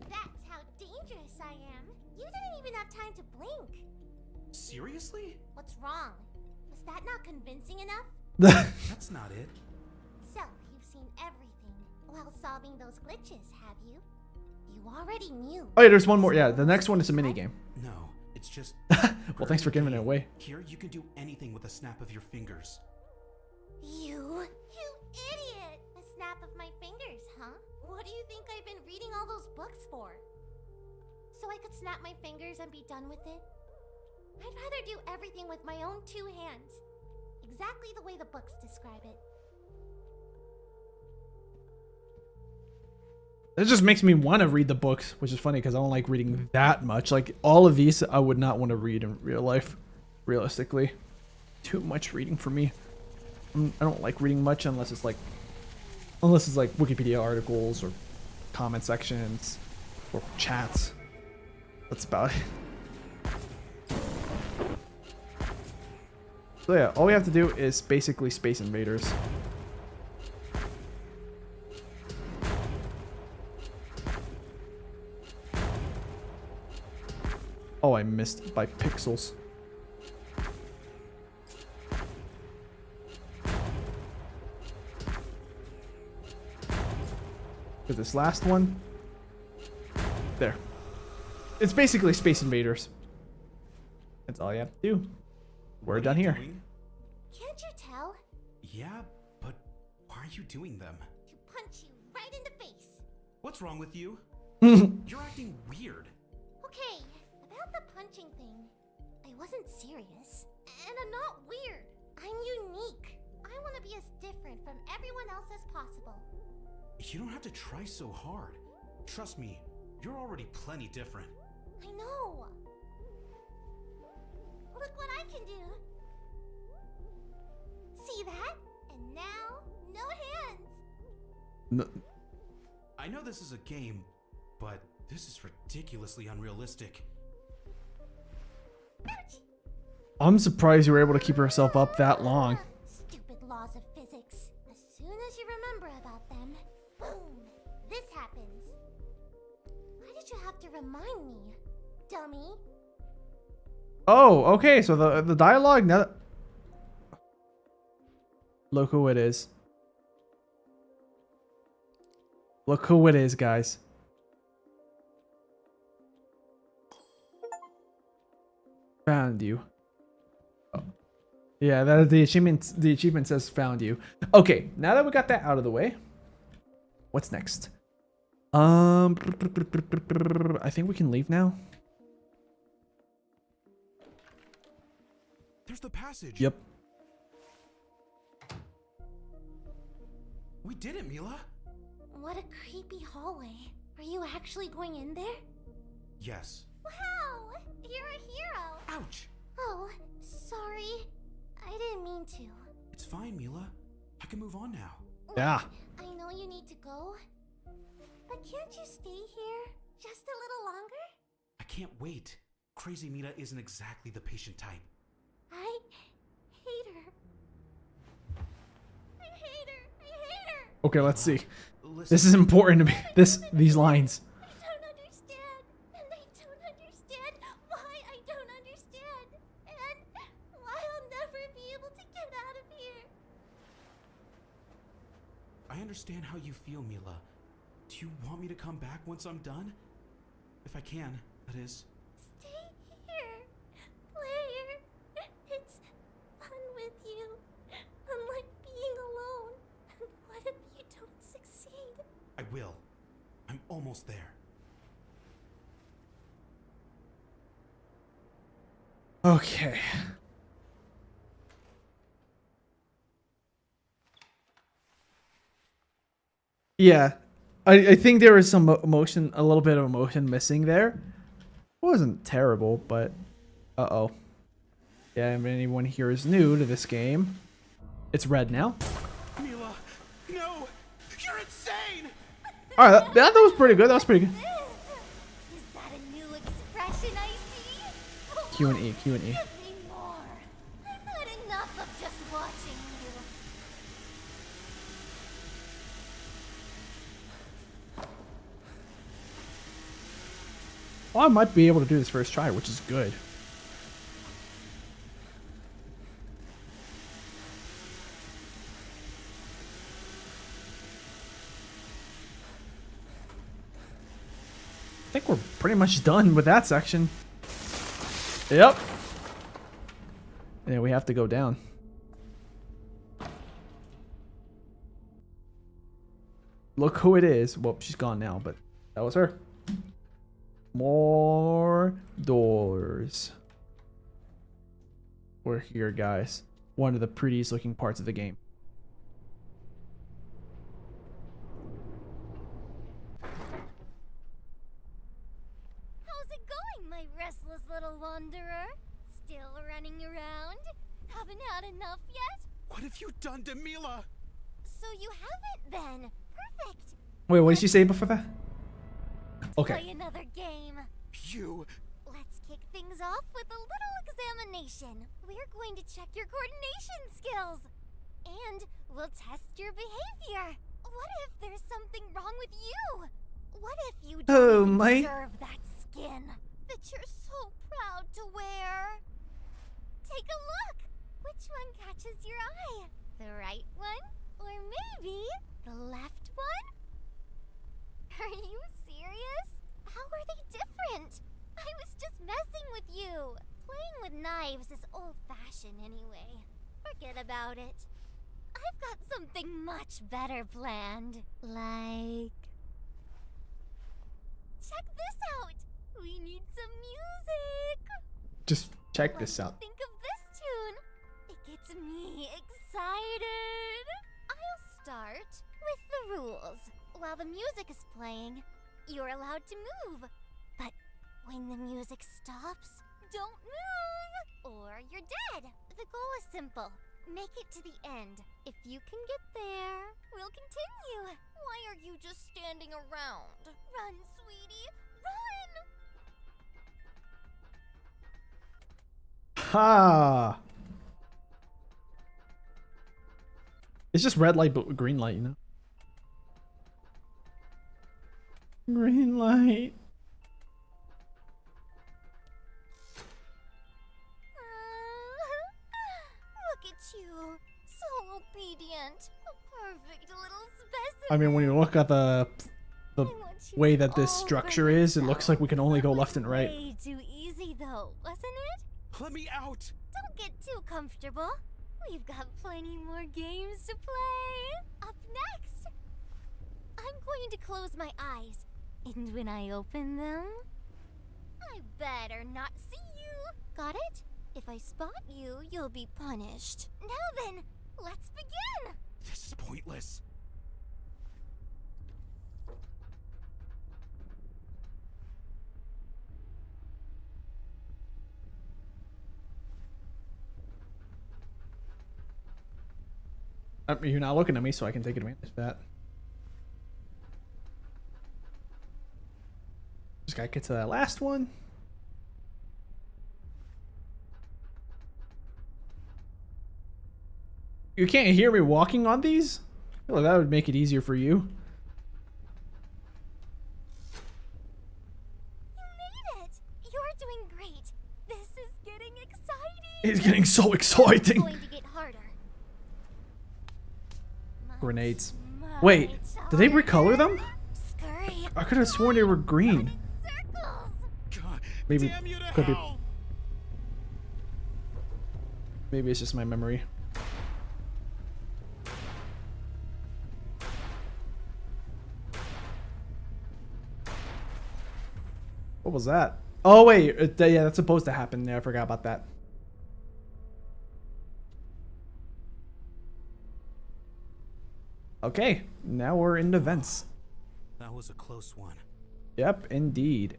B: That's how dangerous I am. You didn't even have time to blink.
E: Seriously?
B: What's wrong? Was that not convincing enough?
E: That's not it.
B: So, you've seen everything while solving those glitches, have you? You already knew.
A: Oh yeah, there's one more. Yeah, the next one is a mini game.
E: No, it's just...
A: Well, thanks for giving it away.
E: Here, you can do anything with a snap of your fingers.
B: You idiot! A snap of my fingers, huh? What do you think I've been reading all those books for? So I could snap my fingers and be done with it? I'd rather do everything with my own two hands. Exactly the way the books describe it.
A: It just makes me want to read the books, which is funny because I don't like reading that much. Like all of these, I would not want to read in real life, realistically. Too much reading for me. I don't like reading much unless it's like Wikipedia articles or comment sections or chats. That's about it. So yeah, all we have to do is basically Space Invaders. Oh, I missed by pixels. For this last one. There. It's basically Space Invaders. That's all you have to do. We're
C: What
A: done
C: are you
A: here.
C: doing?
B: Can't you tell?
C: Yeah, but why are you doing them?
B: To punch you right in the face.
C: What's wrong with you? You're acting weird.
B: Okay, about the punching thing. I wasn't serious. And I'm not weird. I'm unique. I want to be as different from everyone else as possible.
C: You don't have to try so hard. Trust me, you're already plenty different.
B: I know. Look what I can do. See that? And now, no hands.
A: No,
C: I know this is a game, but this is ridiculously unrealistic.
B: Ouch.
A: I'm surprised you were able to keep yourself up that long.
B: Stupid laws of physics. As soon as you remember about them, boom, this happens. Why did you have to remind me, dummy?
A: Oh, okay. So the dialogue now. Look who it is. Look who it is, guys. Found you. Oh. Yeah, that the achievement. The achievement says found you. Okay, now that we got that out of the way, what's next? I think we can leave now.
E: There's the passage.
A: Yep.
C: We did it, Mila.
B: What a creepy hallway. Are you actually going in there?
C: Yes.
B: Wow, you're a hero.
C: Ouch.
B: Oh, sorry. I didn't mean to.
C: It's fine, Mila. I can move on now.
A: Yeah.
B: I know you need to go, but can't you stay here just a little longer?
C: I can't wait. Crazy Mita isn't exactly the patient type.
B: I hate her. I hate her. I hate her.
A: Okay, let's see.
C: Listen,
A: This is important to me. These lines.
B: I don't understand. And I don't understand why I don't understand. And why I'll never be able to get out of here.
C: I understand how you feel, Mila. Do you want me to come back once I'm done? If I can, that is.
B: Stay here, player. It's fun with you. Unlike being alone. And what if you don't succeed?
C: I will. I'm almost there.
A: Okay. Yeah. I think there was some emotion, a little bit of emotion missing there. It wasn't terrible, but uh-oh. Yeah, if anyone here is new to this game, it's red now.
E: Mila, no! You're insane!
A: All right, that was pretty good. That was pretty good.
B: Is that a new expression I see?
A: Q and E, Q and E.
B: Give me more. I've had enough of just watching you.
A: Well, I might be able to do this first try, which is good. I think we're pretty much done with that section. Yep. And we have to go down. Look who it is. Well, she's gone now, but that was her. More doors. We're here, guys. One of the prettiest looking parts of the game.
B: How's it going, my restless little wanderer? Still running around? Haven't had enough yet?
E: What have you done to Mila?
B: So you haven't then. Perfect.
A: Wait, what did she say before that? Okay.
B: Play another game.
E: you.
B: Let's kick things off with a little examination. We're going to check your coordination skills. And we'll test your behavior. What if there's something wrong with you? What if you
A: Oh,
B: don't
A: my.
B: deserve that skin that you're so proud to wear? Take a look. Which one catches your eye? The right one? Or maybe the left one? Are you serious? How are they different? I was just messing with you. Playing with knives is old-fashioned anyway. Forget about it. I've got something much better planned. Like... Check this out! We need some music!
A: Just check this out.
B: Think of this tune. It gets me excited. I'll start with the rules. While the music is playing, you're allowed to move. But when the music stops, don't move, or you're dead. The goal is simple. Make it to the end. If you can get there, we'll continue. Why are you just standing around? Run, sweetie, run!
A: Ha! It's just red light, but green light, you know? Green light.
B: Look at you. So obedient. A perfect little specimen.
A: I mean, when you look at the
B: I want you
A: way that this
B: all for
A: structure is, it looks
B: yourself.
A: like we can only go
B: That
A: left
B: was
A: and right.
B: Way too easy though, wasn't it?
E: Let me out.
B: Don't get too comfortable. We've got plenty more games to play. Up next, I'm going to close my eyes. And when I open them, I better not see you. Got it? If I spot you, you'll be punished. Now then, let's begin.
E: This is pointless.
A: You're not looking at me, so I can take advantage of that. Just gotta get to that last one. You can't hear me walking on these? I feel like that would make it easier for you.
B: You made it. You're doing great. This is getting exciting.
A: It's getting so
B: It's
A: exciting.
B: going to get harder. Much,
A: Grenades.
B: much
A: Wait, did they recolor them?
B: harder. Scurry.
A: I could have sworn they were green.
B: Circles.
E: God
A: Maybe
E: damn you to
A: could be.
E: hell.
A: Maybe it's just my memory. What was that? Oh wait, yeah, that's supposed to happen. Yeah, I forgot about that. Okay, now we're in the vents.
E: That was a close one.
A: Yep, indeed.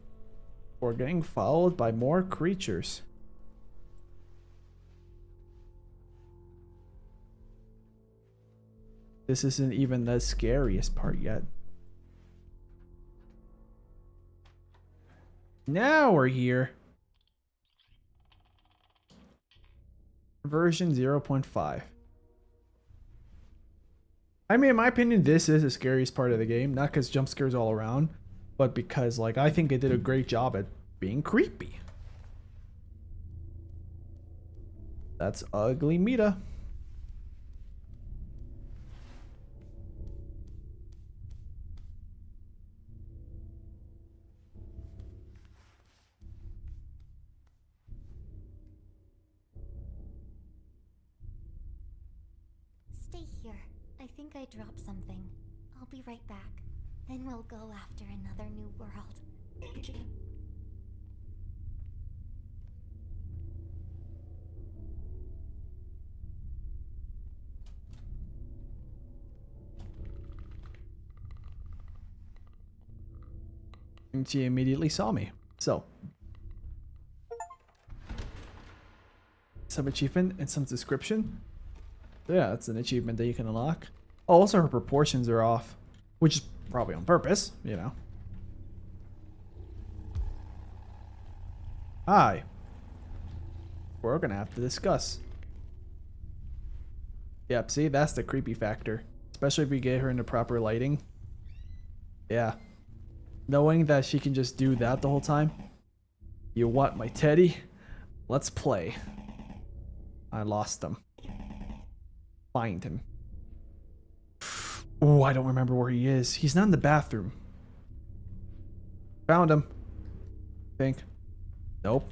A: We're getting followed by more creatures. This isn't even the scariest part yet. Now we're here. Version 0.5. I mean, in my opinion, this is the scariest part of the game. Not because jump scares all around, but because, like, I think it did a great job at being creepy. That's ugly Mita.
B: Stay here. I think I dropped something. I'll be right back. Then we'll go after another new world.
A: And she immediately saw me. So. Some achievement and some description. Yeah, that's an achievement that you can unlock. Oh, also her proportions are off. Which is probably on purpose, you know. Hi. We're gonna have to discuss. Yep, see, that's the creepy factor. Especially if we get her into proper lighting. Yeah. Knowing that she can just do that the whole time. You want my teddy? Let's play. I lost him. Find him. Oh, I don't remember where he is. He's not in the bathroom. Found him. Think. Nope.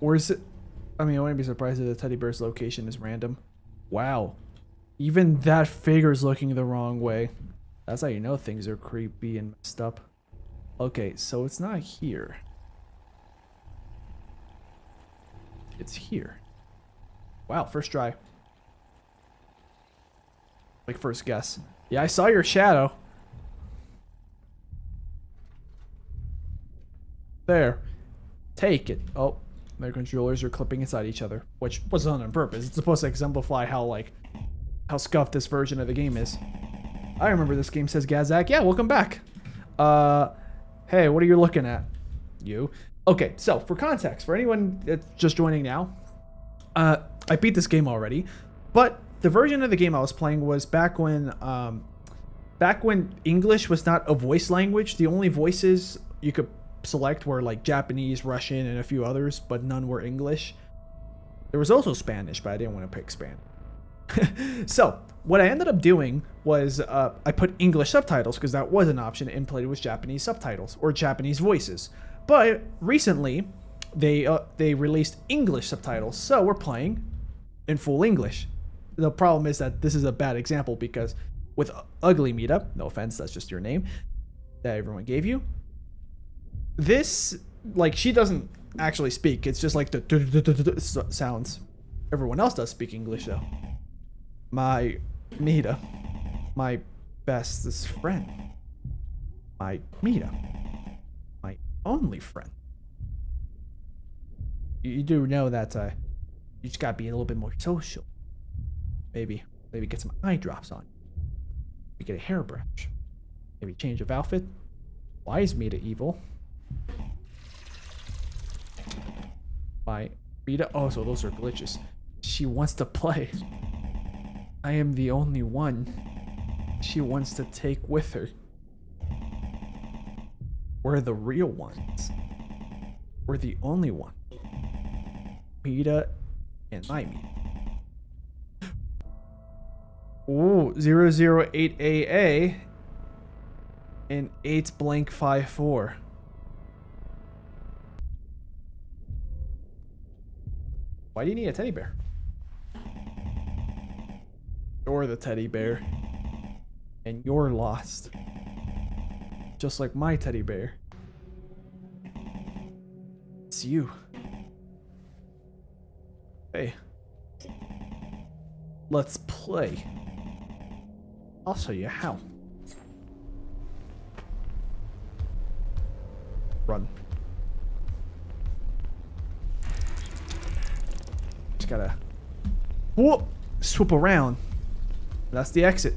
A: Where's it? I mean, I wouldn't be surprised if the teddy bear's location is random. Wow. Even that figure's looking the wrong way. That's how you know things are creepy and messed up. Okay, so it's not here. It's here. Wow, first try. Like first guess. Yeah, I saw your shadow. There. Take it. Oh, their controllers are clipping inside each other, which was done on purpose. It's supposed to exemplify how scuffed this version of the game is. I remember this game, says Gazak. Yeah, welcome back. Hey, what are you looking at? You. Okay, so for context, for anyone that's just joining now, I beat this game already, but the version of the game I was playing was back when English was not a voice language. The only voices you could select were like Japanese, Russian, and a few others, but none were English. There was also Spanish, but I didn't want to pick Spanish. So what I ended up doing was I put English subtitles because that was an option, and played it with Japanese subtitles or Japanese voices. But recently they released English subtitles, so we're playing in full English. The problem is that this is a bad example because with Ugly Mita, no offense, that's just your name that everyone gave you. This, like, she doesn't actually speak. It's just like the sounds. Everyone else does speak English though. My Mita, my bestest friend. My Mita, my only friend. You do know that you just gotta be a little bit more social. Maybe get some eye drops on. Maybe get a hairbrush. Maybe change of outfit. Why is Mita evil? My Mita. Oh, so those are glitches. She wants to play. I am the only one she wants to take with her. We're the real ones. We're the only one. Mita and my Mita. Ooh, 008AA and 8 blank 54. Why do you need a teddy bear? You're the teddy bear. And you're lost. Just like my teddy bear. It's you. Hey. Let's play. I'll show you how. Run. Just gotta whoop, swoop around. That's the exit.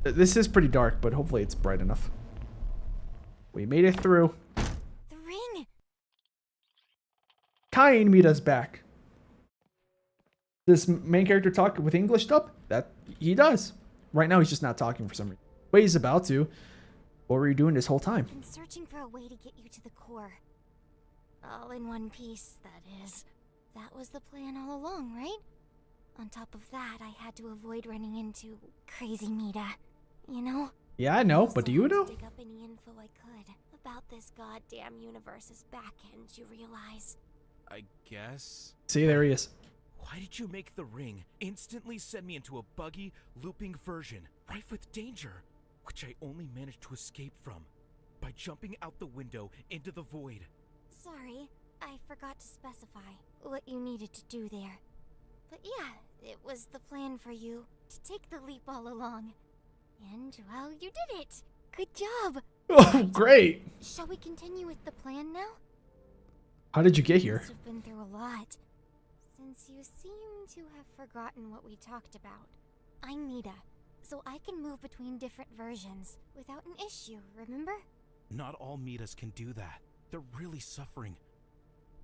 A: This is pretty dark, but hopefully it's bright enough. We made it through.
B: The ring!
A: Kain Mita's back. This main character talk with English dub? That he does. Right now he's just not talking for some reason. But he's about to. What were you doing this whole time?
B: I'm searching for a way to get you to the core. All in one piece, that is. That was the plan all along, right? On top of that, I had to avoid running into crazy Mita. You know?
A: Yeah, I know, but do you know?
B: Dig up any info I could about this goddamn universe's back end, you realize?
E: I guess.
A: See, there he is.
E: Why did you make the ring instantly send me into a buggy, looping version, rife with danger, which I only managed to escape from by jumping out the window into the void?
B: Sorry, I forgot to specify what you needed to do there. But yeah, it was the plan for you to take the leap all along. And, well, you did it! Good job!
A: Oh, great!
B: Shall we continue with the plan now?
A: How did you get here?
B: Must have been through a lot. Since you seem to have forgotten what we talked about, I'm Mita, so I can move between different versions without an issue, remember?
E: Not all Mitas can do that. They're really suffering.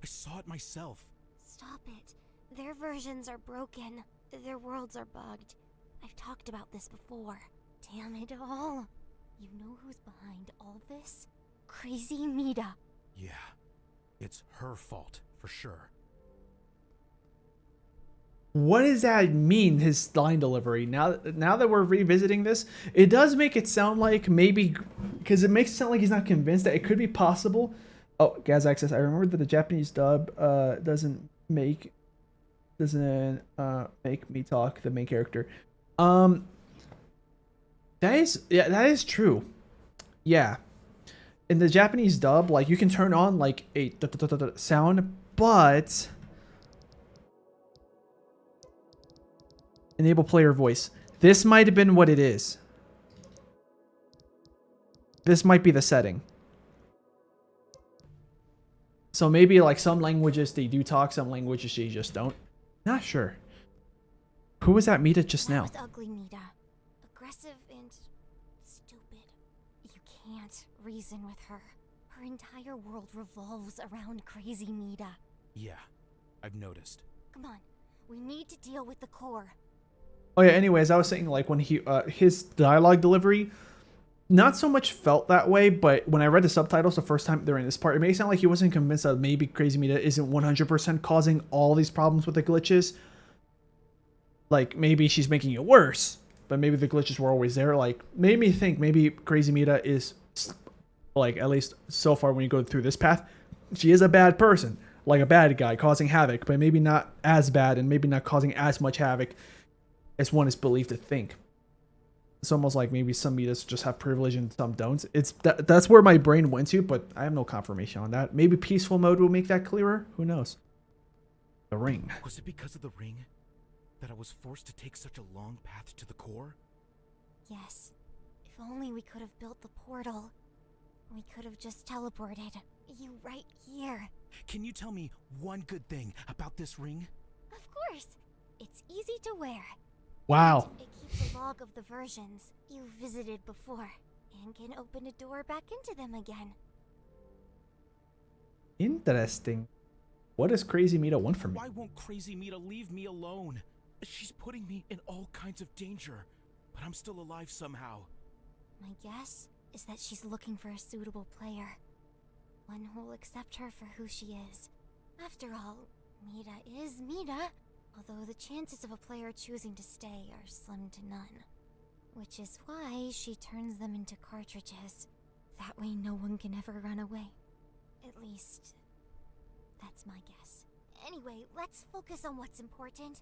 E: I saw it myself.
B: Stop it. Their versions are broken. Their worlds are bugged. I've talked about this before. Damn it all. You know who's behind all this? Crazy Mita.
E: Yeah, it's her fault, for sure.
A: What does that mean, his line delivery? Now that we're revisiting this, it does make it sound like maybe, because it makes it sound like he's not convinced that it could be possible. Oh, Gaz Access, I remember that the Japanese dub doesn't make me talk, the main character. That is true. Yeah. In the Japanese dub, like, you can turn on like a sound, but enable player voice. This might have been what it is. This might be the setting. So maybe like some languages they do talk, some languages they just don't. Not sure. Who was that Mita just now?
B: That was ugly Mita. Aggressive and stupid. You can't reason with her. Her entire world revolves around crazy Mita.
E: Yeah, I've noticed.
B: Come on, we need to deal with the core.
A: Oh yeah, anyways, I was saying like when he his dialogue delivery not so much felt that way, but when I read the subtitles the first time during this part, it made it sound like he wasn't convinced that maybe Crazy Mita isn't 100% causing all these problems with the glitches. Like, maybe she's making it worse, but maybe the glitches were always there. Like, made me think maybe Crazy Mita is, like, at least so far when you go through this path, she is a bad person. Like a bad guy causing havoc, but maybe not as bad and maybe not causing as much havoc as one is believed to think. It's almost like maybe some Mitas just have privilege and some don't. That's where my brain went to, but I have no confirmation on that. Maybe peaceful mode will make that clearer. Who knows? The ring.
E: Was it because of the ring that I was forced to take such a long path to the core?
B: Yes. If only we could have built the portal. We could have just teleported. You right here.
E: Can you tell me one good thing about this ring?
B: Of course. It's easy to wear.
A: Wow.
B: It keeps a log of the versions you visited before and can open a door back into them again.
A: Interesting. What does Crazy Mita want from me?
E: Why won't Crazy Mita leave me alone? She's putting me in all kinds of danger, but I'm still alive somehow.
B: My guess is that she's looking for a suitable player. One who will accept her for who she is. After all, Mita is Mita. Although the chances of a player choosing to stay are slim to none. Which is why she turns them into cartridges. That way no one can ever run away. At least, that's my guess. Anyway, let's focus on what's important.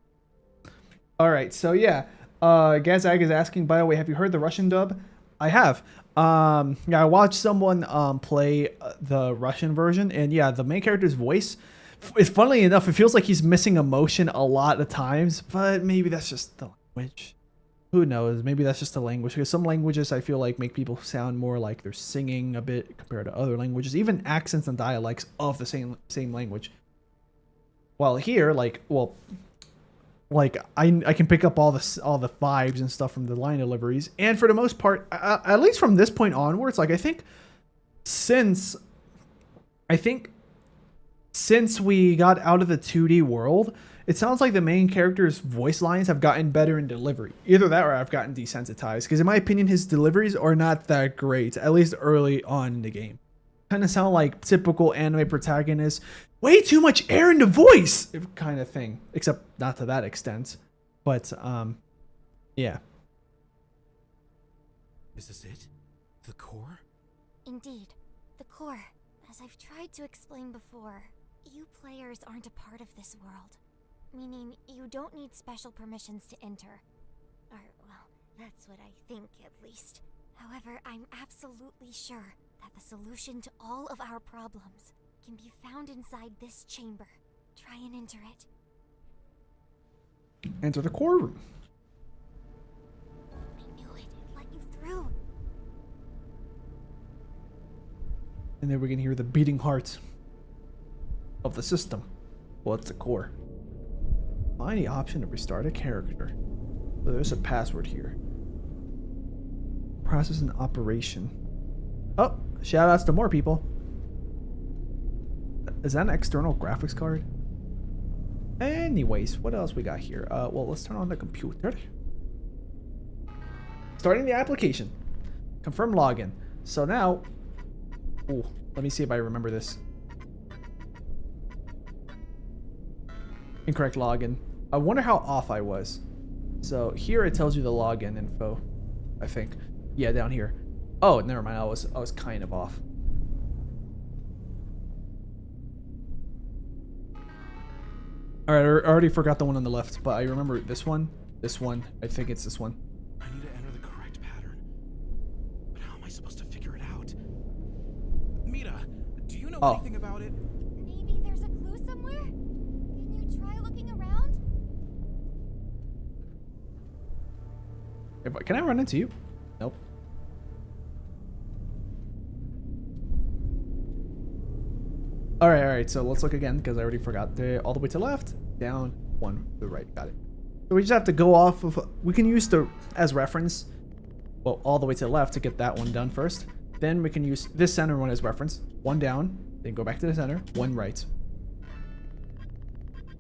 A: Alright, so yeah. Gazag is asking, by the way, have you heard the Russian dub? I have. Yeah, I watched someone play the Russian version, and yeah, the main character's voice, funnily enough, it feels like he's missing emotion a lot of times, but maybe that's just the language. Who knows? Maybe that's just the language, because some languages I feel like make people sound more like they're singing a bit compared to other languages, even accents and dialects of the same language. While here, like, well, like I can pick up all the vibes and stuff from the line deliveries, and for the most part, at least from this point onwards, like I think since we got out of the 2D world, it sounds like the main character's voice lines have gotten better in delivery. Either that or I've gotten desensitized, because in my opinion, his deliveries are not that great, at least early on in the game. Kind of sound like typical anime protagonists. Way too much air in the voice kind of thing, except not to that extent. But, yeah.
E: Is this it? The core?
B: Indeed, the core. As I've tried to explain before, you players aren't a part of this world. Meaning, you don't need special permissions to enter. Or, well, that's what I think, at least. However, I'm absolutely sure that the solution to all of our problems can be found inside this chamber. Try and enter it.
A: Enter the core room.
B: I knew it. It let you through.
A: And then we can hear the beating heart of the system. Well, it's the core. Find the option to restart a character. So there's a password here. process in operation. Oh, shout outs to more people. Is that an external graphics card? Anyways, what else we got here? Well, let's turn on the computer. Starting the application. Confirm login. So now, ooh, let me see if I remember this. Incorrect login. I wonder how off I was. So here it tells you the login info, I think. Yeah, down here. Oh, never mind. I was kind of off. All right, I already forgot the one on the left, but I remember this one. This one. I think it's this one.
E: I need to enter the correct pattern. But how am I supposed to figure it out? Mita, do you know anything about it?
D: Maybe there's a clue somewhere? Can you try looking around?
A: Can I run into you? Nope. All right. So let's look again because I already forgot. All the way to the left, down, one to the right. Got it. So we just have to go off of. We can use the as reference. Well, all the way to the left to get that one done first. Then we can use this center one as reference. One down, then go back to the center. One right.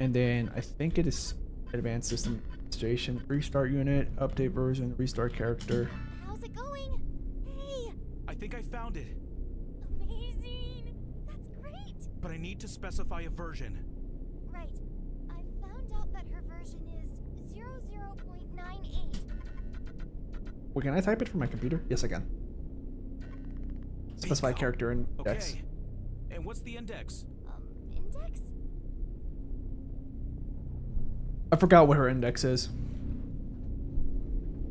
A: And then I think it is advanced system administration. Restart unit, update version, restart character.
D: How's it going? Hey!
E: I think I found it,
D: Amazing! That's great!
E: but I need to specify a version.
D: Right. I found out that her version is 00.98.
A: Well, can I type it from my computer? Yes, I can. Specify
E: Bingo.
A: character index.
E: Okay. And what's the index?
D: Index?
A: I forgot what her index is.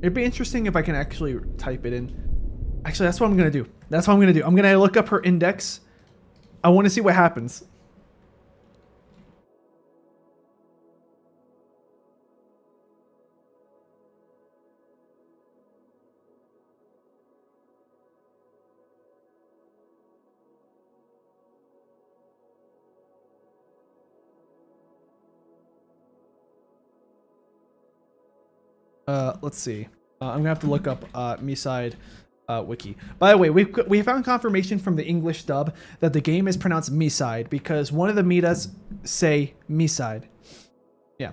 A: It'd be interesting if I can actually type it in. Actually, that's what I'm gonna do. That's what I'm gonna do. I'm gonna look up her index. I want to see what happens. Let's see. I'm gonna have to look up MiSide wiki. By the way, we found confirmation from the English dub that the game is pronounced MiSide because one of the Mitas say MiSide. Yeah.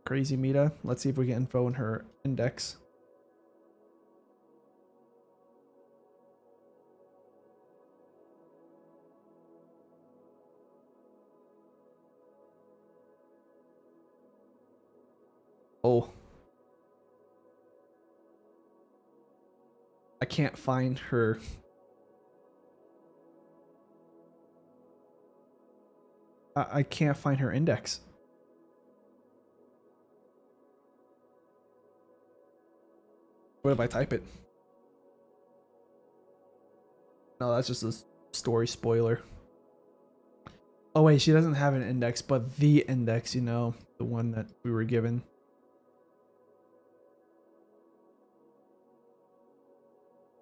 A: Crazy Mita. Let's see if we get info in her index. Oh. I can't find her. I can't find her index. What if I type it? No, that's just a story spoiler. Oh wait, she doesn't have an index, but the index, you know, the one that we were given.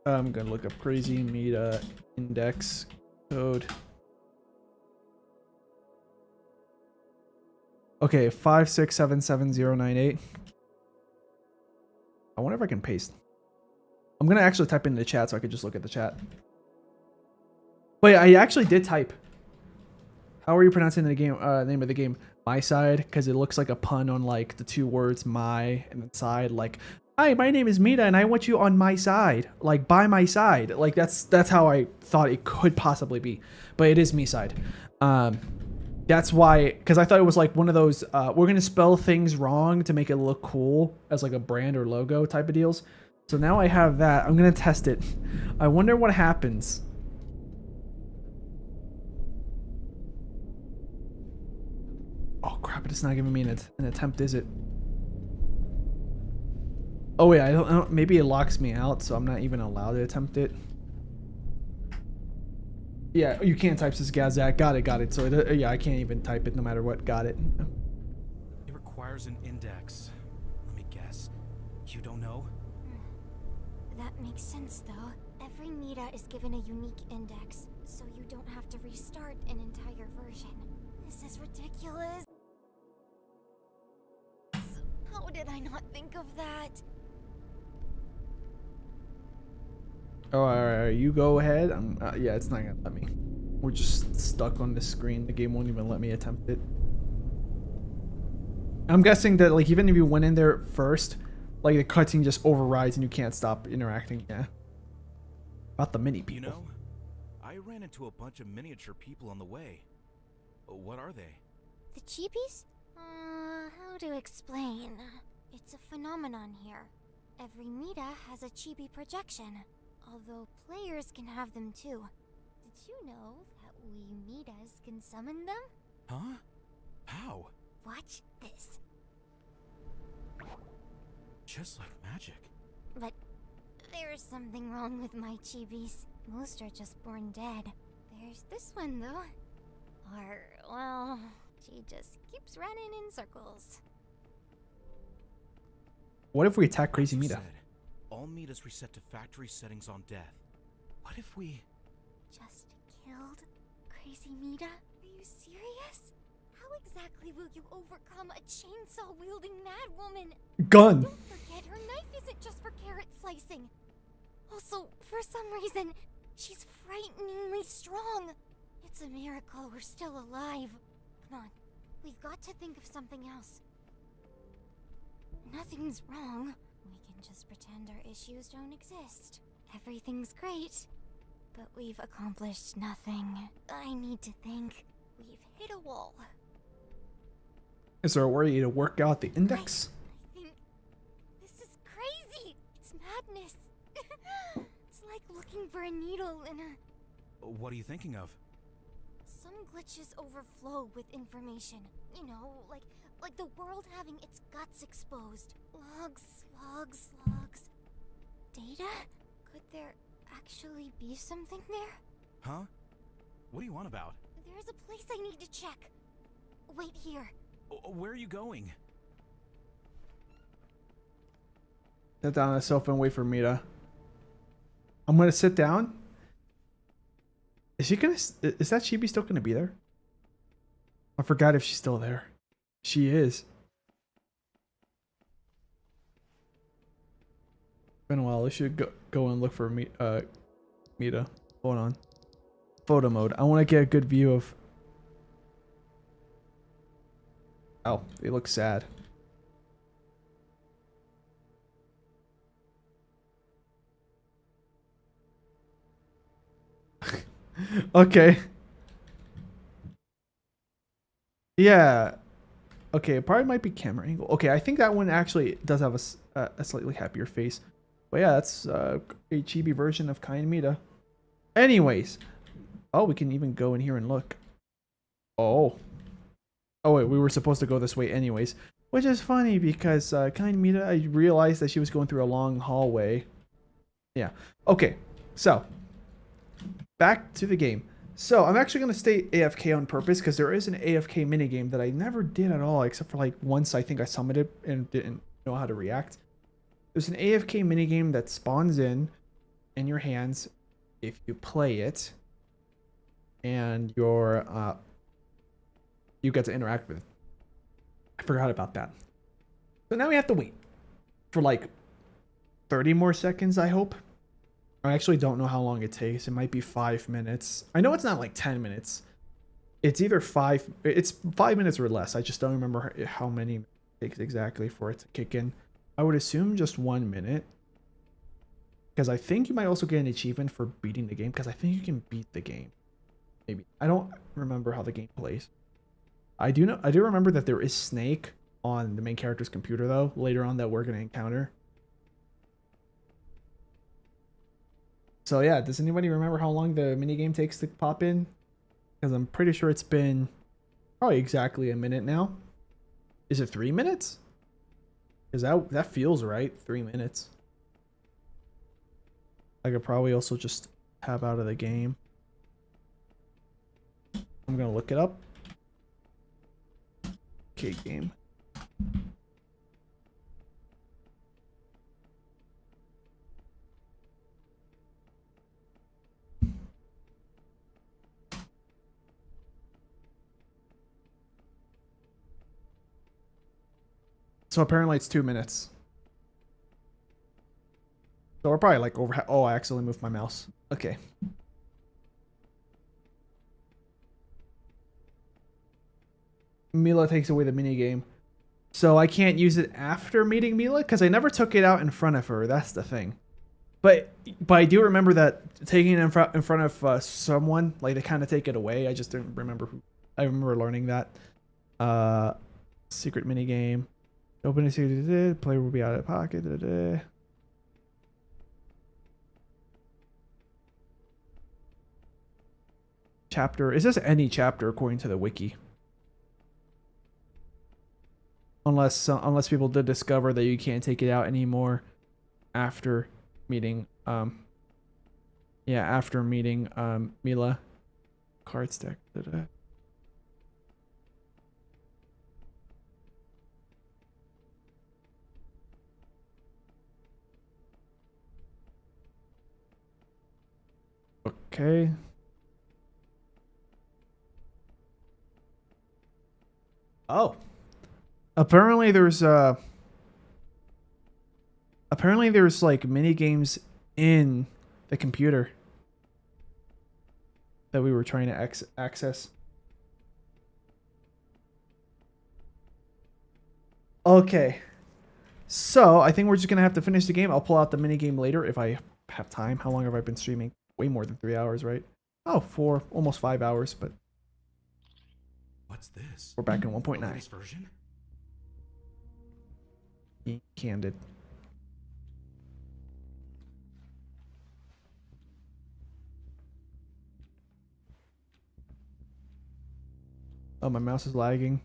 A: I'm gonna look up crazy Mita index code. Okay, 5677098. I wonder if I can paste. I'm gonna actually type in the chat so I could just look at the chat. Wait, I actually did type. How are you pronouncing the game? Name of the game? MiSide, because it looks like a pun on like the two words "my" and the "side." Like, hi, my name is Mita, and I want you on my side. Like, by my side. Like that's how I thought it could possibly be, but it is MiSide. That's why, because I thought it was like one of those. We're gonna spell things wrong to make it look cool as like a brand or logo type of deals. So now I have that. I'm gonna test it. I wonder what happens. Oh crap! It's not giving me an attempt, is it? Oh wait, I don't. Maybe it locks me out, so I'm not even allowed to attempt it. Yeah, you can't type this Gazak. Got it. So yeah, I can't even type it no matter what. Got it.
E: It requires an index. Let me guess. You don't know?
B: That makes sense, though. Every Mita is given a unique index, so you don't have to restart an entire version. This is ridiculous. How did did I not think of that?
A: Oh, alright, you go ahead. Yeah, it's not gonna let me. We're just stuck on the screen. The game won't even let me attempt it. I'm guessing that like even if you went in there first, like the cutscene just overrides and you can't stop interacting. Yeah. About the mini people.
E: You know, I ran into a bunch of miniature people on the way. What are they?
B: The cheapies? How to explain? It's a phenomenon here. Every Mita has a chibi projection, although players can have them too. Did you know that we Mitas can summon them?
E: Huh? How?
B: Watch this.
E: Just like magic.
B: But there's something wrong with my chibis. Most are just born dead. There's this one though. Or, well, she just keeps running in circles.
A: What if we attack Crazy
E: You
A: Mita?
E: said all Mitas reset to factory settings on death. What if we...
B: Just killed Crazy Mita? Are you serious? How exactly will you overcome a chainsaw-wielding mad woman?
A: Gun!
B: Don't forget, her knife isn't just for carrot slicing. Also, for some reason, she's frighteningly strong. It's a miracle we're still alive. Come on, we've got to think of something else. Nothing's wrong. We can just pretend our issues don't exist. Everything's great, but we've accomplished nothing. I need to think. We've hit a wall.
A: Is there a way to work out the index?
B: I think this is crazy. It's madness. It's like looking for a needle in a...
E: What are you thinking of?
B: Some glitches overflow with information. You know, like the world having its guts exposed. Logs. Data? Could there actually be something there?
E: Huh? What do you want about?
B: There's a place I need to check. Wait here.
E: Where are you going?
A: Sit down on the sofa and wait for Mita. I'm gonna sit down. Is she gonna? Is that Chibi still gonna be there? I forgot if she's still there. She is. Been a while. I should go and look for Mita. Hold on. Photo mode. I want to get a good view of. Oh, they look sad. Okay. Yeah. Okay, it probably might be camera angle. Okay, I think that one actually does have a slightly happier face. But yeah, that's a chibi version of Kind Mita. Anyways. Oh, we can even go in here and look. Oh. Oh wait, we were supposed to go this way anyways. Which is funny because Kind Mita, I realized that she was going through a long hallway. Yeah. Okay, so. Back to the game. So I'm actually going to stay AFK on purpose because there is an AFK minigame that I never did at all, except for like once I think I summoned it and didn't know how to react. There's an AFK minigame that spawns in your hands if you play it, and you get to interact with it. I forgot about that. So now we have to wait for like 30 more seconds, I hope. I actually don't know how long it takes. It might be 5 minutes. I know it's not like 10 minutes. It's either 5 minutes or less. I just don't remember how many it takes exactly for it to kick in. I would assume just 1 minute. Because I think you might also get an achievement for beating the game. Because I think you can beat the game. Maybe. I don't remember how the game plays. I do remember that there is Snake on the main character's computer though, later on that we're going to encounter. So yeah, does anybody remember how long the minigame takes to pop in? Because I'm pretty sure it's been probably exactly a minute now. Is it 3 minutes? Because that feels right, 3 minutes. I could probably also just tab out of the game. I'm gonna look it up. Okay, game. So apparently it's 2 minutes. So we're probably like over. Oh, I accidentally moved my mouse. Okay. Mila takes away the mini game. So I can't use it after meeting Mila because I never took it out in front of her. That's the thing. But I do remember that taking it in front of someone, like they kind of take it away. I just didn't remember who. I remember learning that. Secret mini game. Open a secret. Player will be out of pocket. Chapter. Is this any chapter according to the wiki? Unless people did discover that you can't take it out anymore after meeting after meeting Mila. Card stack. Okay. Oh. Apparently there's like mini games in the computer that we were trying to access. Okay. So, I think we're just going to have to finish the game. I'll pull out the mini game later if I have time. How long have I been streaming? Way more than 3 hours, right? Oh, 4, almost 5 hours, but
C: What's this?
A: we're back in
C: The
A: 1.9.
C: latest version?
A: Candid. Oh, my mouse is lagging.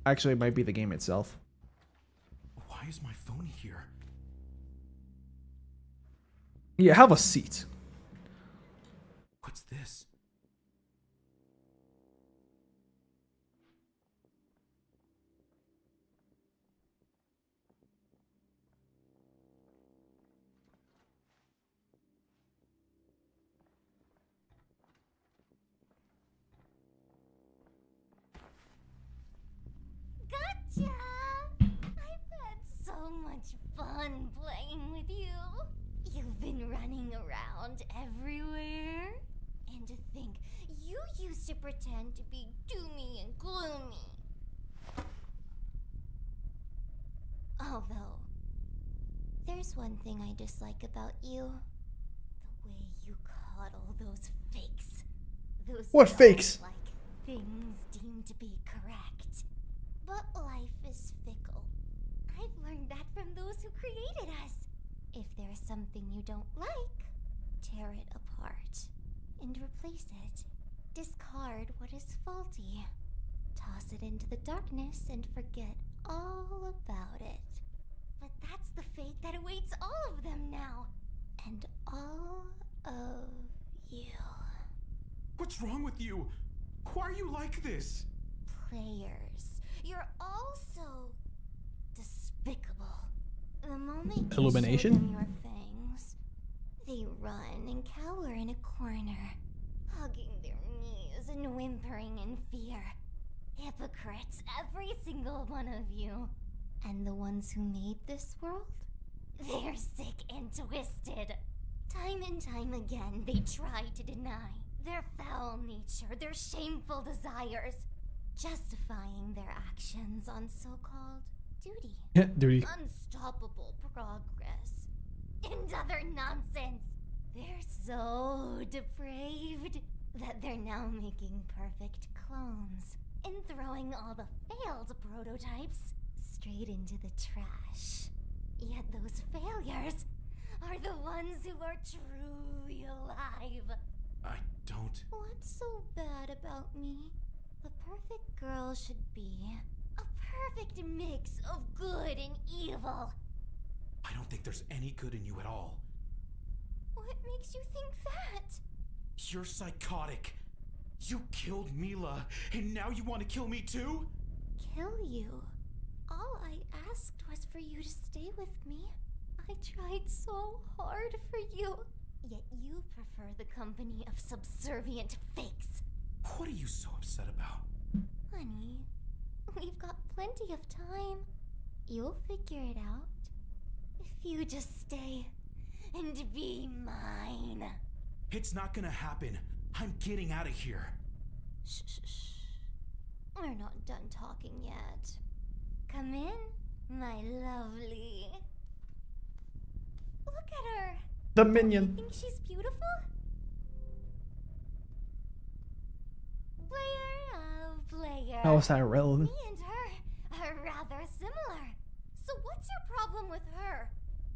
A: Actually, it might be the game itself.
C: Why is my phone here?
A: Yeah, have a seat.
C: What's this?
B: Gotcha! I've had so much fun playing with you. You've been running around everywhere. And to think, you used to pretend to be doomy and gloomy. Although, there's one thing I dislike about you. The way you coddle those fakes. Those
A: What fakes?
B: like things deemed to be correct. But life is fickle. I've learned that from those who created us. If there's something you don't like, tear it apart and replace it. Discard what is faulty. Toss it into the darkness and forget all about it. But that's the fate that awaits all of them now. And all of you.
C: What's wrong with you? Why are you like this?
B: Players, you're all so despicable. The moment you
A: Illumination?
B: show them your fangs, they run and cower in a corner, hugging their knees and whimpering in fear. Hypocrites, every single one of you. And the ones who made this world? They're sick and twisted. Time and time again, they try to deny their foul nature, their shameful desires, justifying their actions on so-called duty.
A: Duty.
B: Unstoppable progress, and other nonsense. They're so depraved that they're now making perfect clones and throwing all the failed prototypes straight into the trash. Yet those failures are the ones who are truly alive.
C: I don't.
B: What's so bad about me? The perfect girl should be a perfect mix of good and evil.
C: I don't think there's any good in you at all.
B: What makes you think that?
C: You're psychotic. You killed Mila, and now you want to kill me too?
B: Kill you? All I asked was for you to stay with me. I tried so hard for you. Yet you prefer the company of subservient fakes.
C: What are you so upset about?
B: Honey, We've got plenty of time. You'll figure it out. If you just stay and be mine.
C: It's not gonna happen. I'm getting out of here.
B: Shh, shh, shh. We're not done talking yet. Come in, my lovely. Look at her.
A: The
B: You
A: minion.
B: think she's beautiful? Player of player.
A: How is that relevant?
B: Me and her are rather similar. So what's your problem with her?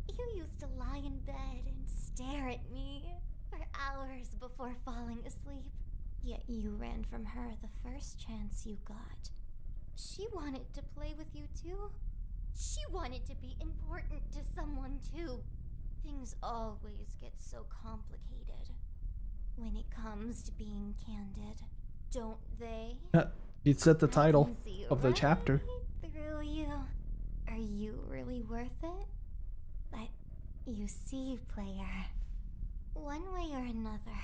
B: You used to lie in bed and stare at me for hours before falling asleep. Yet you ran from her the first chance you got. She wanted to play with you too. She wanted to be important to someone too. Things always get so complicated when it comes to being candid, don't they?
A: You'd set the
B: I
A: title
B: can see
A: of the
B: right
A: chapter.
B: through you. Are you really worth it? But you see, player, one way or another,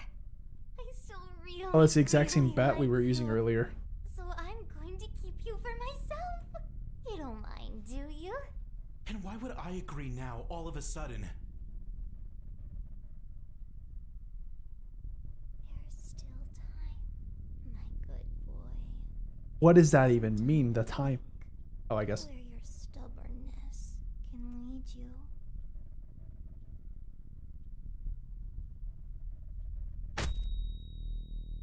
B: I still really,
A: Oh, it's the exact same
B: really
A: bat we
B: like
A: were using
B: you.
A: earlier.
B: So I'm going to keep you for myself. You don't mind, do you?
C: And why would I agree now, all of a sudden?
B: There's still time, my good boy.
A: What does that even mean, the time? Oh, I guess.
B: Where your stubbornness can lead you.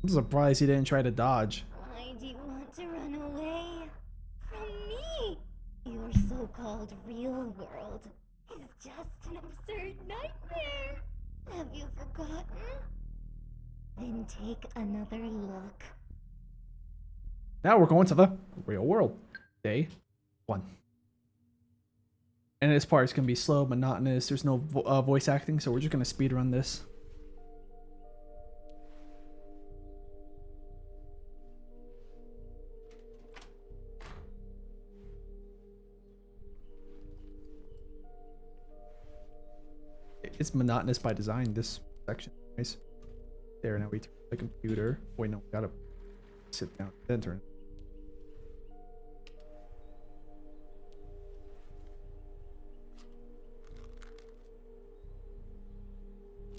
A: I'm surprised he didn't try to dodge.
B: Why do you want to run away from me? Your so-called real world is just an absurd nightmare. Have you forgotten? Then take another look.
A: Now we're going to the real world. Day 1. And this part is going to be slow, monotonous. There's no voice acting, so we're just going to speedrun this. It's monotonous by design, this section. Nice. There, now we turn the computer. Wait, no, we gotta sit down, then turn.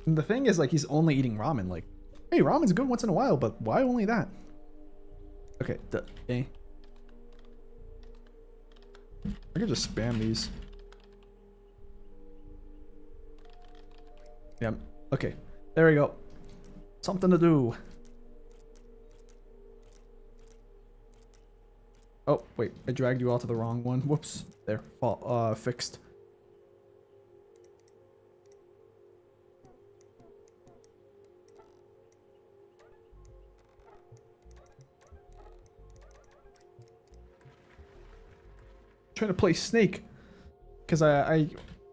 A: And the thing is, like, he's only eating ramen. Like, hey, ramen's good once in a while, but why only that? Okay, okay. I could just spam these. Yeah, okay. There we go. Something to do. Oh, wait. I dragged you all to the wrong one. Whoops. There. Fixed. Trying to play Snake. Because I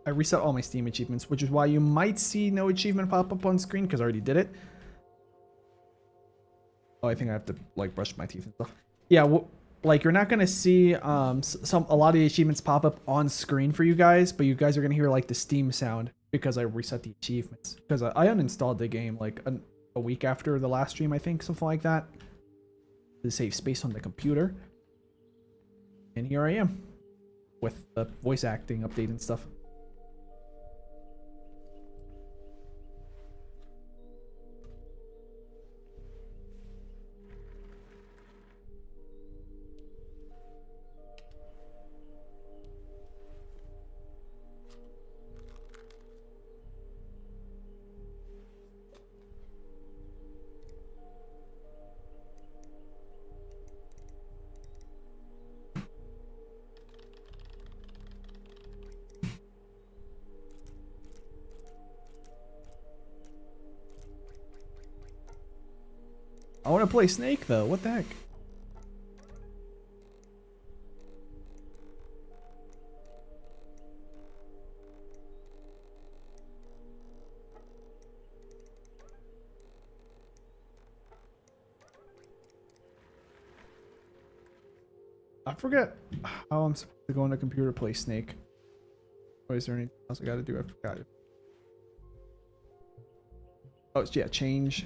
A: reset all my Steam achievements, which is why you might see no achievement pop up on screen, because I already did it. Oh, I think I have to, like, brush my teeth and stuff. Yeah, like, you're not going to see a lot of the achievements pop up on screen for you guys, but you guys are going to hear, like, the Steam sound because I reset the achievements. Because I uninstalled the game, like, a week after the last stream, I think, something like that, to save space on the computer. And here I am with the voice acting update and stuff. I want to play Snake, though. What the heck? I forget how I'm supposed to go on the computer to play Snake. Or is there anything else I gotta do? I forgot. Oh, yeah, change.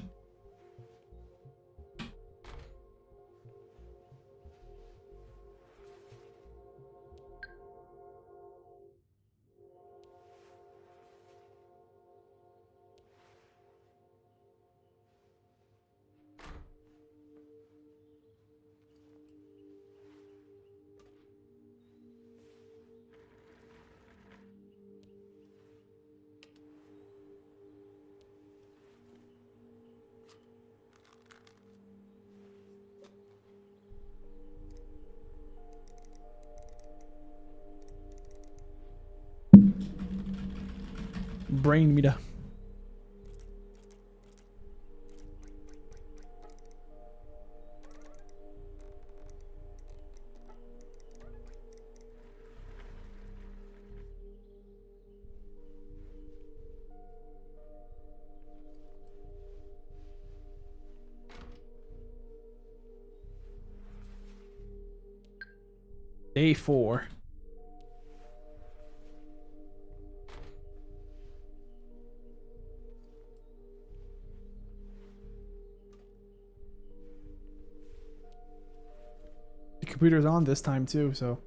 A: brain, Mita. Day 4. The computer's on this time too, so.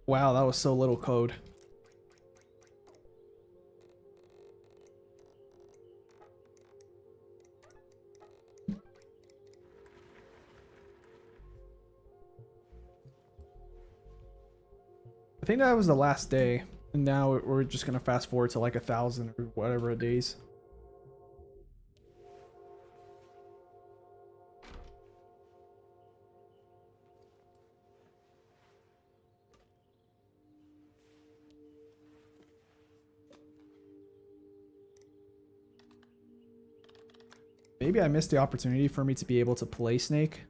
A: Wow, that was so little code. I think that was the last day, and now we're just gonna fast forward to like 1,000 or whatever days. Maybe I missed the opportunity for me to be able to play Snake.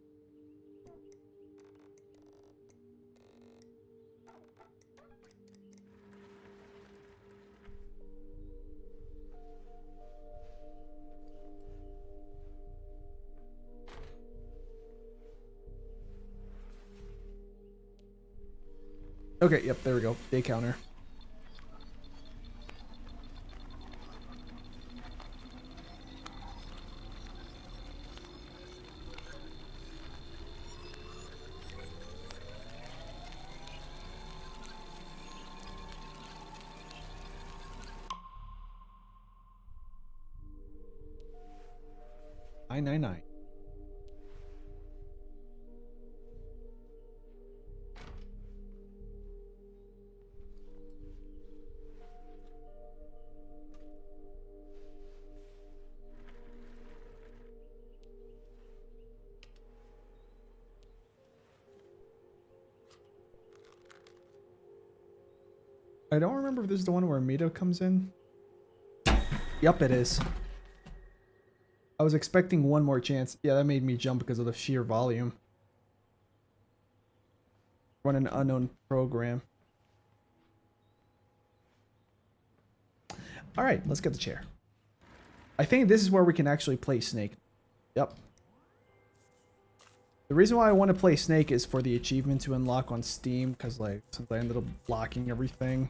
A: Okay, yep, there we go. Day counter. $9.99. I don't remember if this is the one where Mita comes in. Yup, it is. I was expecting one more chance. Yeah, that made me jump because of the sheer volume. Run an unknown program. Alright, let's get the chair. I think this is where we can actually play Snake. Yep. The reason why I want to play Snake is for the achievement to unlock on Steam, because like since I ended up blocking everything.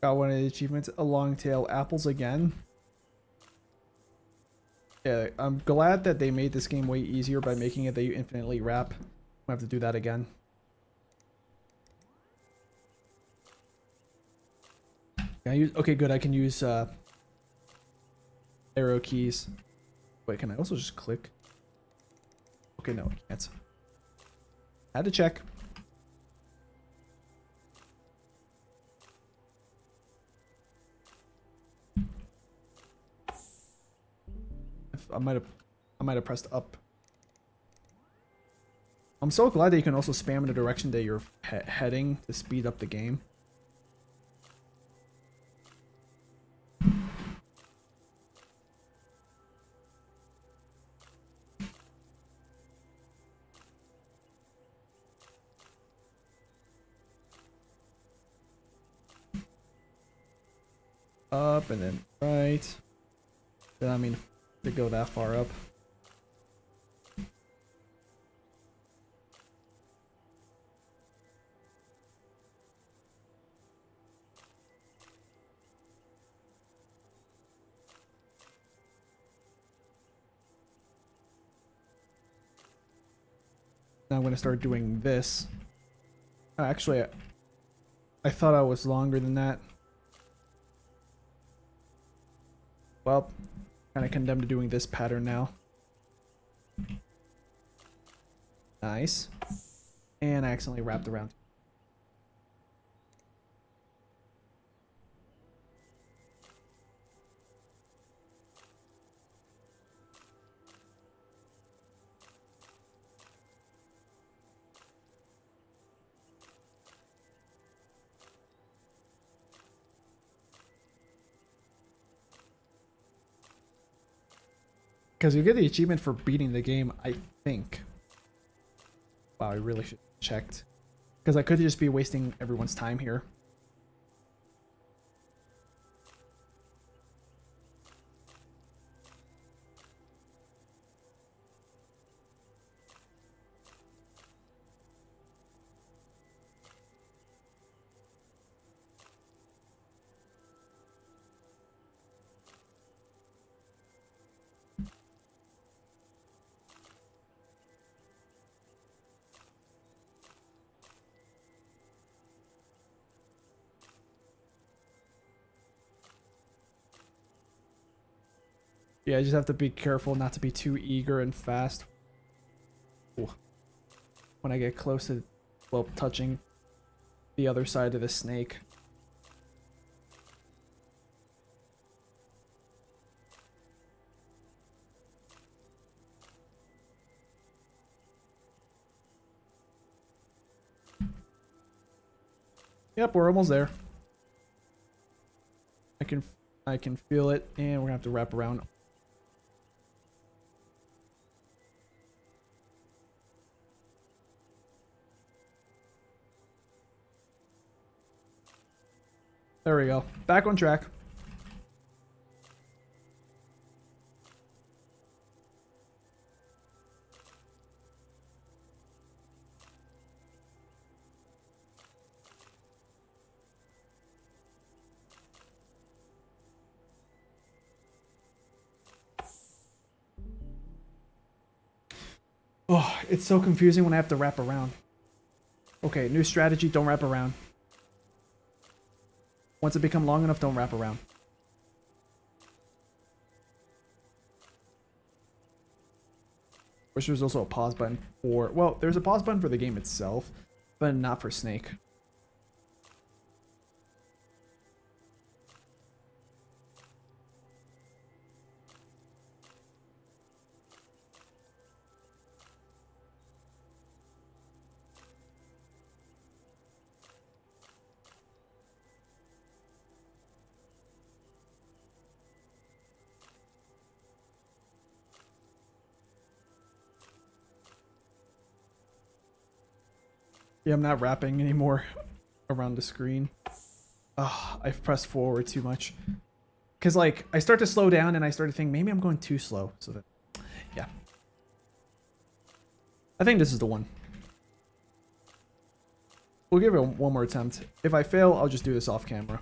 A: Got one of the achievements, a long tail apples again. Yeah, I'm glad that they made this game way easier by making it that you infinitely wrap. I have to do that again. Can I use, okay, good. I can use arrow keys. Wait, can I also just click? Okay, no, I can't. Had to check. I might have pressed up. I'm so glad that you can also spam in the direction that you're heading to speed up the game. Up and then right. Then I mean to go that far up. Now I'm going to start doing this. Actually, I thought I was longer than that. Well, kind of condemned to doing this pattern now. Nice. And I accidentally wrapped around. Because you get the achievement for beating the game, I think. Wow, I really should have checked. Because I could just be wasting everyone's time here. Yeah, I just have to be careful not to be too eager and fast. Ooh. When I get close to, well, touching the other side of the snake. Yep, we're almost there. I can feel it, and we're gonna have to wrap around. There we go. Back on track. Oh, it's so confusing when I have to wrap around. Okay, new strategy, don't wrap around. Once it becomes long enough, don't wrap around. Wish there was also a pause button for... Well, there's a pause button for the game itself, but not for Snake. Yeah, I'm not wrapping anymore around the screen. Oh, I've pressed forward too much. Because, like, I start to slow down and I start to think maybe I'm going too slow. So that, yeah. I think this is the one. We'll give it one more attempt. If I fail, I'll just do this off camera.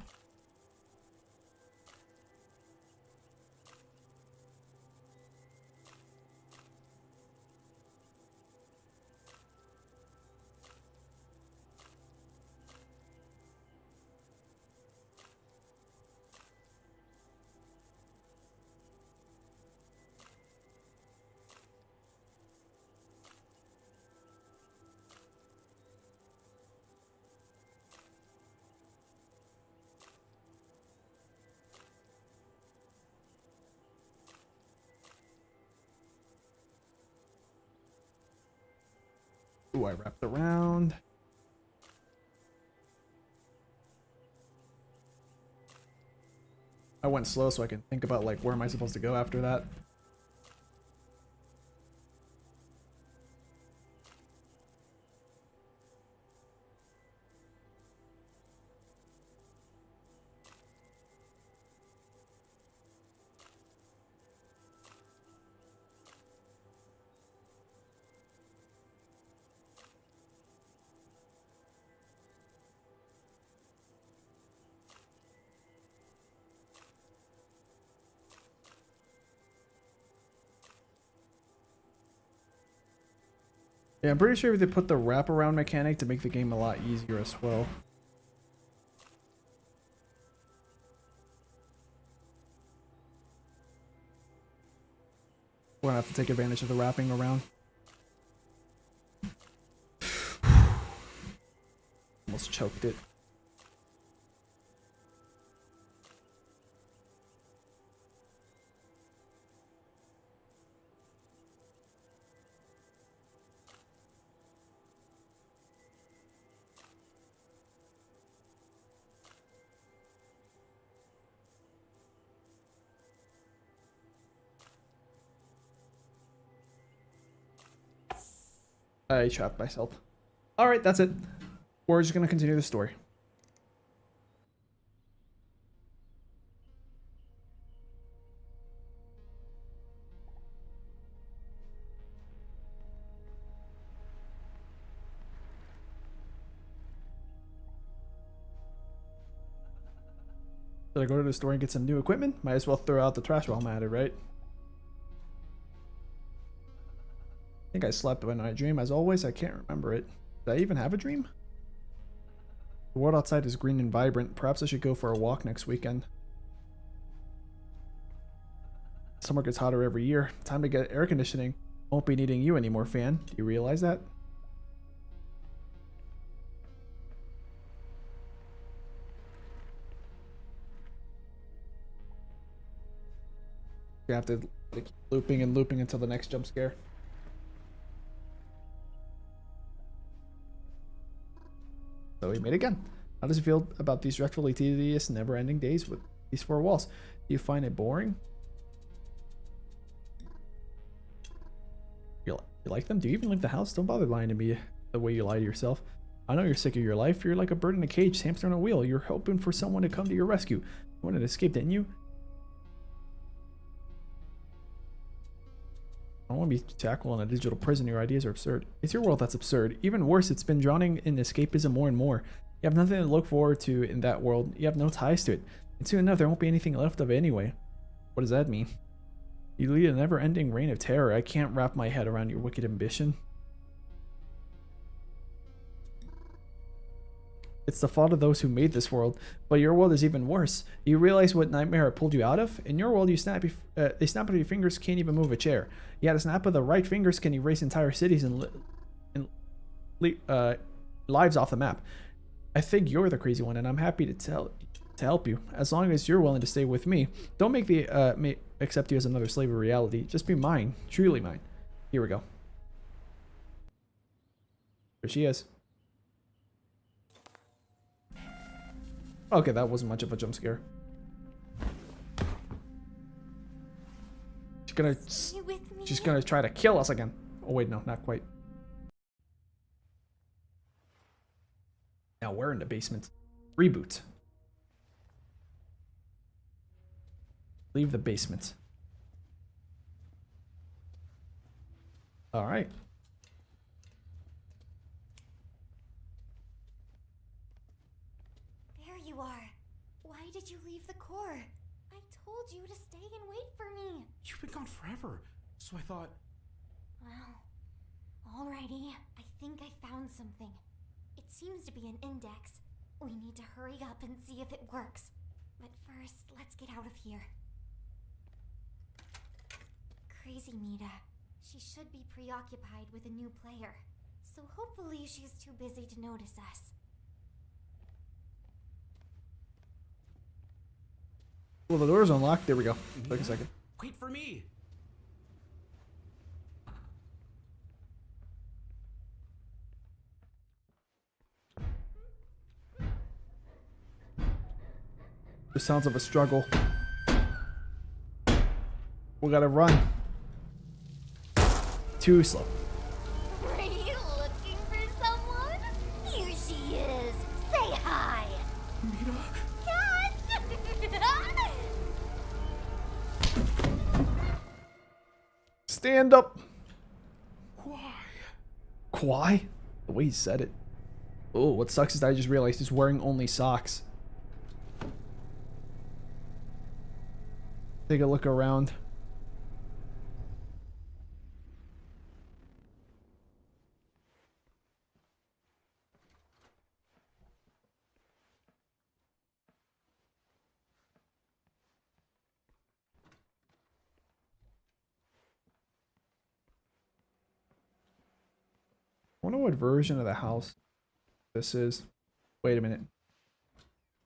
A: Ooh, I wrapped around. I went slow so I can think about, like, where am I supposed to go after that. Yeah, I'm pretty sure they put the wraparound mechanic to make the game a lot easier as well. We're gonna have to take advantage of the wrapping around. Almost choked it. I trapped myself. Alright, that's it. We're just gonna continue the story. Did I go to the store and get some new equipment? Might as well throw out the trash while I'm at it, right? I think I slept when I dream. As always, I can't remember it. Did I even have a dream? The world outside is green and vibrant. Perhaps I should go for a walk next weekend. Summer gets hotter every year. Time to get air conditioning. Won't be needing you anymore, fan. Do you realize that? You have to like, keep looping and looping until the next jump scare. So we made it again. How does it feel about these dreadfully tedious, never-ending days with these four walls? Do you find it boring? You like them? Do you even leave the house? Don't bother lying to me the way you lie to yourself. I know you're sick of your life. You're like a bird in a cage, hamster on a wheel. You're hoping for someone to come to your rescue. You wanted to escape, didn't you? I don't want to be tackled in a digital prison. Your ideas are absurd. It's your world that's absurd. Even worse, it's been drowning in escapism more and more. You have nothing to look forward to in that world. You have no ties to it. And soon enough, there won't be anything left of it anyway. What does that mean? You lead a never-ending reign of terror. I can't wrap my head around your wicked ambition. It's the fault of those who made this world, but your world is even worse. You realize what nightmare it pulled you out of? In your world, they snap of your fingers, can't even move a chair. Yet a snap of the right fingers can erase entire cities and lives off the map. I think you're the crazy one, and I'm happy to help you, as long as you're willing to stay with me. Don't make me accept you as another slave of reality. Just be mine, truly mine. Here we go. There she is. Okay, that wasn't much of a jump scare. She's gonna try to kill us again. Oh wait, no, not quite. Now we're in the basement. Reboot. Leave the basement. All right.
B: There you are. Why did you leave the core? I told you to stay and wait for me.
C: You've been gone forever, so I thought...
B: Well, alrighty. I think I found something. It seems to be an index. We need to hurry up and see if it works. But first, let's get out of here. Crazy Mita. She should be preoccupied with a new player. So hopefully she's too busy to notice us.
A: Well, the door's unlocked. There we go. Wait a second.
C: Wait for me!
A: The sounds of a struggle. We gotta run. Too slow.
B: Were you looking for someone? Here she is. Say hi.
C: Mita?
B: Catch!
A: Stand up.
C: Why?
A: Why? The way he said it. Oh, what sucks is that I just realized he's wearing only socks. Take a look around. wonder what version of the house this is. Wait a minute.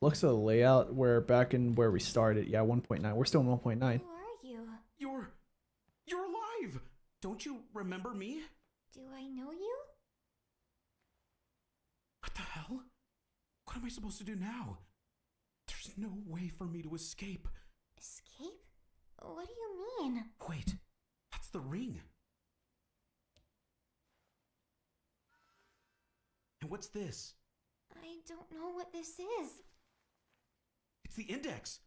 A: Looks at the layout where back in where we started. Yeah, 1.9. We're still in 1.9.
B: Who are you?
C: You're alive! Don't you remember me?
B: Do I know you?
C: What the hell? What am I supposed to do now? There's no way for me to escape.
B: Escape? What do you mean?
C: Wait, that's the ring. And what's this?
B: I don't know what this is.
C: It's the index.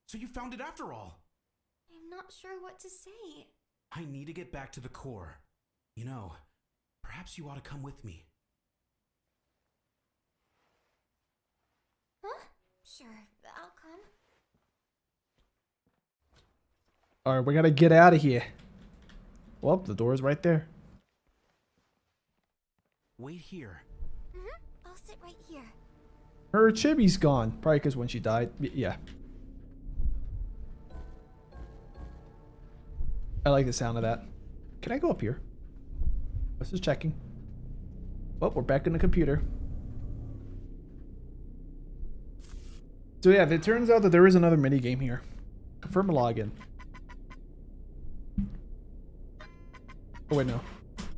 C: So you found it after all.
B: I'm not sure what to say.
C: I need to get back to the core. You know, perhaps you ought to come with me.
B: Huh? Sure, I'll come.
A: Alright, we gotta get out of here. Well, the door's right there.
E: Wait here.
B: I'll sit right here.
A: Her chibi's gone. Probably because when she died. Yeah. I like the sound of that. Can I go up here? This is checking. Well, we're back in the computer. So yeah, it turns out that there is another mini game here. Confirm login. Oh wait, no.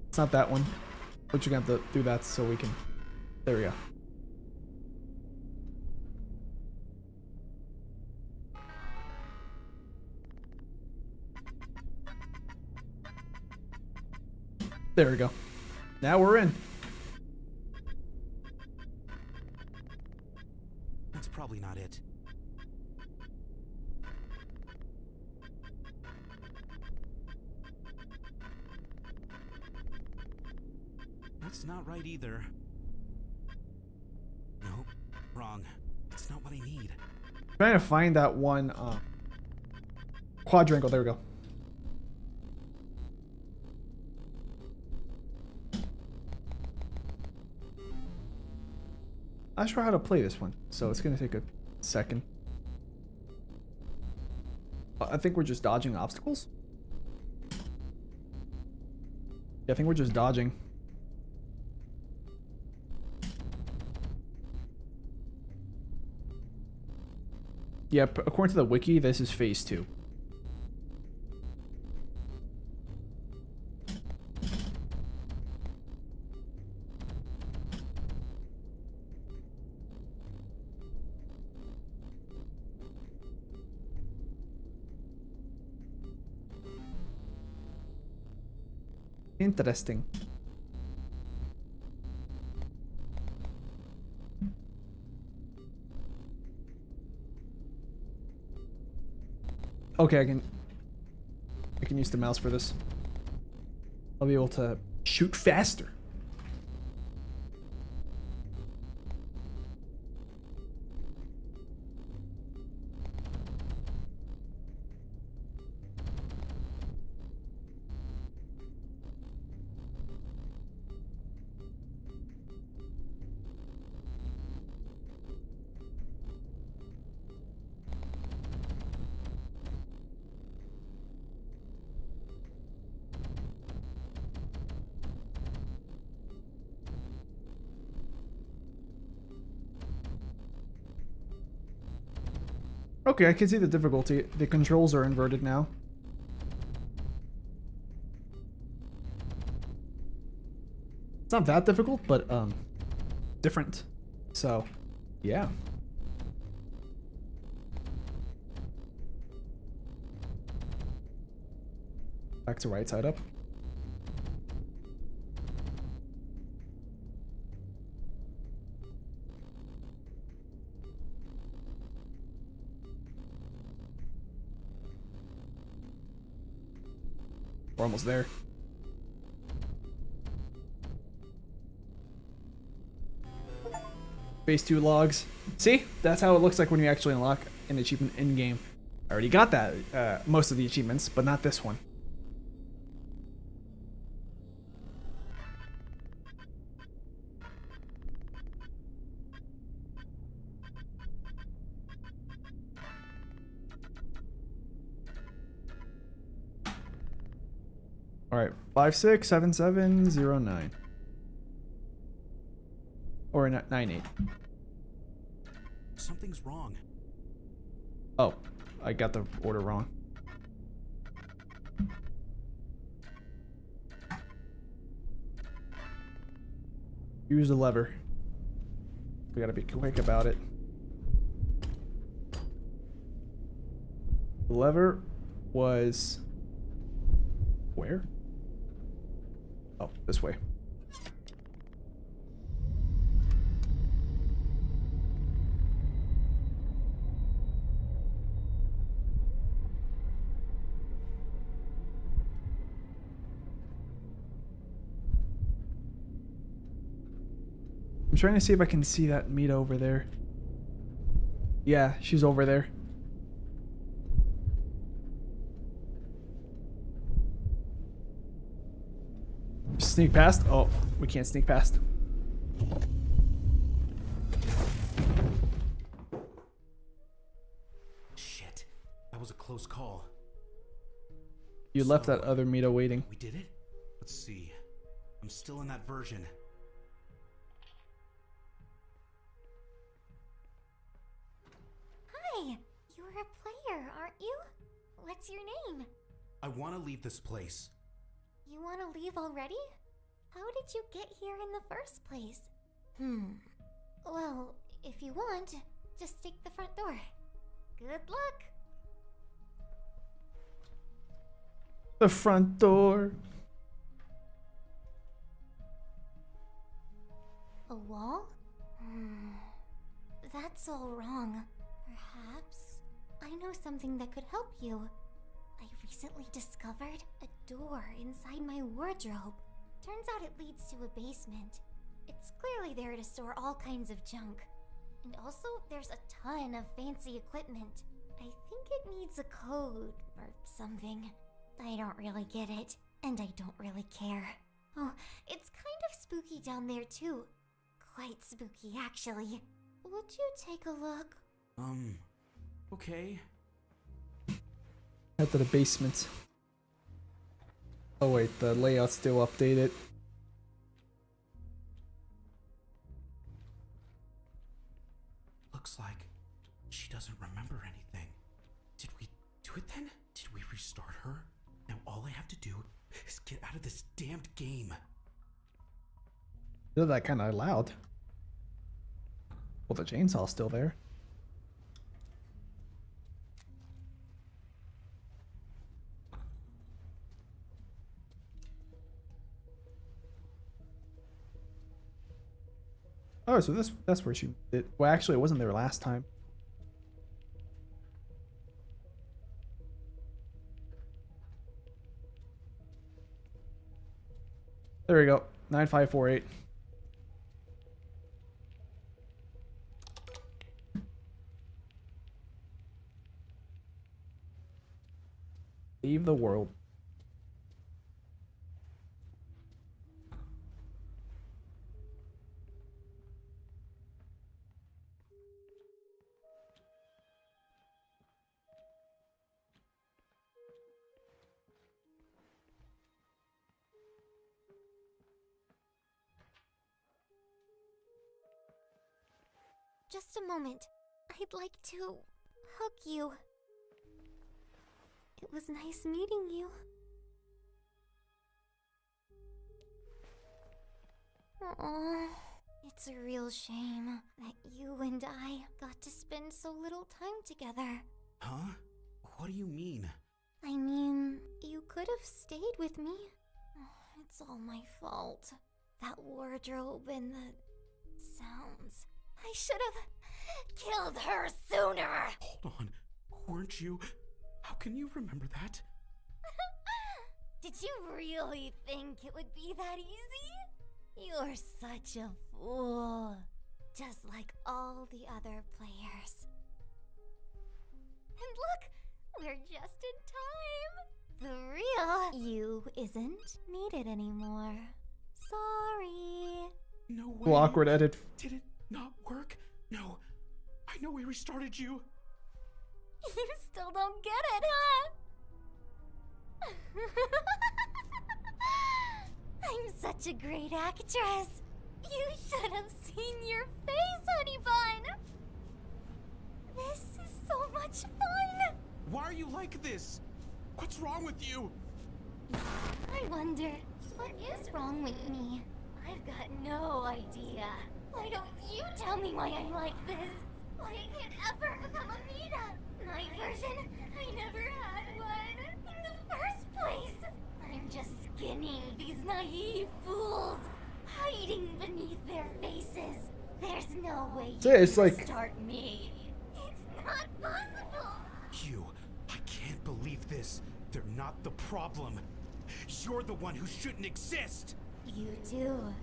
A: It's not that one. But you're gonna have to do that so we can... There we go. There we go. Now we're in.
C: That's probably not it. That's not right either. Nope, wrong. It's not what I need.
A: Trying to find that one quadrangle. There we go. Not sure how to play this one, so it's gonna take a second. I think we're just dodging obstacles. Yeah, I think we're just dodging. Yep, according to the wiki, this is phase 2. Interesting. Okay, I can use the mouse for this. I'll be able to shoot faster. Okay, I can see the difficulty. The controls are inverted now. It's not that difficult, but different. So, yeah. Back to right side up. We're almost there. Phase 2 logs. See? That's how it looks like when you actually unlock an achievement in-game. I already got that, most of the achievements, but not this one. Alright, 567709. 9498.
C: Something's wrong.
A: Oh, I got the order wrong. Use the lever. We gotta be quick about it. The lever was... where? Oh, this way. I'm trying to see if I can see that Mita over there. Yeah, she's over there. Sneak past? Oh, we can't sneak past.
C: Shit. That was a close call.
A: You left
C: So,
A: that other Mita waiting.
C: We did it? Let's see. I'm still in that version.
B: Hi, you're a player, aren't you? What's your name?
C: I want to leave this place.
B: You want to leave already? How did you get here in the first place? Well, if you want, just take the front door. Good luck.
A: The front door.
B: A wall? That's all wrong. Perhaps I know something that could help you. I recently discovered a door inside my wardrobe. Turns out it leads to a basement. It's clearly there to store all kinds of junk. And also, there's a ton of fancy equipment. I think it needs a code or something. I don't really get it, and I don't really care. Oh, it's kind of spooky down there too. Quite spooky, actually. Would you take a look?
C: Okay.
A: Head to the basement. Oh wait, the layout's still updated.
C: Looks like she doesn't remember anything. Did we do it then? Did we restart her? Now all I have to do is get out of this damned game.
A: Did that kind of loud. Well, the chainsaw's still there. Oh, so that's where she did. Well, actually, it wasn't there last time. There we go. 9548. Leave the world.
B: Just a moment. I'd like to hug you. It was nice meeting you. Aww. It's a real shame that you and I got to spend so little time together.
C: Huh? What do you mean?
B: I mean, you could have stayed with me. It's all my fault. That wardrobe and the sounds. I should have killed her sooner.
C: Hold on. Weren't you? How can you remember that?
B: Did you really think it would be that easy? You're such a fool. Just like all the other players. And look, we're just in time. The real you isn't needed anymore. Sorry.
C: No way.
A: Cool, awkward edit.
C: Did it not work? No. I know we restarted you.
B: You still don't get it, huh? I'm such a great actress. You should have seen your face, honey bun. This is so much fun.
E: Why are you like this? What's wrong with you?
B: I wonder, what is wrong with me? I've got no idea. Why don't you tell me why I'm like this? Why I can't ever become a Mita? My version, I never had one in the first place. I'm just skinning these naive fools, hiding beneath their faces. There's no way
A: So
B: you
A: it's
B: can
A: like-
B: start me. It's not possible.
E: You, I can't believe this. They're not the problem. You're the one who shouldn't exist.
B: You do.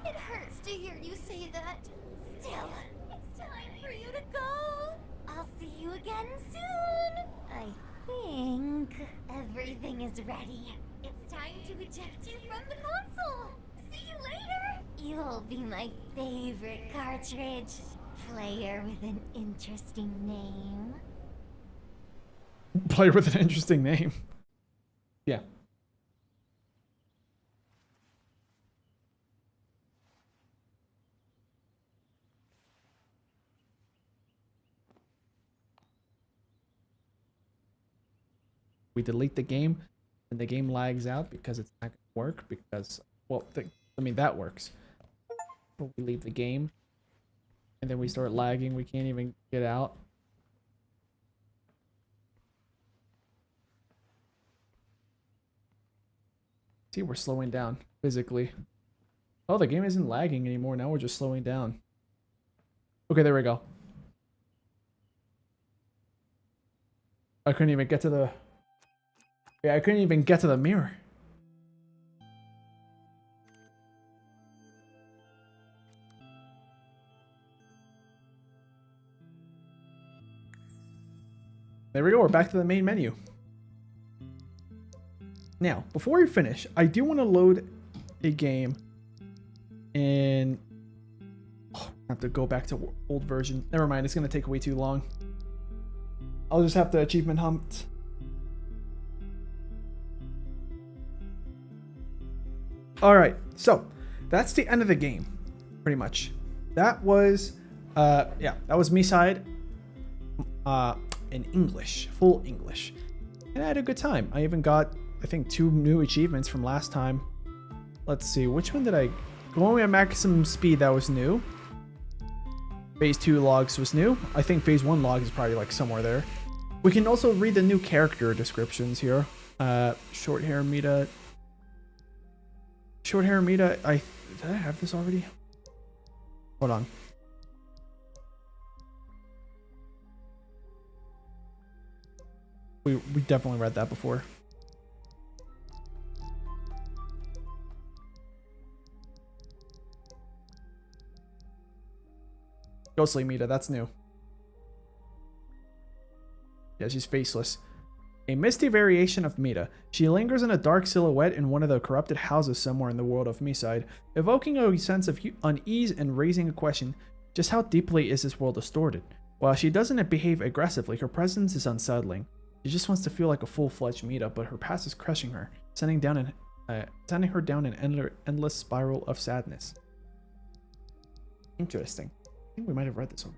B: It hurts to hear you say that. Still, it's time for you to go. I'll see you again soon. I think everything is ready. It's time to eject you from the console. See you later. You'll be my favorite cartridge. Player with an interesting name.
A: Player with an interesting name. Yeah. We delete the game and the game lags out because it's not going to work because, well, I mean, that works. But we leave the game and then we start lagging. We can't even get out. See, we're slowing down physically. Oh, the game isn't lagging anymore. Now we're just slowing down. Okay, there we go. I couldn't even get to the... Yeah, I couldn't even get to the mirror. There we go. We're back to the main menu. Now, before we finish, I do want to load a game and I have to go back to old version. Never mind, it's going to take way too long. I'll just have to achievement hunt. Alright, so that's the end of the game, pretty much. That was, yeah, that was MiSide in English, full English. And I had a good time. I even got, I think, 2 new achievements from last time. Let's see, which one did I... The one we had maximum speed, that was new. Phase 2 logs was new. I think Phase 1 log is probably like somewhere there. We can also read the new character descriptions here. Short hair Mita. Short hair Mita. Did I have this already? Hold on. We definitely read that before. Ghostly Mita, that's new. Yeah, she's faceless. A misty variation of Mita. She lingers in a dark silhouette in one of the corrupted houses somewhere in the world of MiSide, evoking a sense of unease and raising a question, just how deeply is this world distorted? While she doesn't behave aggressively, her presence is unsettling. She just wants to feel like a full-fledged Mita, but her past is crushing her, sending her down an endless spiral of sadness. Interesting. I think we might have read this one.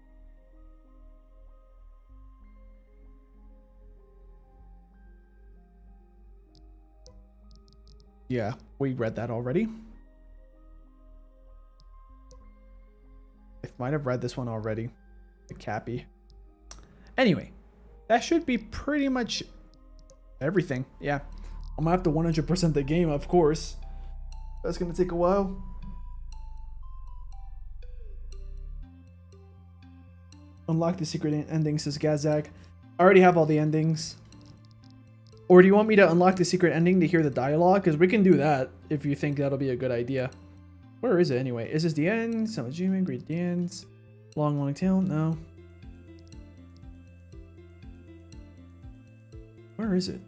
A: Yeah, we read that already. I might have read this one already. The Cappy. Anyway, that should be pretty much everything. Yeah, I'm gonna have to 100% the game, of course. That's gonna take a while. Unlock the secret ending, says Gazak. I already have all the endings. Or do you want me to unlock the secret ending to hear the dialogue? Because we can do that if you think that'll be a good idea. Where is it anyway? Is this the end? Some achievement, great dance. Long tail? No. Where is it?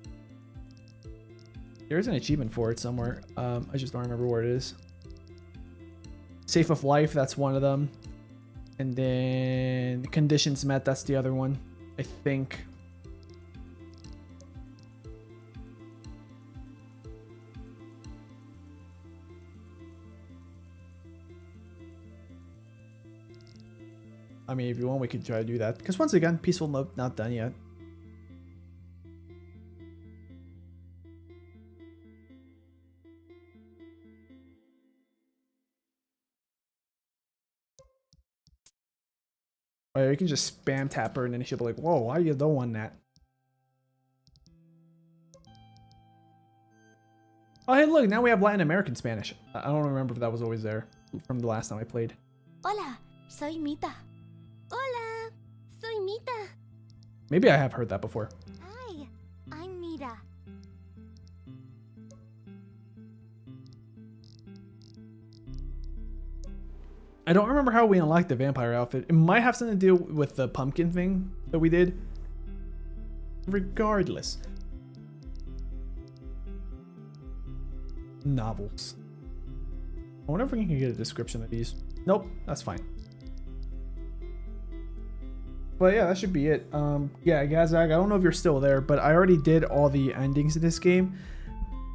A: There is an achievement for it somewhere. I just don't remember where it is. Safe of life, that's one of them. And then conditions met, that's the other one, I think. I mean, if you want, we could try to do that. Because once again, peaceful mode not done yet. Or you can just spam tap her and then she'll be like, whoa, why you don't want that? Oh, hey, look, now we have Latin American Spanish. I don't remember if that was always there from the last time I played.
B: Hola, soy Mita. Hola, soy Mita.
A: Maybe I have heard that before.
B: Hi, I'm Mita.
A: I don't remember how we unlocked the vampire outfit. It might have something to do with the pumpkin thing that we did. Regardless. Novels. I wonder if we can get a description of these. Nope, that's fine. But yeah, that should be it. Yeah, Gazag, I don't know if you're still there, but I already did all the endings of this game.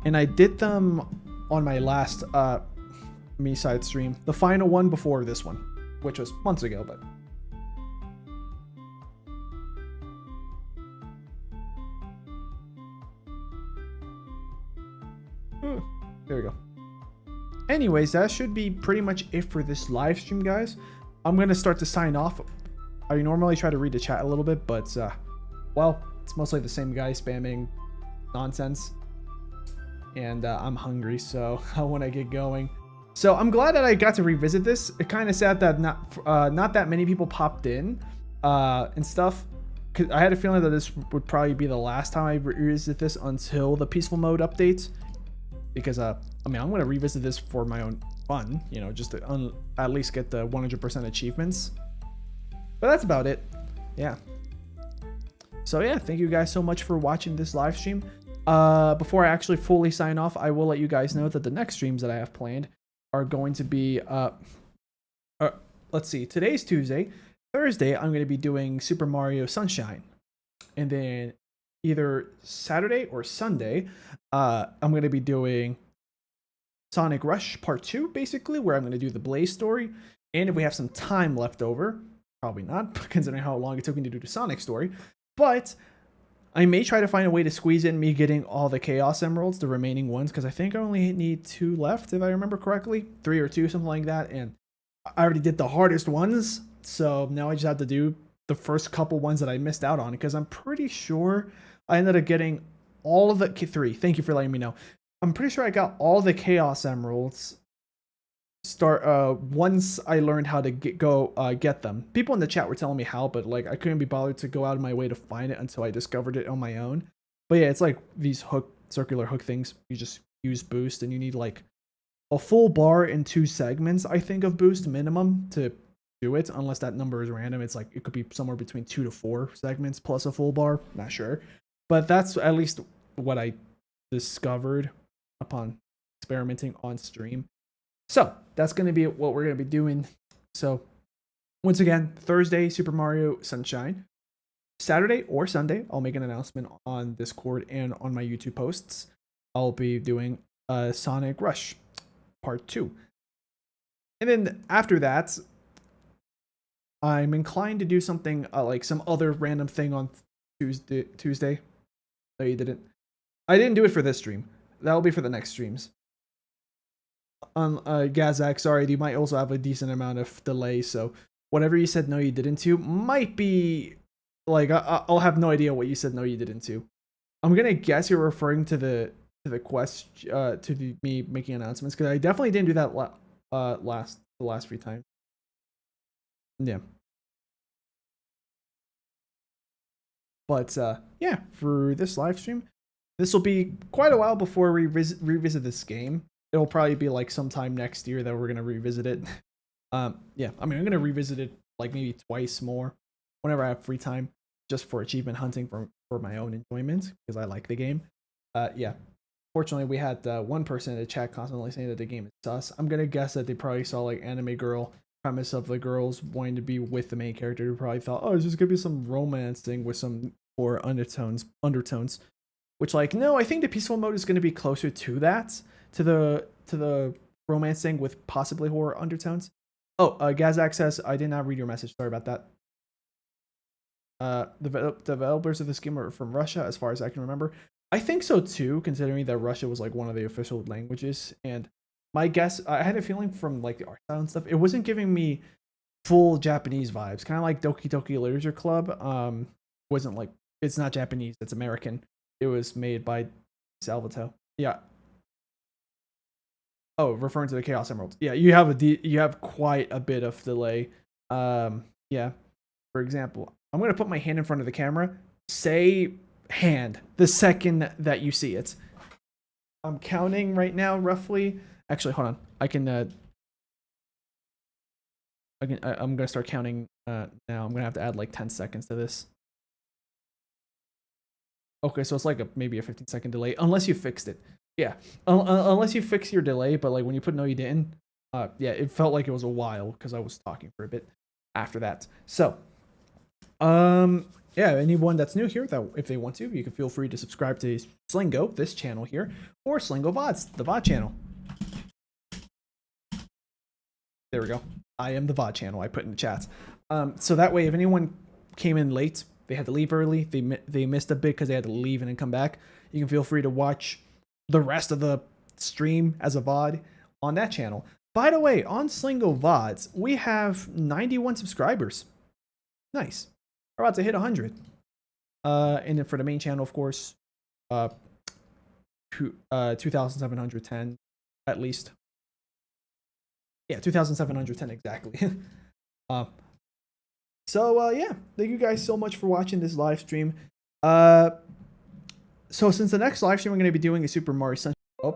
A: And I did them on my last MiSide stream. The final one before this one, which was months ago, but... There we go. Anyways, that should be pretty much it for this live stream, guys. I'm going to start to sign off. I normally try to read the chat a little bit, but, well, it's mostly the same guy spamming nonsense. And I'm hungry, so I want to get going. So I'm glad that I got to revisit this. It kind of sad that not that many people popped in and stuff. Cause I had a feeling that this would probably be the last time I revisit this until the peaceful mode updates. Because, I mean, I'm going to revisit this for my own fun, you know, just to at least get the 100% achievements. But that's about it. Yeah. So, yeah, thank you guys so much for watching this live stream. Before I actually fully sign off, I will let you guys know that the next streams that I have planned are going to be, let's see, today's Tuesday. Thursday, I'm going to be doing Super Mario Sunshine. And then either Saturday or Sunday, I'm going to be doing Sonic Rush Part 2, basically, where I'm going to do the Blaze story. And if we have some time left over, probably not, considering how long it took me to do the Sonic story, but I may try to find a way to squeeze in me getting all the Chaos Emeralds, the remaining ones, because I think I only need 2 left, if I remember correctly. 3 or 2, something like that, and I already did the hardest ones, so now I just have to do the first couple ones that I missed out on, because I'm pretty sure I ended up getting all of the 3. Thank you for letting me know. I'm pretty sure I got all the Chaos Emeralds once I learned how to get them. People in the chat were telling me how, but like I couldn't be bothered to go out of my way to find it until I discovered it on my own. But yeah, it's like these circular hook things. You just use boost, and you need like a full bar in 2 segments, I think, of boost minimum to do it, unless that number is random. It's like it could be somewhere between 2 to 4 segments plus a full bar, not sure, but that's at least what I discovered upon experimenting on stream. So that's going to be what we're going to be doing. So once again, Thursday, Super Mario Sunshine. Saturday or Sunday, I'll make an announcement on Discord and on my YouTube posts. I'll be doing Sonic Rush Part 2. And then after that, I'm inclined to do something like some other random thing on Tuesday. No, you didn't. I didn't do it for this stream. That'll be for the next streams. Gazak, sorry, you might also have a decent amount of delay, so whatever you said no you didn't to might be like I'll have no idea what you said no you didn't to. I'm gonna guess you're referring to the me making announcements, because I definitely didn't do that the last few times. Yeah. But yeah, for this live stream, this will be quite a while before we revisit this game. It'll probably be like sometime next year that we're gonna revisit it. Yeah, I mean, I'm gonna revisit it like maybe twice more whenever I have free time, just for achievement hunting for my own enjoyment, because I like the game. Yeah, fortunately we had one person in the chat constantly saying that the game is sus. I'm gonna guess that they probably saw like anime girl premise of the girls wanting to be with the main character, who probably thought, oh, it's just gonna be some romance thing with some more undertones, which, like, no, I think the peaceful mode is gonna be closer to that, to the romance thing with possibly horror undertones. Oh, Gas Access, I did not read your message. Sorry about that. The developers of this game are from Russia, as far as I can remember. I think so too, considering that Russia was like one of the official languages. And my guess, I had a feeling from like the art style and stuff, it wasn't giving me full Japanese vibes. Kind of like Doki Doki Literature Club. Wasn't like, it's not Japanese, it's American. It was made by Salvatore. Yeah. Oh, referring to the Chaos Emeralds. Yeah, you have quite a bit of delay. Yeah. For example, I'm gonna put my hand in front of the camera. Say hand the second that you see it. I'm counting right now, roughly. Actually, hold on. I'm gonna start counting now. I'm gonna have to add like 10 seconds to this. Okay, so it's like maybe a 15-second delay, unless you fixed it. Yeah, unless you fix your delay, but like when you put no, you didn't. Yeah, it felt like it was a while because I was talking for a bit after that. So, yeah, anyone that's new here, that if they want to, you can feel free to subscribe to Sleengo, this channel here, or Sleengo VODs, the VOD channel. There we go. I am the VOD channel. I put in the chats. So that way, if anyone came in late, they had to leave early, they missed a bit because they had to leave and then come back, you can feel free to watch the rest of the stream as a VOD on that channel. By the way, on Sleengo VODs, we have 91 subscribers. Nice. We're about to hit 100. And then for the main channel, of course, 2,710 at least. Yeah, 2,710 exactly. So yeah, thank you guys so much for watching this live stream. So since the next live stream we're going to be doing is Super Mario Sunshine. Oh,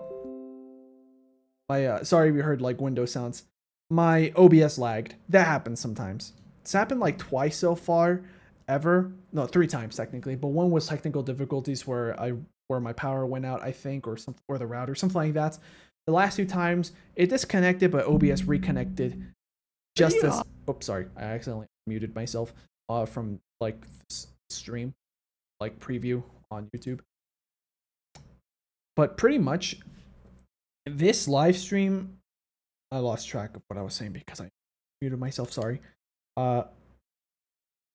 A: my sorry, we heard like window sounds. My OBS lagged. That happens sometimes. It's happened like twice so far, ever. No, 3 times technically, but one was technical difficulties where my power went out, I think, or something, or the router, something like that. The last 2 times it disconnected, but OBS reconnected. Just as, oops, sorry, I accidentally muted myself from like stream, like preview on YouTube. But pretty much this live stream, I lost track of what I was saying because I muted myself. Sorry.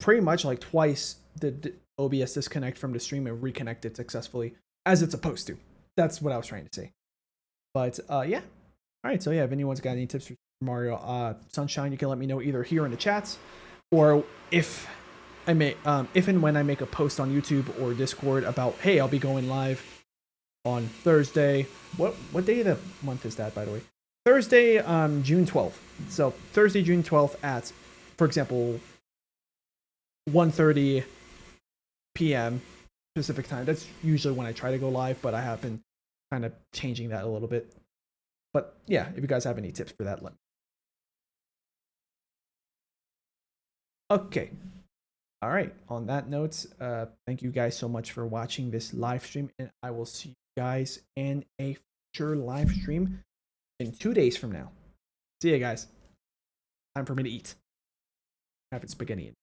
A: Pretty much like twice did OBS disconnect from the stream and reconnect it successfully as it's supposed to. That's what I was trying to say. But yeah. All right. So yeah, if anyone's got any tips for Mario Sunshine, you can let me know either here in the chats, or if and when I make a post on YouTube or Discord about, hey, I'll be going live on Thursday. What day of the month is that, by the way? Thursday, June 12th. So Thursday, June 12th at, for example, 1:30 p.m. Pacific time. That's usually when I try to go live, but I have been kind of changing that a little bit. But yeah, if you guys have any tips for that, let me. Okay. All right. On that note, thank you guys so much for watching this live stream, and I will see you guys in a future live stream in 2 days from now. See you guys. Time for me to eat. Having spaghetti.